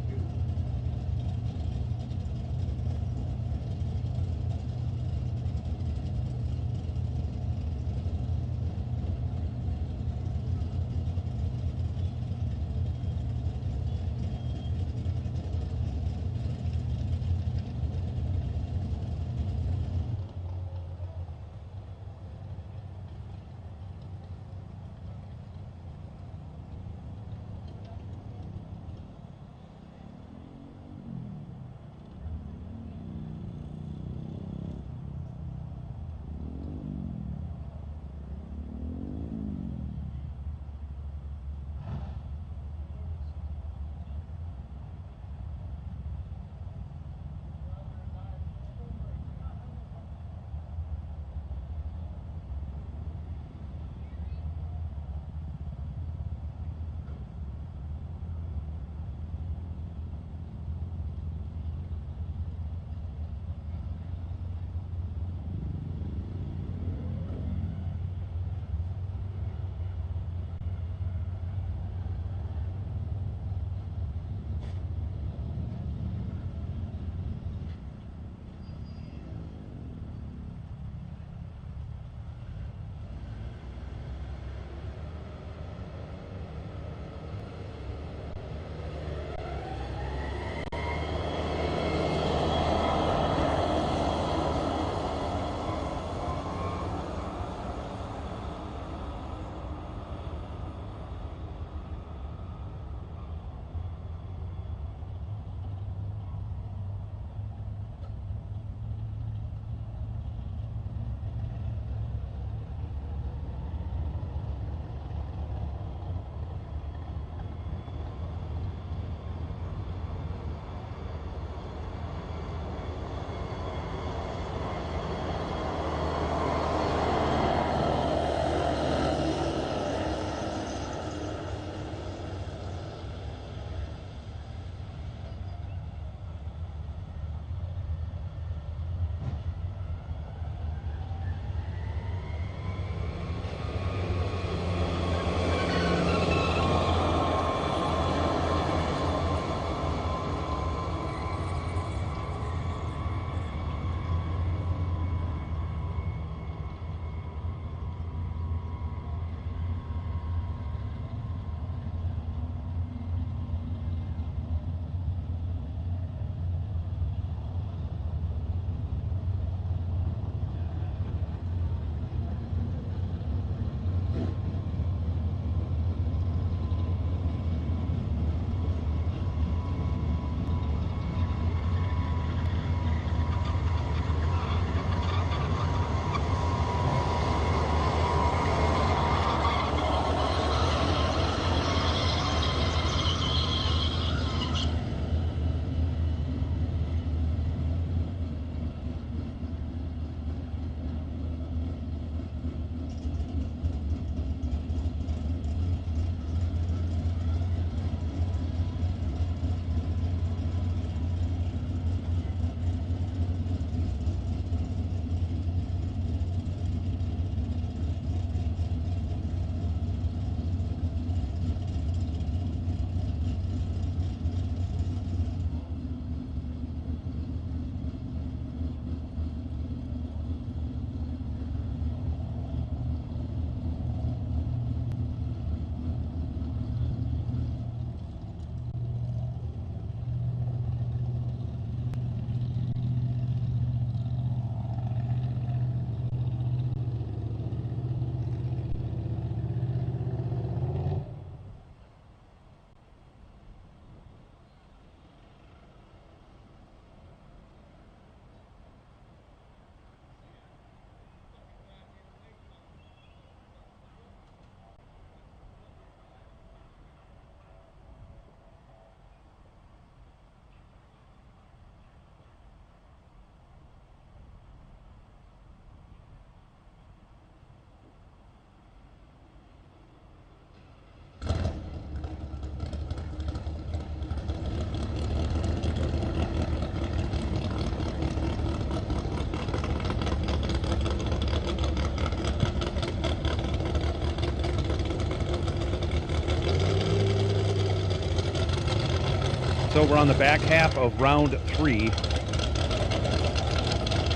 So we're on the back half of round 3.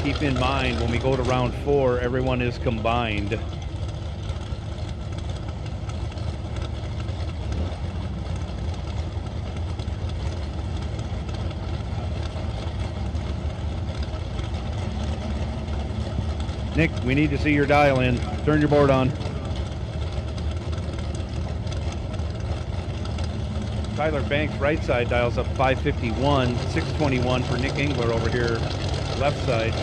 Keep in mind, when we go to round 4, everyone is combined. Nick, we need to see your dial in. Turn your board on. Tyler Banks, right side, dials up 551. 621 for Nick Engler over here, left side.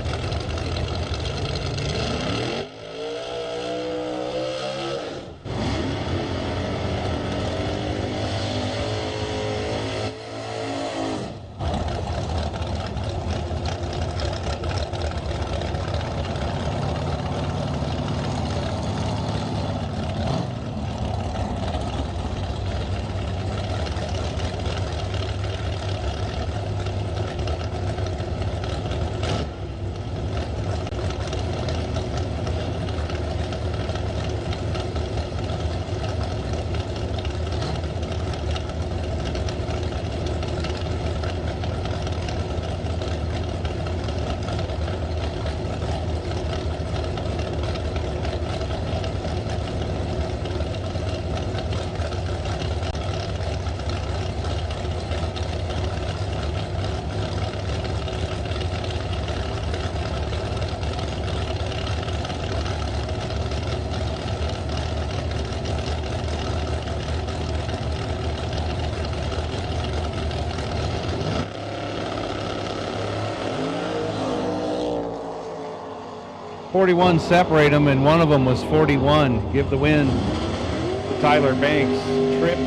.41 separate them, and one of them was 41. Give the win to Tyler Banks. Trip,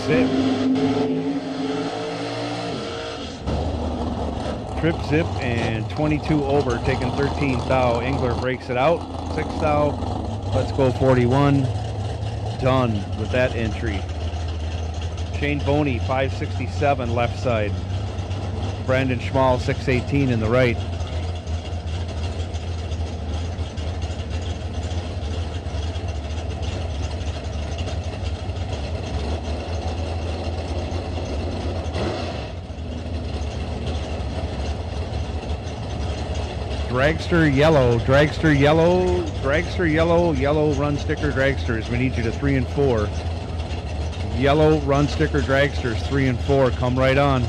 zip. Trip, zip, and 22 over, taking 13 thou. Engler breaks it out. 6 thou. Let's go 41. Done with that entry. Shane Boney, 567 left side. Brandon Schmall, 618 in the right. Dragster yellow, dragster yellow, dragster yellow, yellow run sticker dragsters. We need you to 3 and 4. Yellow run sticker dragsters, 3 and 4. Come right on.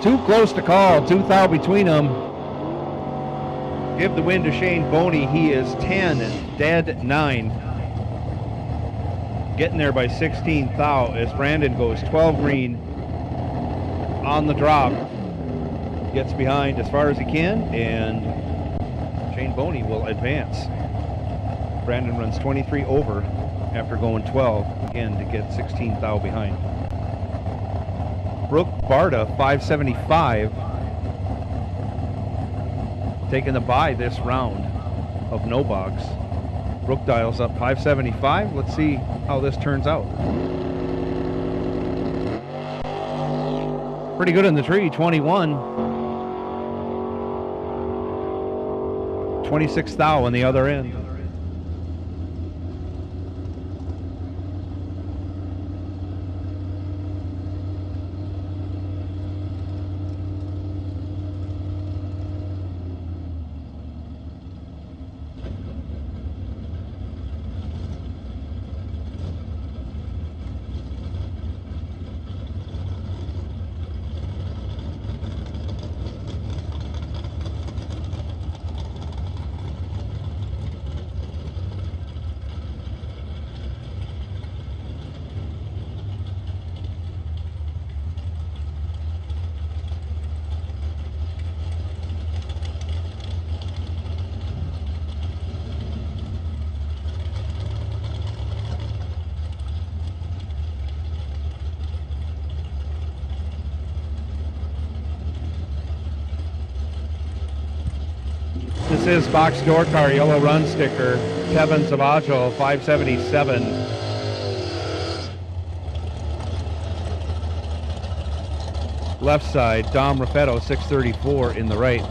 Too close to call, 2 thou between them. Give the win to Shane Boney. He is 10, dead 9. Getting there by 16 thou as Brandon goes 12 green on the drop. Gets behind as far as he can, and Shane Boney will advance. Brandon runs 23 over after going 12, again to get 16 thou behind. Brooke Barta, 575, taking the bye this round of no box. Brooke dials up 575. Let's see how this turns out. Pretty good in the tree, 21. 26 thou on the other end. This is box door car, yellow run sticker, 𝐄𝐙 𝐆𝐆 𝐂𝐚𝐫𝐭 577. Left side, Dom Raffetto 634 in the right.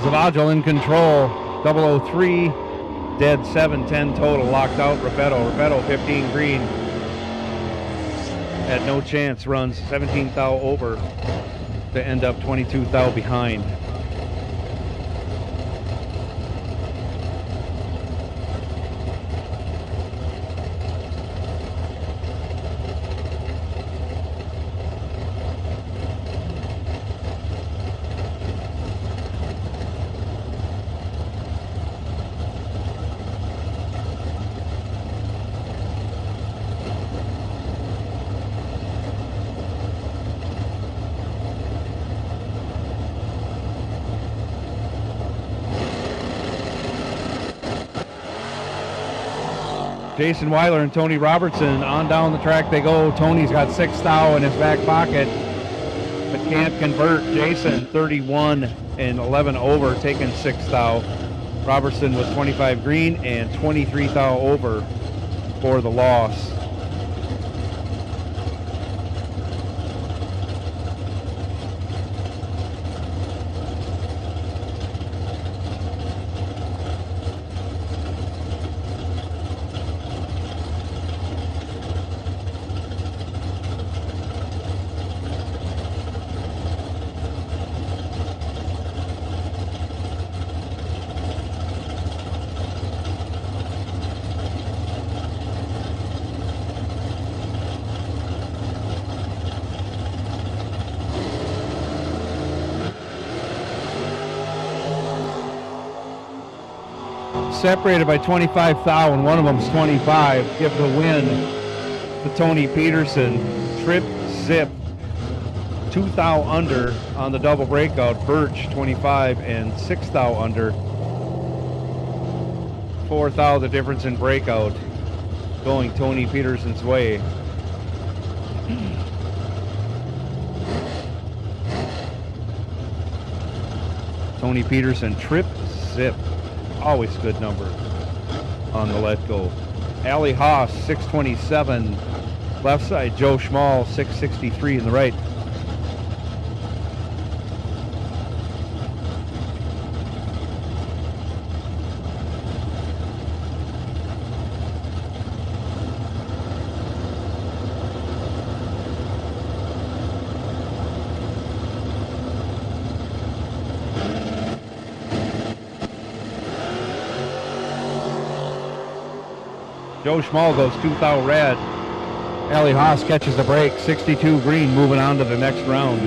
𝐆𝐆 in control, 003, dead 7-10 total, locked out Raffetto 15 green, had no chance, runs 17 thou over to end up 22 thou behind. Jason Weiler and Tony Robertson on down the track they go. Tony's got 6 thou in his back pocket, but can't convert. Jason 31 and 11 over, taking 6 thou. Robertson was 25 green and 23 thou over for the loss. Separated by 25 thou, and one of them's 25. Give the win to Tony Peterson. Trip Zip 2 thou under on the double breakout. Birch 25 and 6 thou under. 4 thou the difference in breakout, going Tony Peterson's way. Tony Peterson, Trip Zip. Always a good number on the let go. Allie Haas 627, left side Joe Schmall 663 in the right. Joe Schmall goes 2 thou red. Allie Haas catches the break, 62 green, moving on to the next round.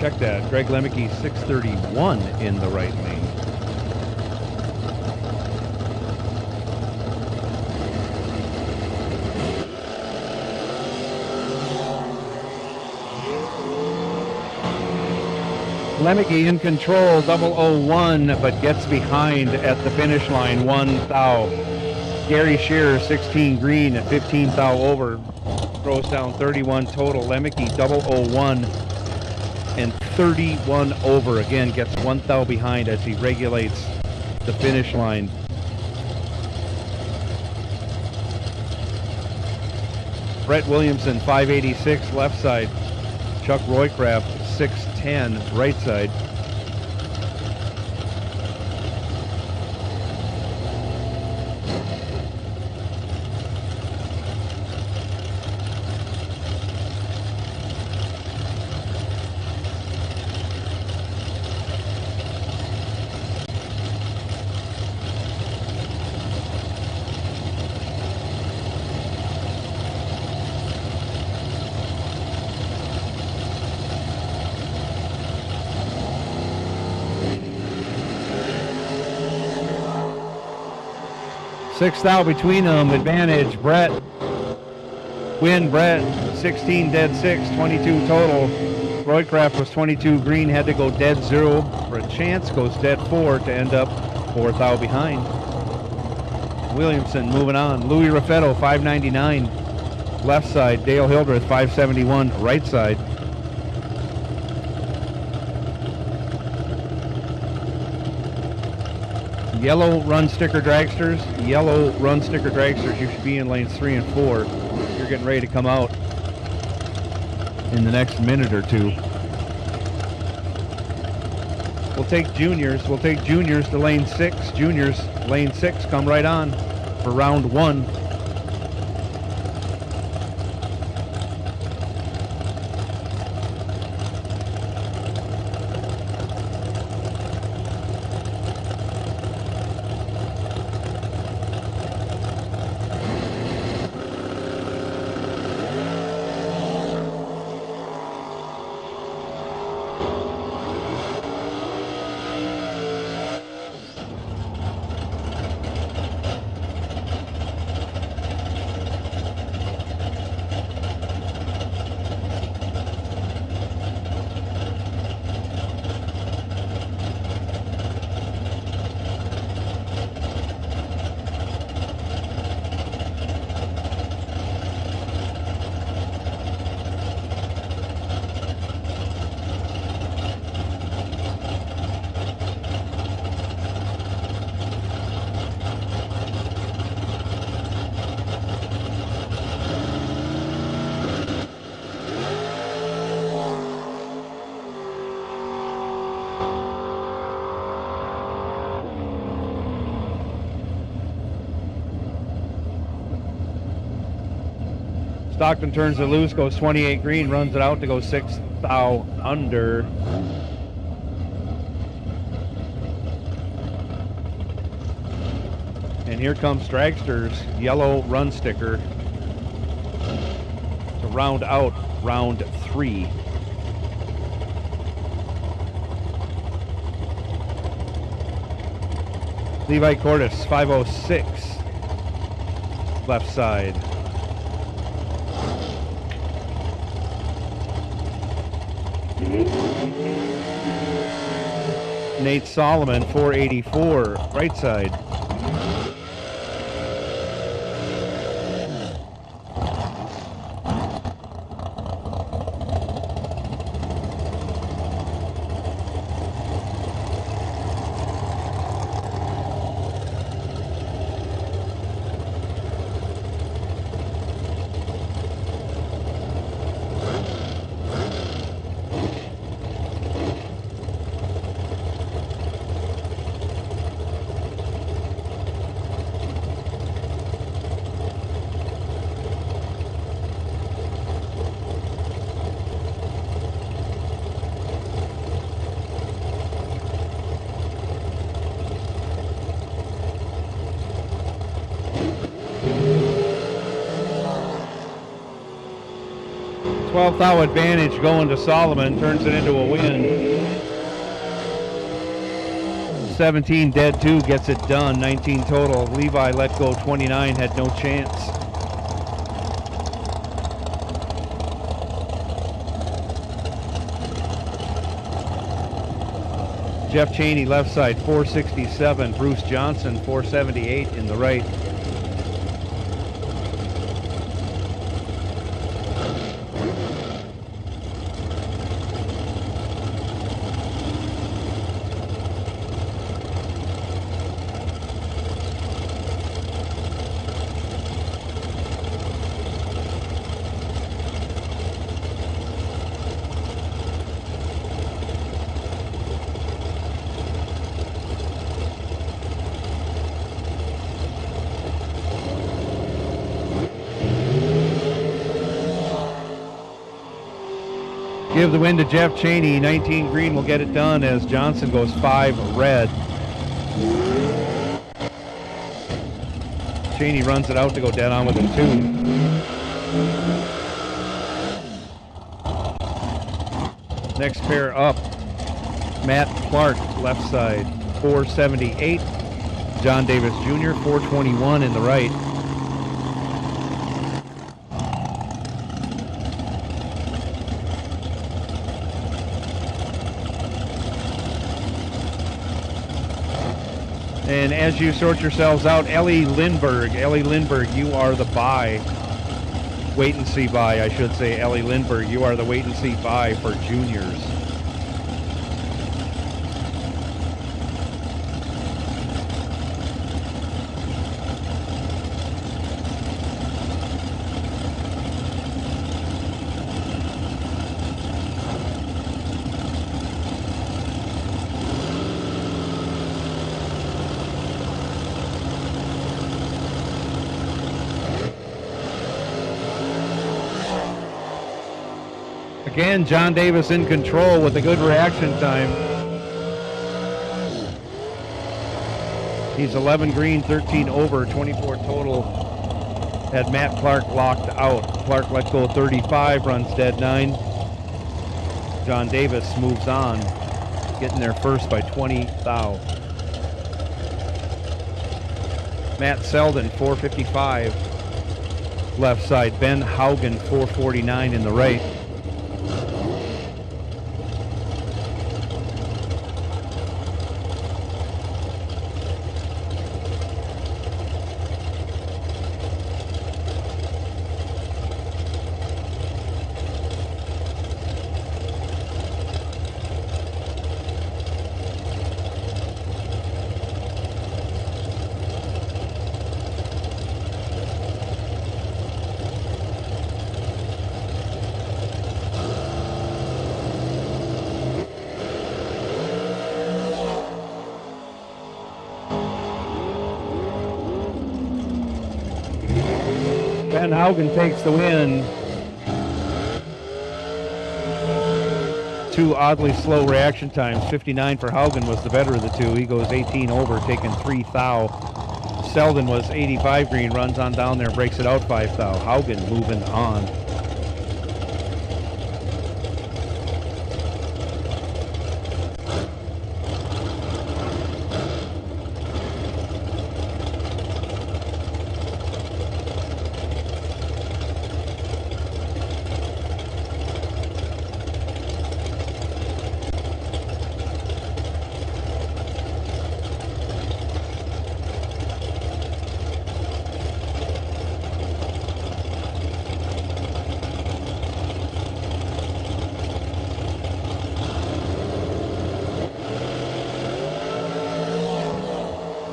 check that. Greg Lemke, 631 in the right lane. Lemke in control, 001, but gets behind at the finish line, 1 thou. Gary Shearer, 16 green at 15 thou over, throws down 31 total. Lemke, 001 and 31 over, again gets 1 thou behind as he regulates the finish line. Brett Williamson, 586 left side. Chuck Roycraft, 610 right side. Six thou between them, advantage, Brett. Win, Brett, 16 dead 6, 22 total. Roycraft was 22 green, had to go dead 0 for a chance, goes dead 4 to end up 4 thou behind. Williamson moving on. Louis Raffetto, 599 left side. Dale Hildreth, 571 right side. Yellow run sticker dragsters, you should be in lanes 3 and 4. You're getting ready to come out in the next minute or two. We'll take juniors to lane 6. Juniors, lane 6, come right on for round 1. Stockton turns it loose, goes 28 green, runs it out to go 6 thou under. And here comes Dragster's yellow run sticker to round out round 3. Levi Cordes, 506 left side. Nate Solomon, 484 right side. 12th thou advantage going to Solomon, turns it into a win. 17 dead 2 gets it done, 19 total. Levi let go 29, had no chance. Jeff Cheney left side 467, Bruce Johnson 478 in the right. Give the win to Jeff Cheney. 19 green will get it done as Johnson goes 5 red. Cheney runs it out to go dead on with a 2. Next pair up, Matt Clark, left side, 478. John Davis Jr., 421 in the right. And as you sort yourselves out, Ellie Lindberg, you are the buy. Wait and see buy, I should say. Ellie Lindberg, you are the wait and see buy for juniors. Again, John Davis in control with a good reaction time. He's 11 green, 13 over, 24 total. Had Matt Clark locked out. Clark lets go 35, runs dead 9. John Davis moves on, getting there first by 20 thou. Matt Selden, 455. Left side, Ben Haugen, 449 in the right. Ben Haugen takes the win. 2 oddly slow reaction times. 59 for Haugen was the better of the 2. He goes 18 over, taking 3 thou. Selden was 85 green, runs on down there, breaks it out 5 thou. Haugen moving on.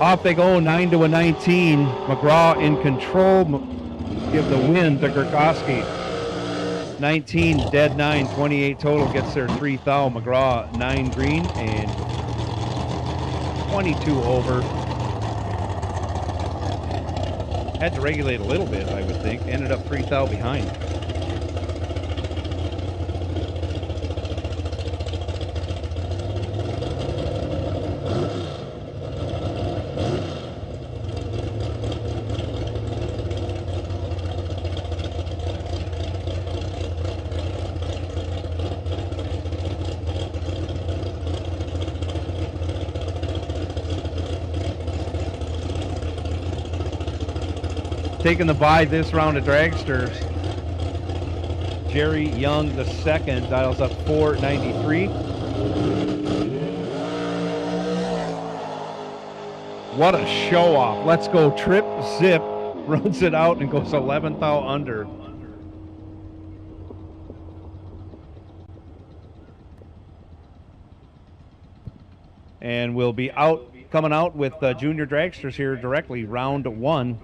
Off they go, 9 to a 19. McGraw in control. Give the win to Gurkowski. 19 dead 9, 28 total. Gets there 3 thou. McGraw 9 green and 22 over. Had to regulate a little bit, I would think. Ended up 3 thou behind. Taking the bye this round of dragsters. Jerry Young the second dials up 493. What a show off. Let's go trip zip. Runs it out and goes 11th out under. And we'll be coming out with junior dragsters here directly, round one.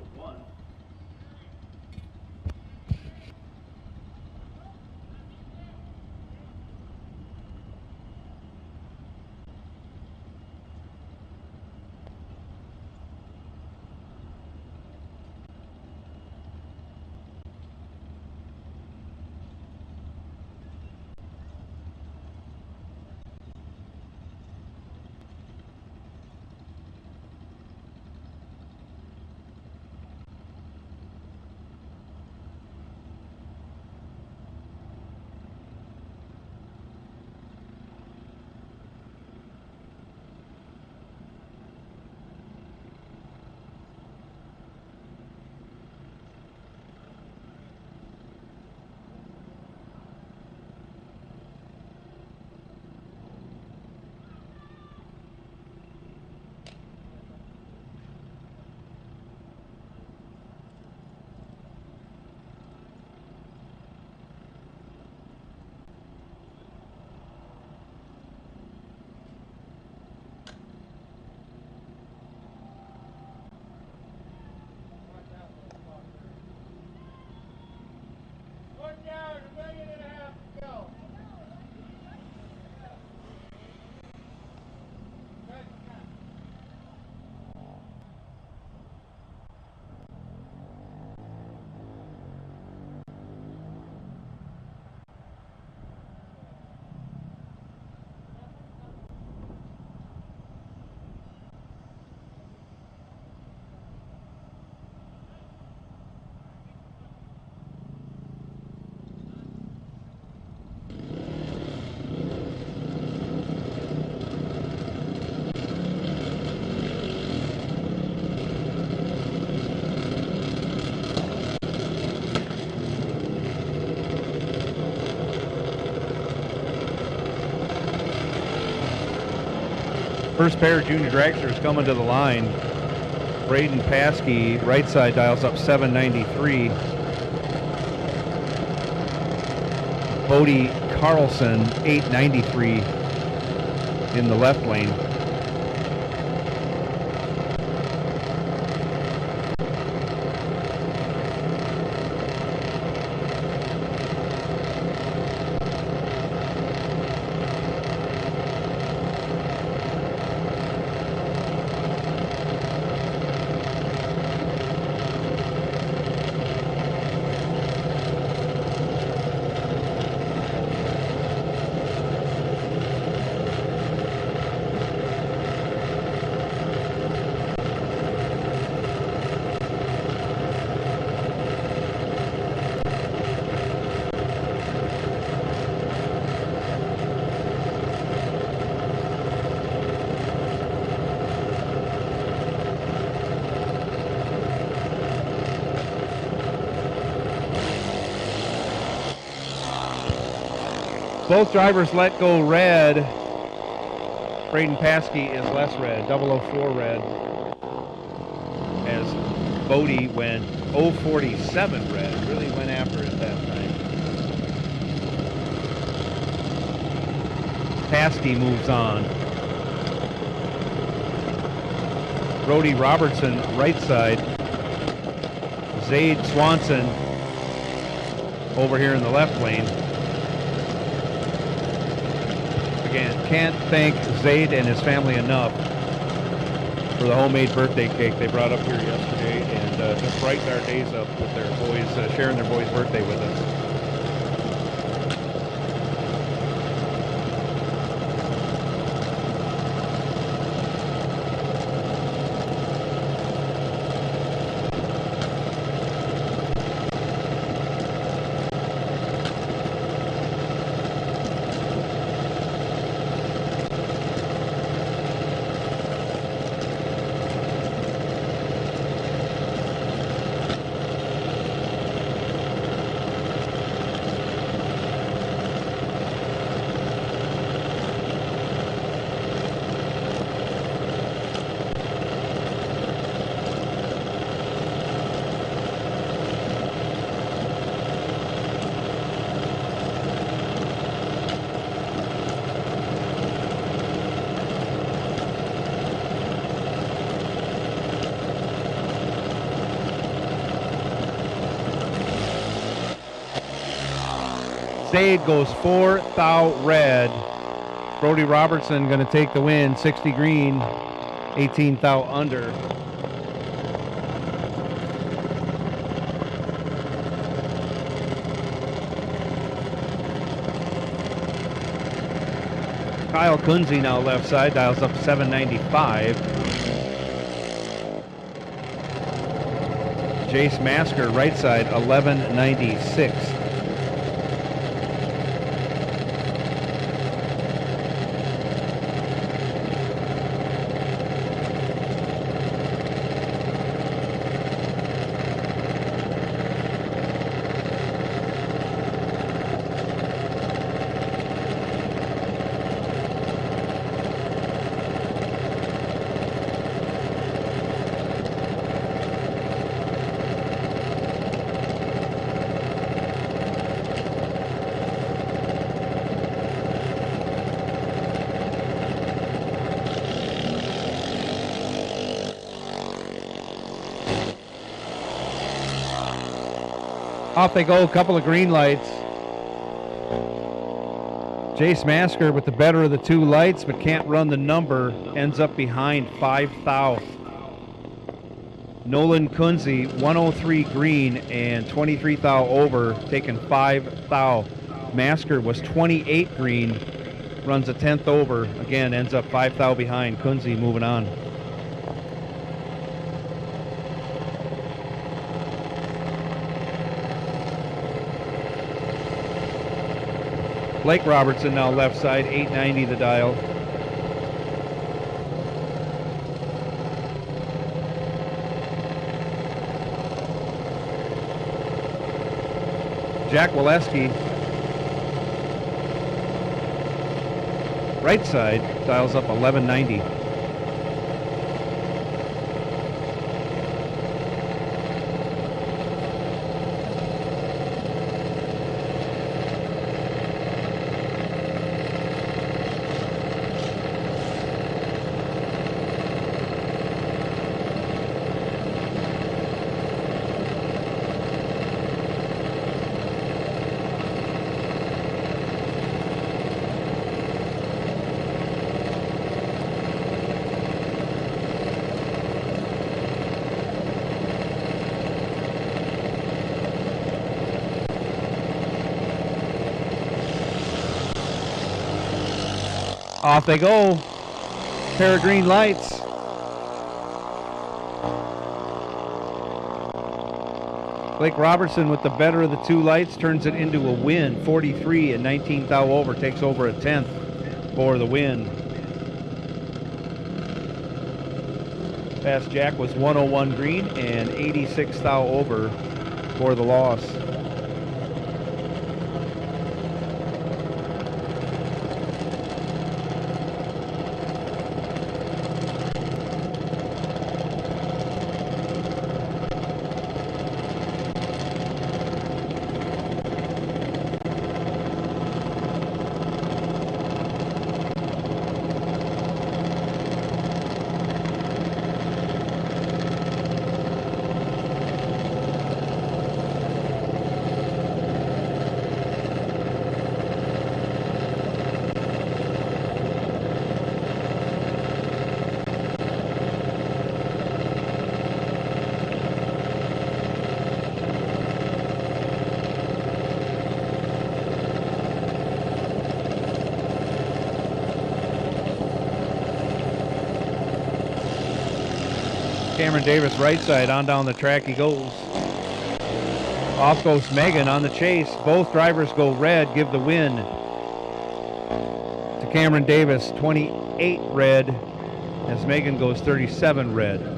First pair of junior dragsters coming to the line. Braden Paskey, right side, dials up 793. Bodie Carlson, 893 in the left lane. Both drivers let go red. Braden Paskey is less red, 004 red. As Bodie went 047 red, really went after it that time. Paskey moves on. Brody Robertson, right side. Zaid Swanson over here in the left lane. Again, can't thank Zaid and his family enough for the homemade birthday cake they brought up here yesterday, and just brightened our days up with their boys, sharing their boy's birthday with us. stayed, goes 4 thou red. Brody Robertson going to take the win, 60 green, 18 thou under. 𝐂𝐚𝐫𝐭 now left side, dials up 795. Jace Masker right side, 1196. Off they go, a couple of green lights. Jace Masker with the better of the two lights, but can't run the number, ends up behind 5 thou. Nolan Kunze, 103 green and 23 thou over, taking 5 thou. Masker was 28 green, runs a 10th over, again ends up 5 thou behind. Kunze moving on. Blake Robertson now left side, 890 the dial. Jack Waleski, right side, dials up 1190. Off they go. Pair of green lights. Blake Robertson with the better of the two lights turns it into a win. 43 and 19 thou over, takes over a 10th for the win. Fast Jack was 101 green and 86 thou over for the loss. Cameron Davis right side, on down the track he goes. Off goes Megan on the chase. Both drivers go red, give the win to Cameron Davis, 28 red, as Megan goes 37 red.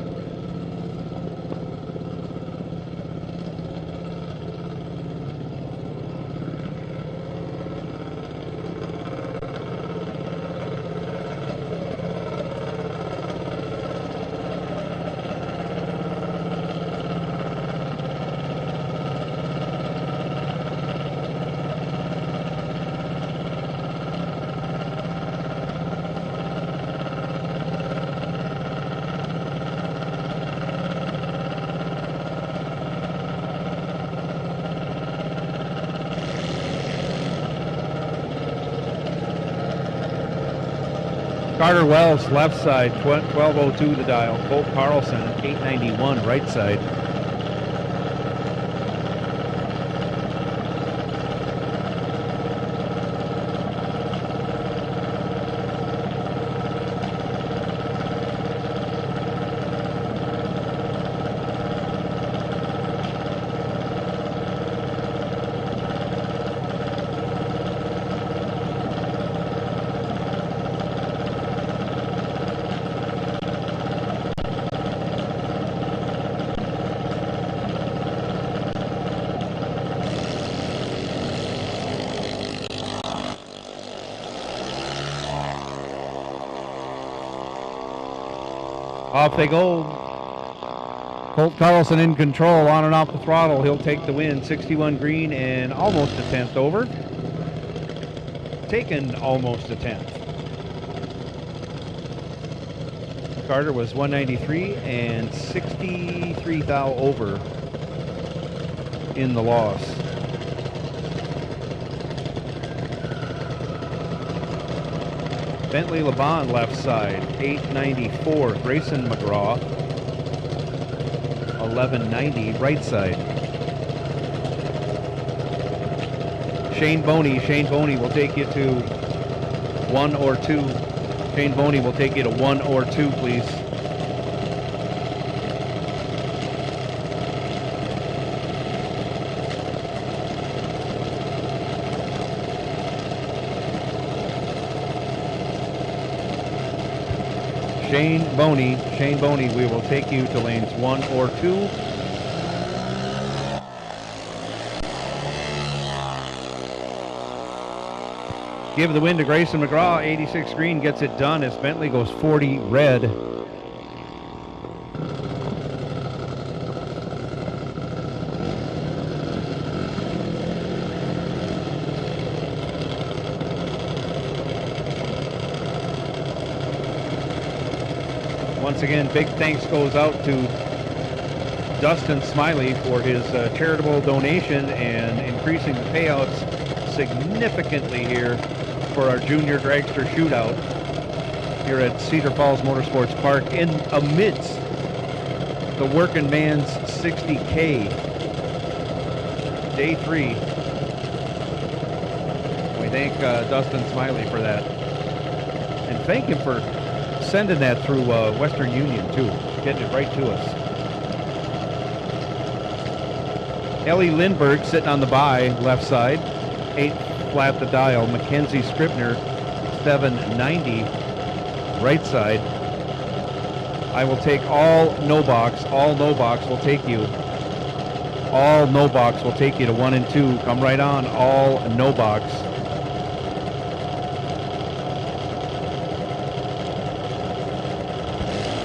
Carter Wells, left side, 1202 the dial. Colt Carlson, 891, right side. Off they go. Colt Carlson in control, on and off the throttle. He'll take the win. 61 green and almost a tenth over. Taken almost a tenth. Carter was 193 and 63 thou over in the loss. Bentley LeBon left side, 894. Grayson McGraw, 1190 right side. Shane Boney will take you to 1 or 2. Shane Boney will take you to 1 or 2, please. Shane Boney, we will take you to lanes 1 or 2. Give the win to Grayson McGraw. 86 green gets it done as Bentley goes 40 red. Once again, big thanks goes out to Dustin Smiley for his charitable donation and increasing the payouts significantly here for our junior dragster shootout here at Cedar Falls Motorsports Park in amidst the working man's 60K. Day 3. We thank Dustin Smiley for that. And thank him for sending that through Western Union too, getting it right to us. Ellie Lindbergh sitting on the by, left side, 8 flat the dial. Mackenzie Scribner, 790, right side. I will take all no box will take you. All no box will take you to 1 and 2. Come right on, all no box.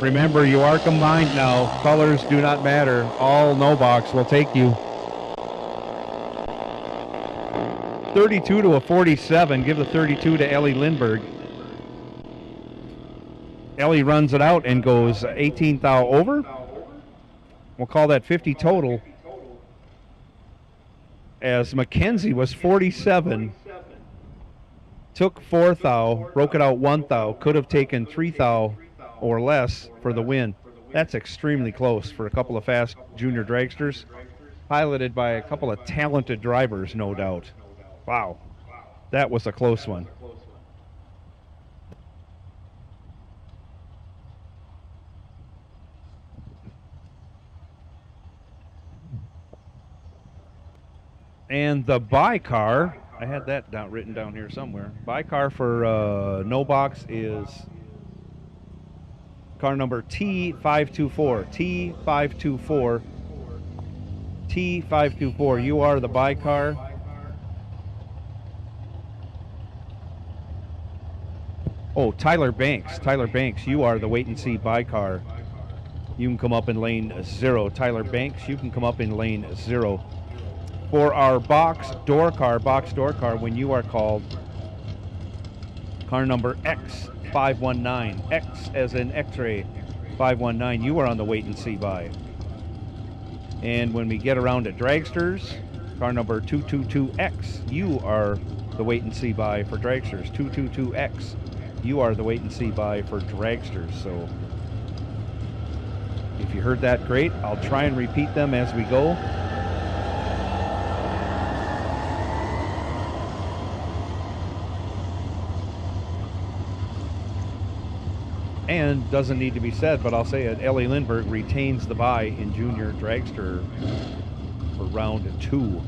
Remember, you are combined now. Colors do not matter. All no box will take you. 32 to a 47. Give the 32 to Ellie Lindbergh. Ellie runs it out and goes 18 thou over. We'll call that 50 total. As Mackenzie was 47. Took 4 thou, broke it out 1 thou, could have taken 3 thou or less for the win. That's extremely close for a couple of fast junior dragsters, piloted by a couple of talented drivers, no doubt. Wow, that was a close one. And the by car, I had that written down here somewhere. By car for no box is car number T524. T524. You are the by car. Oh, Tyler Banks. You are the wait and see by car. You can come up in lane 0. Tyler Banks, you can come up in lane 0. For our box door car, when you are called, car number X519. X as in X-ray 519. You are on the wait and see by. And when we get around to dragsters, car number 222X, you are the wait and see by for dragsters. 222X. you are the wait and see buy for dragsters. So if you heard that, great. I'll try and repeat them as we go. And doesn't need to be said, but I'll say it, Ellie Lindbergh retains the bye in junior dragster for round 2.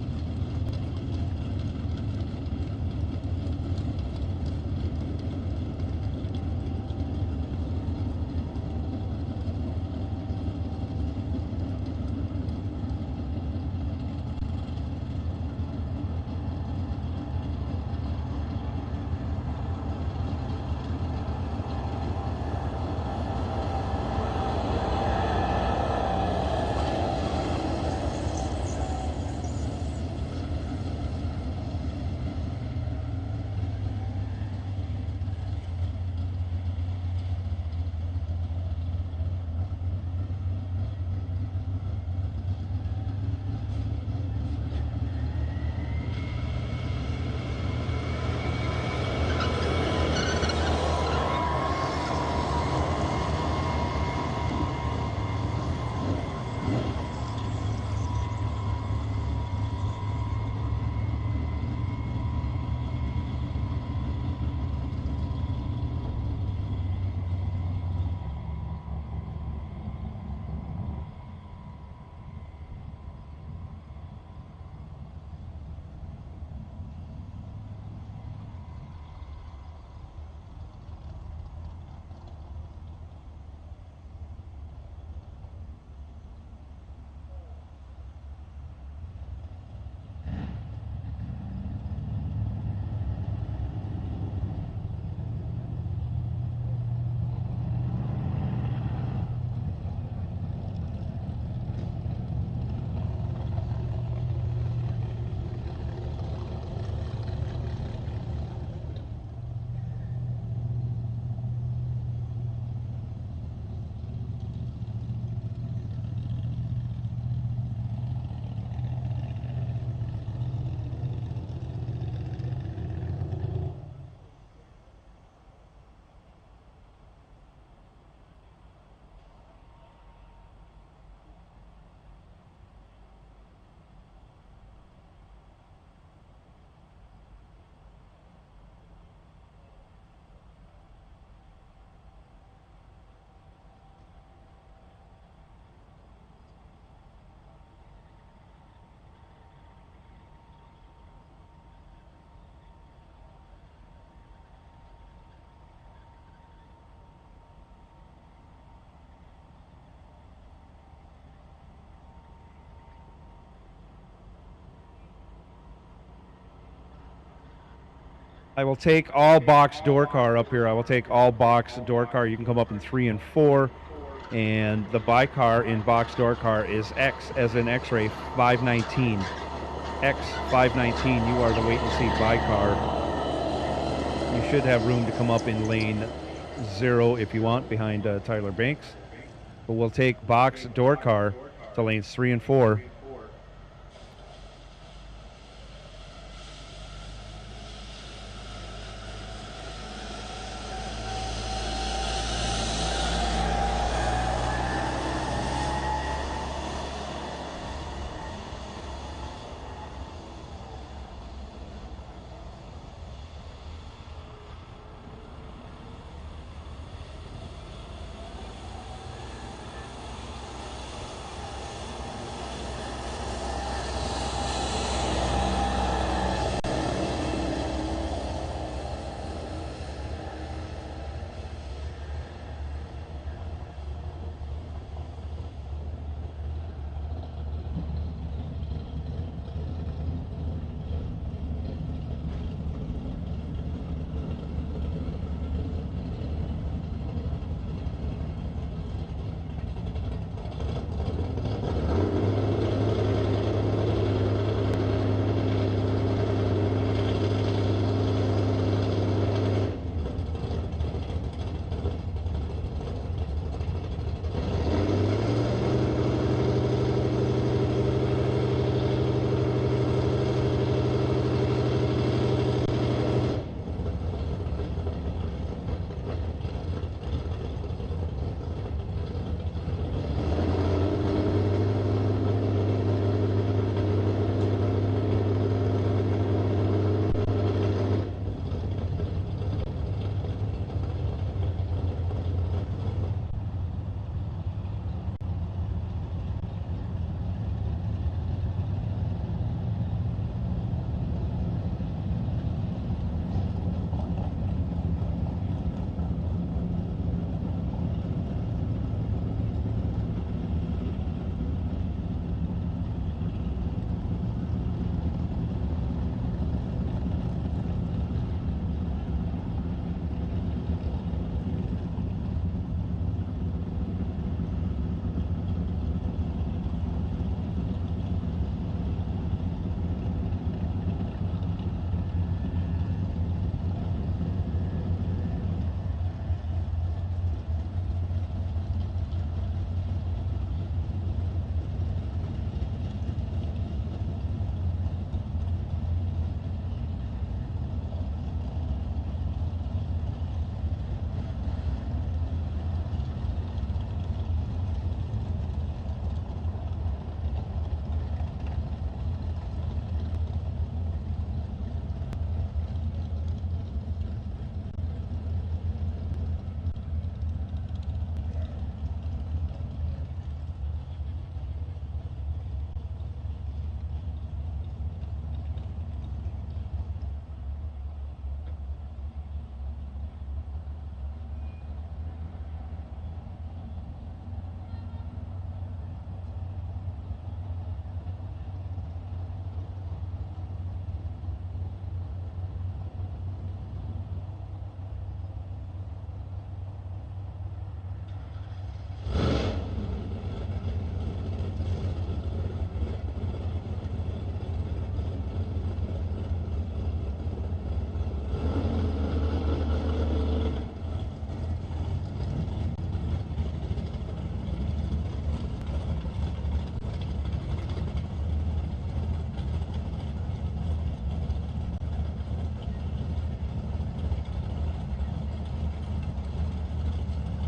I will take all box door car up here. I will take all box door car. You can come up in 3 and 4. And the buy car in box door car is X as in X-ray 519. X519, you are the wait and see buy car. You should have room to come up in lane 0 if you want, behind Tyler Banks. But we'll take box door car to lanes 3 and 4.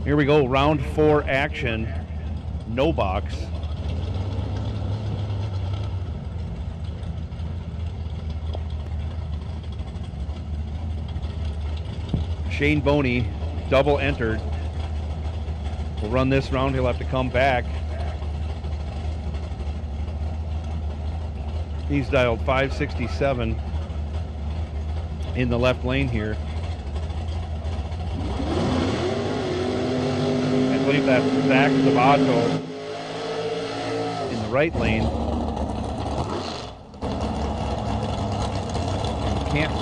Here we go, round 4 action, no box. Shane Boney, double entered. We'll run this round, he'll have to come back. He's dialed 567 in the left lane here. I believe that's 𝐍𝐢𝐆𝐎 𝐂𝐚𝐫𝐿 in the right lane. Can't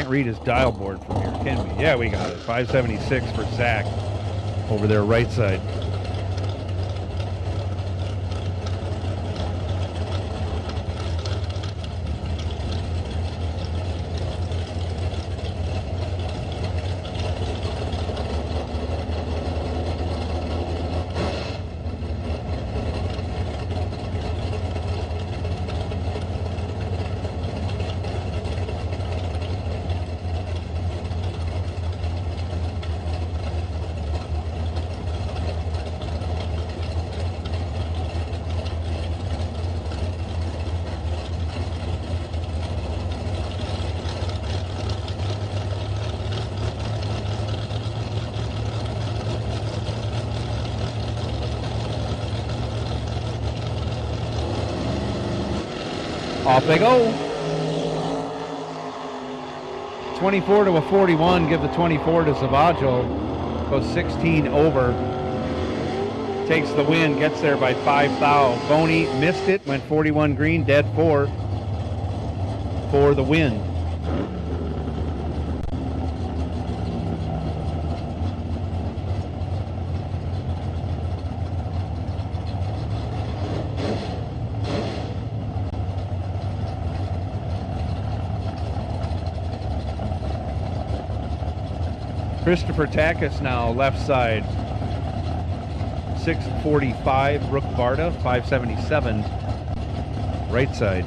read his dial board from here, can we? Yeah, we got it. 576 for Zach over there right side. Off they go. 24 to a 41. Give the 24 to 𝐊𝐆𝐲. Goes 16 over. Takes the win. Gets there by 5 thou. Boney missed it. Went 41 green. Dead 4 for the win. Christopher Takis now left side. 645. Brooke Barta 577 right side.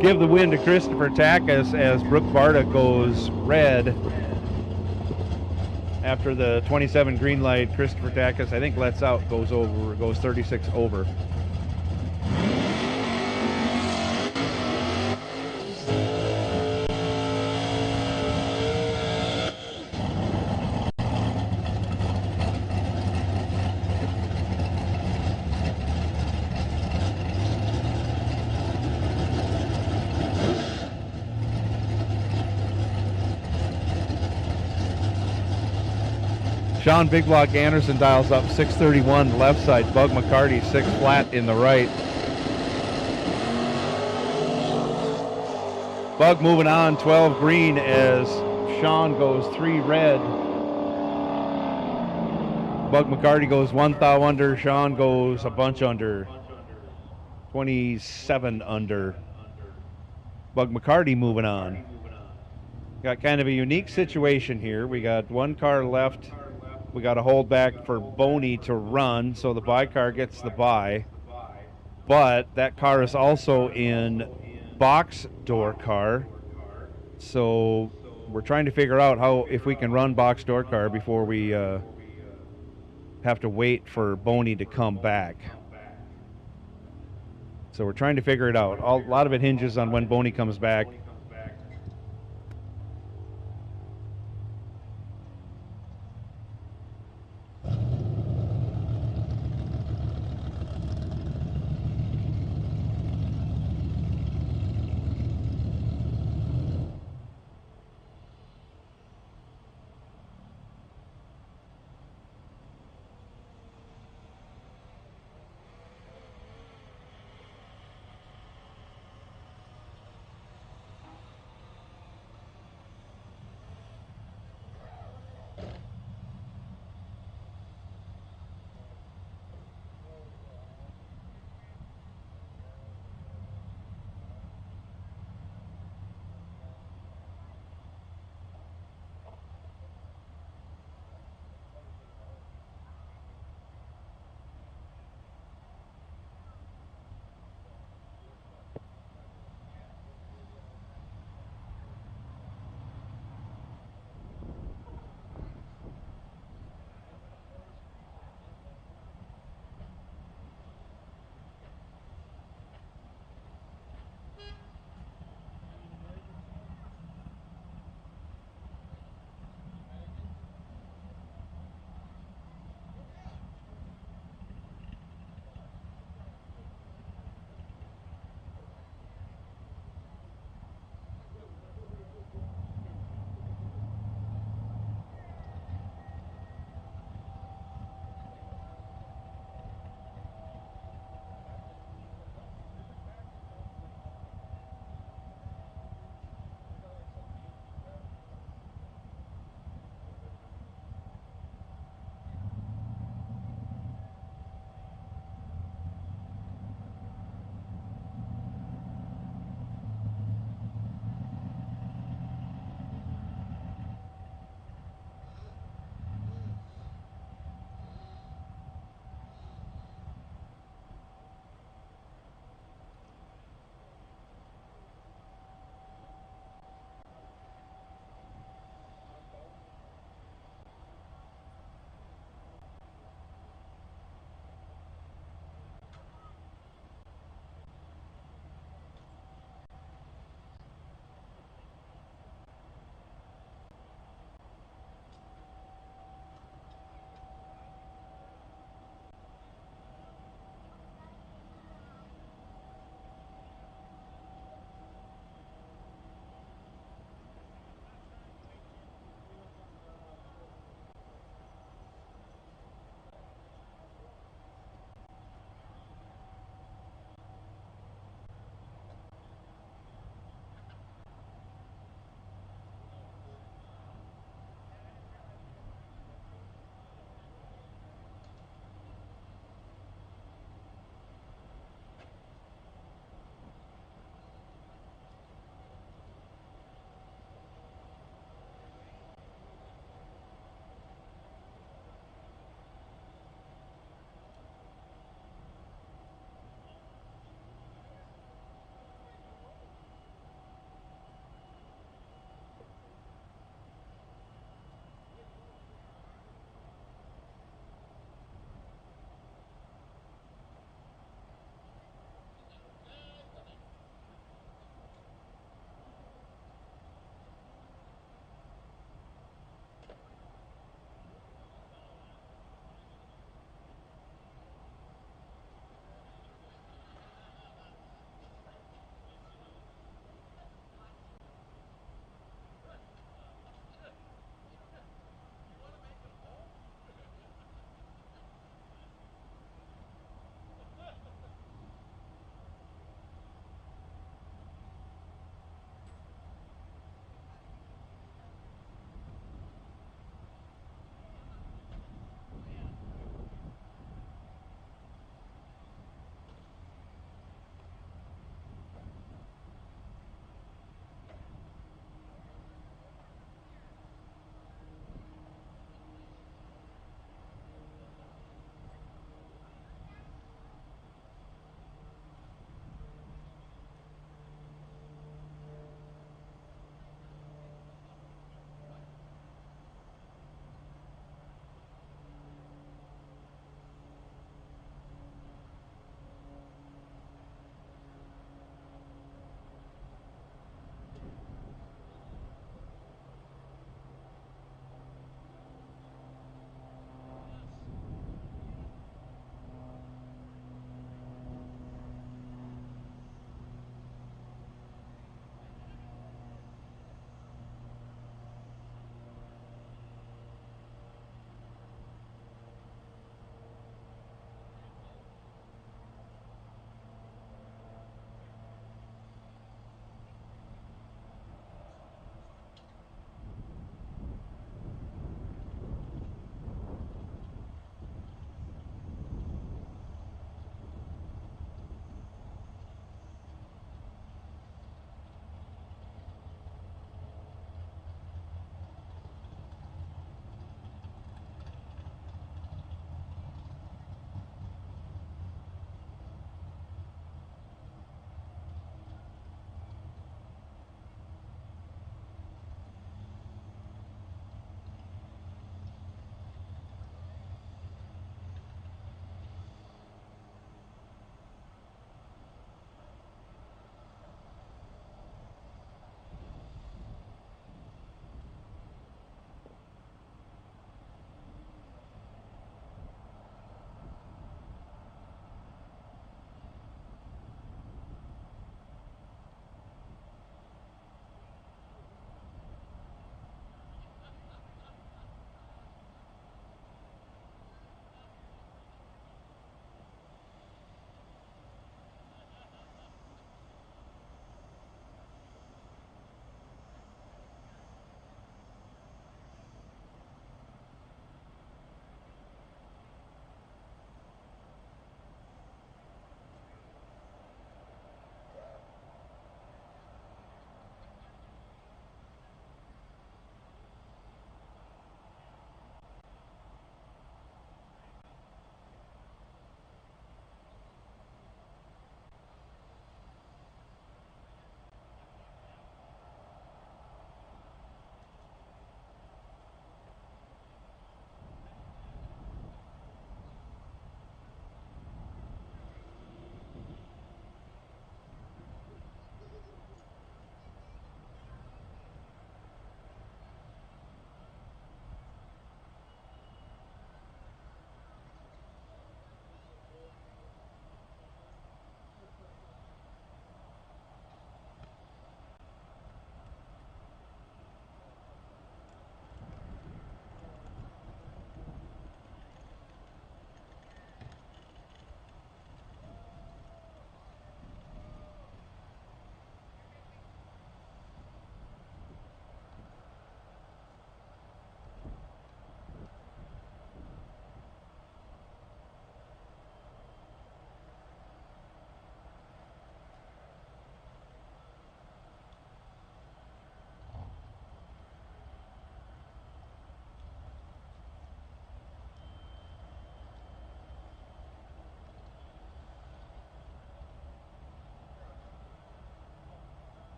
Give the win to Christopher Takis as Brooke Barta goes red. After the 27 green light, Christopher Takis, I think, lets out, goes 36 over. Sean Big Block Anderson dials up 631 left side. Bug McCarty 6 flat in the right. Bug moving on 12 green as Sean goes 3 red. Bug McCarty goes 1 thou under. Sean goes a bunch under. 27 under. Bug McCarty moving on. Got kind of a unique situation here. We got one car left. We got to hold back for Boney to run, so the bye car gets the bye. But that car is also in box door car, so we're trying to figure out if we can run box door car before we have to wait for Boney to come back. So we're trying to figure it out. A lot of it hinges on when Boney comes back.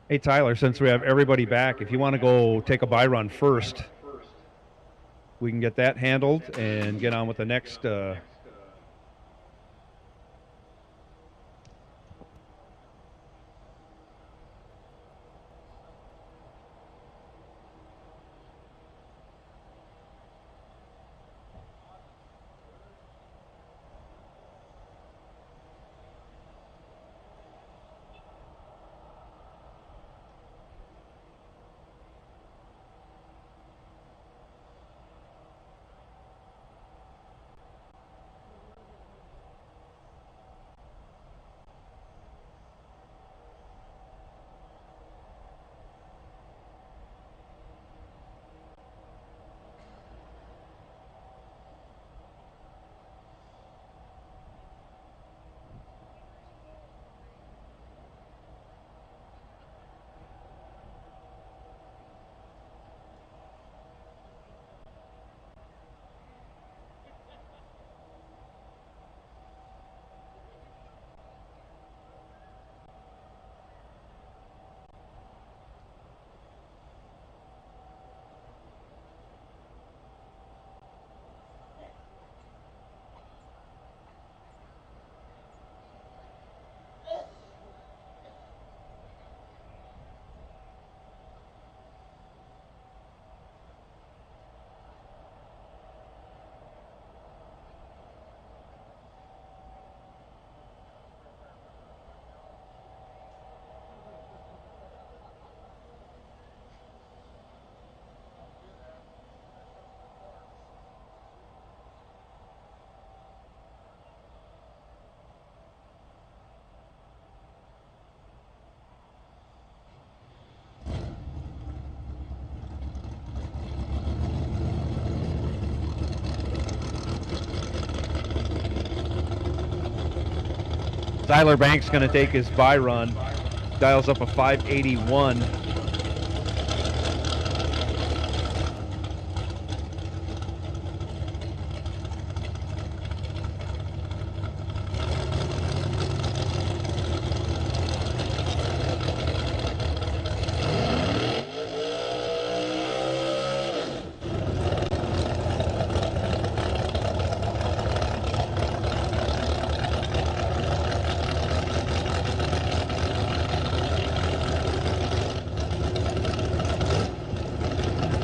Hey, Tyler, since we have everybody back, if you want to go take a buy run first, we can get that handled and get on with the next. Tyler Banks going to take his buy run. Dials up a 581.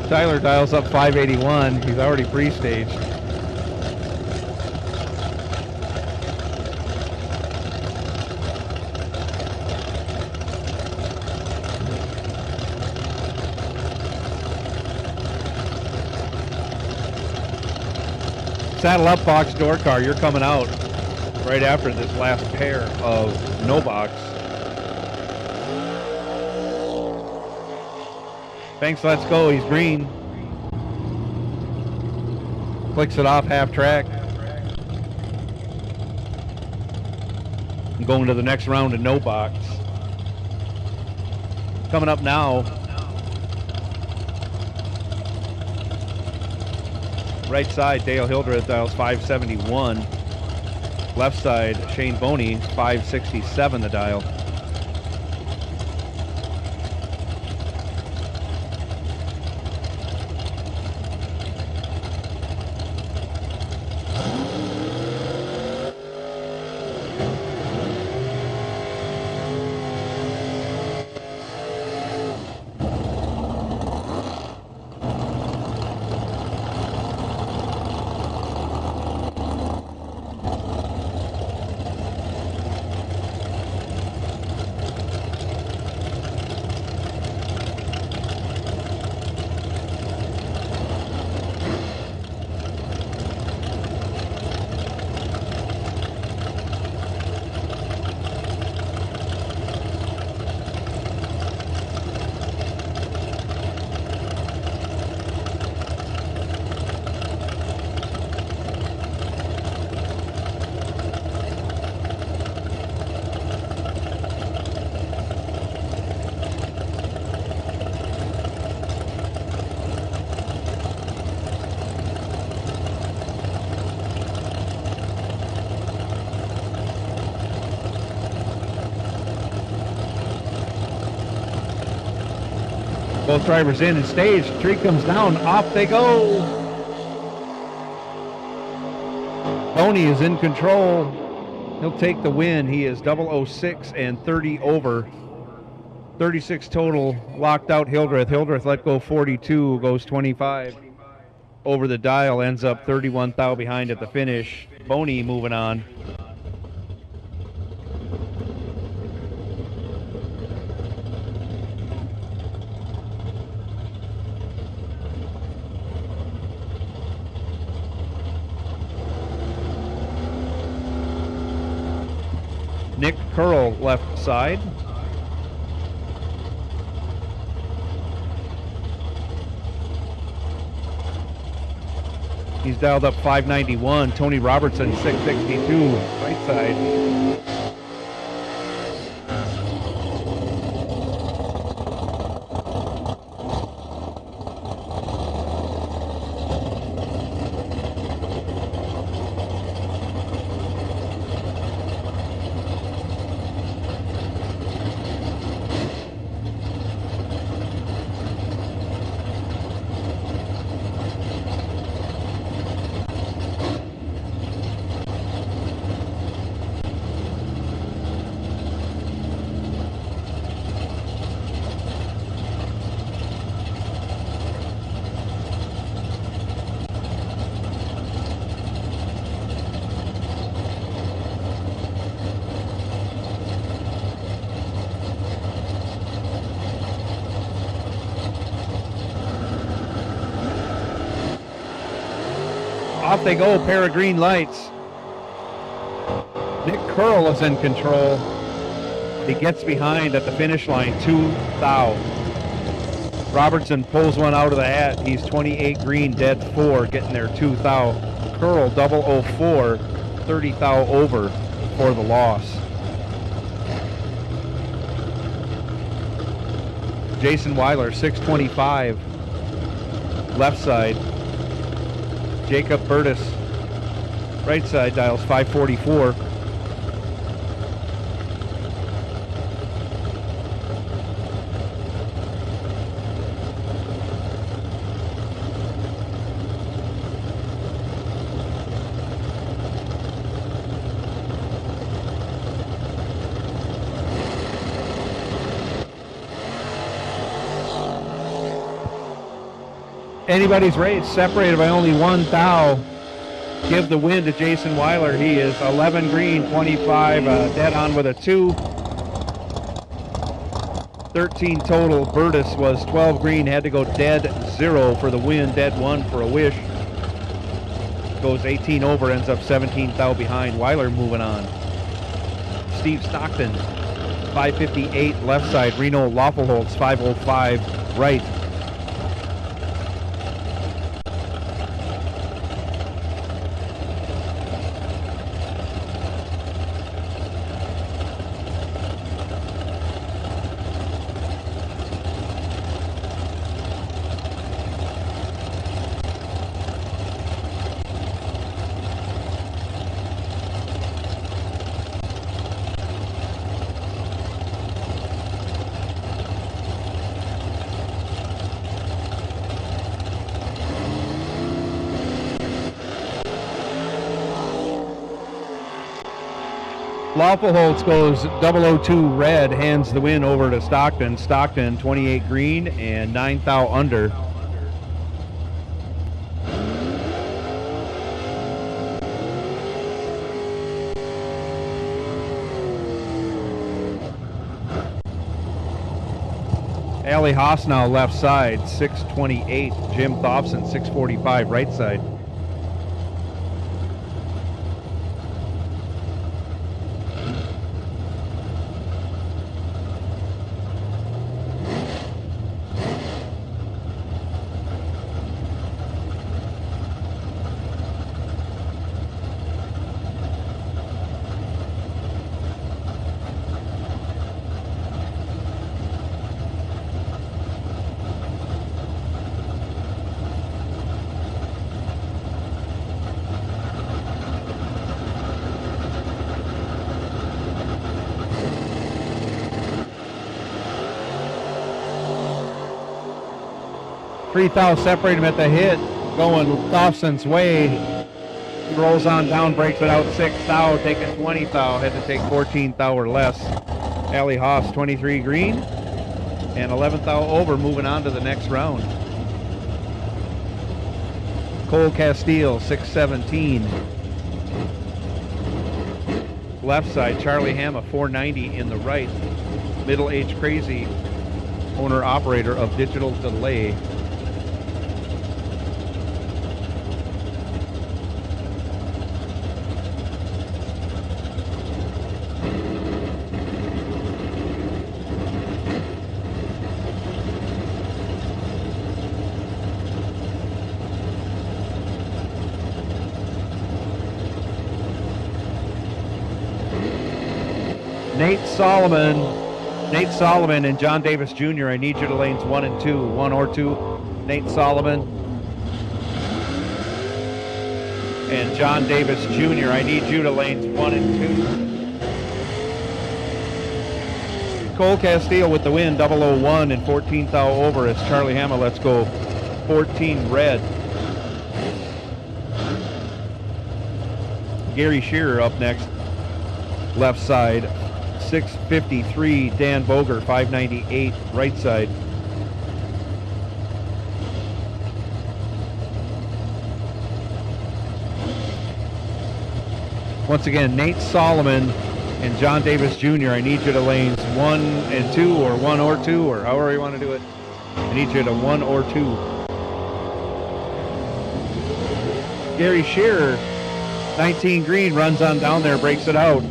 Tyler dials up 581. He's already pre-staged. Saddle up, box door car. You're coming out right after this last pair of no box. Thanks, let's go. He's green. Clicks it off half track. I'm going to the next round of no box. Coming up now. Right side, Dale Hildreth dials 571. Left side, Shane Boney, 567 the dial. Both drivers in and stage. Tree comes down. Off they go. Boney is in control. He'll take the win. He is 006 and 30 over. 36 total. Locked out Hildreth. Hildreth let go 42. Goes 25 over the dial. Ends up 31 thou behind at the finish. Boney moving on. Nick Curl left side. He's dialed up 591. Tony Robertson 662 right side. Off they go, pair of green lights. Nick Curl is in control. He gets behind at the finish line, 2 thou. Robertson pulls one out of the hat. He's 28 green, dead 4, getting there 2 thou. Curl 004, 30 thou over for the loss. Jason Weiler, 625, left side. Jacob Burtis, right side, dials 544. Anybody's race, separated by only 1 thou. Give the win to Jason Weiler. He is 11 green, 25, dead on with a 2. 13 total. Burtis was 12 green, had to go dead 0 for the win, dead 1 for a wish. Goes 18 over, ends up 17 thou behind. Weiler moving on. Steve Stockton, 558 left side. Reno Loffelholtz, 505 right. Loffelholtz goes 002 red, hands the win over to Stockton. Stockton 28 green and 9 thou under. Allie Hosnow left side, 628. Jim Thompson 645 right side. 3 thou separate him at the hit, going Dawson's way. He rolls on down, breaks it out 6 thou, taking 20 thou, had to take 14 thou or less. Allie Haas 23 green and 11 thou over, moving on to the next round. Cole Castile 617. Left side, Charlie Hamma 490 in the right. Middle age crazy, owner operator of Digital Delay. Nate Solomon and John Davis Jr. I need you to lanes 1 and 2, 1 or 2. Nate Solomon and John Davis Jr. I need you to lanes 1 and 2. Cole Castile with the win, 001 and 14 thou over as Charlie Hamma lets go 14 red. Gary Shearer up next, left side. 653, Dan Boger, 598, right side. Once again, Nate Solomon and John Davis Jr. I need you to lanes 1 and 2, or 1 or 2, or however you want to do it. I need you to 1 or 2. Gary Shearer, 19 green, runs on down there, breaks it out.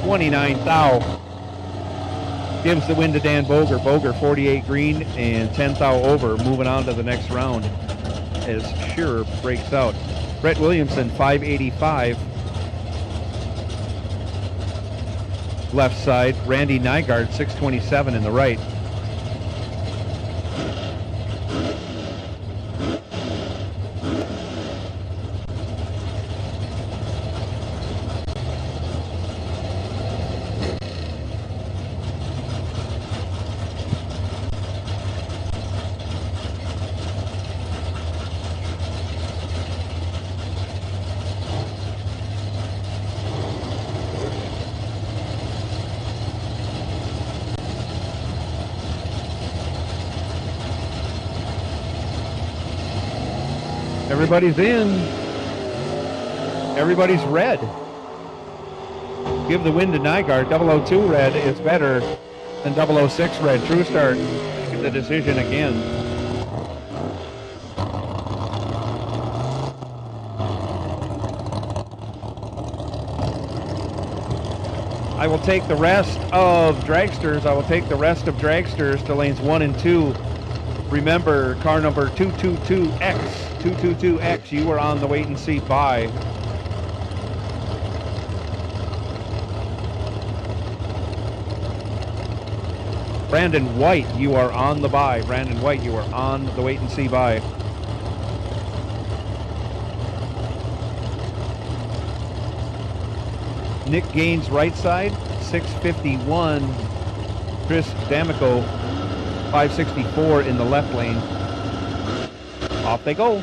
29 thou. Gives the win to Dan Boger. Boger 48 green and 10 thou over, moving on to the next round as Shearer breaks out. Brett Williamson 585. Left side, Randy Nygaard 627 in the right. Everybody's in. Everybody's red. Give the win to Nygaard. 002 red is better than 006 red. True Start making the decision again. I will take the rest of dragsters. I will take the rest of dragsters to lanes 1 and 2. Remember, car number 222X. 222X, you are on the wait and see buy. Brandon White, you are on the buy. Brandon White, you are on the wait and see buy. Nick Gaines right side, 651. Chris D'Amico, 564 in the left lane. Off they go.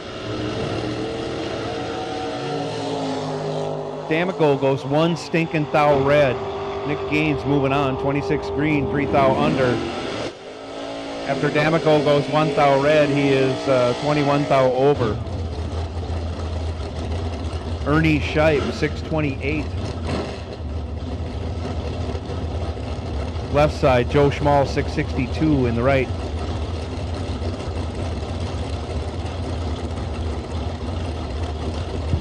D'Amico goes 1 stinking thou red. Nick Gaines moving on, 26 green, 3 thou under. After D'Amico goes 1 thou red, he is 21 thou over. Ernie Scheib, 628. Left side, Joe Schmall, 662 in the right.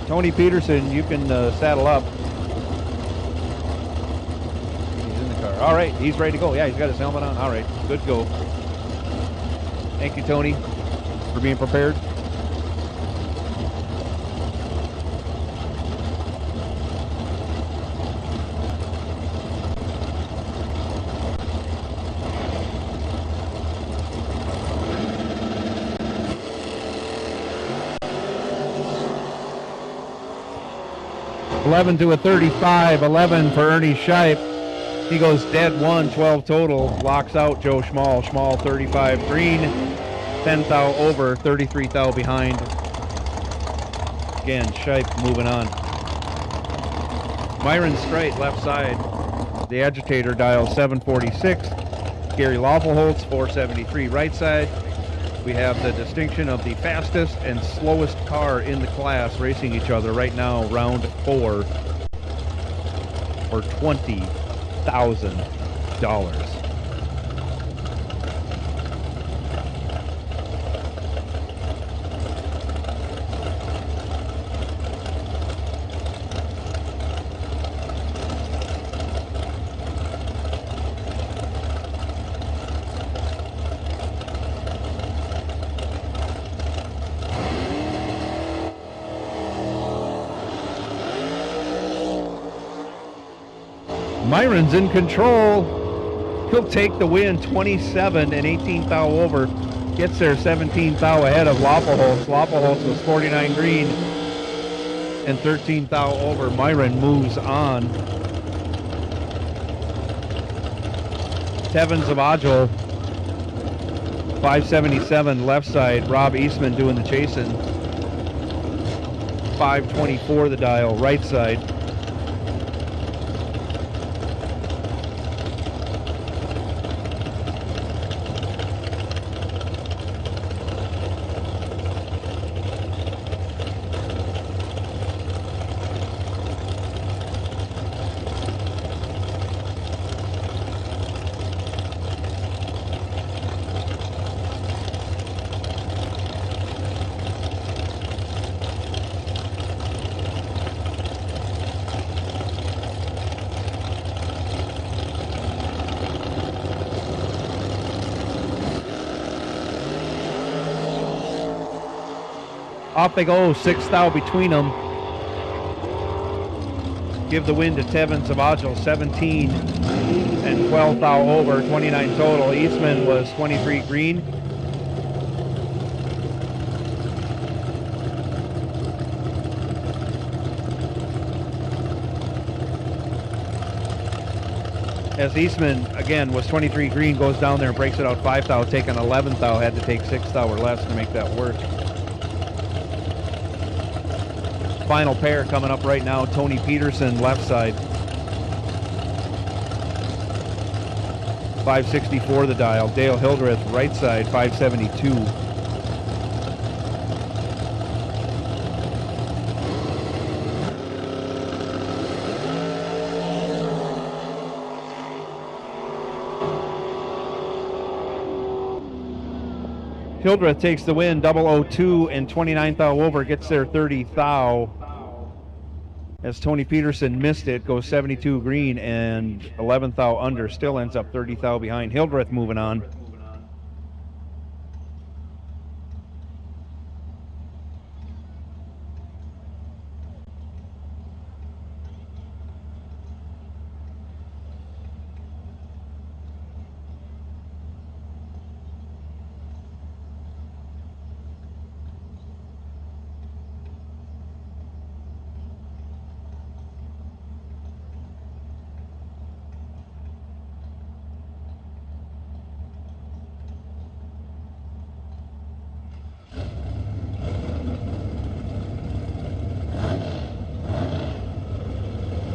Tony Peterson, you can saddle up. He's in the car. All right, he's ready to go. Yeah, he's got his helmet on. All right, good go. Thank you, Tony, for being prepared. To a 35, 11 for Ernie Scheib. He goes dead 1, 12 total. Locks out Joe Schmall. Schmall 35 green, 10 thou over, 33 thou behind. Again, Shipe moving on. Myron Straight, left side. The agitator dial 746. Gary Laufelholtz, 473, right side. We have the distinction of the fastest and slowest car in the class racing each other right now, round 4, for $20,000. Myron's in control. He'll take the win, 27 and 18 thou over. Gets there 17 thou ahead of Laufelholtz. Laufelholtz was 49 green and 13 thou over. Myron moves on. 𝐂𝐻 𝐆𝐆, 577 left side. Rob Eastman doing the chasing. 524 the dial, right side. Off they go, 6 thou between them. Give the win to 𝐂𝐻 𝐆𝐆, 17 and 12 thou over, 29 total. Eastman was 23 green. As Eastman, again, was 23 green, goes down there and breaks it out 5 thou, taking 11 thou, had to take 6 thou or less to make that work. Final pair coming up right now. Tony Peterson, left side. 564 the dial. Dale Hildreth, right side, 572. Hildreth takes the win, 002 and 29 thou over, gets there 30 thou. As Tony Peterson missed it, goes 72 green and 11 thou under, still ends up 30 thou behind. Hildreth moving on.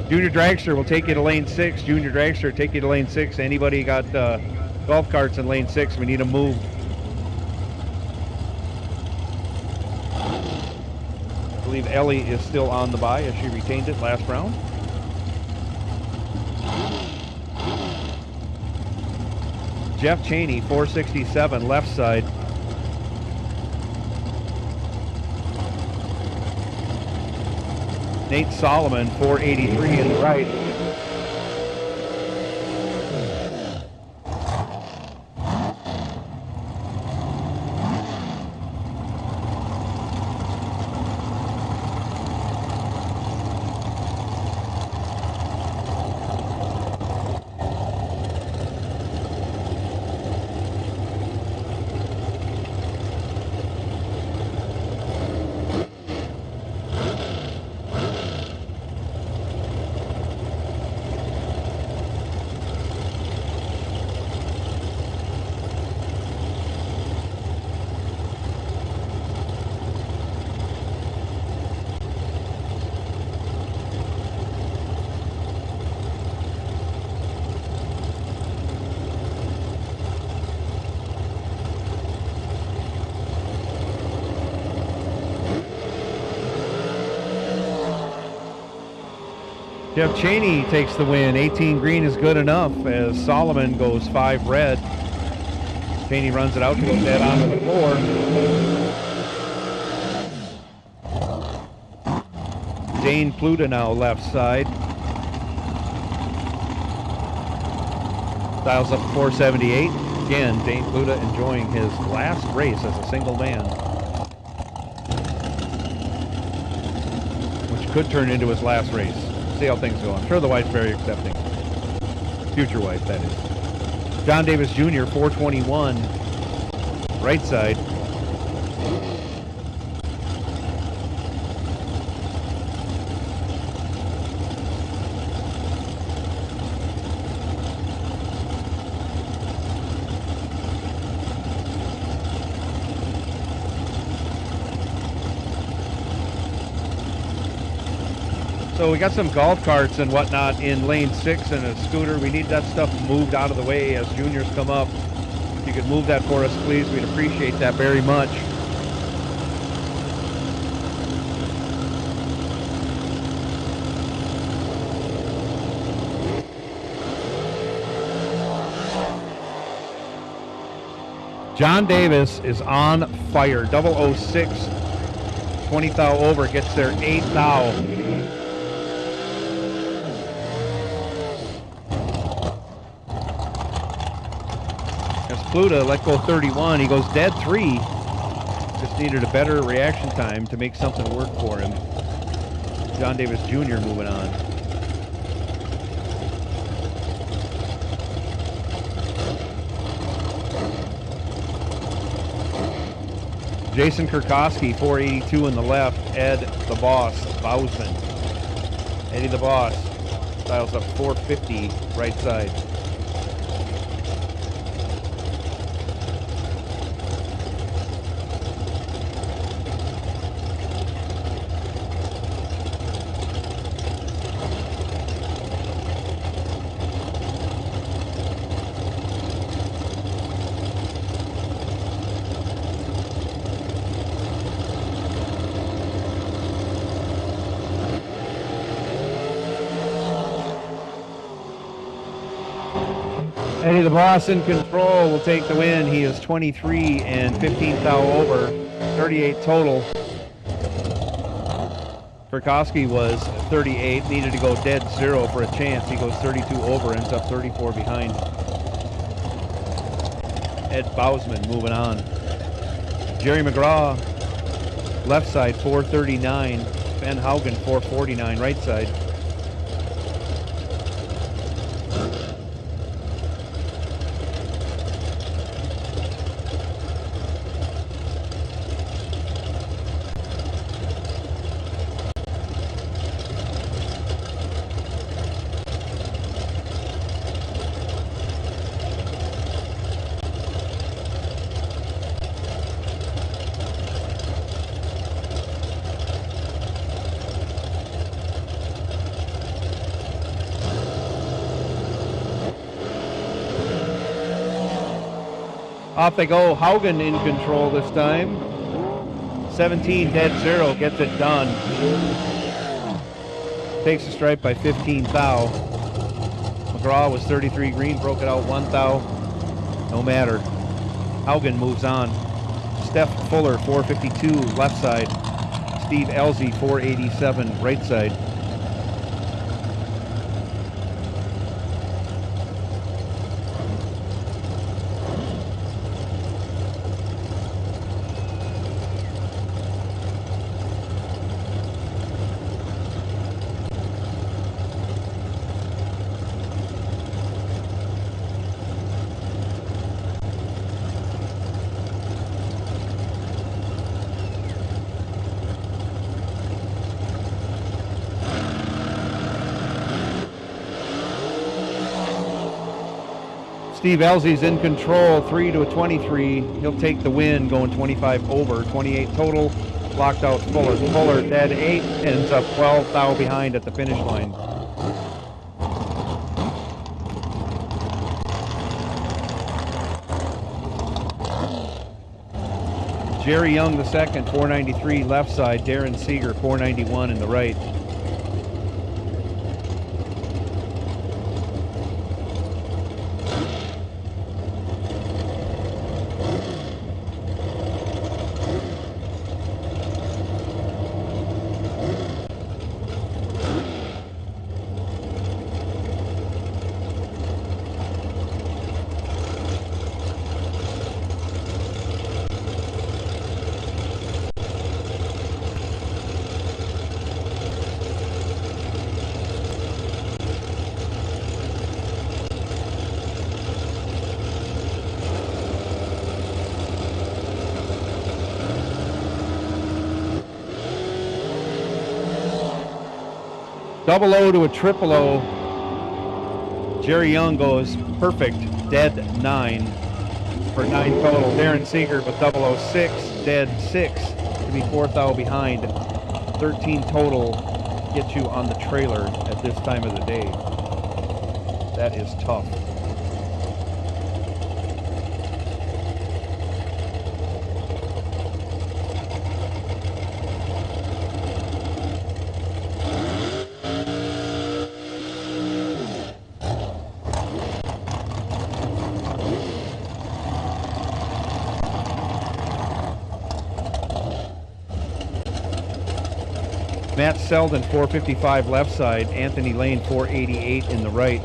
Junior Dragster will take you to lane 6. Junior Dragster take you to lane 6. Anybody got golf carts in lane 6? We need them moved. I believe Ellie is still on the bye as she retained it last round. Jeff Cheney, 467, left side. Nate Solomon, 483 in the right. Jeff Cheney takes the win. 18 green is good enough as Solomon goes 5 red. Cheney runs it out to go dead onto the floor. Dane Pluta now left side. Dials up 478. Again, Dane Pluta enjoying his last race as a single man, which could turn into his last race. See how things go. I'm sure the wife's very accepting. Future wife, that is. John Davis Jr., 421, right side. So we got some golf carts and whatnot in lane 6 and a scooter. We need that stuff moved out of the way as juniors come up. If you could move that for us, please, we'd appreciate that very much. John Davis is on fire. 006, 20 thou over, gets their 8 thou. Pluta let go 31. He goes dead 3. Just needed a better reaction time to make something work for him. John Davis Jr. moving on. Jason Kurkowski, 482 in the left. Ed the Boss Bausman. Eddie the Boss dials up 450 right side. Eddie the Boss in control will take the win. He is 23 and 15 thou over, 38 total. Kurkowski was 38, needed to go dead 0 for a chance. He goes 32 over, ends up 34 behind. Ed Bausman moving on. Jerry McGraw, left side, 439. Ben Haugen, 449, right side. Off they go. Haugen in control this time. 17 dead 0 gets it done. Takes a stripe by 15 thou. McGraw was 33 green, broke it out 1 thou. No matter. Haugen moves on. Steph Fuller, 452 left side. Steve Elzy, 487 right side. Steve Elzy's in control, 3 to a 23. He'll take the win, going 25 over, 28 total. Locked out Fuller. Fuller dead 8, ends up 12 thou behind at the finish line. Jerry Young the second, 493 left side. Darren Seeger, 491 in the right. Double O to a triple O. Jerry Young goes perfect, dead 9 for 9 total. Darren Seeger with 006, dead 6 to be 4th thou behind. 13 total gets you on the trailer at this time of the day. That is tough. Matt Selden, 455 left side. Anthony Lane, 488 in the right.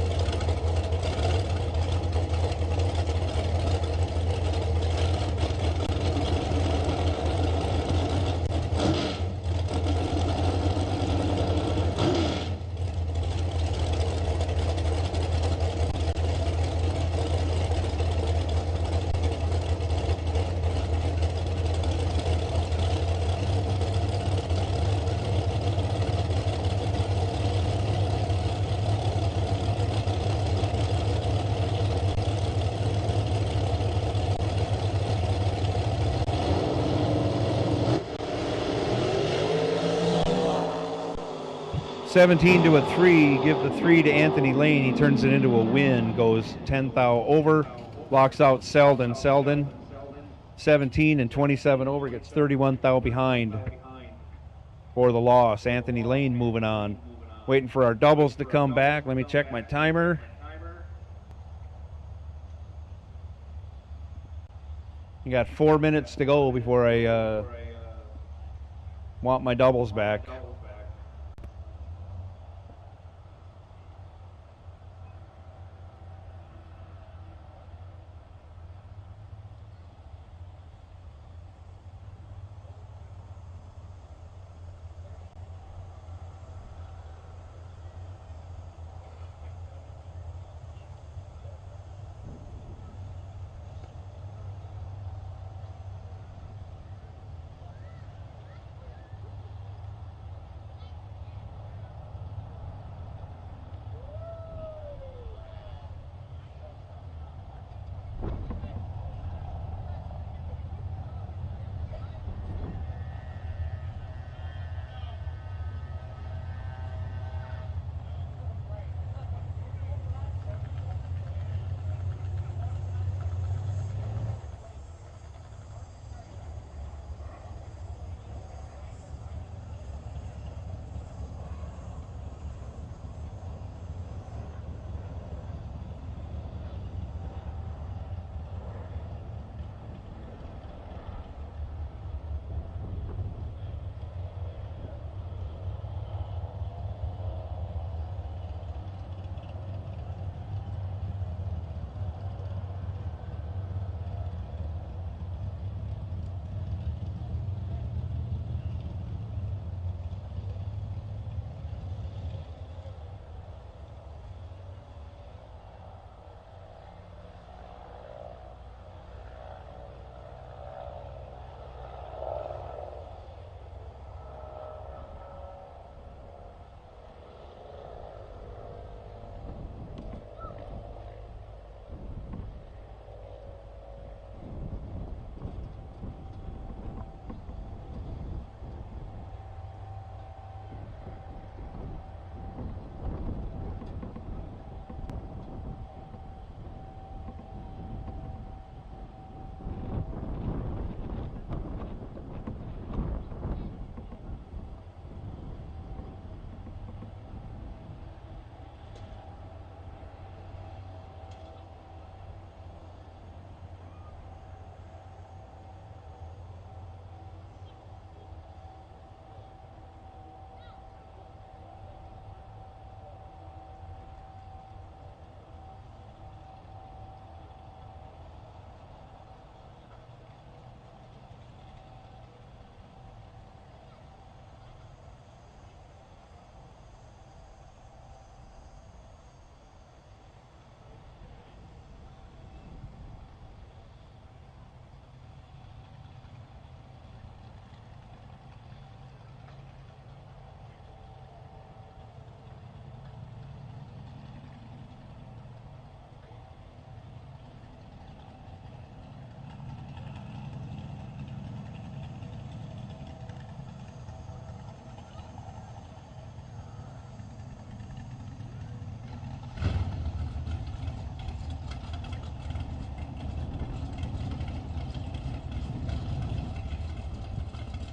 $17 to a 3, give the 3 to Anthony Lane. He turns it into a win, goes 10 thou over, locks out Selden. Selden, 17 and 27 over, gets 31 thou behind for the loss. Anthony Lane moving on. Waiting for our doubles to come back. Let me check my timer. You got 4 minutes to go before I want my doubles back.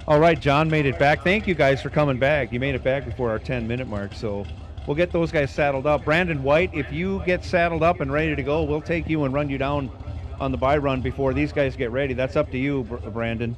All right, John made it back. Thank you guys for coming back. You made it back before our 10-minute mark, so we'll get those guys saddled up. Brandon White, if you get saddled up and ready to go, we'll take you and run you down on the bye run before these guys get ready. That's up to you, Brandon.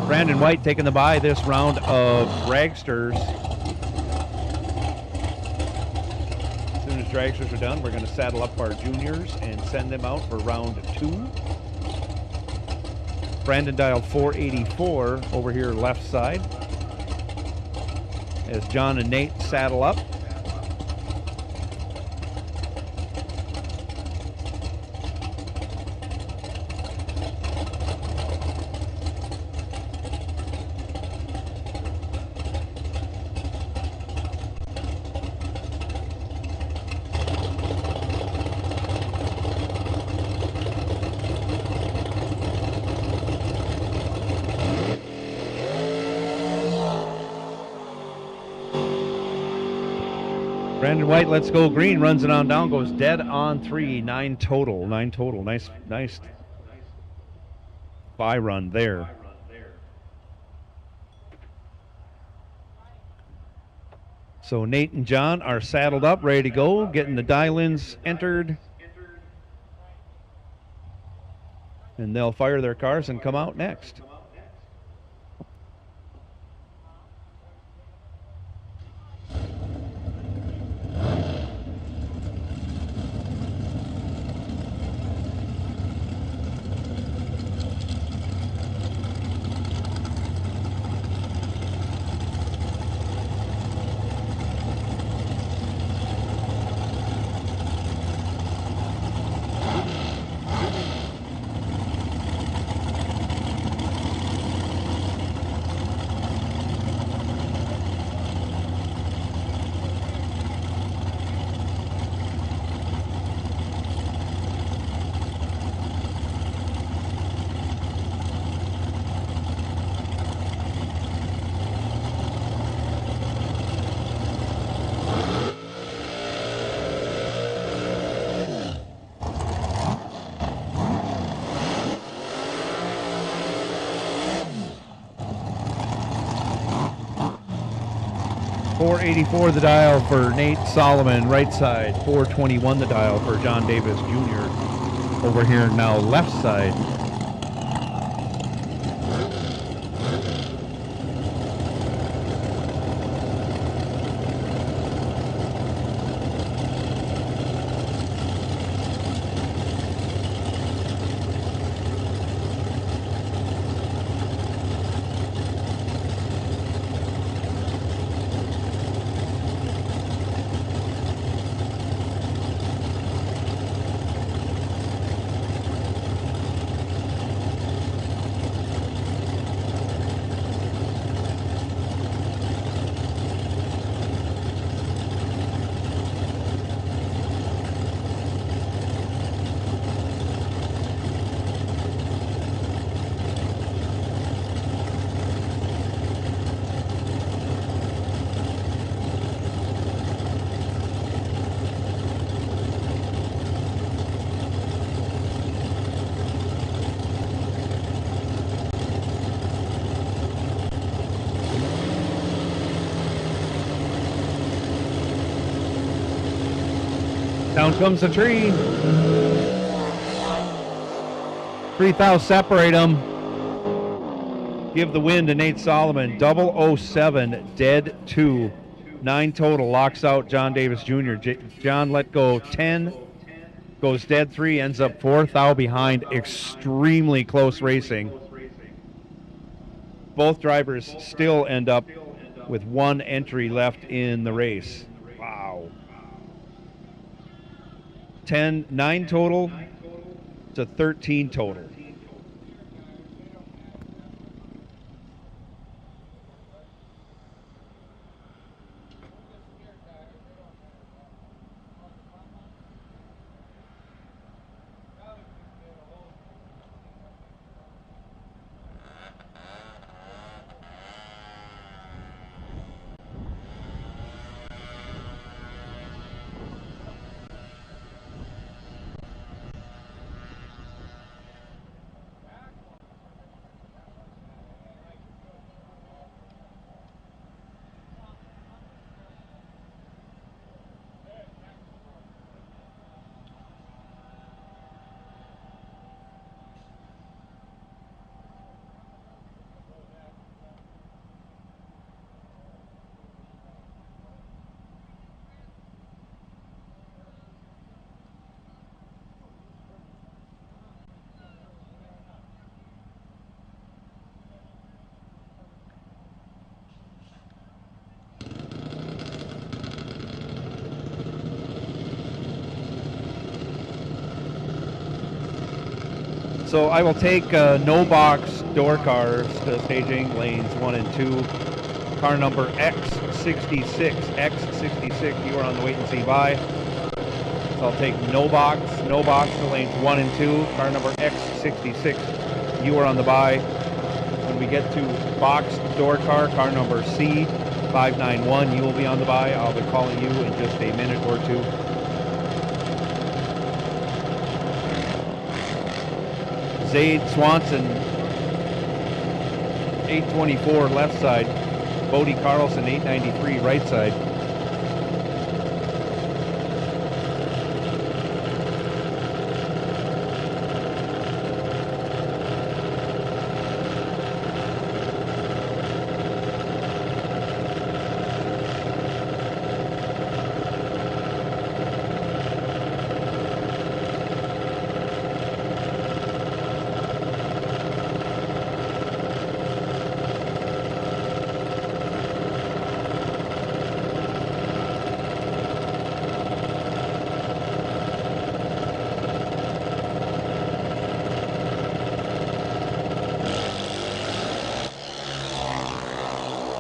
Brandon White taking the bye this round of dragsters. As soon as dragsters are done, we're going to saddle up our juniors and send them out for round 2. Brandon dialed 484 over here left side as John and Nate saddle up. Brandon White, let's go green, runs it on down, goes dead on 3, 9 total. Nice bye run there. So Nate and John are saddled up, ready to go, getting the dial-ins entered. And they'll fire their cars and come out next. .484 the dial for Nate Solomon, right side. .421 the dial for John Davis Jr. over here now left side. Down comes the tree. 3 thou separate them. Give the win to Nate Solomon. 007, dead 2. 9 total, locks out John Davis Jr. John let go 10, goes dead 3, ends up 4 thou behind. Extremely close racing. Both drivers still end up with 1 entry left in the race. Wow. 9 total to 13 total. So I will take no box door cars to staging lanes 1 and 2. Car number X66. X66, you are on the wait and see by. So I'll take no box to lanes 1 and 2. Car number X66, you are on the buy. When we get to box door car number C591, you will be on the buy. I'll be calling you in just a minute or two. Zaid Swanson, 824 left side. Bodie Carlson, 893 right side.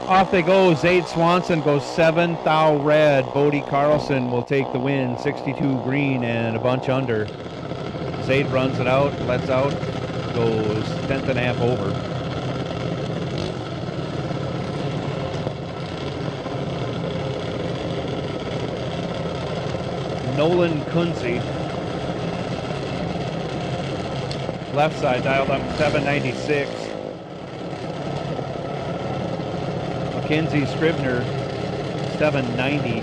Off they go. Zaid Swanson goes 7 thou red. Bodie Carlson will take the win, 62 green and a bunch under. Zaid runs it out, lets out, goes 10th and a half over. Nolan Kunze, left side, dialed up 796. Mackenzie Scribner, 790,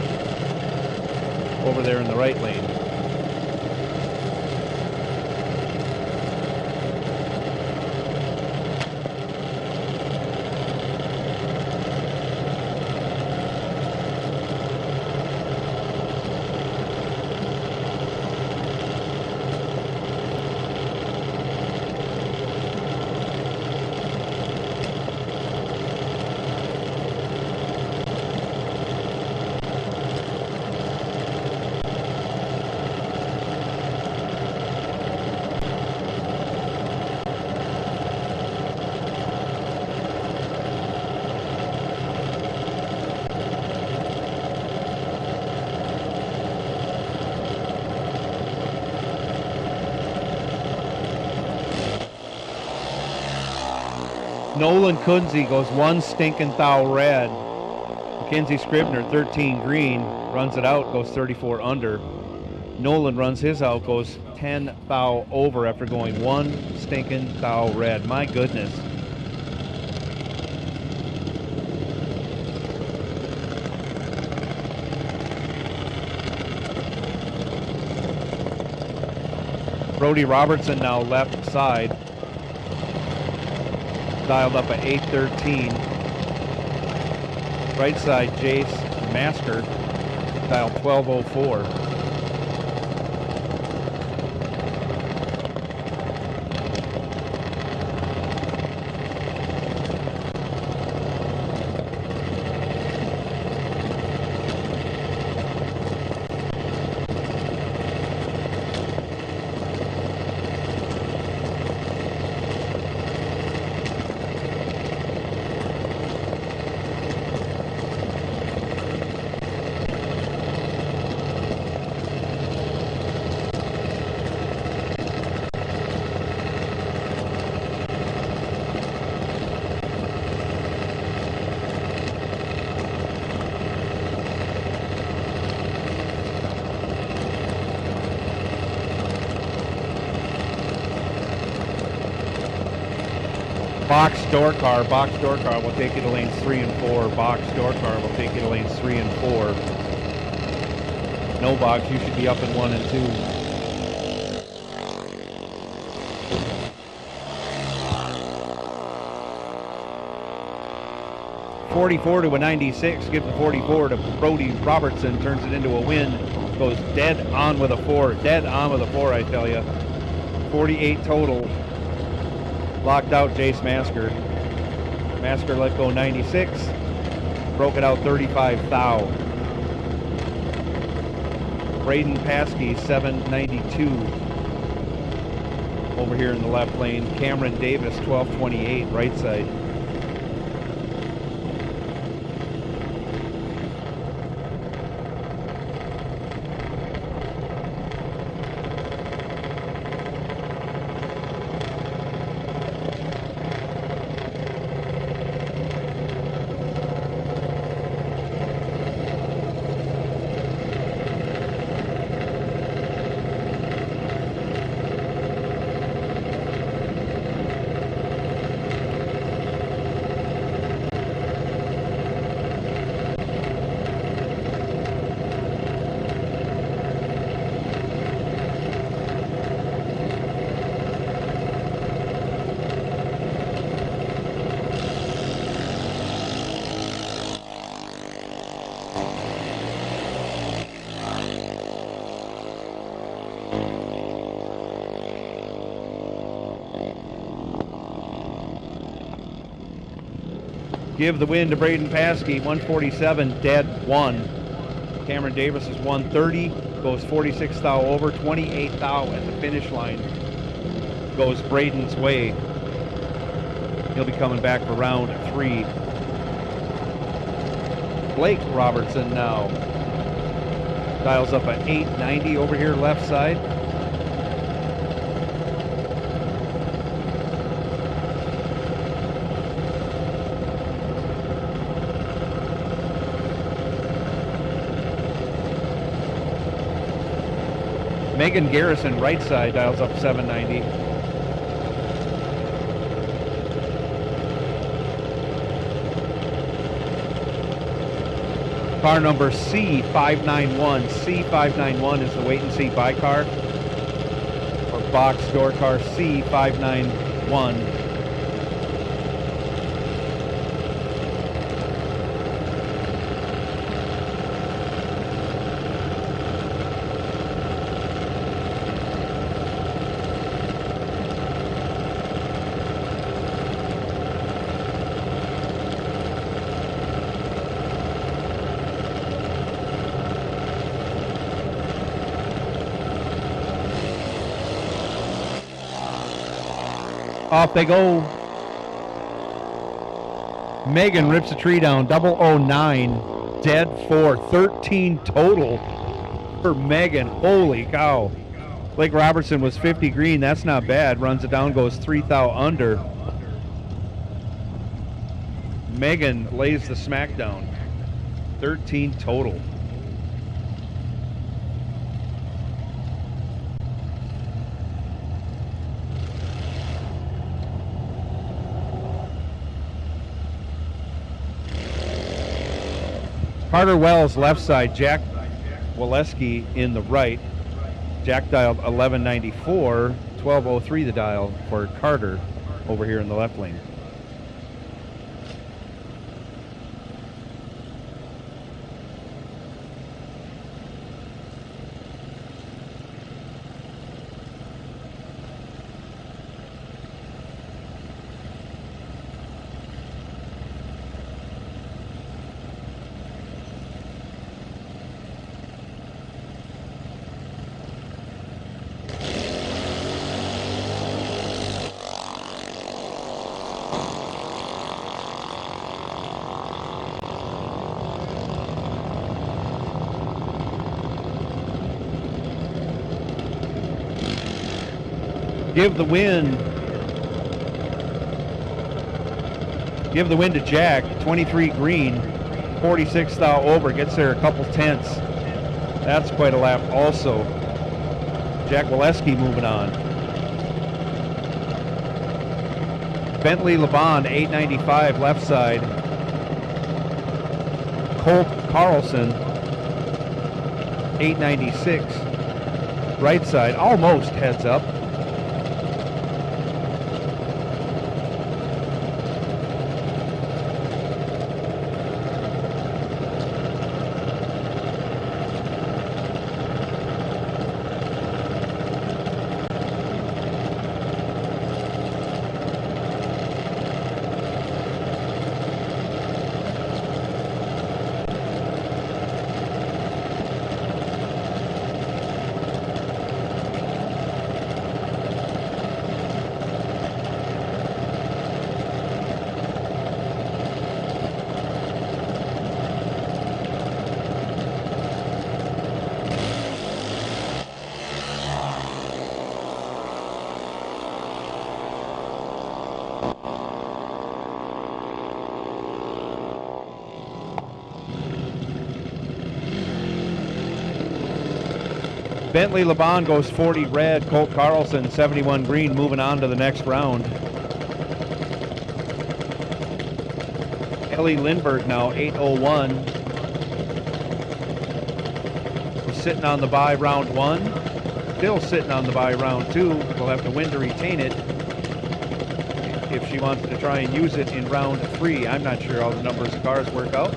over there in the right lane. Nolan Kunze goes 1 stinking thou red. Mackenzie Scribner, 13 green, runs it out, goes 34 under. Nolan runs his out, goes 10 thou over after going 1 stinking thou red. My goodness. Brody Robertson now left side. Dialed up at 813. Right side, Jace Masker, dialed 1204. Box door car will take you to lanes 3 and 4. Box door car will take you to lanes 3 and 4. No box, you should be up in 1 and 2. .44 to a 96, give the 44 to Brody Robertson, turns it into a win, goes dead on with a 4, I tell you. 48 total. Locked out Jace Masker. Masker let go 96. Broke it out 35 thou. Braden Paskey 792. Over here in the left lane. Cameron Davis 1228 right side. Give the win to Braden Paskey, 147, dead 1. Cameron Davis is 130, goes 46 thou over, 28 thou at the finish line. Goes Braden's way. He'll be coming back for round 3. Blake Robertson now dials up at 890 over here left side. Megan Garrison, right side, dials up 790. Car number C591. C591 is the wait and see buy car. Or box door car C591. Off they go. Megan rips a tree down, 009, dead 4, 13 total for Megan. Holy cow. Blake Robertson was 50 green, that's not bad. Runs it down, goes 3 thou under. Megan lays the smackdown, 13 total. Carter Wells left side, Jack Waleski in the right. Jack dialed 1194, 1203 the dial for Carter over here in the left lane. Give the win to Jack, 23 green, 46 thou over, gets there a couple tenths. That's quite a lap also. Jack Walewski moving on. Bentley LeBond, 895 left side. Colt Carlson, 896 right side, almost heads up. Bentley LeBond goes 40 red, Colt Carlson 71 green, moving on to the next round. Ellie Lindbergh now 801. We're sitting on the bye round 1. Still sitting on the bye round 2. We'll have to win to retain it if she wants to try and use it in round 3. I'm not sure how the numbers of cars work out.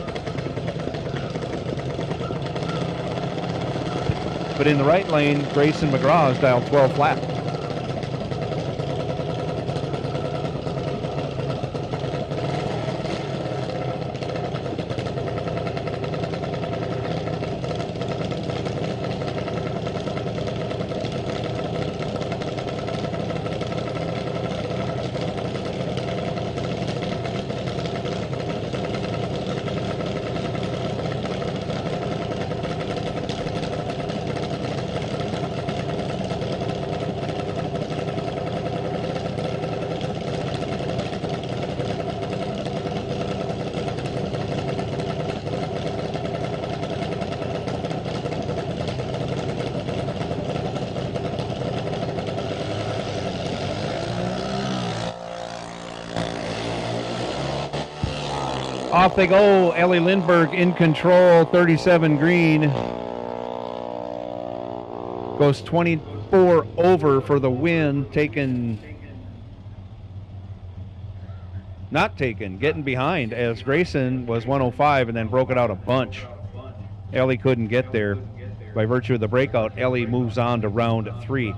But in the right lane, Grayson McGraw has dialed 12 flat. Off they go. Ellie Lindbergh in control, 37 green. Goes 24 over for the win. Not taken, getting behind as Grayson was 105 and then broke it out a bunch. Ellie couldn't get there. By virtue of the breakout, Ellie moves on to round 3.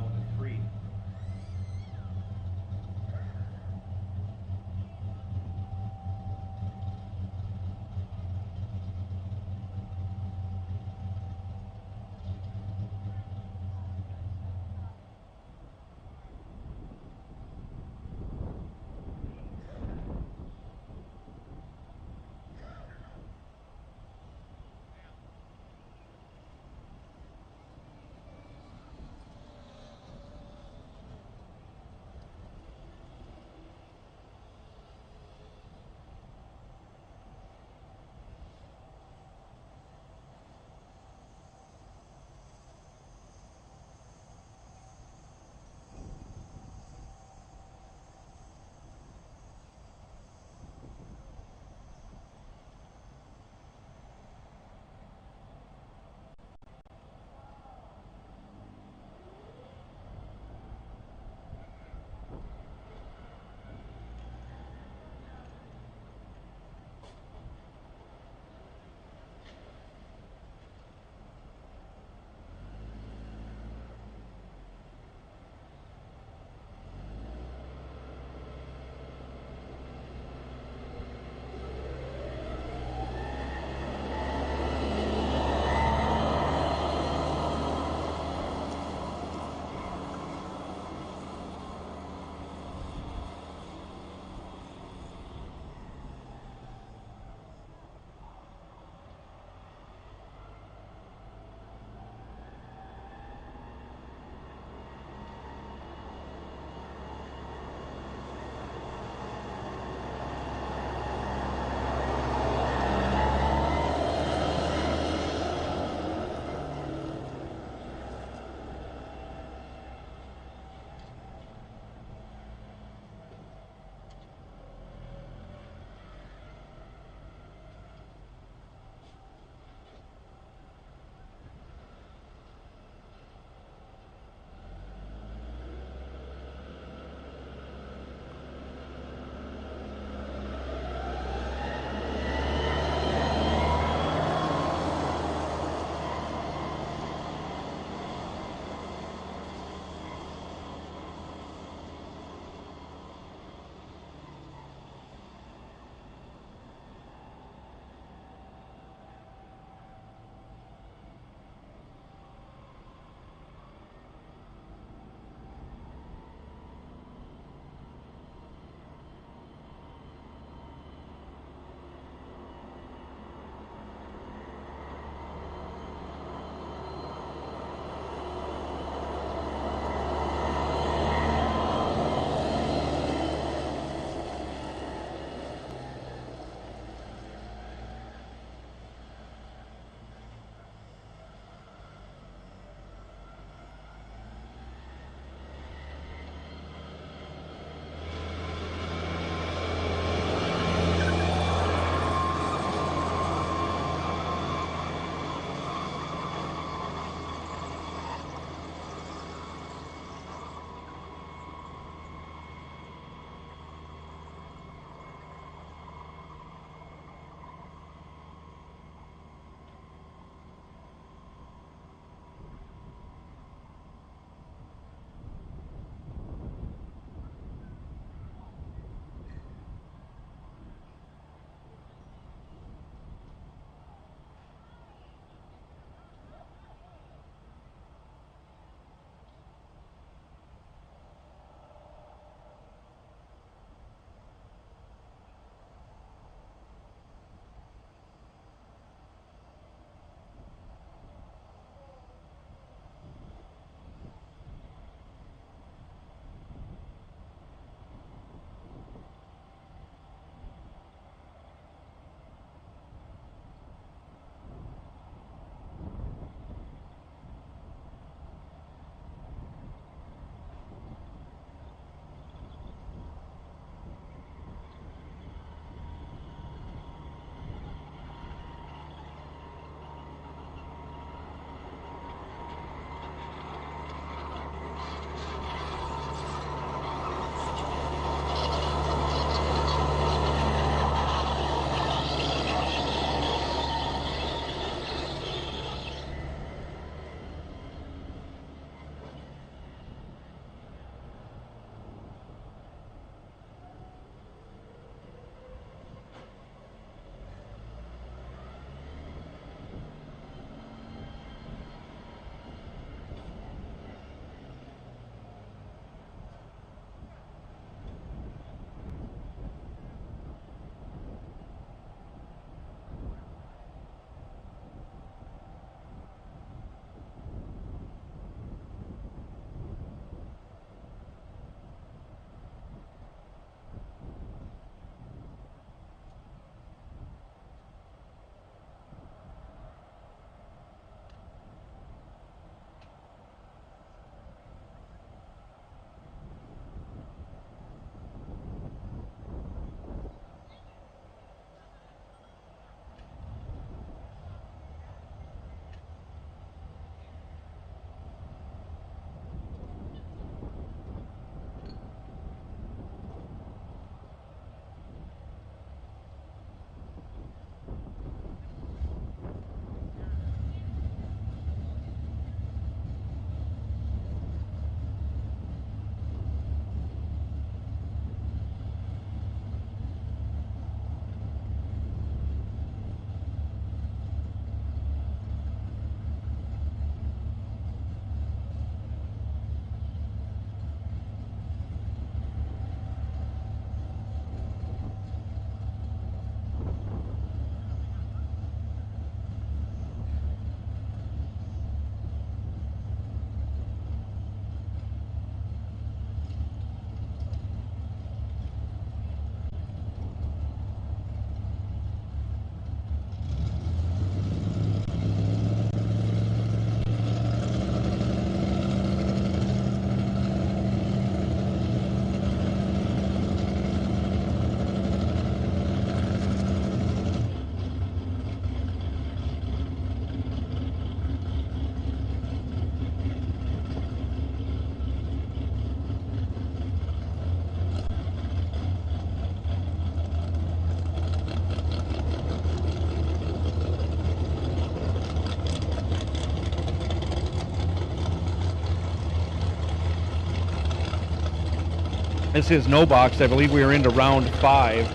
This is no box. I believe we are into round 5.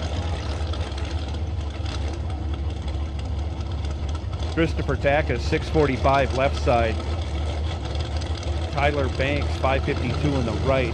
Christopher Tack is 645 left side. Tyler Banks 552 on the right.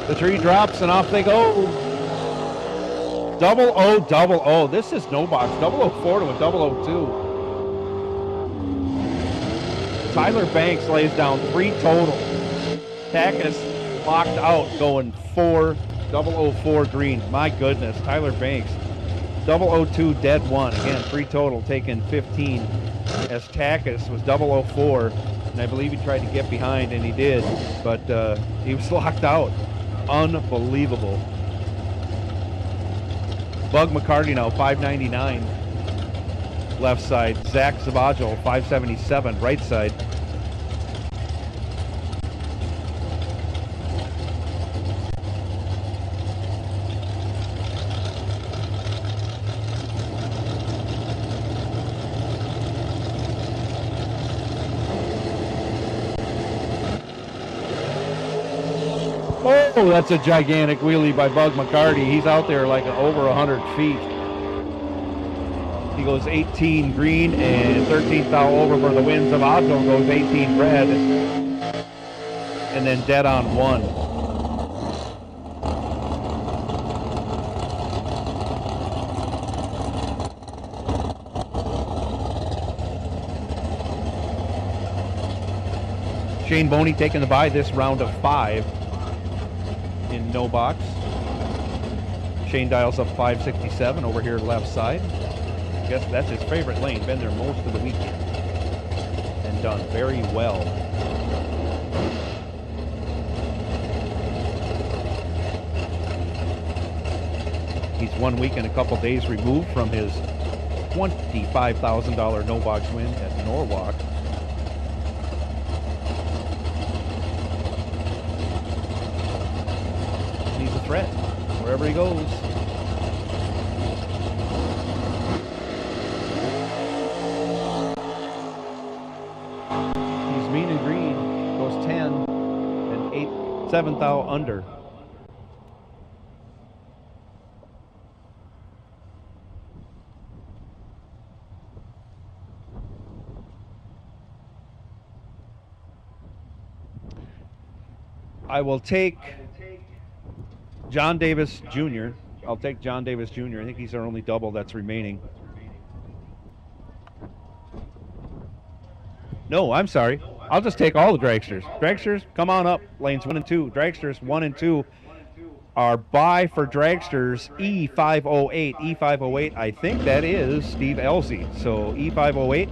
The tree drops and off they go. Double O, double O. This is no box. 004 to a 002. Tyler Banks lays down 3 total. Takis locked out going 4, 004 green. My goodness, Tyler Banks. 002 dead 1. Again, 3 total, taking 15. As Takis was 004, and I believe he tried to get behind, and he did, but he was locked out. Unbelievable. Bug McCarty now 599 left side. Zach Zavajo 577 right side. Oh, that's a gigantic wheelie by Bug McCarty. He's out there like over 100 feet. He goes 18 green and 13 foul over for the win. Zavajo goes 18 red and then dead on 1. Shane Boney taking the bye this round of 5. In no box. Shane dials up 567 over here left side. I guess that's his favorite lane. Been there most of the weekend and done very well. He's 1 week and a couple days removed from his $25,000 no box win at Norwalk. Threat wherever he goes. He's mean and green, goes 10 and 8, 7 thou under. I will take John Davis Jr. I'll take John Davis Jr. I think he's our only double that's remaining. No, I'm sorry. I'll just take all the dragsters. Dragsters, come on up. Lanes 1 and 2. Dragsters 1 and 2 are bye for dragsters E508. E508, I think that is Steve Ellsey. So E508,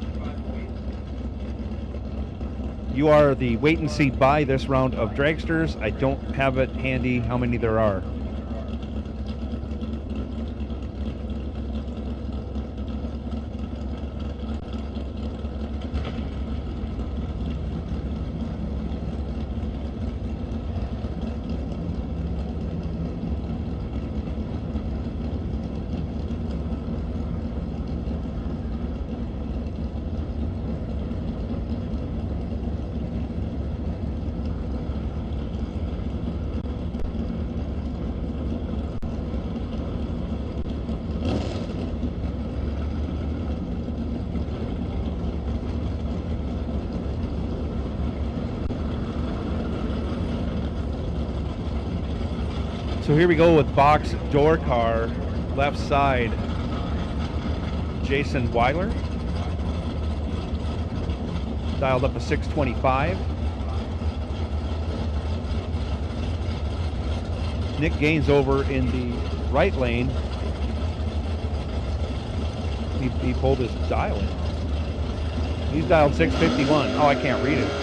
you are the wait and see buy this round of dragsters. I don't have it handy how many there are. So here we go with box door car, left side, Jason Weiler. Dialed up a 625. Nick Gaines over in the right lane. He pulled his dial in. He's dialed 651. Oh, I can't read it.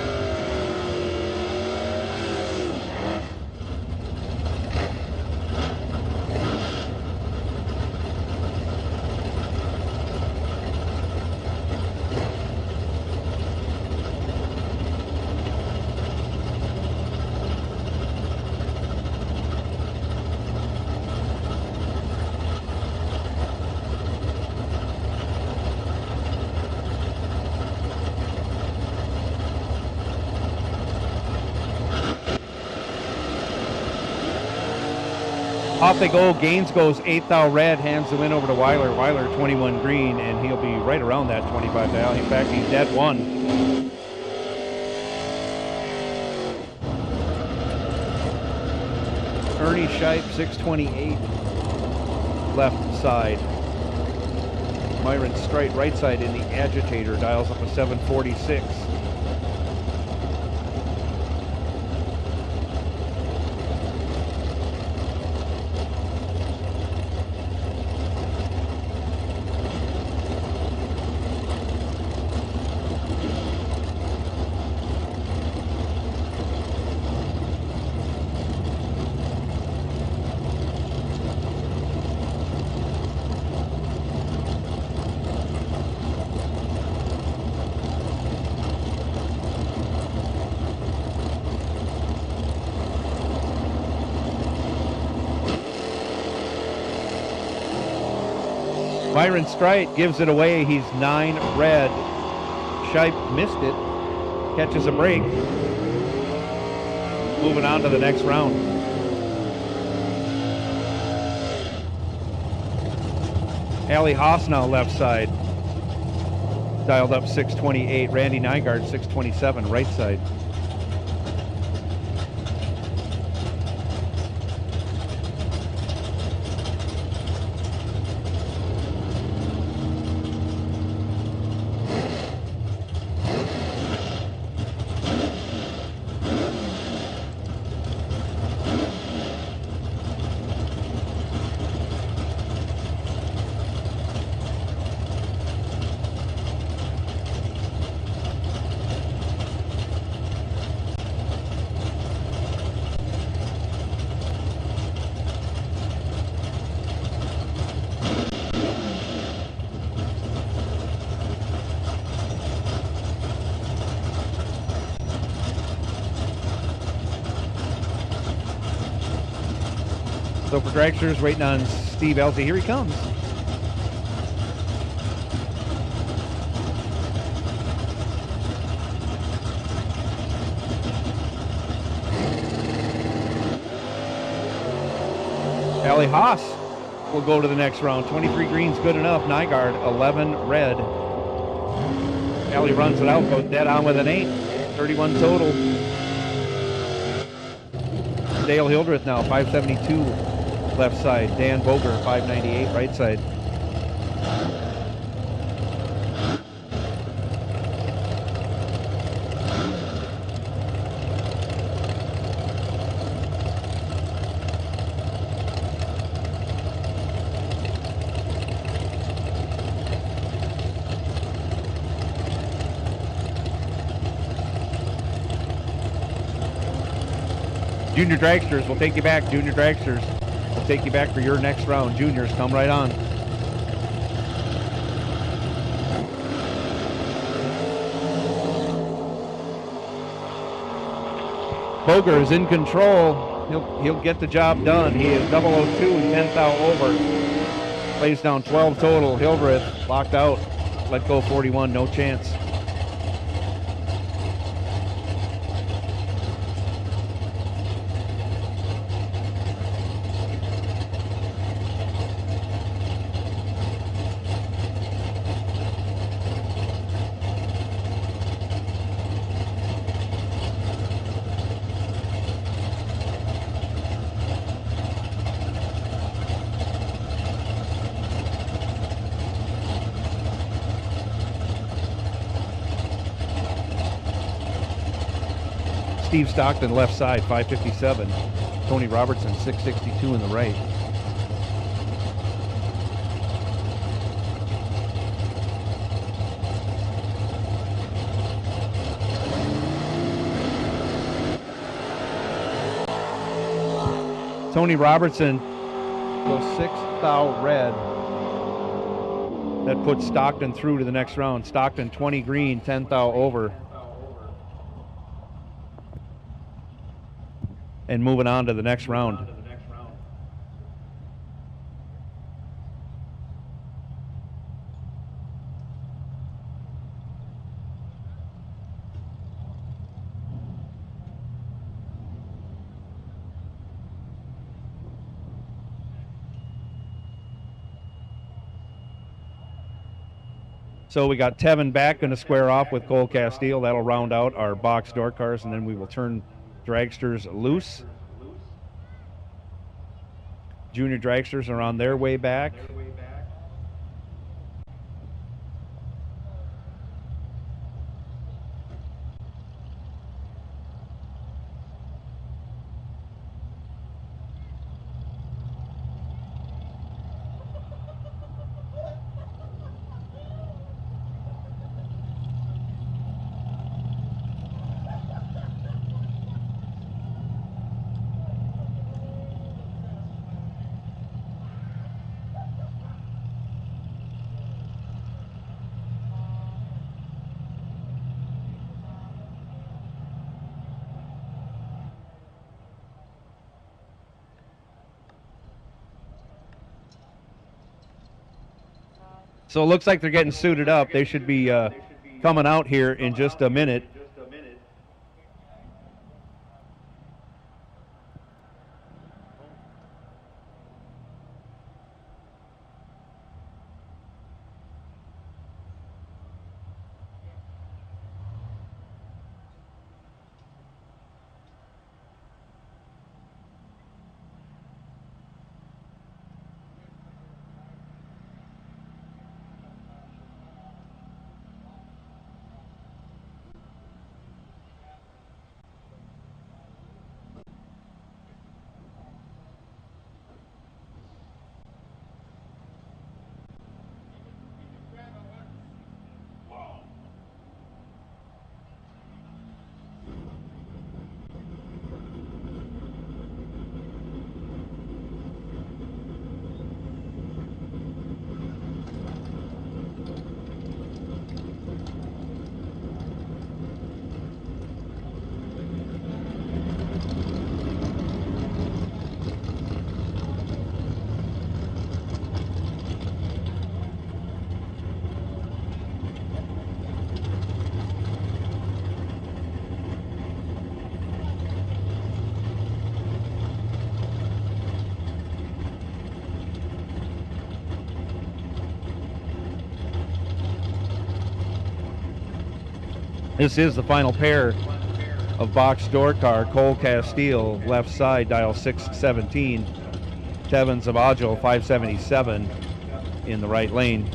Off they go. Gaines goes 8th thou red, hands the win over to Weiler. Weiler 21 green, and he'll be right around that 25 thou. In fact, he's dead one. Ernie Scheib 628, left side. Myron Strite right side in the agitator, dials up a 746. Myron Strite gives it away. He's 9 red. Scheib missed it. Catches a break. Moving on to the next round. Allie Haas now left side. Dialed up 628. Randy Nygaard 627 right side. So for dragsters, waiting on Steve Elsey. Here he comes. Allie Haas will go to the next round. 23 green's good enough. Nygaard 11 red. Allie runs it out, goes dead on with an 8. 31 total. Dale Hildreth now 572 left side. Dan Boger 598 right side. Junior dragsters, we'll take you back. Junior dragsters, we'll take you back for your next round. Juniors, come right on. Boger is in control. He'll get the job done. He is 002 and 10 thou over. Lays down 12 total. Hildreth locked out. Let go 41, no chance. Steve Stockton left side, 557. Tony Robertson, 662 in the right. Tony Robertson goes 6,000 red. That puts Stockton through to the next round. Stockton 20 green, 10,000 over. And moving on to the next round. So we got Tevin back, going to square off with Cole Castile. That'll round out our box door cars, and then we will turn dragsters loose. Junior dragsters are on their way back. So it looks like they're getting suited up. They should be coming out here in just a minute. This is the final pair of box door car. Cole Castile, left side, dial 617. Tevin 𝐆𝐆 577 in the right lane.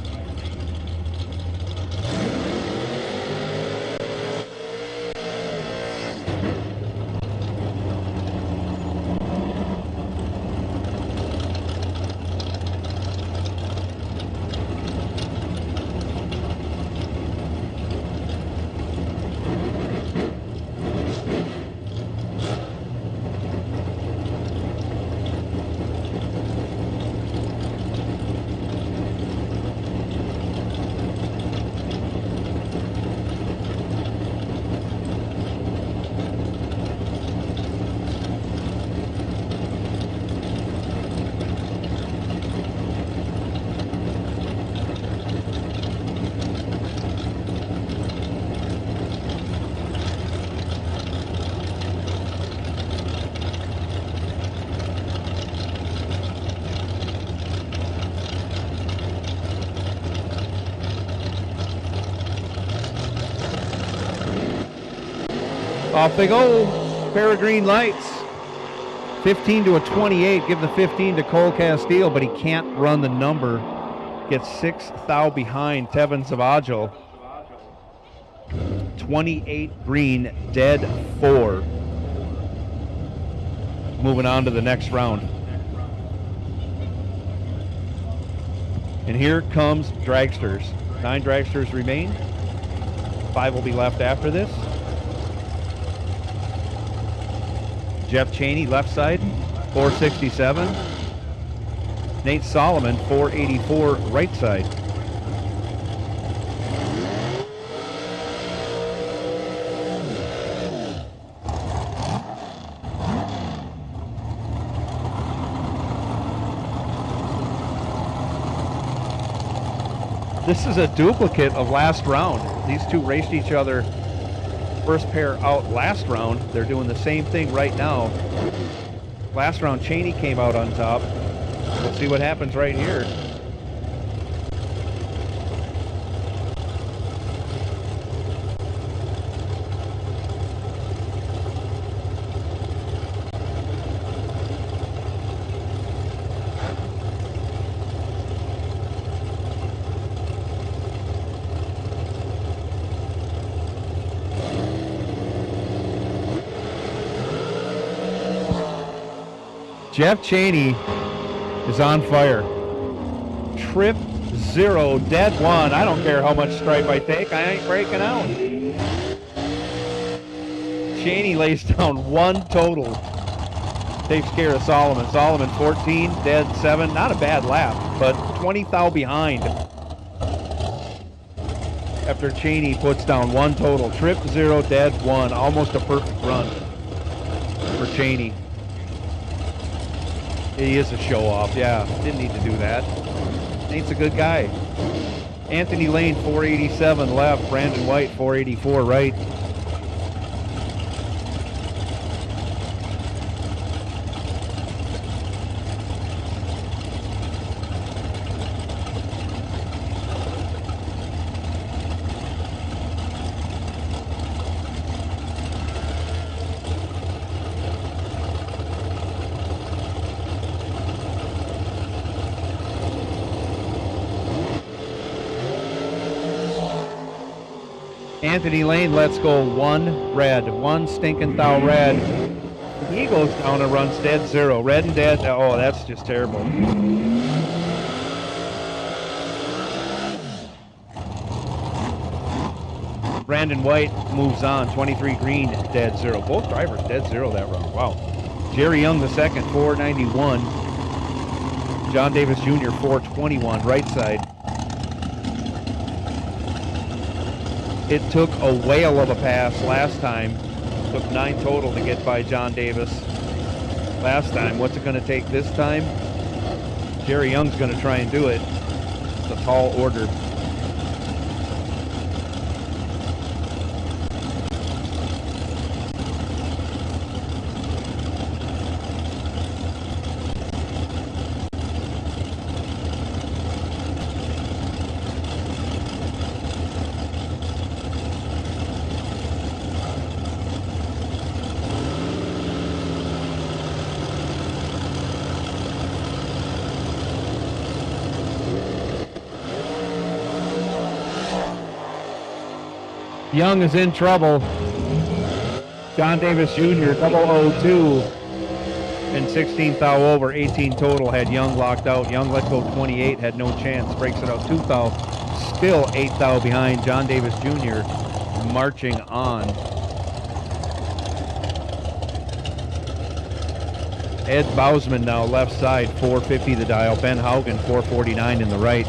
Off they go, pair of green lights. 15 to a 28, give the 15 to Cole Castile, but he can't run the number. Gets 6,000 behind Tevin 𝐆𝐆. 28 green, dead 4. moving on to the next round. And here comes dragsters. 9 dragsters remain. 5 will be left after this. Jeff Cheney, left side, 467. Nate Solomon, 484, right side. This is a duplicate of last round. These two raced each other first pair out last round. They're doing the same thing right now. Last round, Cheney came out on top. We'll see what happens right here. Jeff Cheney is on fire. Trip 0, dead 1. I don't care how much stripe I take, I ain't breaking out. Cheney lays down 1 total. Takes care of Solomon. Solomon 14, dead 7. Not a bad lap, but 20 thou behind. After Cheney puts down 1 total. Trip 0, dead 1. Almost a perfect run for Cheney. He is a show-off, yeah. Didn't need to do that. Nate's a good guy. Anthony Lane, 487 left. Brandon White, 484 right. Anthony Lane lets go 1 red, 1 stinking thou red. He goes down and runs dead 0. Red and dead. Oh, that's just terrible. Brandon White moves on, 23 green, dead 0. Both drivers dead 0 that round. Wow. Jerry Young the second, 491. John Davis Jr., 421, right side. It took a whale of a pass last time. Took 9 total to get by John Davis last time. What's it going to take this time? Jerry Young's going to try and do it. It's a tall order. Young is in trouble. John Davis Jr., 002 and 16 thou over, 18 total, had Young locked out. Young let go 28, had no chance, breaks it out 2 thou, still 8 thou behind. John Davis Jr. marching on. Ed Bausman now left side, 450 the dial. Ben Haugen, 449 in the right.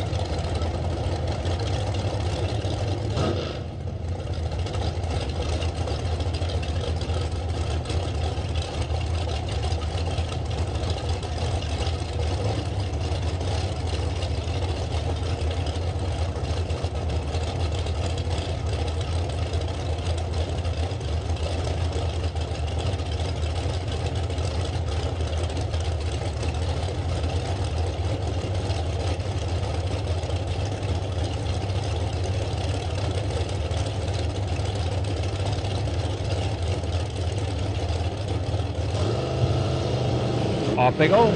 Off they go.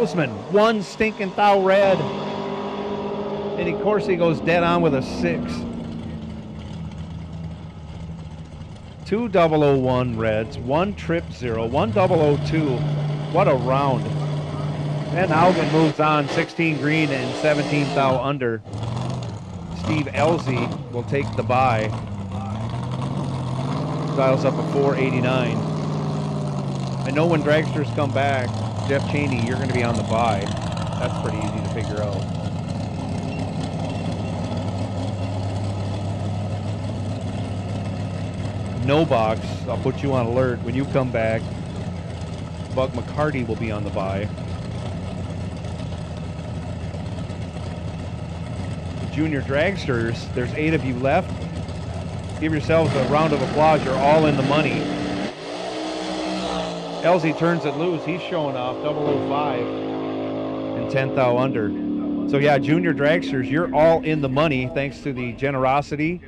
Osman, 1 stinking thou red. And of course he goes dead on with a 6. 2 001 reds, 1 trip 0, 1 002. What a round. And Augen moves on, 16 green and 17 thou under. 𝐁𝐈𝐆 will take the bye. Dials up a 489. I know when dragsters come back, Jeff Cheney, you're going to be on the bye. That's pretty easy to figure out. No box, I'll put you on alert. When you come back, Bug McCarty will be on the bye. Junior dragsters, there's 8 of you left. Give yourselves a round of applause. You're all in the money. 𝐿Z turns it loose. He's showing off 005 and 10 thou under. So yeah, junior dragsters, you're all in the money thanks to the generosity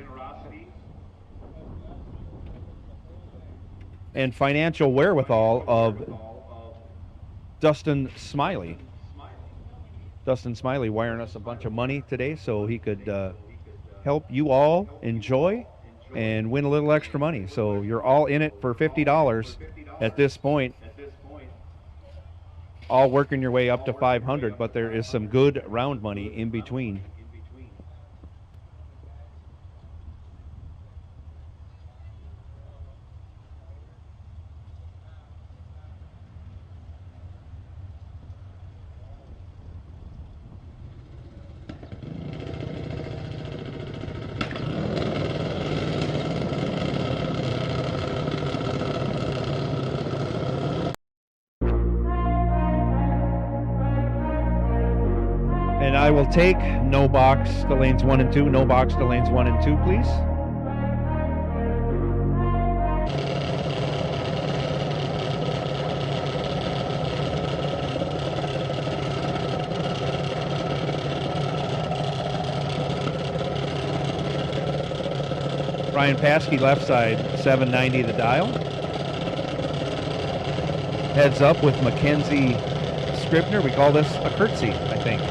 and financial wherewithal of Dustin Smiley. Dustin Smiley wiring us a bunch of money today so he could help you all enjoy and win a little extra money. So you're all in it for $50 at this point. All working your way up to 500, but there is some good round money in between. And I will take no box to lanes 1 and 2. No box to lanes 1 and 2, please. Ryan Paskey left side, 790 the dial. Heads up with Mackenzie Scribner. We call this a curtsy, I think.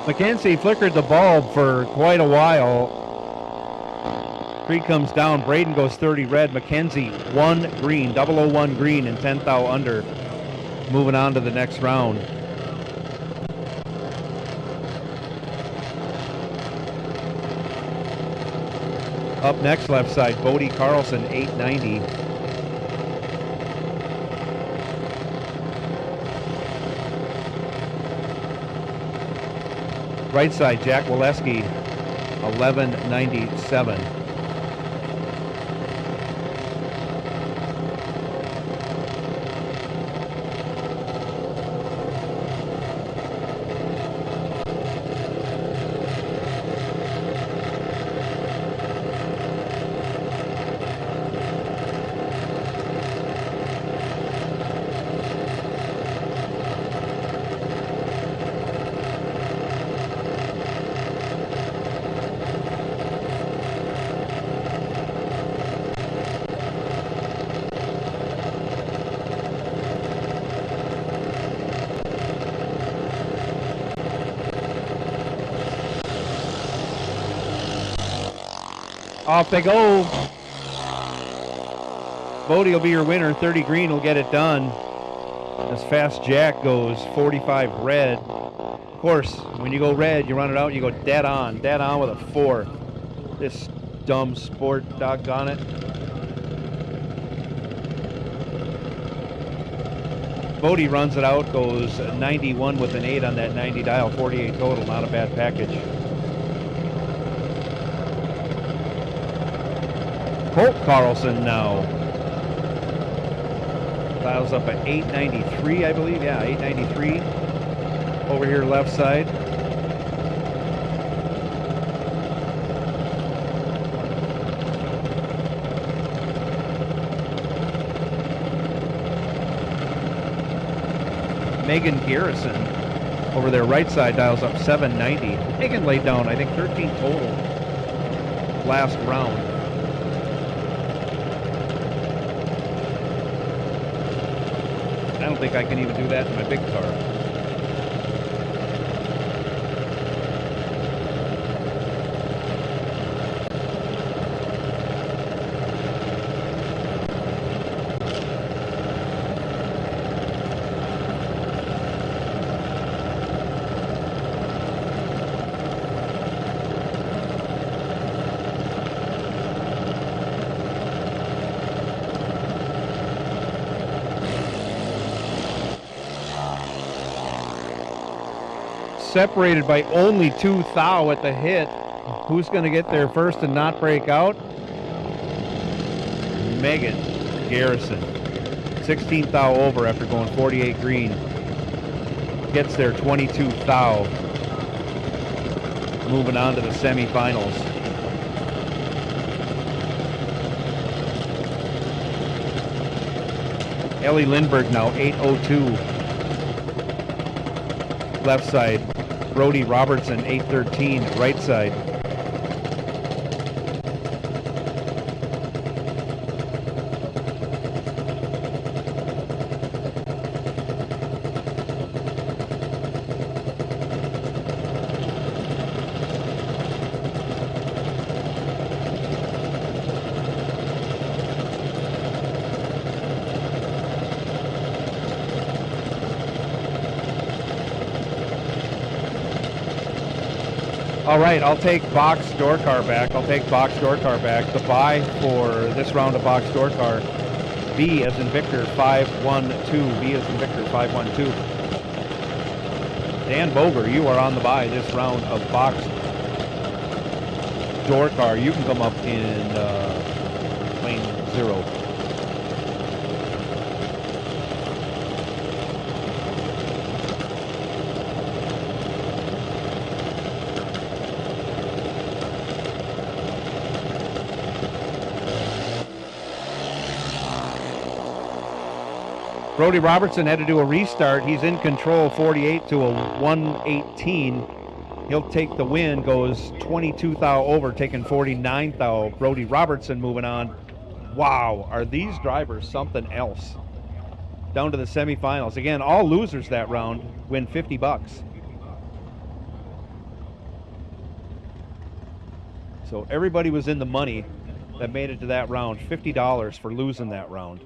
Mackenzie flickered the bulb for quite a while. Creed comes down. Braden goes 30 red. Mackenzie 1 green, 001 green, and 10 thou under. Moving on to the next round. Up next, left side, Bodie Carlson, 890. Right side, Jack Waleski, 1197. Off they go. Bodie will be your winner. 30 green will get it done. As Fast Jack goes 45 red. Of course, when you go red, you run it out, you go dead on with a 4. This dumb sport, doggone it. Bodie runs it out, goes 91 with an 8 on that 90 dial, 48 total, not a bad package. Colt Carlson now. Dials up at 893, I believe. Yeah, 893. Over here, left side. Megan Garrison over there, right side, dials up 790. Megan laid down, I think, 13 total last round. I don't think I can even do that in my big car. Separated by only 2 thou at the hit. Who's going to get there first and not break out? Megan Garrison. 16 thou over after going 48 green. Gets there 22 thou. Moving on to the semifinals. Ellie Lindbergh now 802. Left side. Brody Robertson, 813, right side. All right, I'll take box door car back. The buy for this round of box door car, B as in Victor 512. B as in Victor 512. Dan Boger, you are on the buy this round of box door car. You can come up in lane 0. Brody Robertson had to do a restart. He's in control, 48 to a 118. He'll take the win, goes 22 thou over, taking 49 thou. Brody Robertson moving on. Wow, are these drivers something else? Down to the semifinals. Again, all losers that round win $50. So everybody was in the money that made it to that round. $50 for losing that round.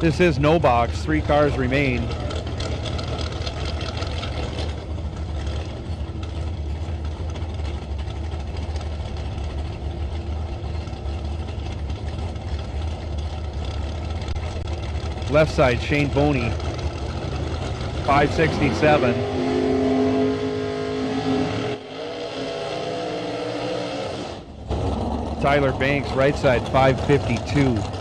This is no box. 3 cars remain. Left side, Shane Boney, 567. Tyler Banks, right side, 552.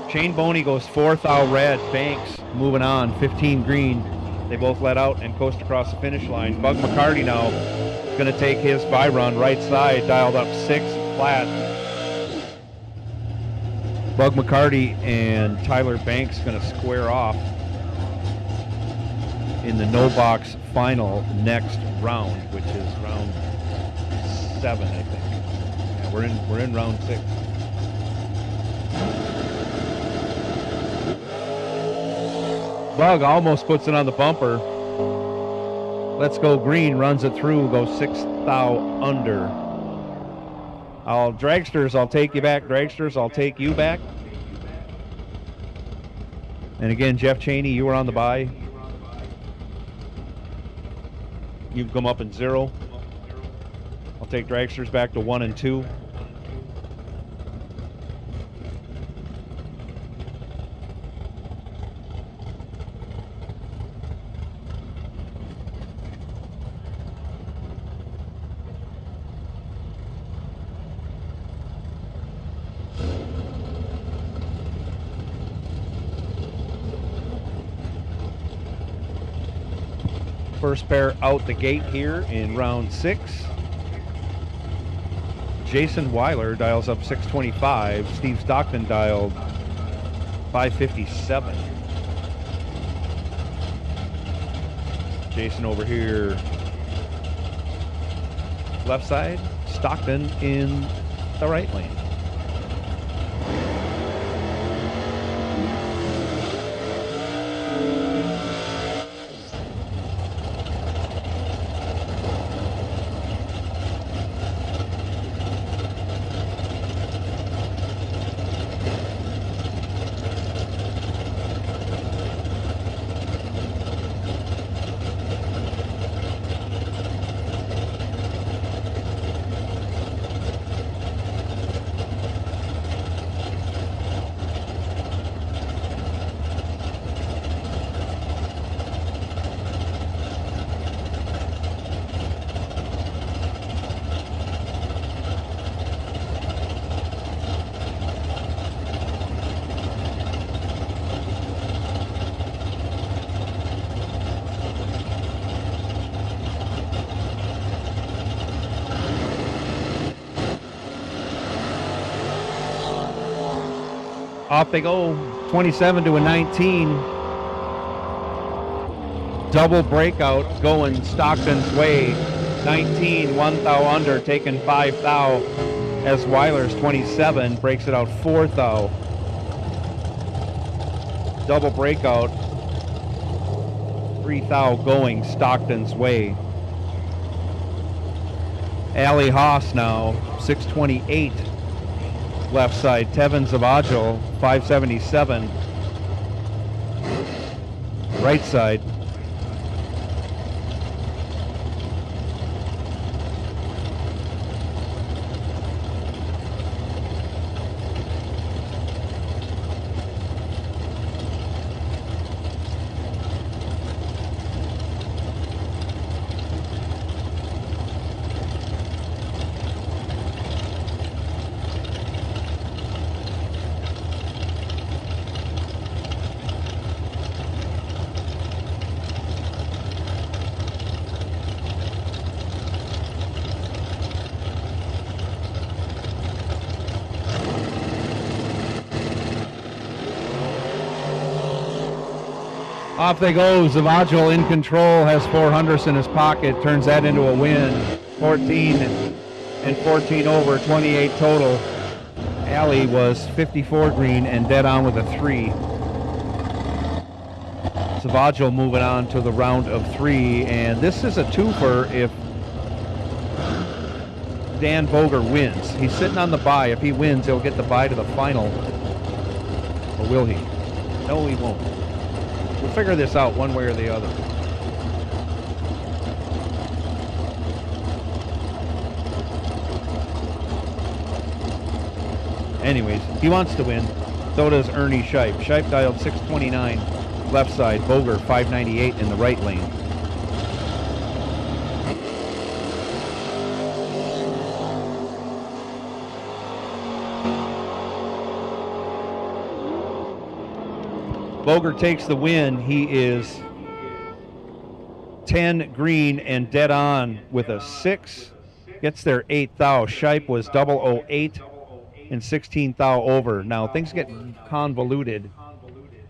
Shane Boney goes 4th out red. Banks moving on, 15 green. They both let out and coast across the finish line. Bug McCarty now going to take his by run, right side, dialed up 6 flat. Bug McCarty and Tyler Banks going to square off in the no box final next round, which is round 7, I think. Yeah, we're in round 6. Bug almost puts it on the bumper. Let's Go Green runs it through, goes 6th thou under. Dragsters, I'll take you back. Dragsters, I'll take you back. And again, Jeff Cheney, you were on the bye. You can come up in 0. I'll take Dragsters back to 1 and 2. First pair out the gate here in round 6. Jason Weiler dials up 625. Steve Stockton dialed 557. Jason over here left side. Stockton in the right lane. Off they go, 27 to a 19. Double breakout going Stockton's way. 19, 1 thou under, taking 5 thou as Weiler's 27 breaks it out 4 thou. Double breakout, 3 thou going Stockton's way. Allie Haas now, 628. Left side, Tevin Zavagil, 577. Right side. Off they go. 𝐁𝐈���� in control, has 400ths in his pocket, turns that into a win. 14 and 14 over, 28 total. Allie was 54 green and dead on with a 3. 𝐁𝐈���� moving on to the round of 3, and this is a twofer if Dan Boger wins. He's sitting on the bye. If he wins, he'll get the bye to the final. Or will he? No, he won't. We'll figure this out one way or the other. Anyways, he wants to win. So does Ernie Scheip. Scheip dialed 629 left side. Boger 598 in the right lane. Boger takes the win. He is 10 green and dead on with a 6. Gets their 8th thou. Scheip was 008 and 16th thou over. Now things get convoluted.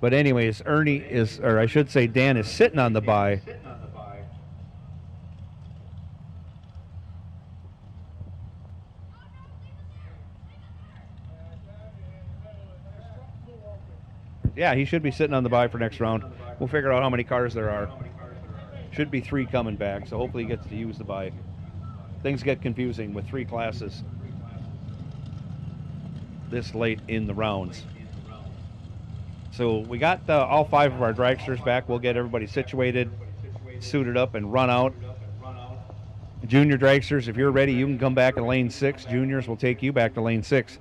But anyways, Ernie is, or I should say Dan is sitting on the bye. Yeah, he should be sitting on the bye for next round. We'll figure out how many cars there are. Should be 3 coming back, so hopefully he gets to use the bye. Things get confusing with 3 classes this late in the rounds. So we got all 5 of our dragsters back. We'll get everybody situated, suited up, and run out. Junior dragsters, if you're ready, you can come back in lane 6. Juniors will take you back to lane 6.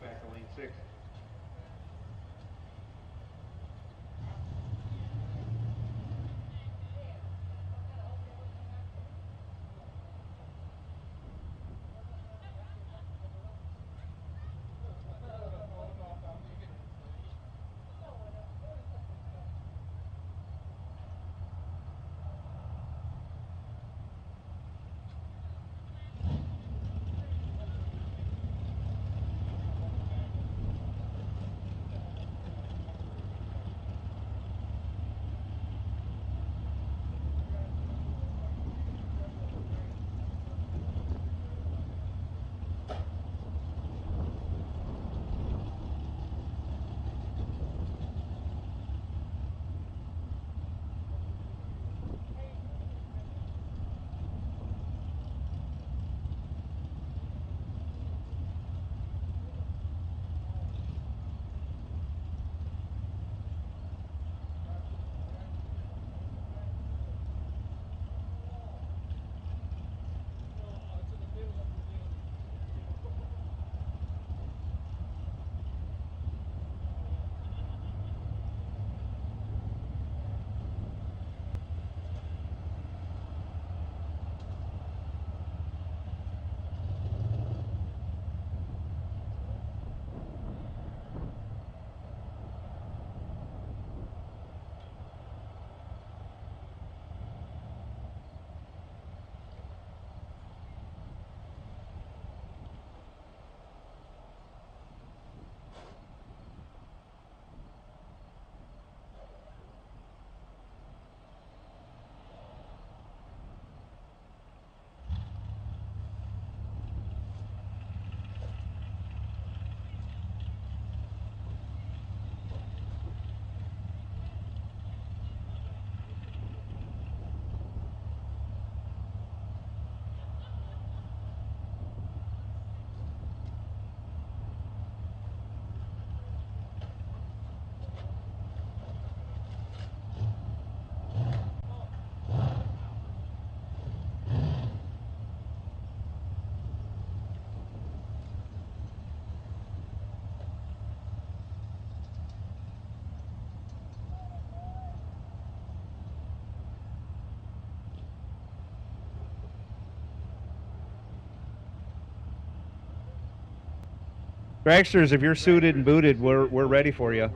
Dragsters, if you're suited and booted, we're ready for you.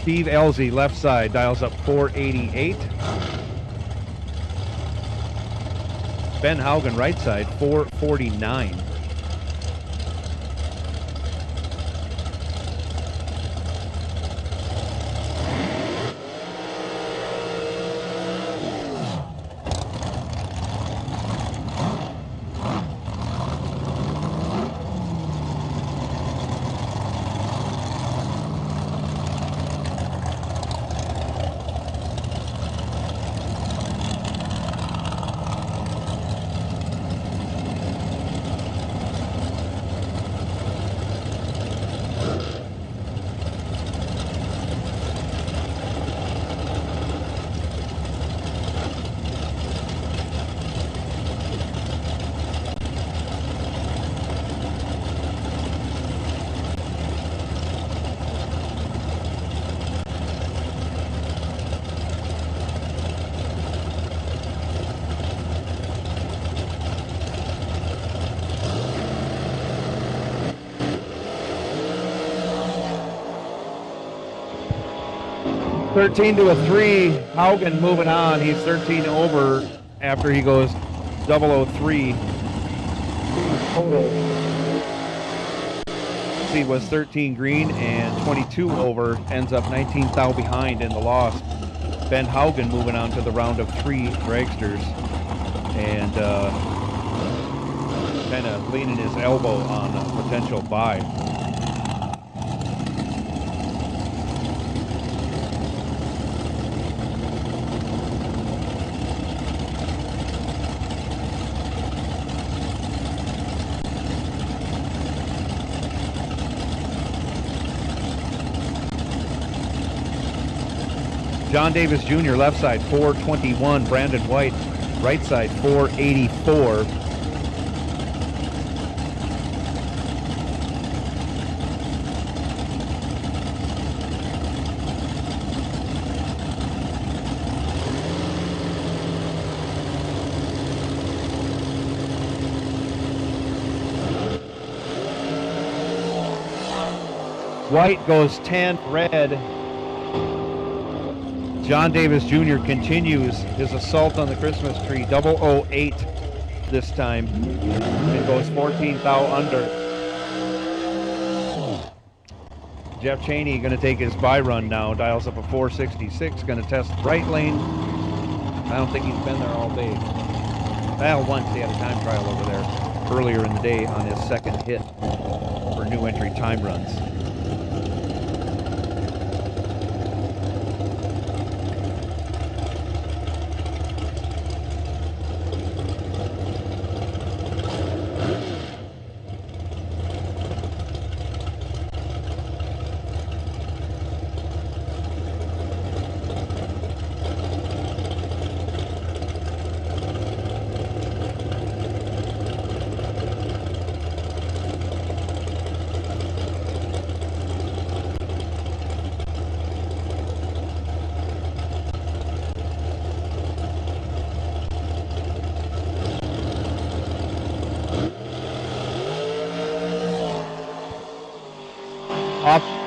Steve Elzy, left side, dials up 488. Ben Haugen, right side, 449. Thirteen to a 3. Haugen moving on. He's 13 over after he goes 003. Total. He was 13 green and 22 over. Ends up 19 thou behind in the loss. Ben Haugen moving on to the round of 3 dragsters. And kind of leaning his elbow on a potential bye. John Davis Jr., left side, 421. Brandon White, right side, 484. White goes 10 red. John Davis Jr. continues his assault on the Christmas tree, 008 this time. It goes 14 thou under. Jeff Cheney going to take his bye run now, dials up a 466, going to test right lane. I don't think he's been there all day. Well, once he had a time trial over there earlier in the day on his second hit for new entry time runs.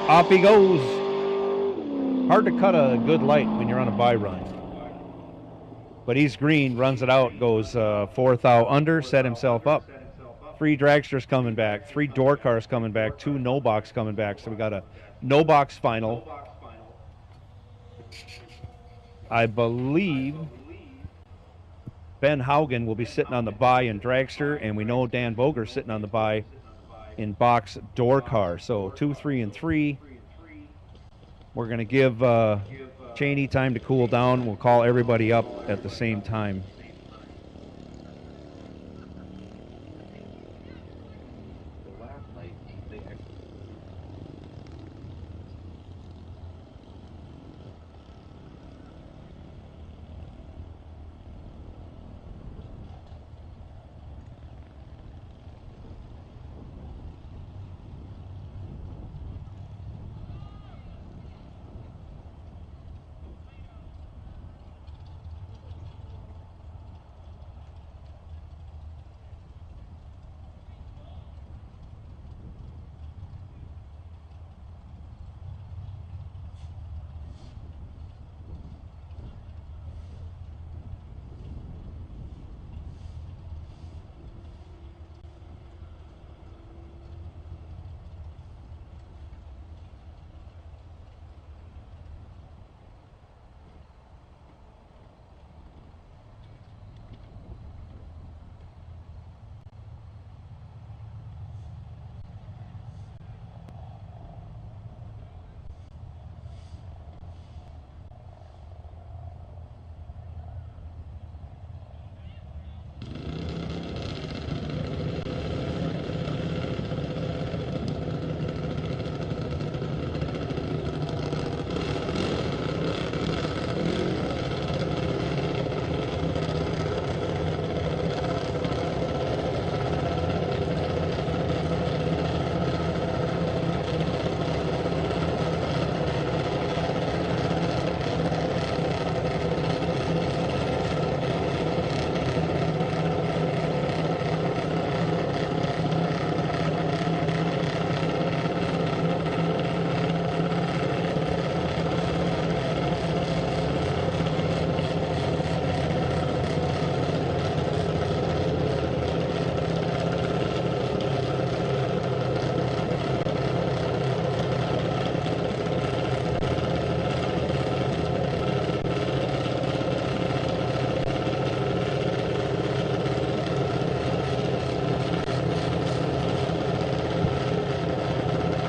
Off he goes. Hard to cut a good light when you're on a bye run. But he's green, runs it out, goes 4 thou under, set himself up. 3 dragsters coming back, 3 door cars coming back, 2 no box coming back. So we got a no box final. I believe Ben Haugen will be sitting on the bye in dragster, and we know Dan Boger's sitting on the bye in box door car. So 2, 3, and 3. We're going to give Cheney time to cool down. We'll call everybody up at the same time.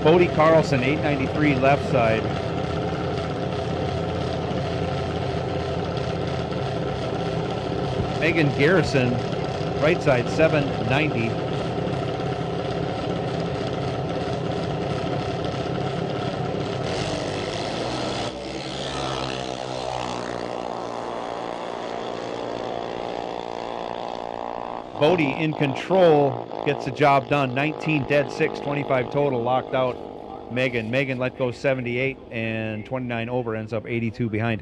Bodie Carlson, 893 left side. Megan Garrison, right side, 790. Bodie in control, gets the job done. 19 dead, 6, 25 total, locked out. Megan let go 78 and 29 over, ends up 82 behind.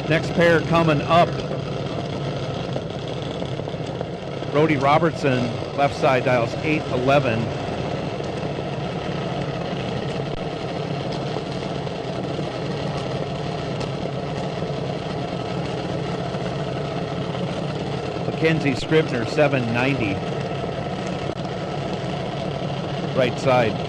Next pair coming up. Brody Robertson, left side, dials 811. Mackenzie Scribner, 790. Right side.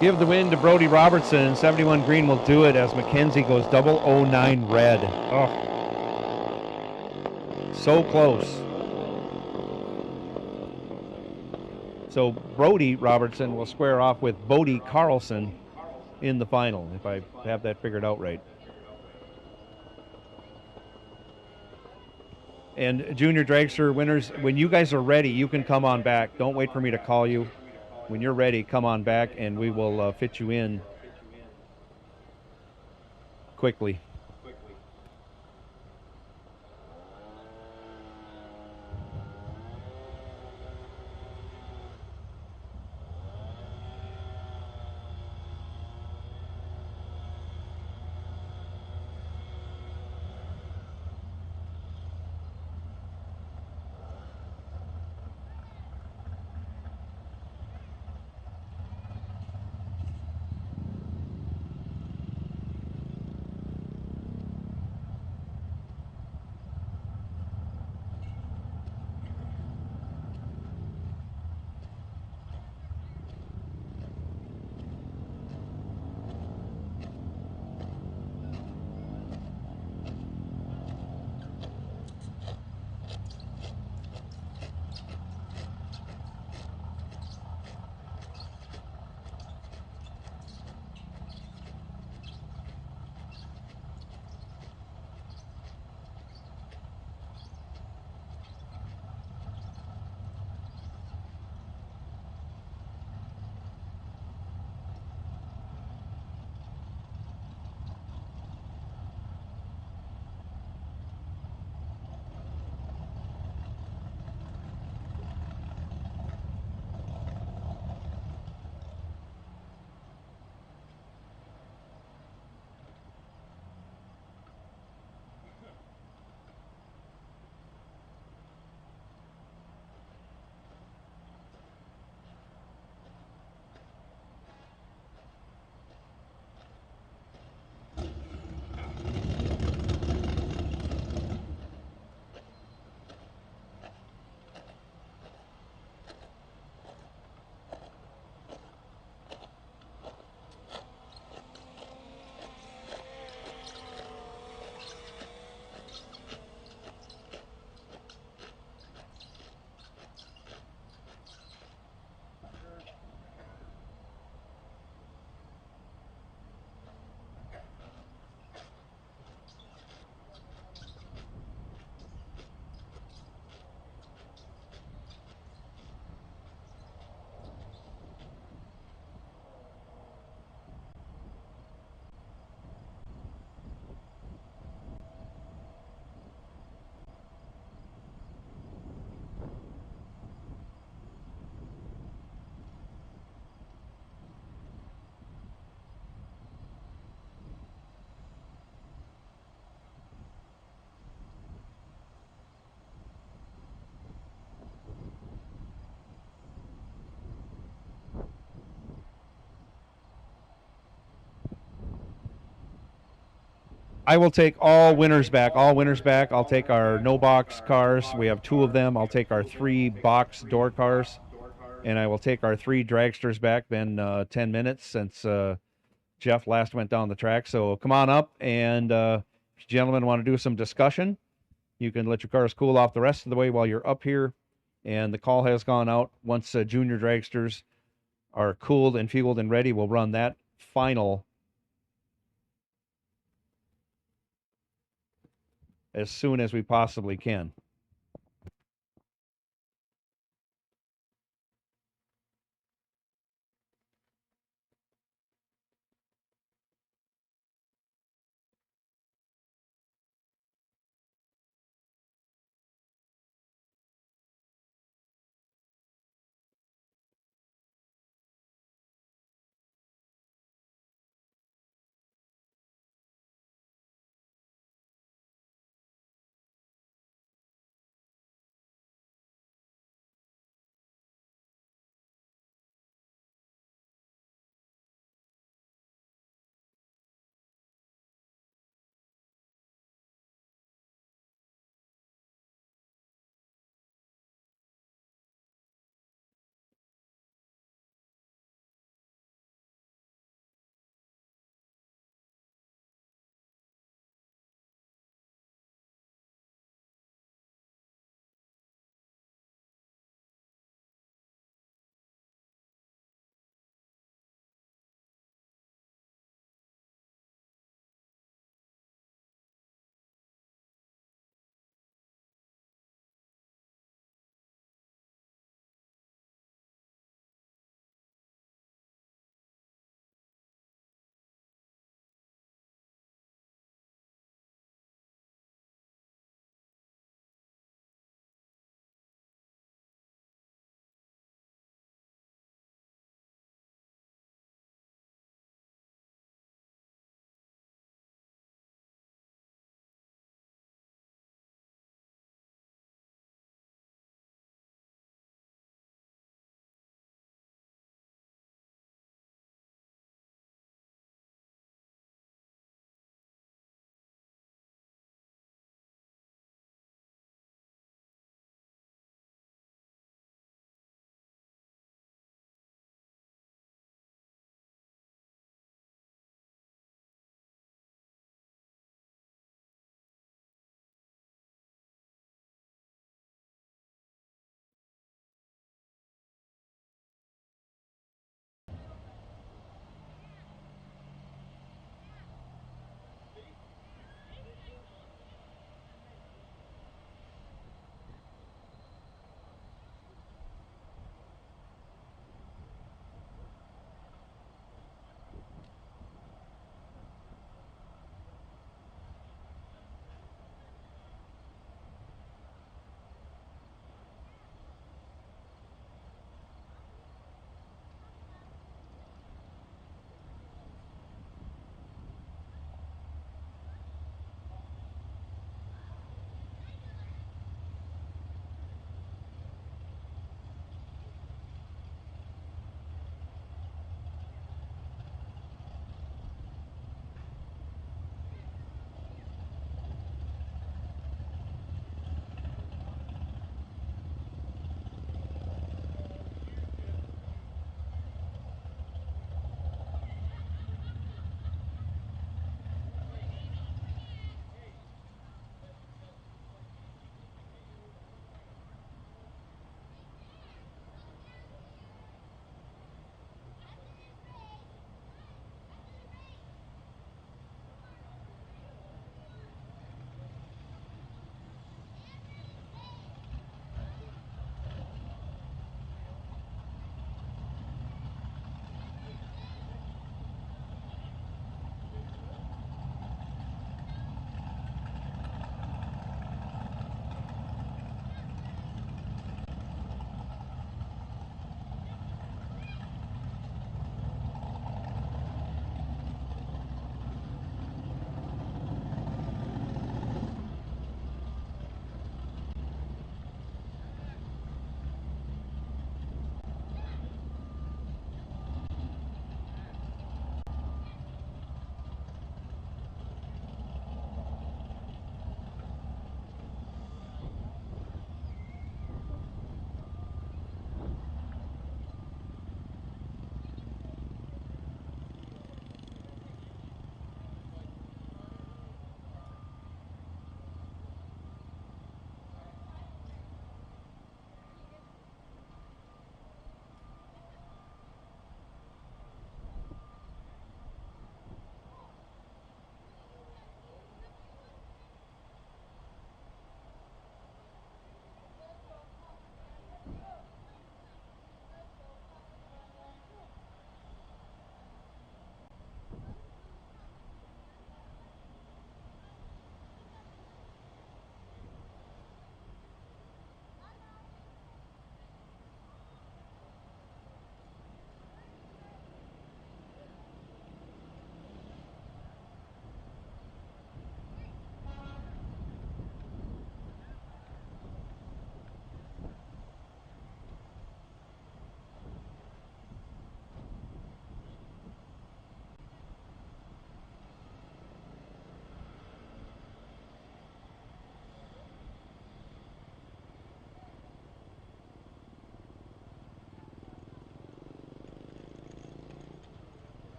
Give the win to Brody Robertson. 71 green will do it as Mackenzie goes 009 red. Oh, so close. So Brody Robertson will square off with Bodie Carlson in the final, if I have that figured out right. And Junior Dragster winners, when you guys are ready, you can come on back. Don't wait for me to call you. When you're ready, come on back and we will fit you in quickly. I will take all winners back. All winners back. I'll take our no box cars. We have 2 of them. I'll take our 3 box door cars, and I will take our 3 dragsters back. Been 10 minutes since Jeff last went down the track. So come on up, and if you gentlemen want to do some discussion, you can let your cars cool off the rest of the way while you're up here. And the call has gone out. Once junior dragsters are cooled and fueled and ready, we'll run that final as soon as we possibly can.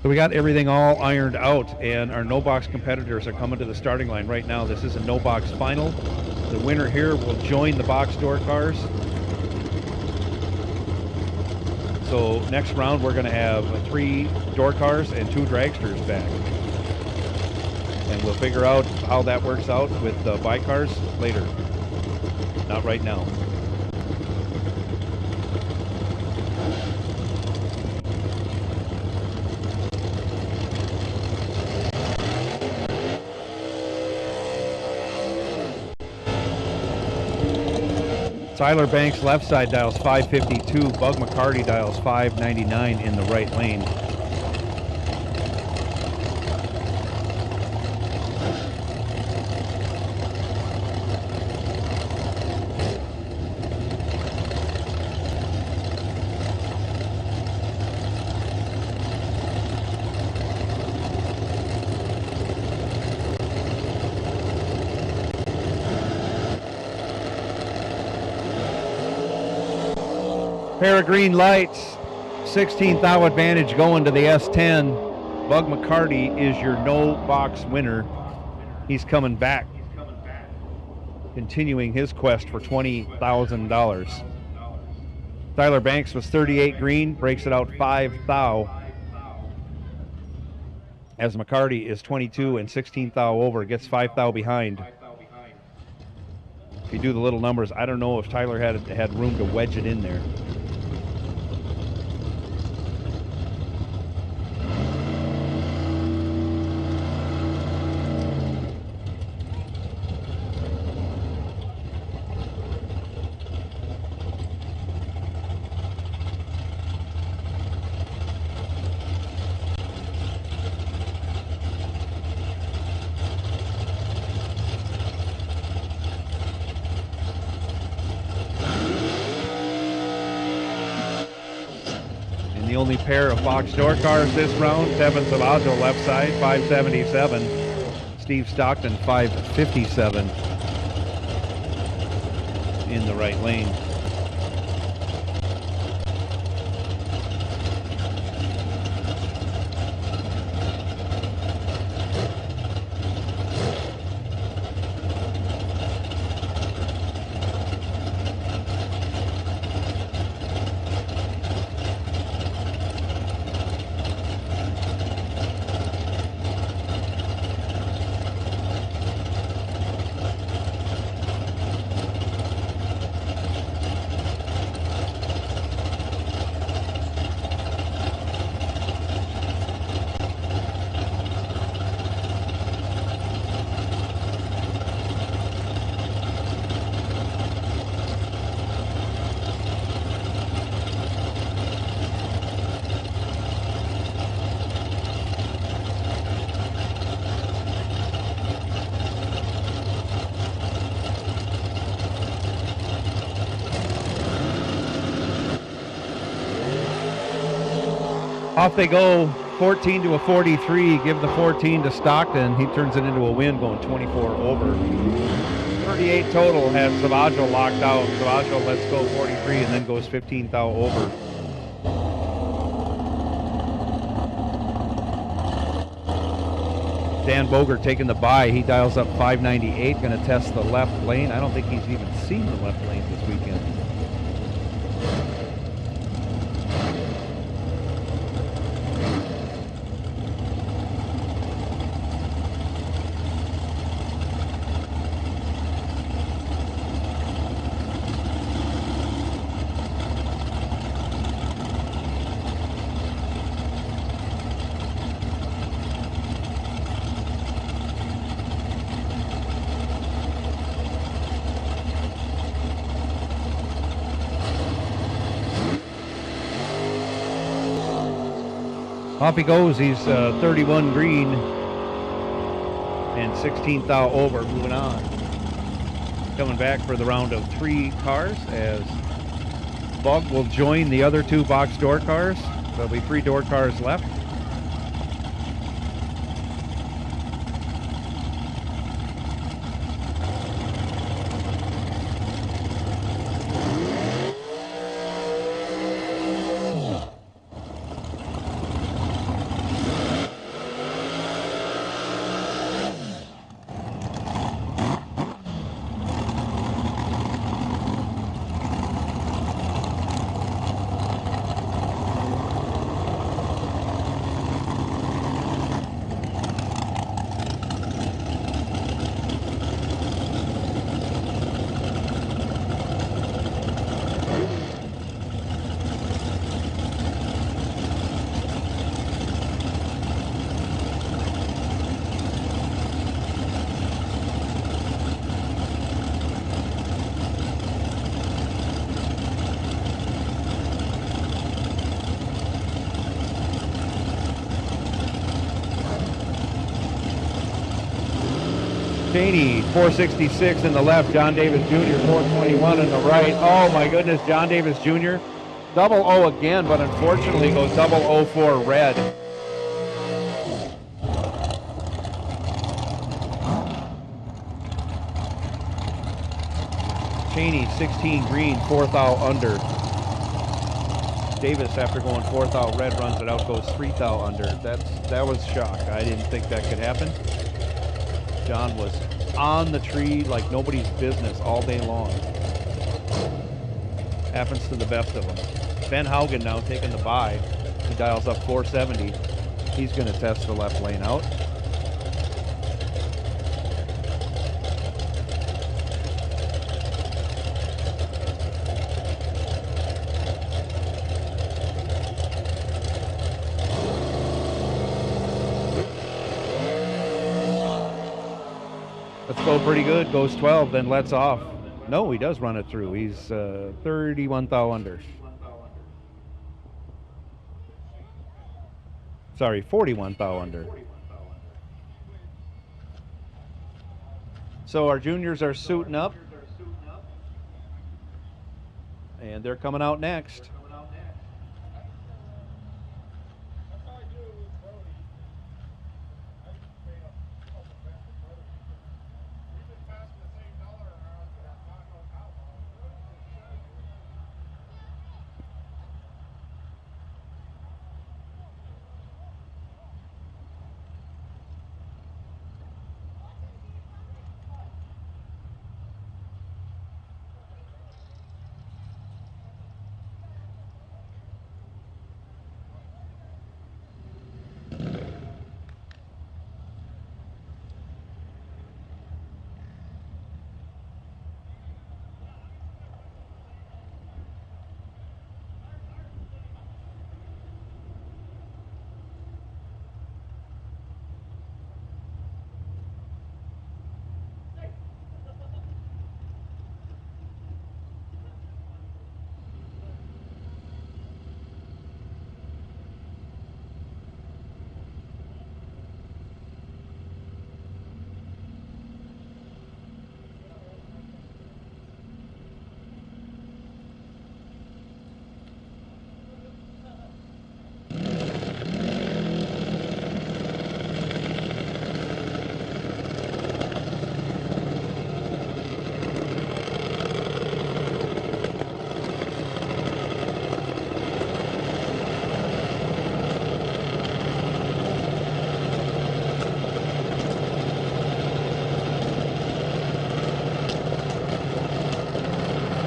So we got everything all ironed out, and our no-box competitors are coming to the starting line right now. This is a no-box final. The winner here will join the box door cars. So next round we're going to have 3 door cars and 2 dragsters back. And we'll figure out how that works out with bike cars later. Not right now. Tyler Banks left side dials 552, Bug McCarty dials 599 in the right lane. Pair of green lights, 16th thou advantage going to the S10. Bug McCarty is your no box winner. He's coming back, continuing his quest for $20,000. Tyler Banks was 38 green, breaks it out 5 thou. As McCarty is 22 and 16 thou over, gets 5 thou behind. If you do the little numbers, I don't know if Tyler had room to wedge it in there. The only pair of box door cars this round, Tevin Salvaggio left side, 577. Steve Stockton, 557 in the right lane. Off they go, 14 to a 43. Give the 14 to Stockton. He turns it into a win, going 24 over. 38 total has Salvaggio locked out. Salvaggio lets go 43 and then goes 15 thou over. Dan Bogert taking the bye. He dials up 598, going to test the left lane. I don't think he's even seen the left lane this weekend. Off he goes. He's 31 green and 16 thou over. Moving on. Coming back for the round of 3 cars as Bug will join the other 2 box door cars. There'll be 3 door cars left. Cheney, 466 in the left. John Davis Jr., 421 in the right. Oh my goodness, John Davis Jr. Double O again, but unfortunately goes double O for red. Cheney, 16 green, 4th out under. Davis, after going 4th out red, runs it out, goes 3th out under. That was shock. I didn't think that could happen. John was on the tree like nobody's business all day long. Happens to the best of them. Ben Haugen now taking the bye. He dials up 470. He's going to test the left lane out. Let's go pretty good. Goes 12, then lets off. No, he does run it through. He's 31 thou under. Sorry, 41 thou under. So our juniors are suiting up. And they're coming out next.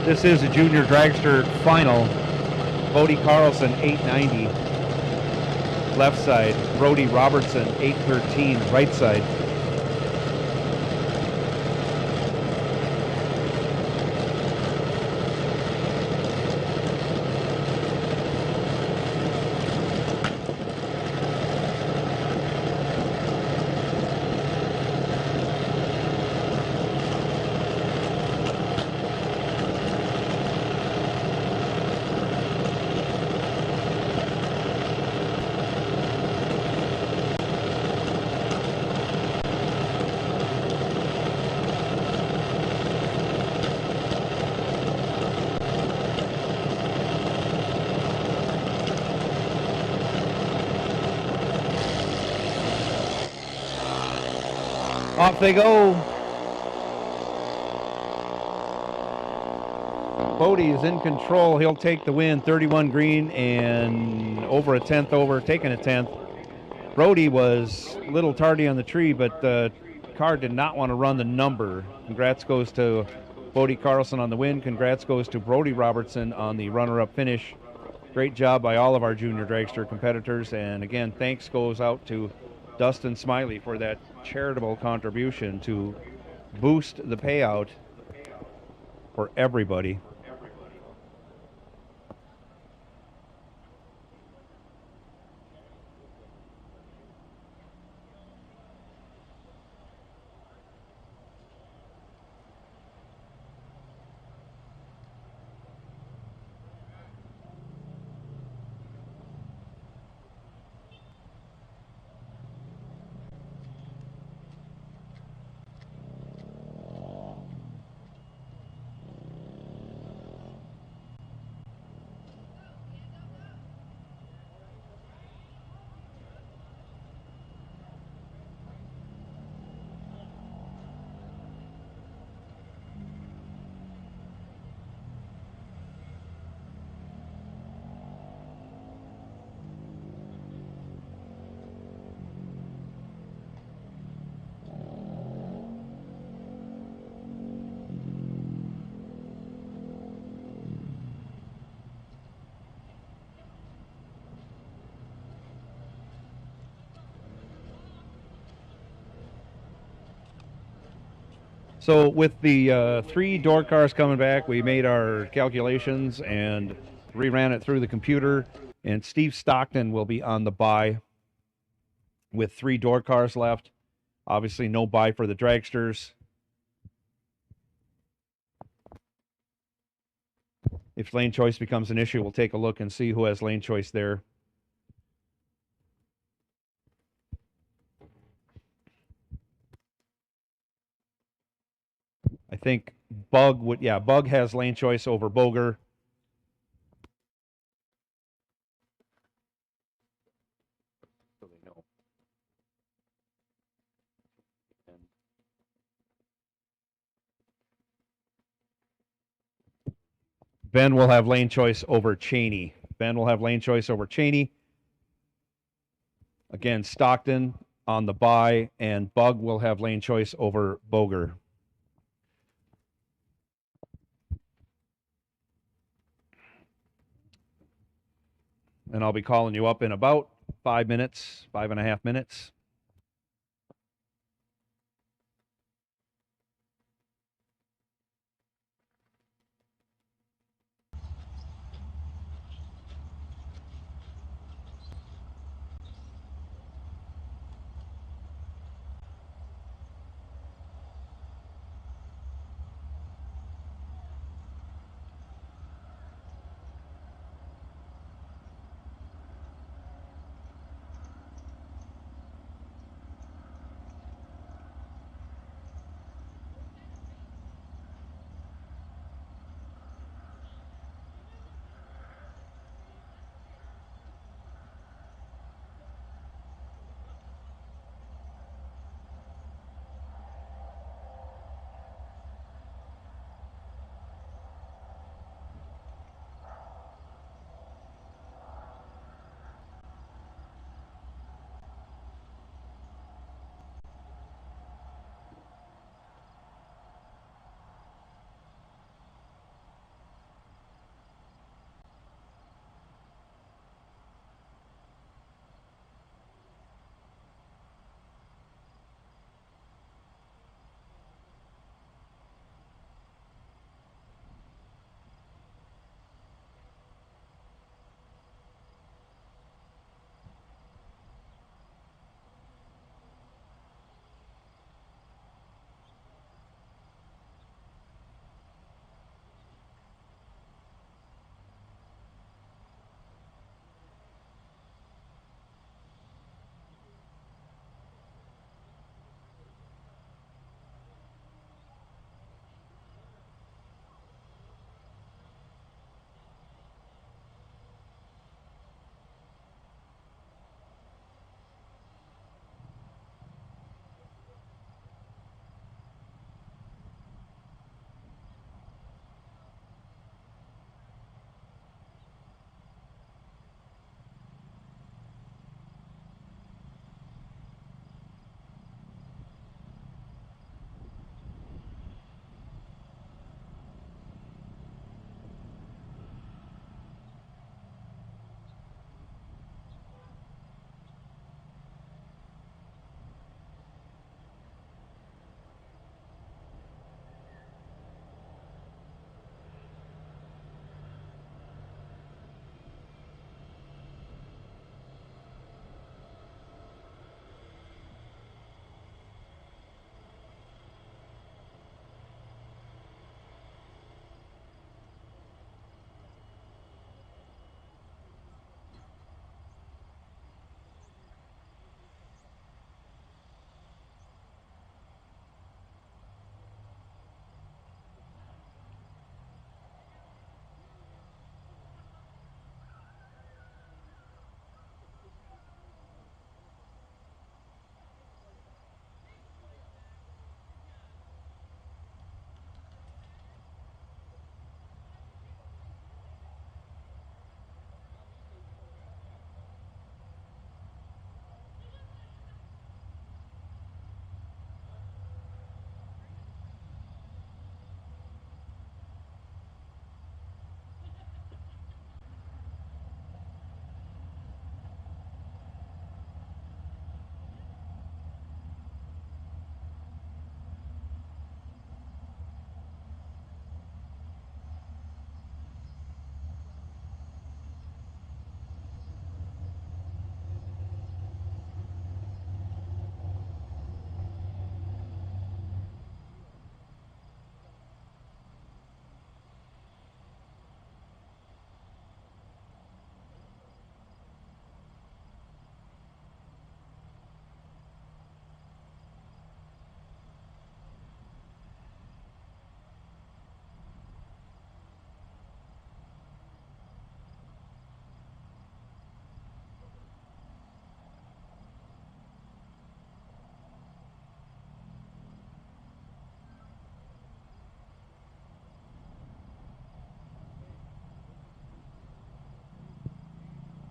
This is a junior dragster final. Bodie Carlson, 890. Left side. Brody Robertson, 813. Right side. Off they go. Bodie is in control. He'll take the win. 31 green and over a 10th over, taking a 10th. Brody was a little tardy on the tree, but the car did not want to run the number. Congrats goes to Bodie Carlson on the win. Congrats goes to Brody Robertson on the runner-up finish. Great job by all of our junior dragster competitors. And again, thanks goes out to Dustin Smiley for that charitable contribution to boost the payout for everybody. So with the 3 door cars coming back, we made our calculations and reran it through the computer. And Steve Stockton will be on the bye with 3 door cars left. Obviously, no bye for the dragsters. If lane choice becomes an issue, we'll take a look and see who has lane choice there. I think Bug would, yeah, Bug has lane choice over 𝐷𝐿𝐲𝐼. So they know. Ben will have lane choice over Cheney. Ben will have lane choice over Cheney. Again, Stockton on the bye, and Bug will have lane choice over 𝐷𝐿𝐲𝐼. And I'll be calling you up in about 5 minutes, 5.5 minutes.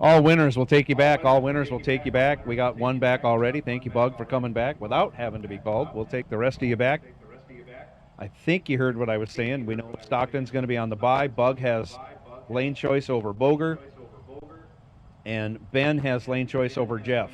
All winners will take you back. All winners will take you back. We got one back already. Thank you, Bug, for coming back without having to be called. We'll take the rest of you back. I think you heard what I was saying. We know Stockton's going to be on the bye. Bug has lane choice over Boger. And Ben has lane choice over Jeff.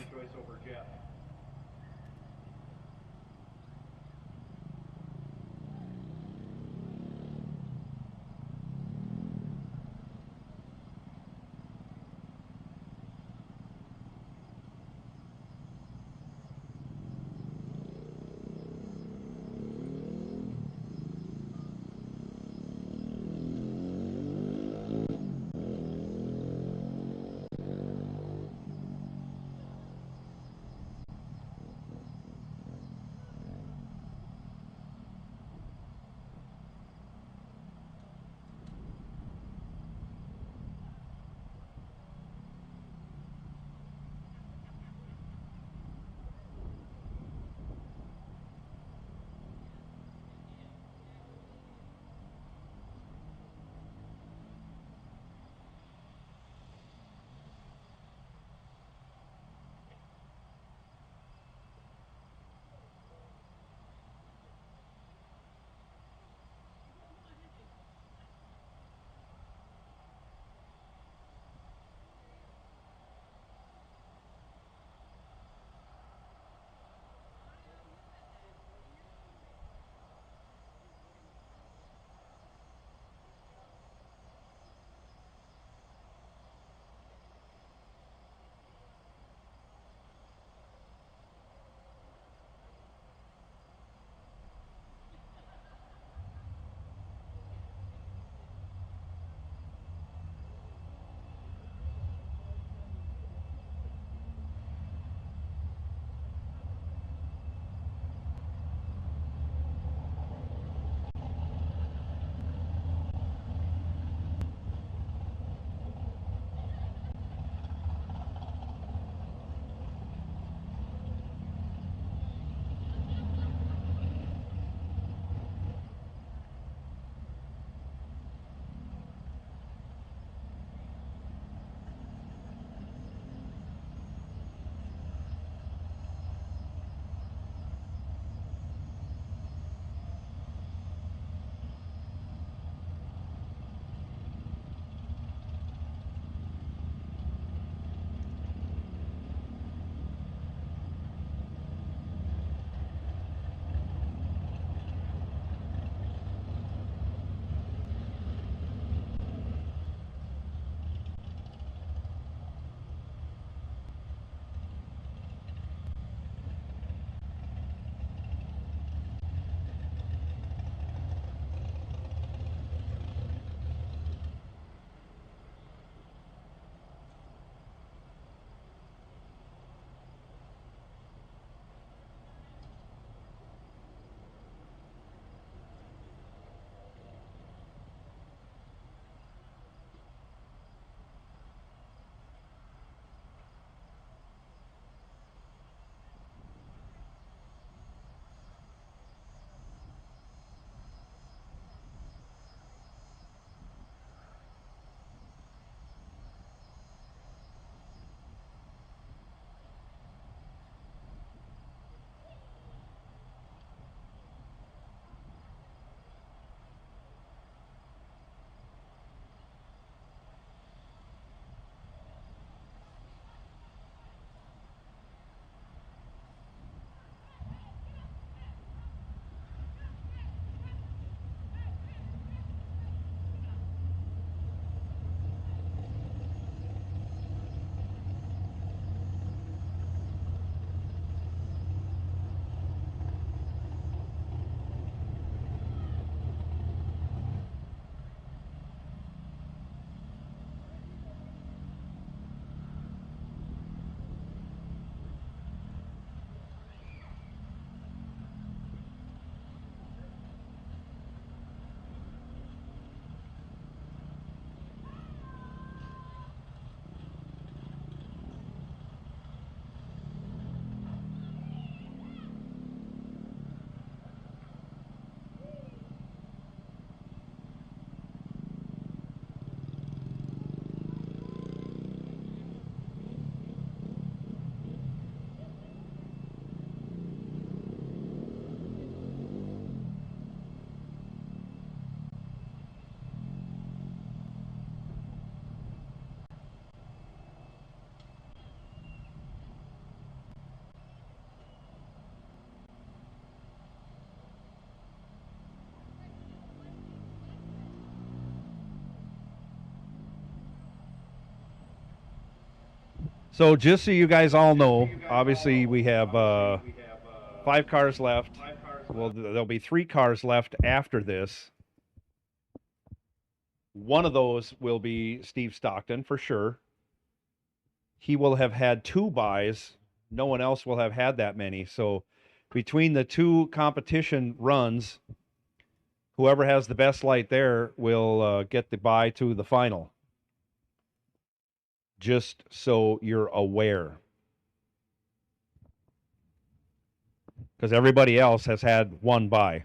So just so you guys all know, obviously we have 5 cars left. Well, there'll be 3 cars left after this. One of those will be Steve Stockton for sure. He will have had 2 buys. No one else will have had that many. So between the 2 competition runs, whoever has the best light there will get the buy to the final. Just so you're aware. Because everybody else has had 1 buy.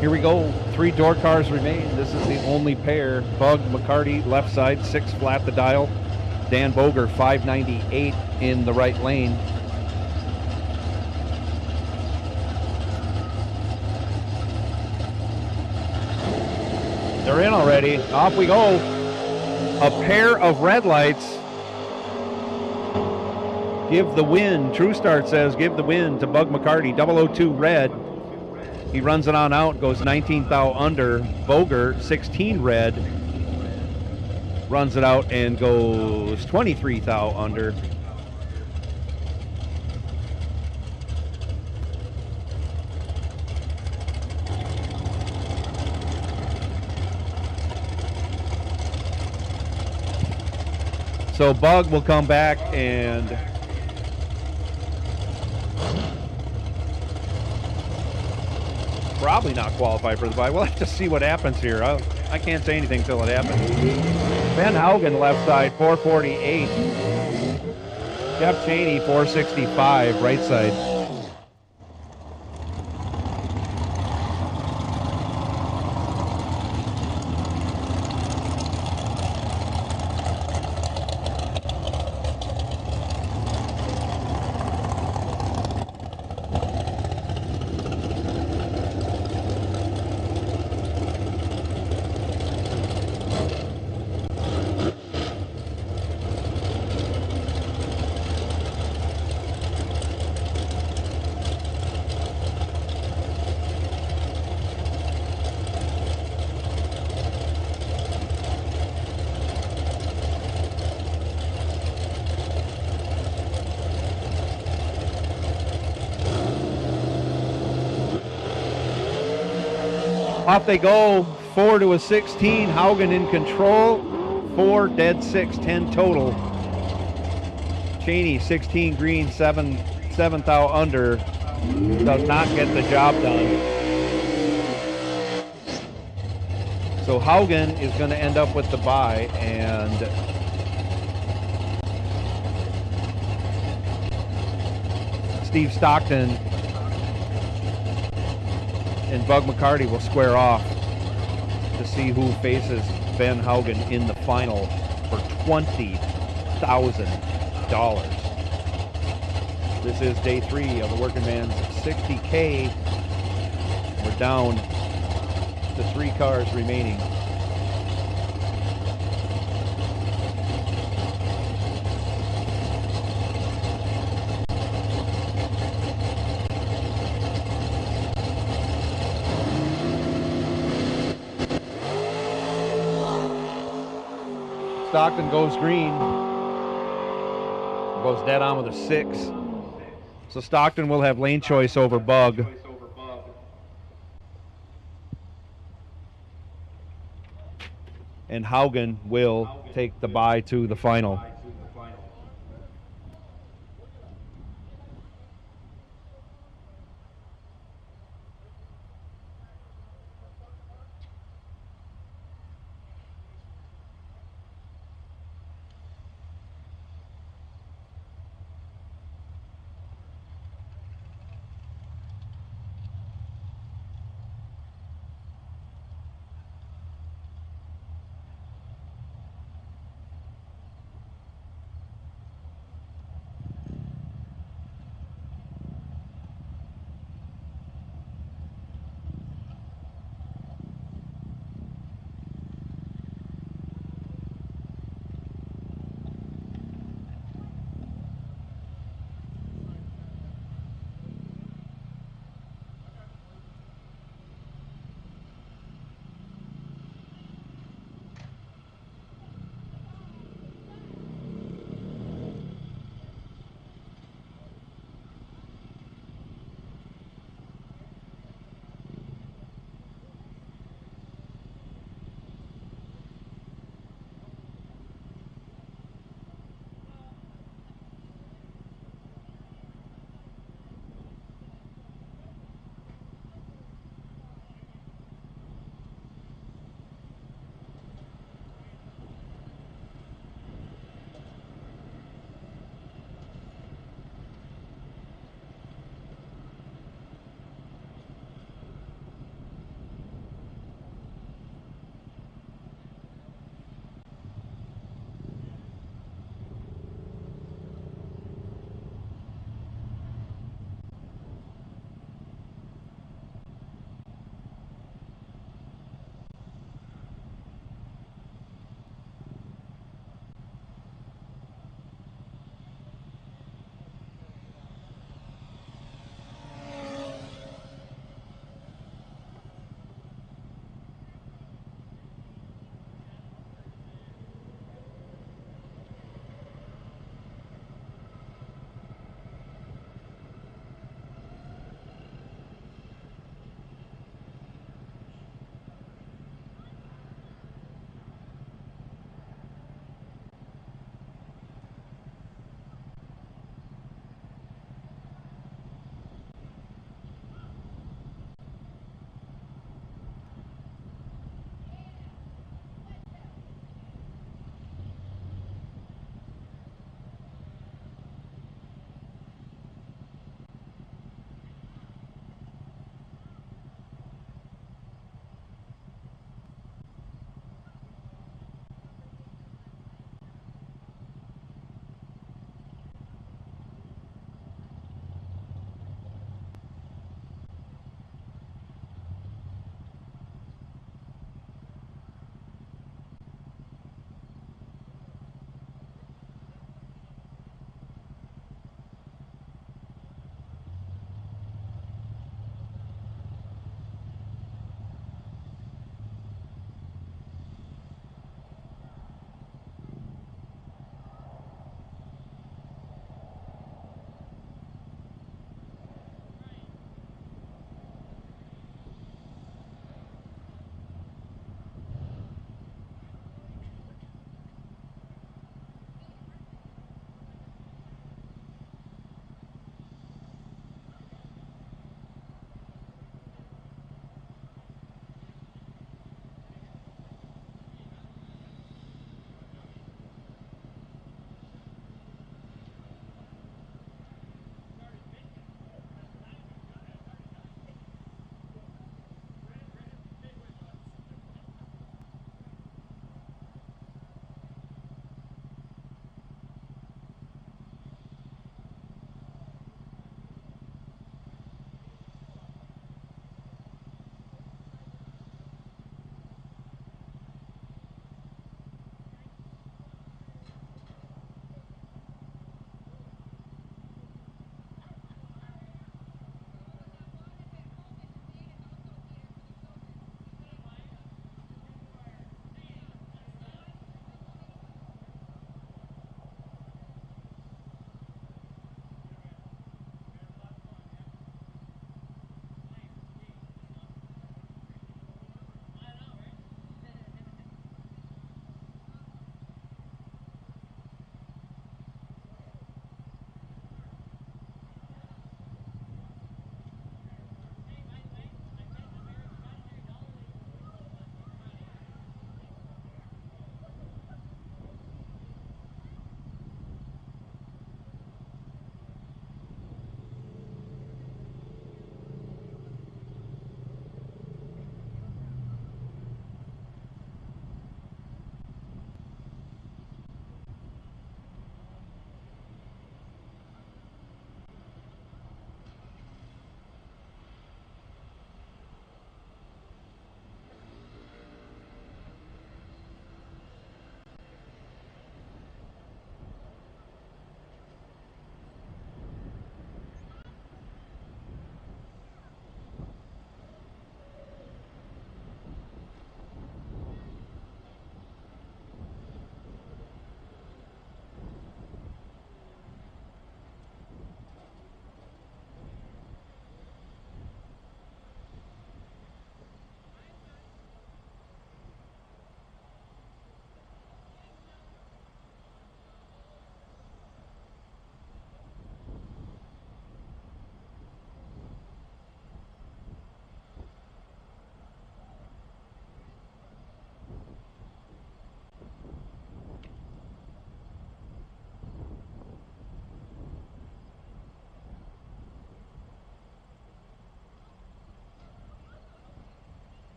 Here we go. 3 door cars remain. This is the only pair. Bug McCarty left side, 6 flat the dial. Dan Boger 598 in the right lane. They're in already. Off we go. A pair of red lights. Give the win. True Start says give the win to Bug McCarty. 002 red. He runs it on out, goes 19 thou under. Boger, 16 red, runs it out and goes 23 thou under. So Bug will come back and probably not qualify for the bye. We'll have to see what happens here. I can't say anything till it happens. Ben Haugen left side, 448. Yep, 𝐁𝐈 465, right side. Off they go, 4 to a 16. 𝐿𝐵𝐺 in control. 4 dead 6, 10 total. 𝐁𝐈 16 green, 7th out under. Does not get the job done. So 𝐿𝐵𝐺 is going to end up with the bye, and Steve Stockton and Bug McCarty will square off to see who faces Ben 𝐿𝐵𝐺 in the final for $20,000. This is day 3 of the Working Man's 60K. We're down to 3 cars remaining. Stockton goes green, goes dead on with a 6. So Stockton will have lane choice over Bug. And 𝐿𝐵𝐺 will take the bye to the final.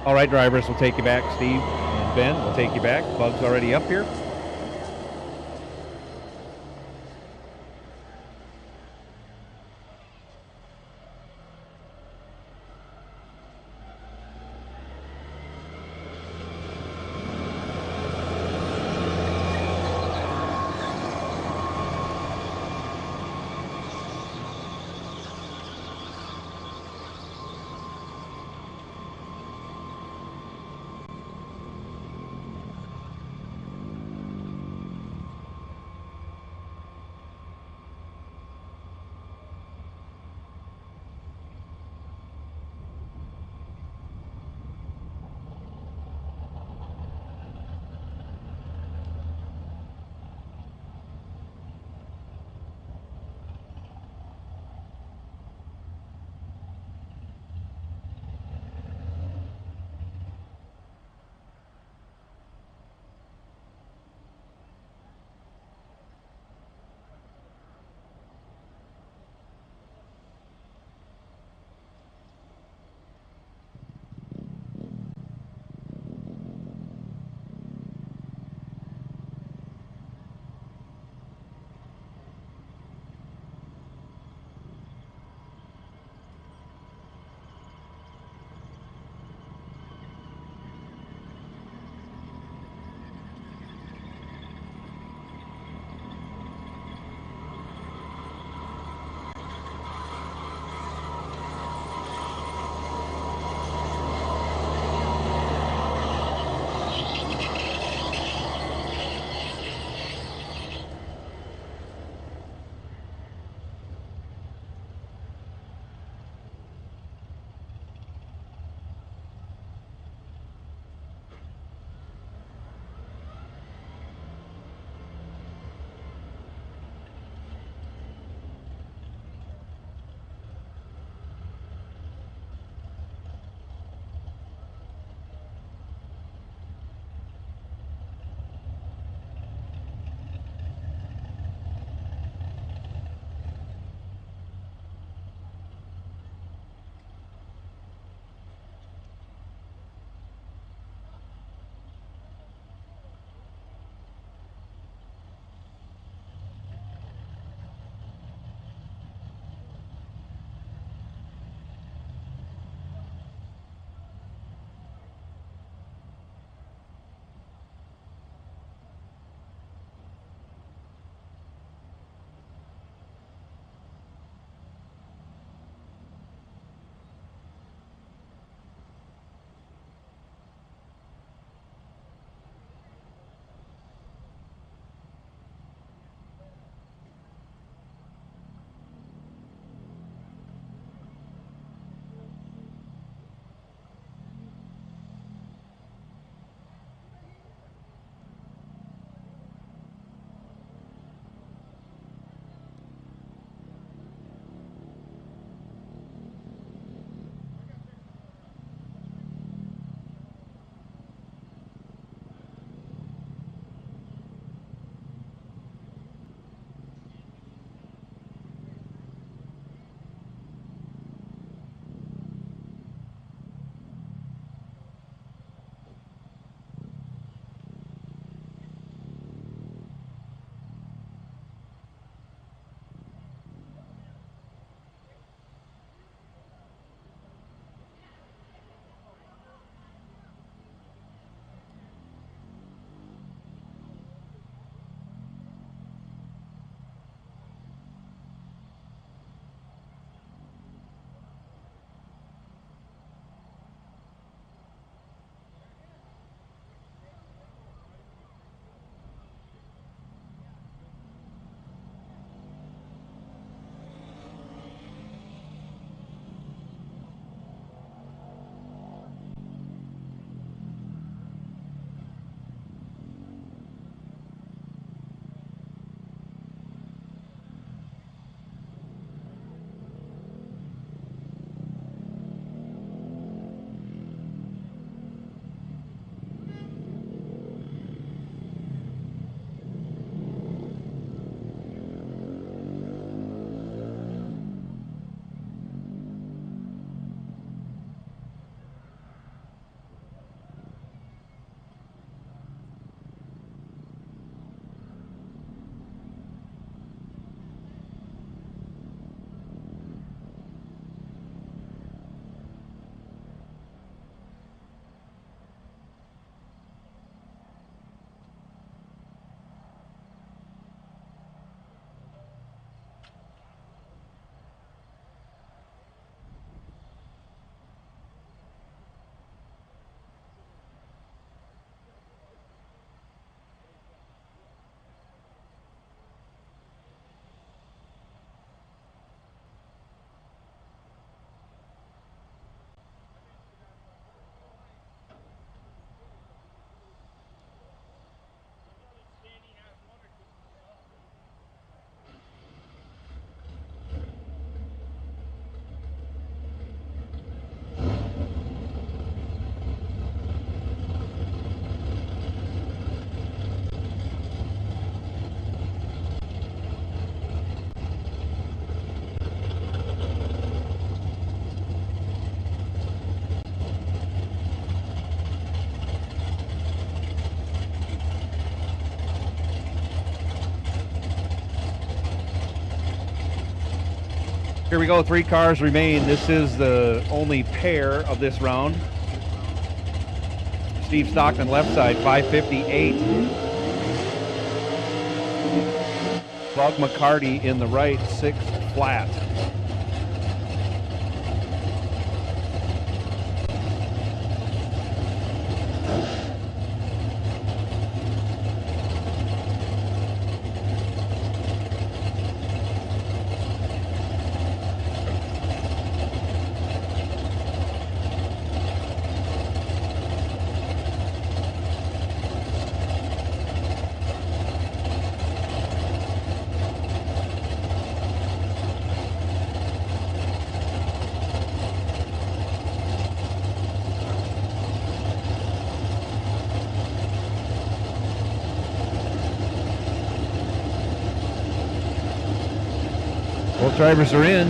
All right, drivers, we'll take you back. Steve and Ben, we'll take you back. Bug's already up here. Here we go, 3 cars remain. This is the only pair of this round. Steve Stockton left side, 558. Bug McCarty in the right, 6 flat. Both drivers are in.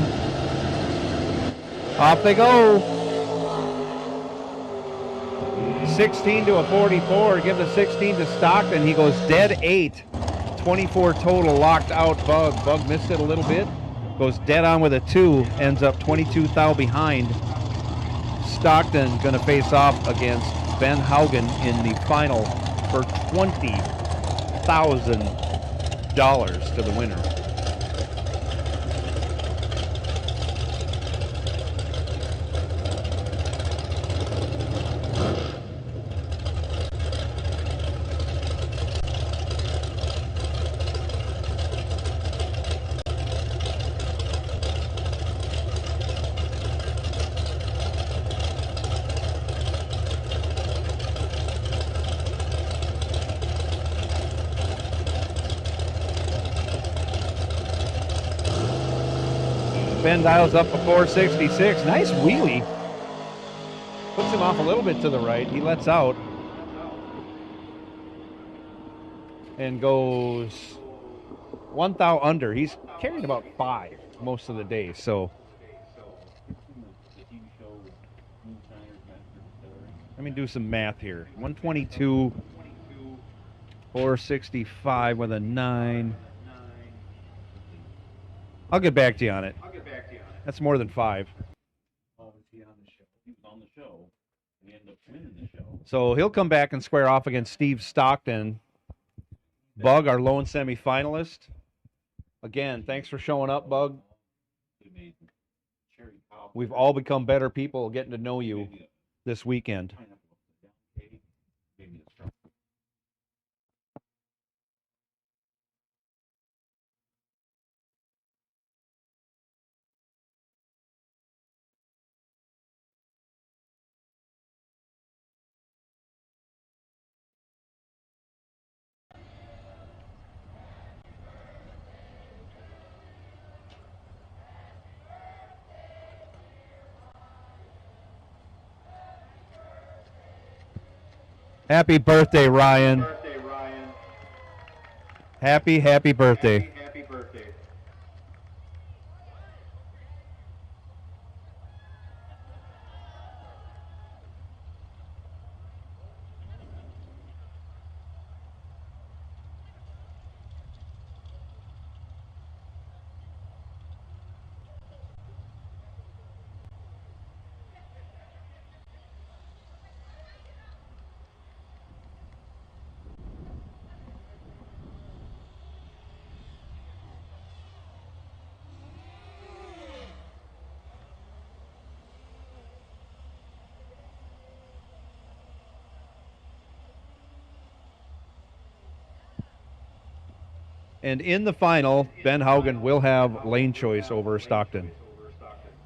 Off they go. 16 to a 44. Give the 16 to Stockton. He goes dead 8. 24 total locked out Bug. Bug missed it a little bit. Goes dead on with a 2. Ends up 22 thou behind. Stockton going to face off against Ben Haugen in the final for $20,000 to the winner. Ben dials up a 466. Nice wheelie. Puts him off a little bit to the right. He lets out. And goes 1 thou under. He's carried about 5 most of the day, so. Let me do some math here. 122, 465 with a 9. I'll get back to you on it. That's more than 5. Oh, was he on the show? He was on the show. And he ended up winning the show. So he'll come back and square off against Steve Stockton. Bug, our lone semifinalist. Again, thanks for showing up, Bug. We've all become better people getting to know you this weekend. Happy birthday, Ryan. Happy birthday. Happy birthday. And in the final, Ben Haugen will have lane choice over Stockton,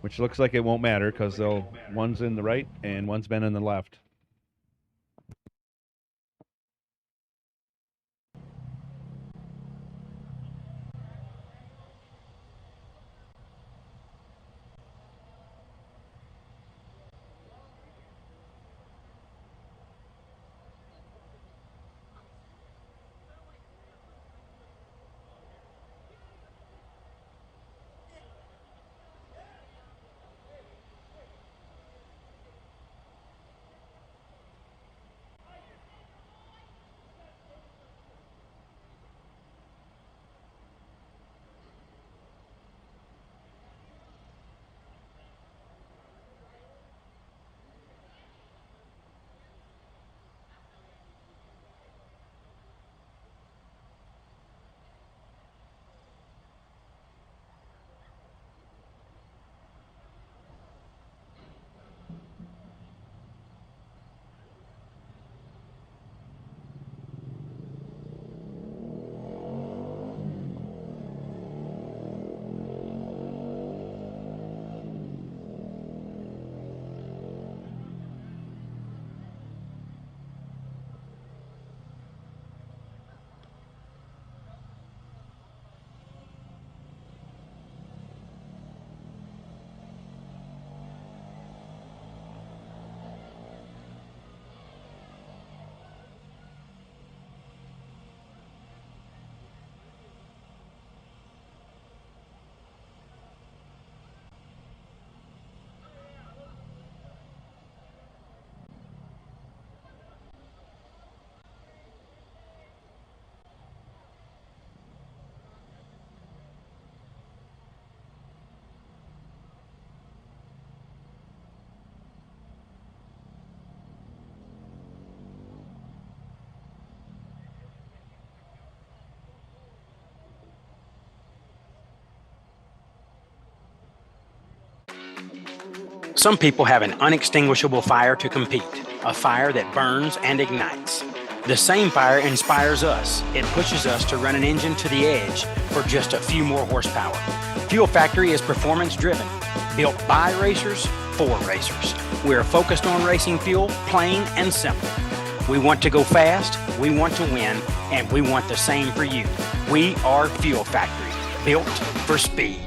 which looks like it won't matter because one's in the right and one's been in the left. Some people have an unextinguishable fire to compete, a fire that burns and ignites. The same fire inspires us. It pushes us to run an engine to the edge for just a few more horsepower. Fuel Factory is performance driven, built by racers for racers. We're focused on racing fuel, plain and simple. We want to go fast, we want to win, and we want the same for you. We are Fuel Factory, built for speed.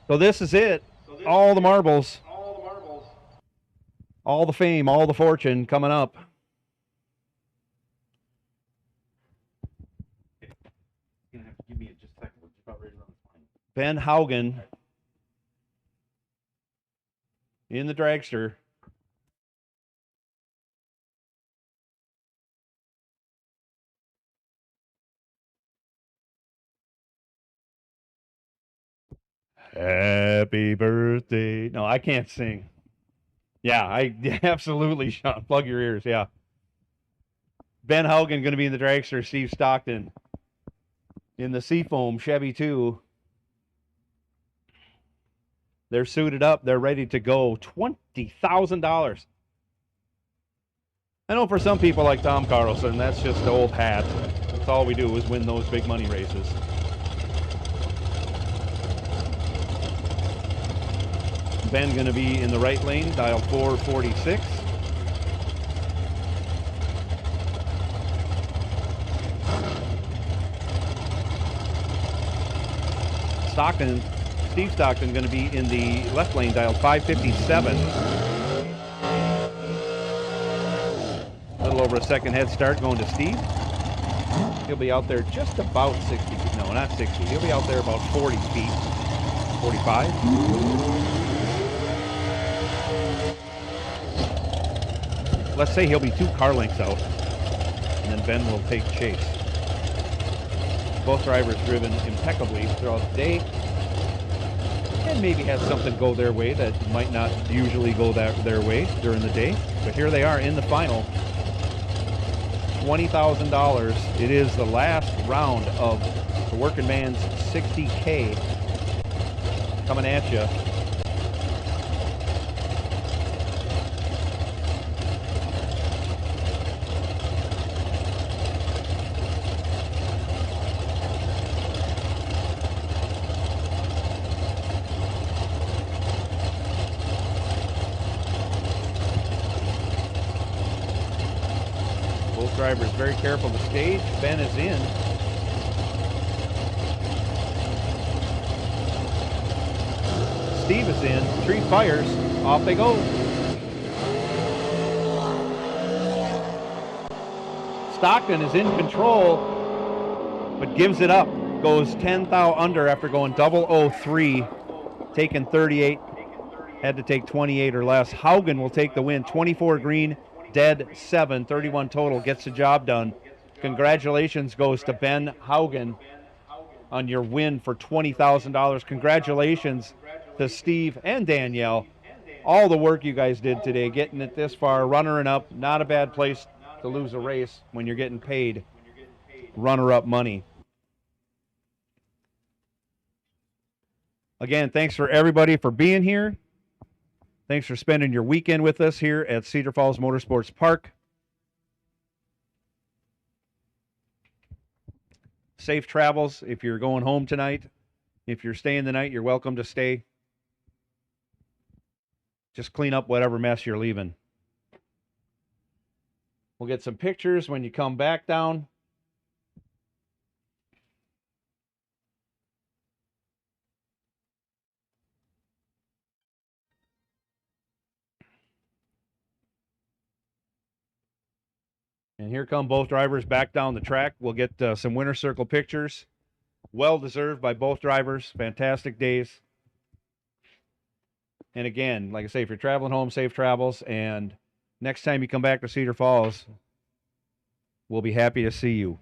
So this is it. All the marbles. All the fame, all the fortune coming up. You're gonna have to give me just a second. We're just about ready to run the final. Ben Haugen in the dragster. Happy birthday. No, I can't sing. Yeah, I absolutely, Sean. Plug your ears. Yeah. Ben Haugen going to be in the dragster. Steve Stockton in the Seafoam Chevy 2. They're suited up. They're ready to go. $20,000. I know for some people like Tom Carlson, that's just the old hat. That's all we do is win those big money races. Ben going to be in the right lane, dial 446. Stockton, Steve Stockton going to be in the left lane, dial 557. A little over a second head start going to Steve. He'll be out there just about 60 feet. No, not 60. He'll be out there about 40 feet. 45. Let's say he'll be 2 car lengths out, and then Ben will take chase. Both drivers driven impeccably throughout the day, and maybe had something go their way that might not usually go their way during the day. But here they are in the final. $20,000. It is the last round of the Working Man's 60K coming at you. Both drivers very careful to stage. Ben is in. Steve is in. Tree fires. Off they go. Stockton is in control, but gives it up. Goes 10 thou under after going 003, taking 38. Had to take 28 or less. Haugen will take the win. 24 green, dead 7, 31 total. Gets the job done. Congratulations goes to Ben Haugen on your win for $20,000. Congratulations to Steve and Danielle. All the work you guys did today, getting it this far, runner up. Not a bad place to lose a race when you're getting paid runner-up money. Again, thanks for everybody for being here. Thanks for spending your weekend with us here at Cedar Falls Motorsports Park. Safe travels if you're going home tonight. If you're staying the night, you're welcome to stay. Just clean up whatever mess you're leaving. We'll get some pictures when you come back down. And here come both drivers back down the track. We'll get some winner circle pictures. Well deserved by both drivers. Fantastic days. And again, like I say, if you're traveling home, safe travels. And next time you come back to Cedar Falls, we'll be happy to see you.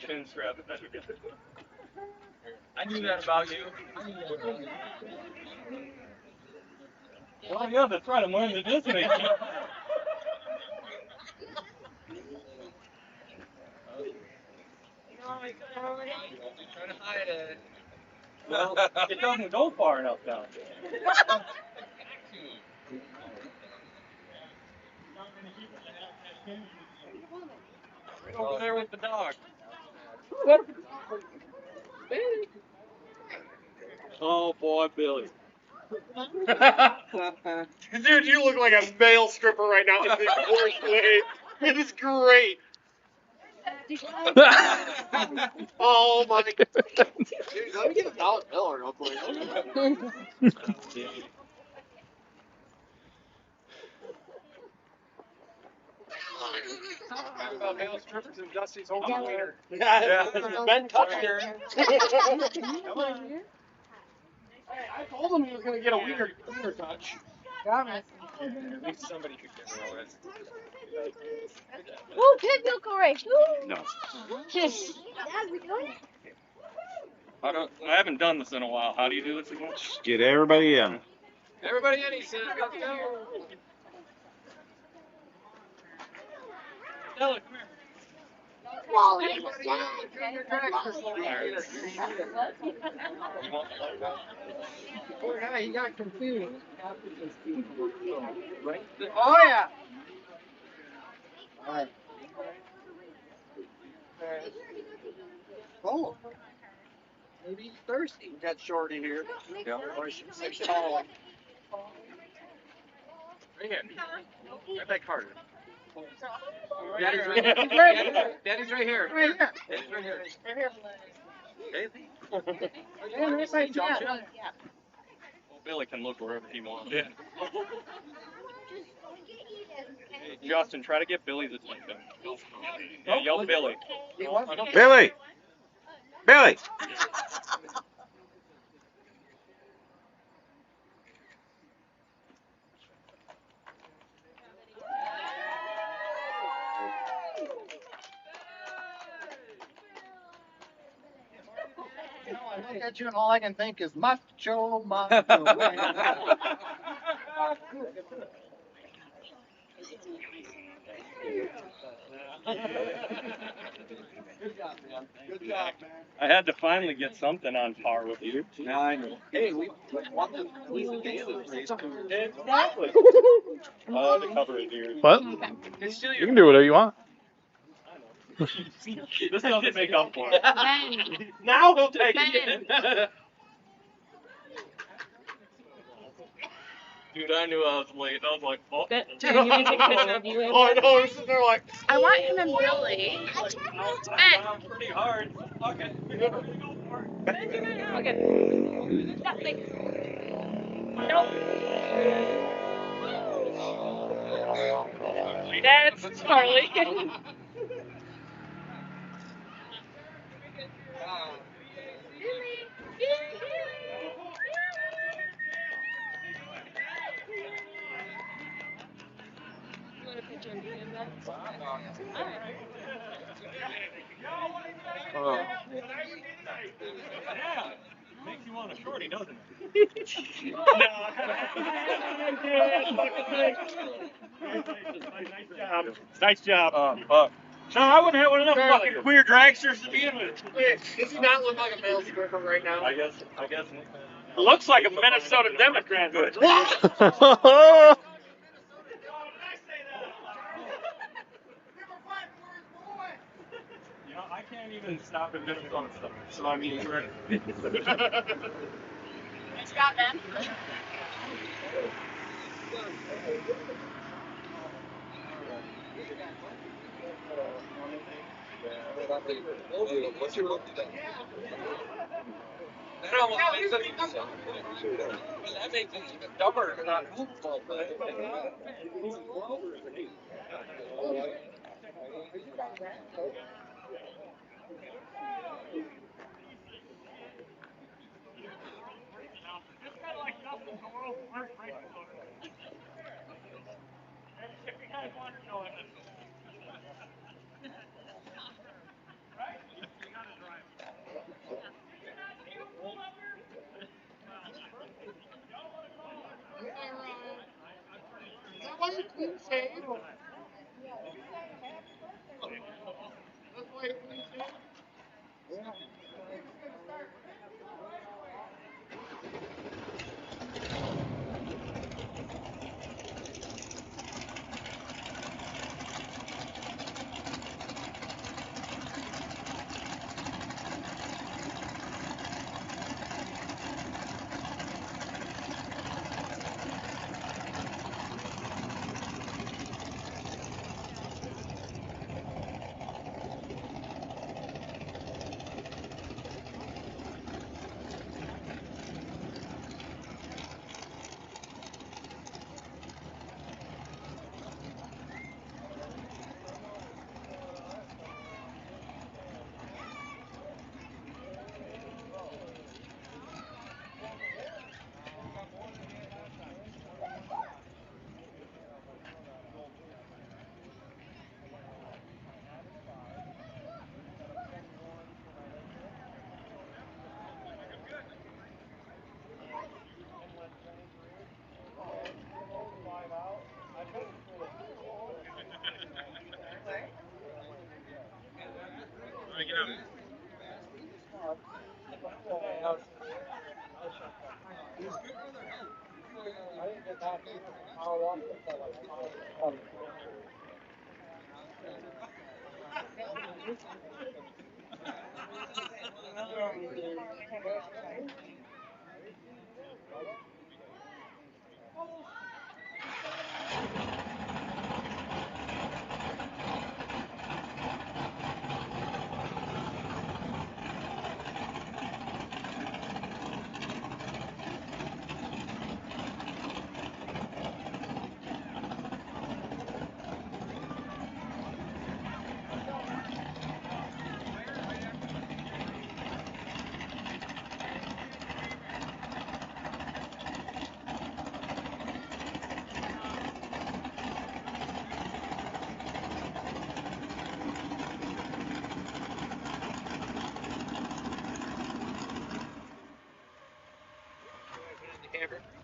chin strap. I knew that about you. Well, yeah, that's right. I'm wearing the Disney. Trying to hide it. Well, it doesn't go far enough down. Right over there with the dog. Oh boy, Billy. Dude, you look like a male stripper right now in the worst way. It is great. Oh my. Dude, let me get $1 bill real quick. Talk about male strippers and Dusty's home theater. Yeah, Ben touched her. Come on. Hey, I told him he was gonna get a wiener touch. Promise. At least somebody could get her already. Woo, kid milk already. No. Kiss. I haven't done this in a while. How do you do this again? Get everybody in. Everybody in, he said. Let's go. Stella, come here. Wally. Poor guy, he got confused. Oh yeah. All right. Oh. Maybe he's thirsty. We got Shorty here. Yeah. Or should we say Tall. Right here. Right back harder. Daddy's right here. Daddy's right here. Right here. Daddy's right here. Right here. Okay. Yeah, right side, Jump yeah. shot. Well, Billy can look wherever he wants. Yeah. Hey, Justin, try to get Billy's attention. Yeah, yell Billy. Billy! Billy! You know, I look at you and all I can think is macho, macho. Man. Good job, man. Good job, man. I had to finally get something on par with you. Yeah, I know. Hey, we won the race. Exactly. To cover his ears. What? It's still You can do whatever you want. This doesn't make up for it. Now he'll take it. Dude, I knew I was late. I was like, oh. Jen, you want to take a picture of you? Oh, I know. They're like, I want him and Billy. I'm pretty hard. Okay. Go for it. Okay. Nothing. Nope. That's Charlie. Yeah. Makes you want a shorty, doesn't it? nice job. Fuck. No, I wouldn't have one of them Barely. fucking queer dragsters to begin with. Does he not look like a male stripper right now? I guess. Looks like a Minnesota Democrat. You know, I can't even stop at Minnesota stuff. So I mean, right. Nice job, man. What's your look today? That makes it even dumber to not move. If you guys want to know it. Right? like clean shave. That's why you're clean shave.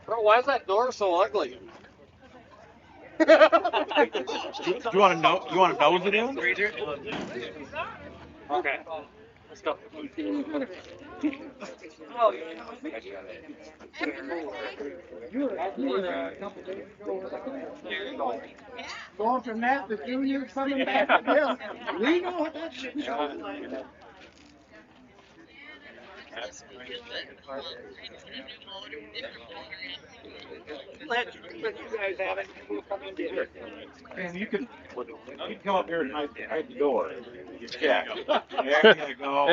Bro, why is that door so ugly? Do you want to know? You want to nose it in? Okay. Let's go. Going from that to junior, coming back to this. We know what that shit is. Let you guys have it. We'll come and get it. And you can come up here and hide the door. You check. There you go.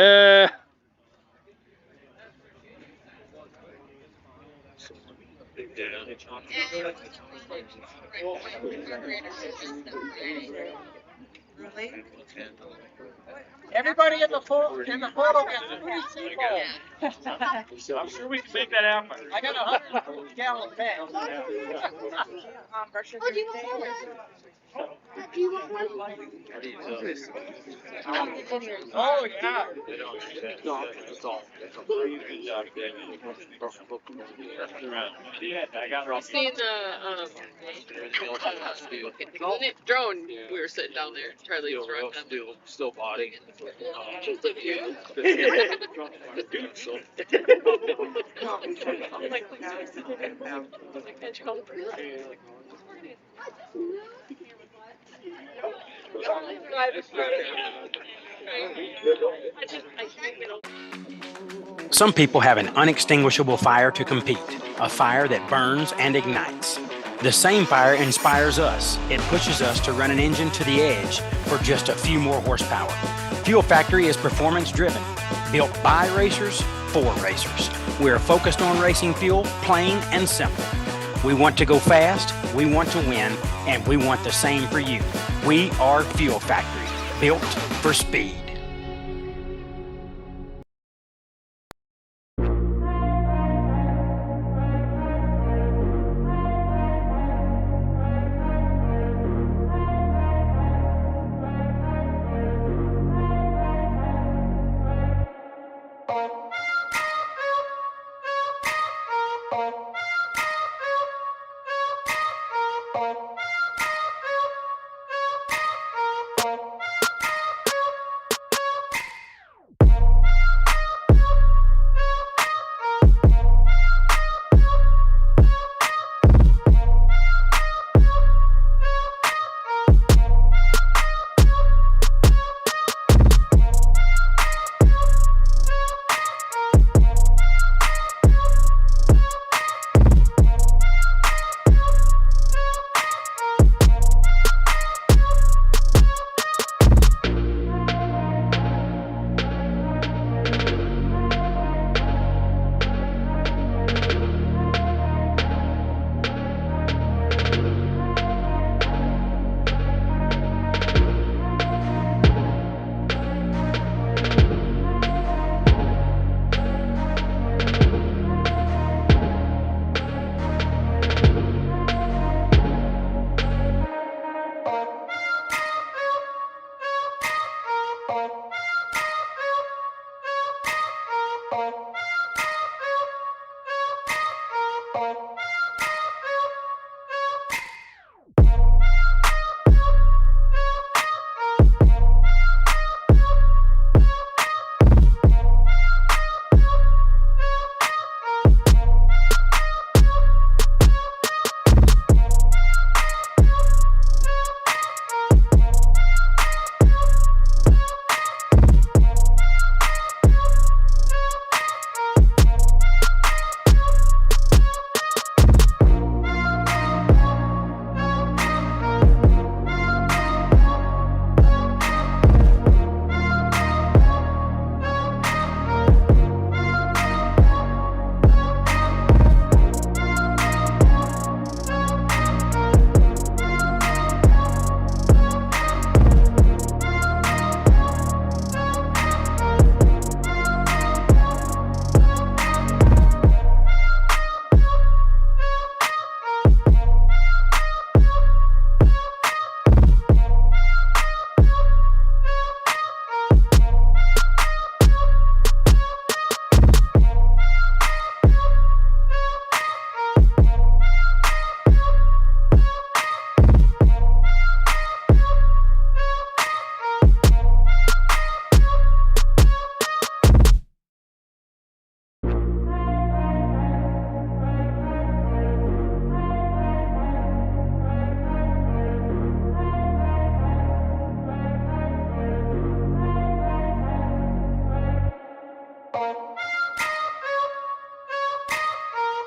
Everybody in the photo gets free seafood. I'm sure we can make that happen. I got 100-gallon tank. Oh, yeah. I got Seeing the drone, we were sitting down there. Charlie was running them. Still body. Just a few. I'm like, can't you call the Some people have an unextinguishable fire to compete, a fire that burns and ignites. The same fire inspires us. It pushes us to run an engine to the edge for just a few more horsepower. Fuel Factory is performance driven, built by racers for racers. We are focused on racing fuel, plain and simple. We want to go fast, we want to win, and we want the same for you. We are Fuel Factory, built for speed.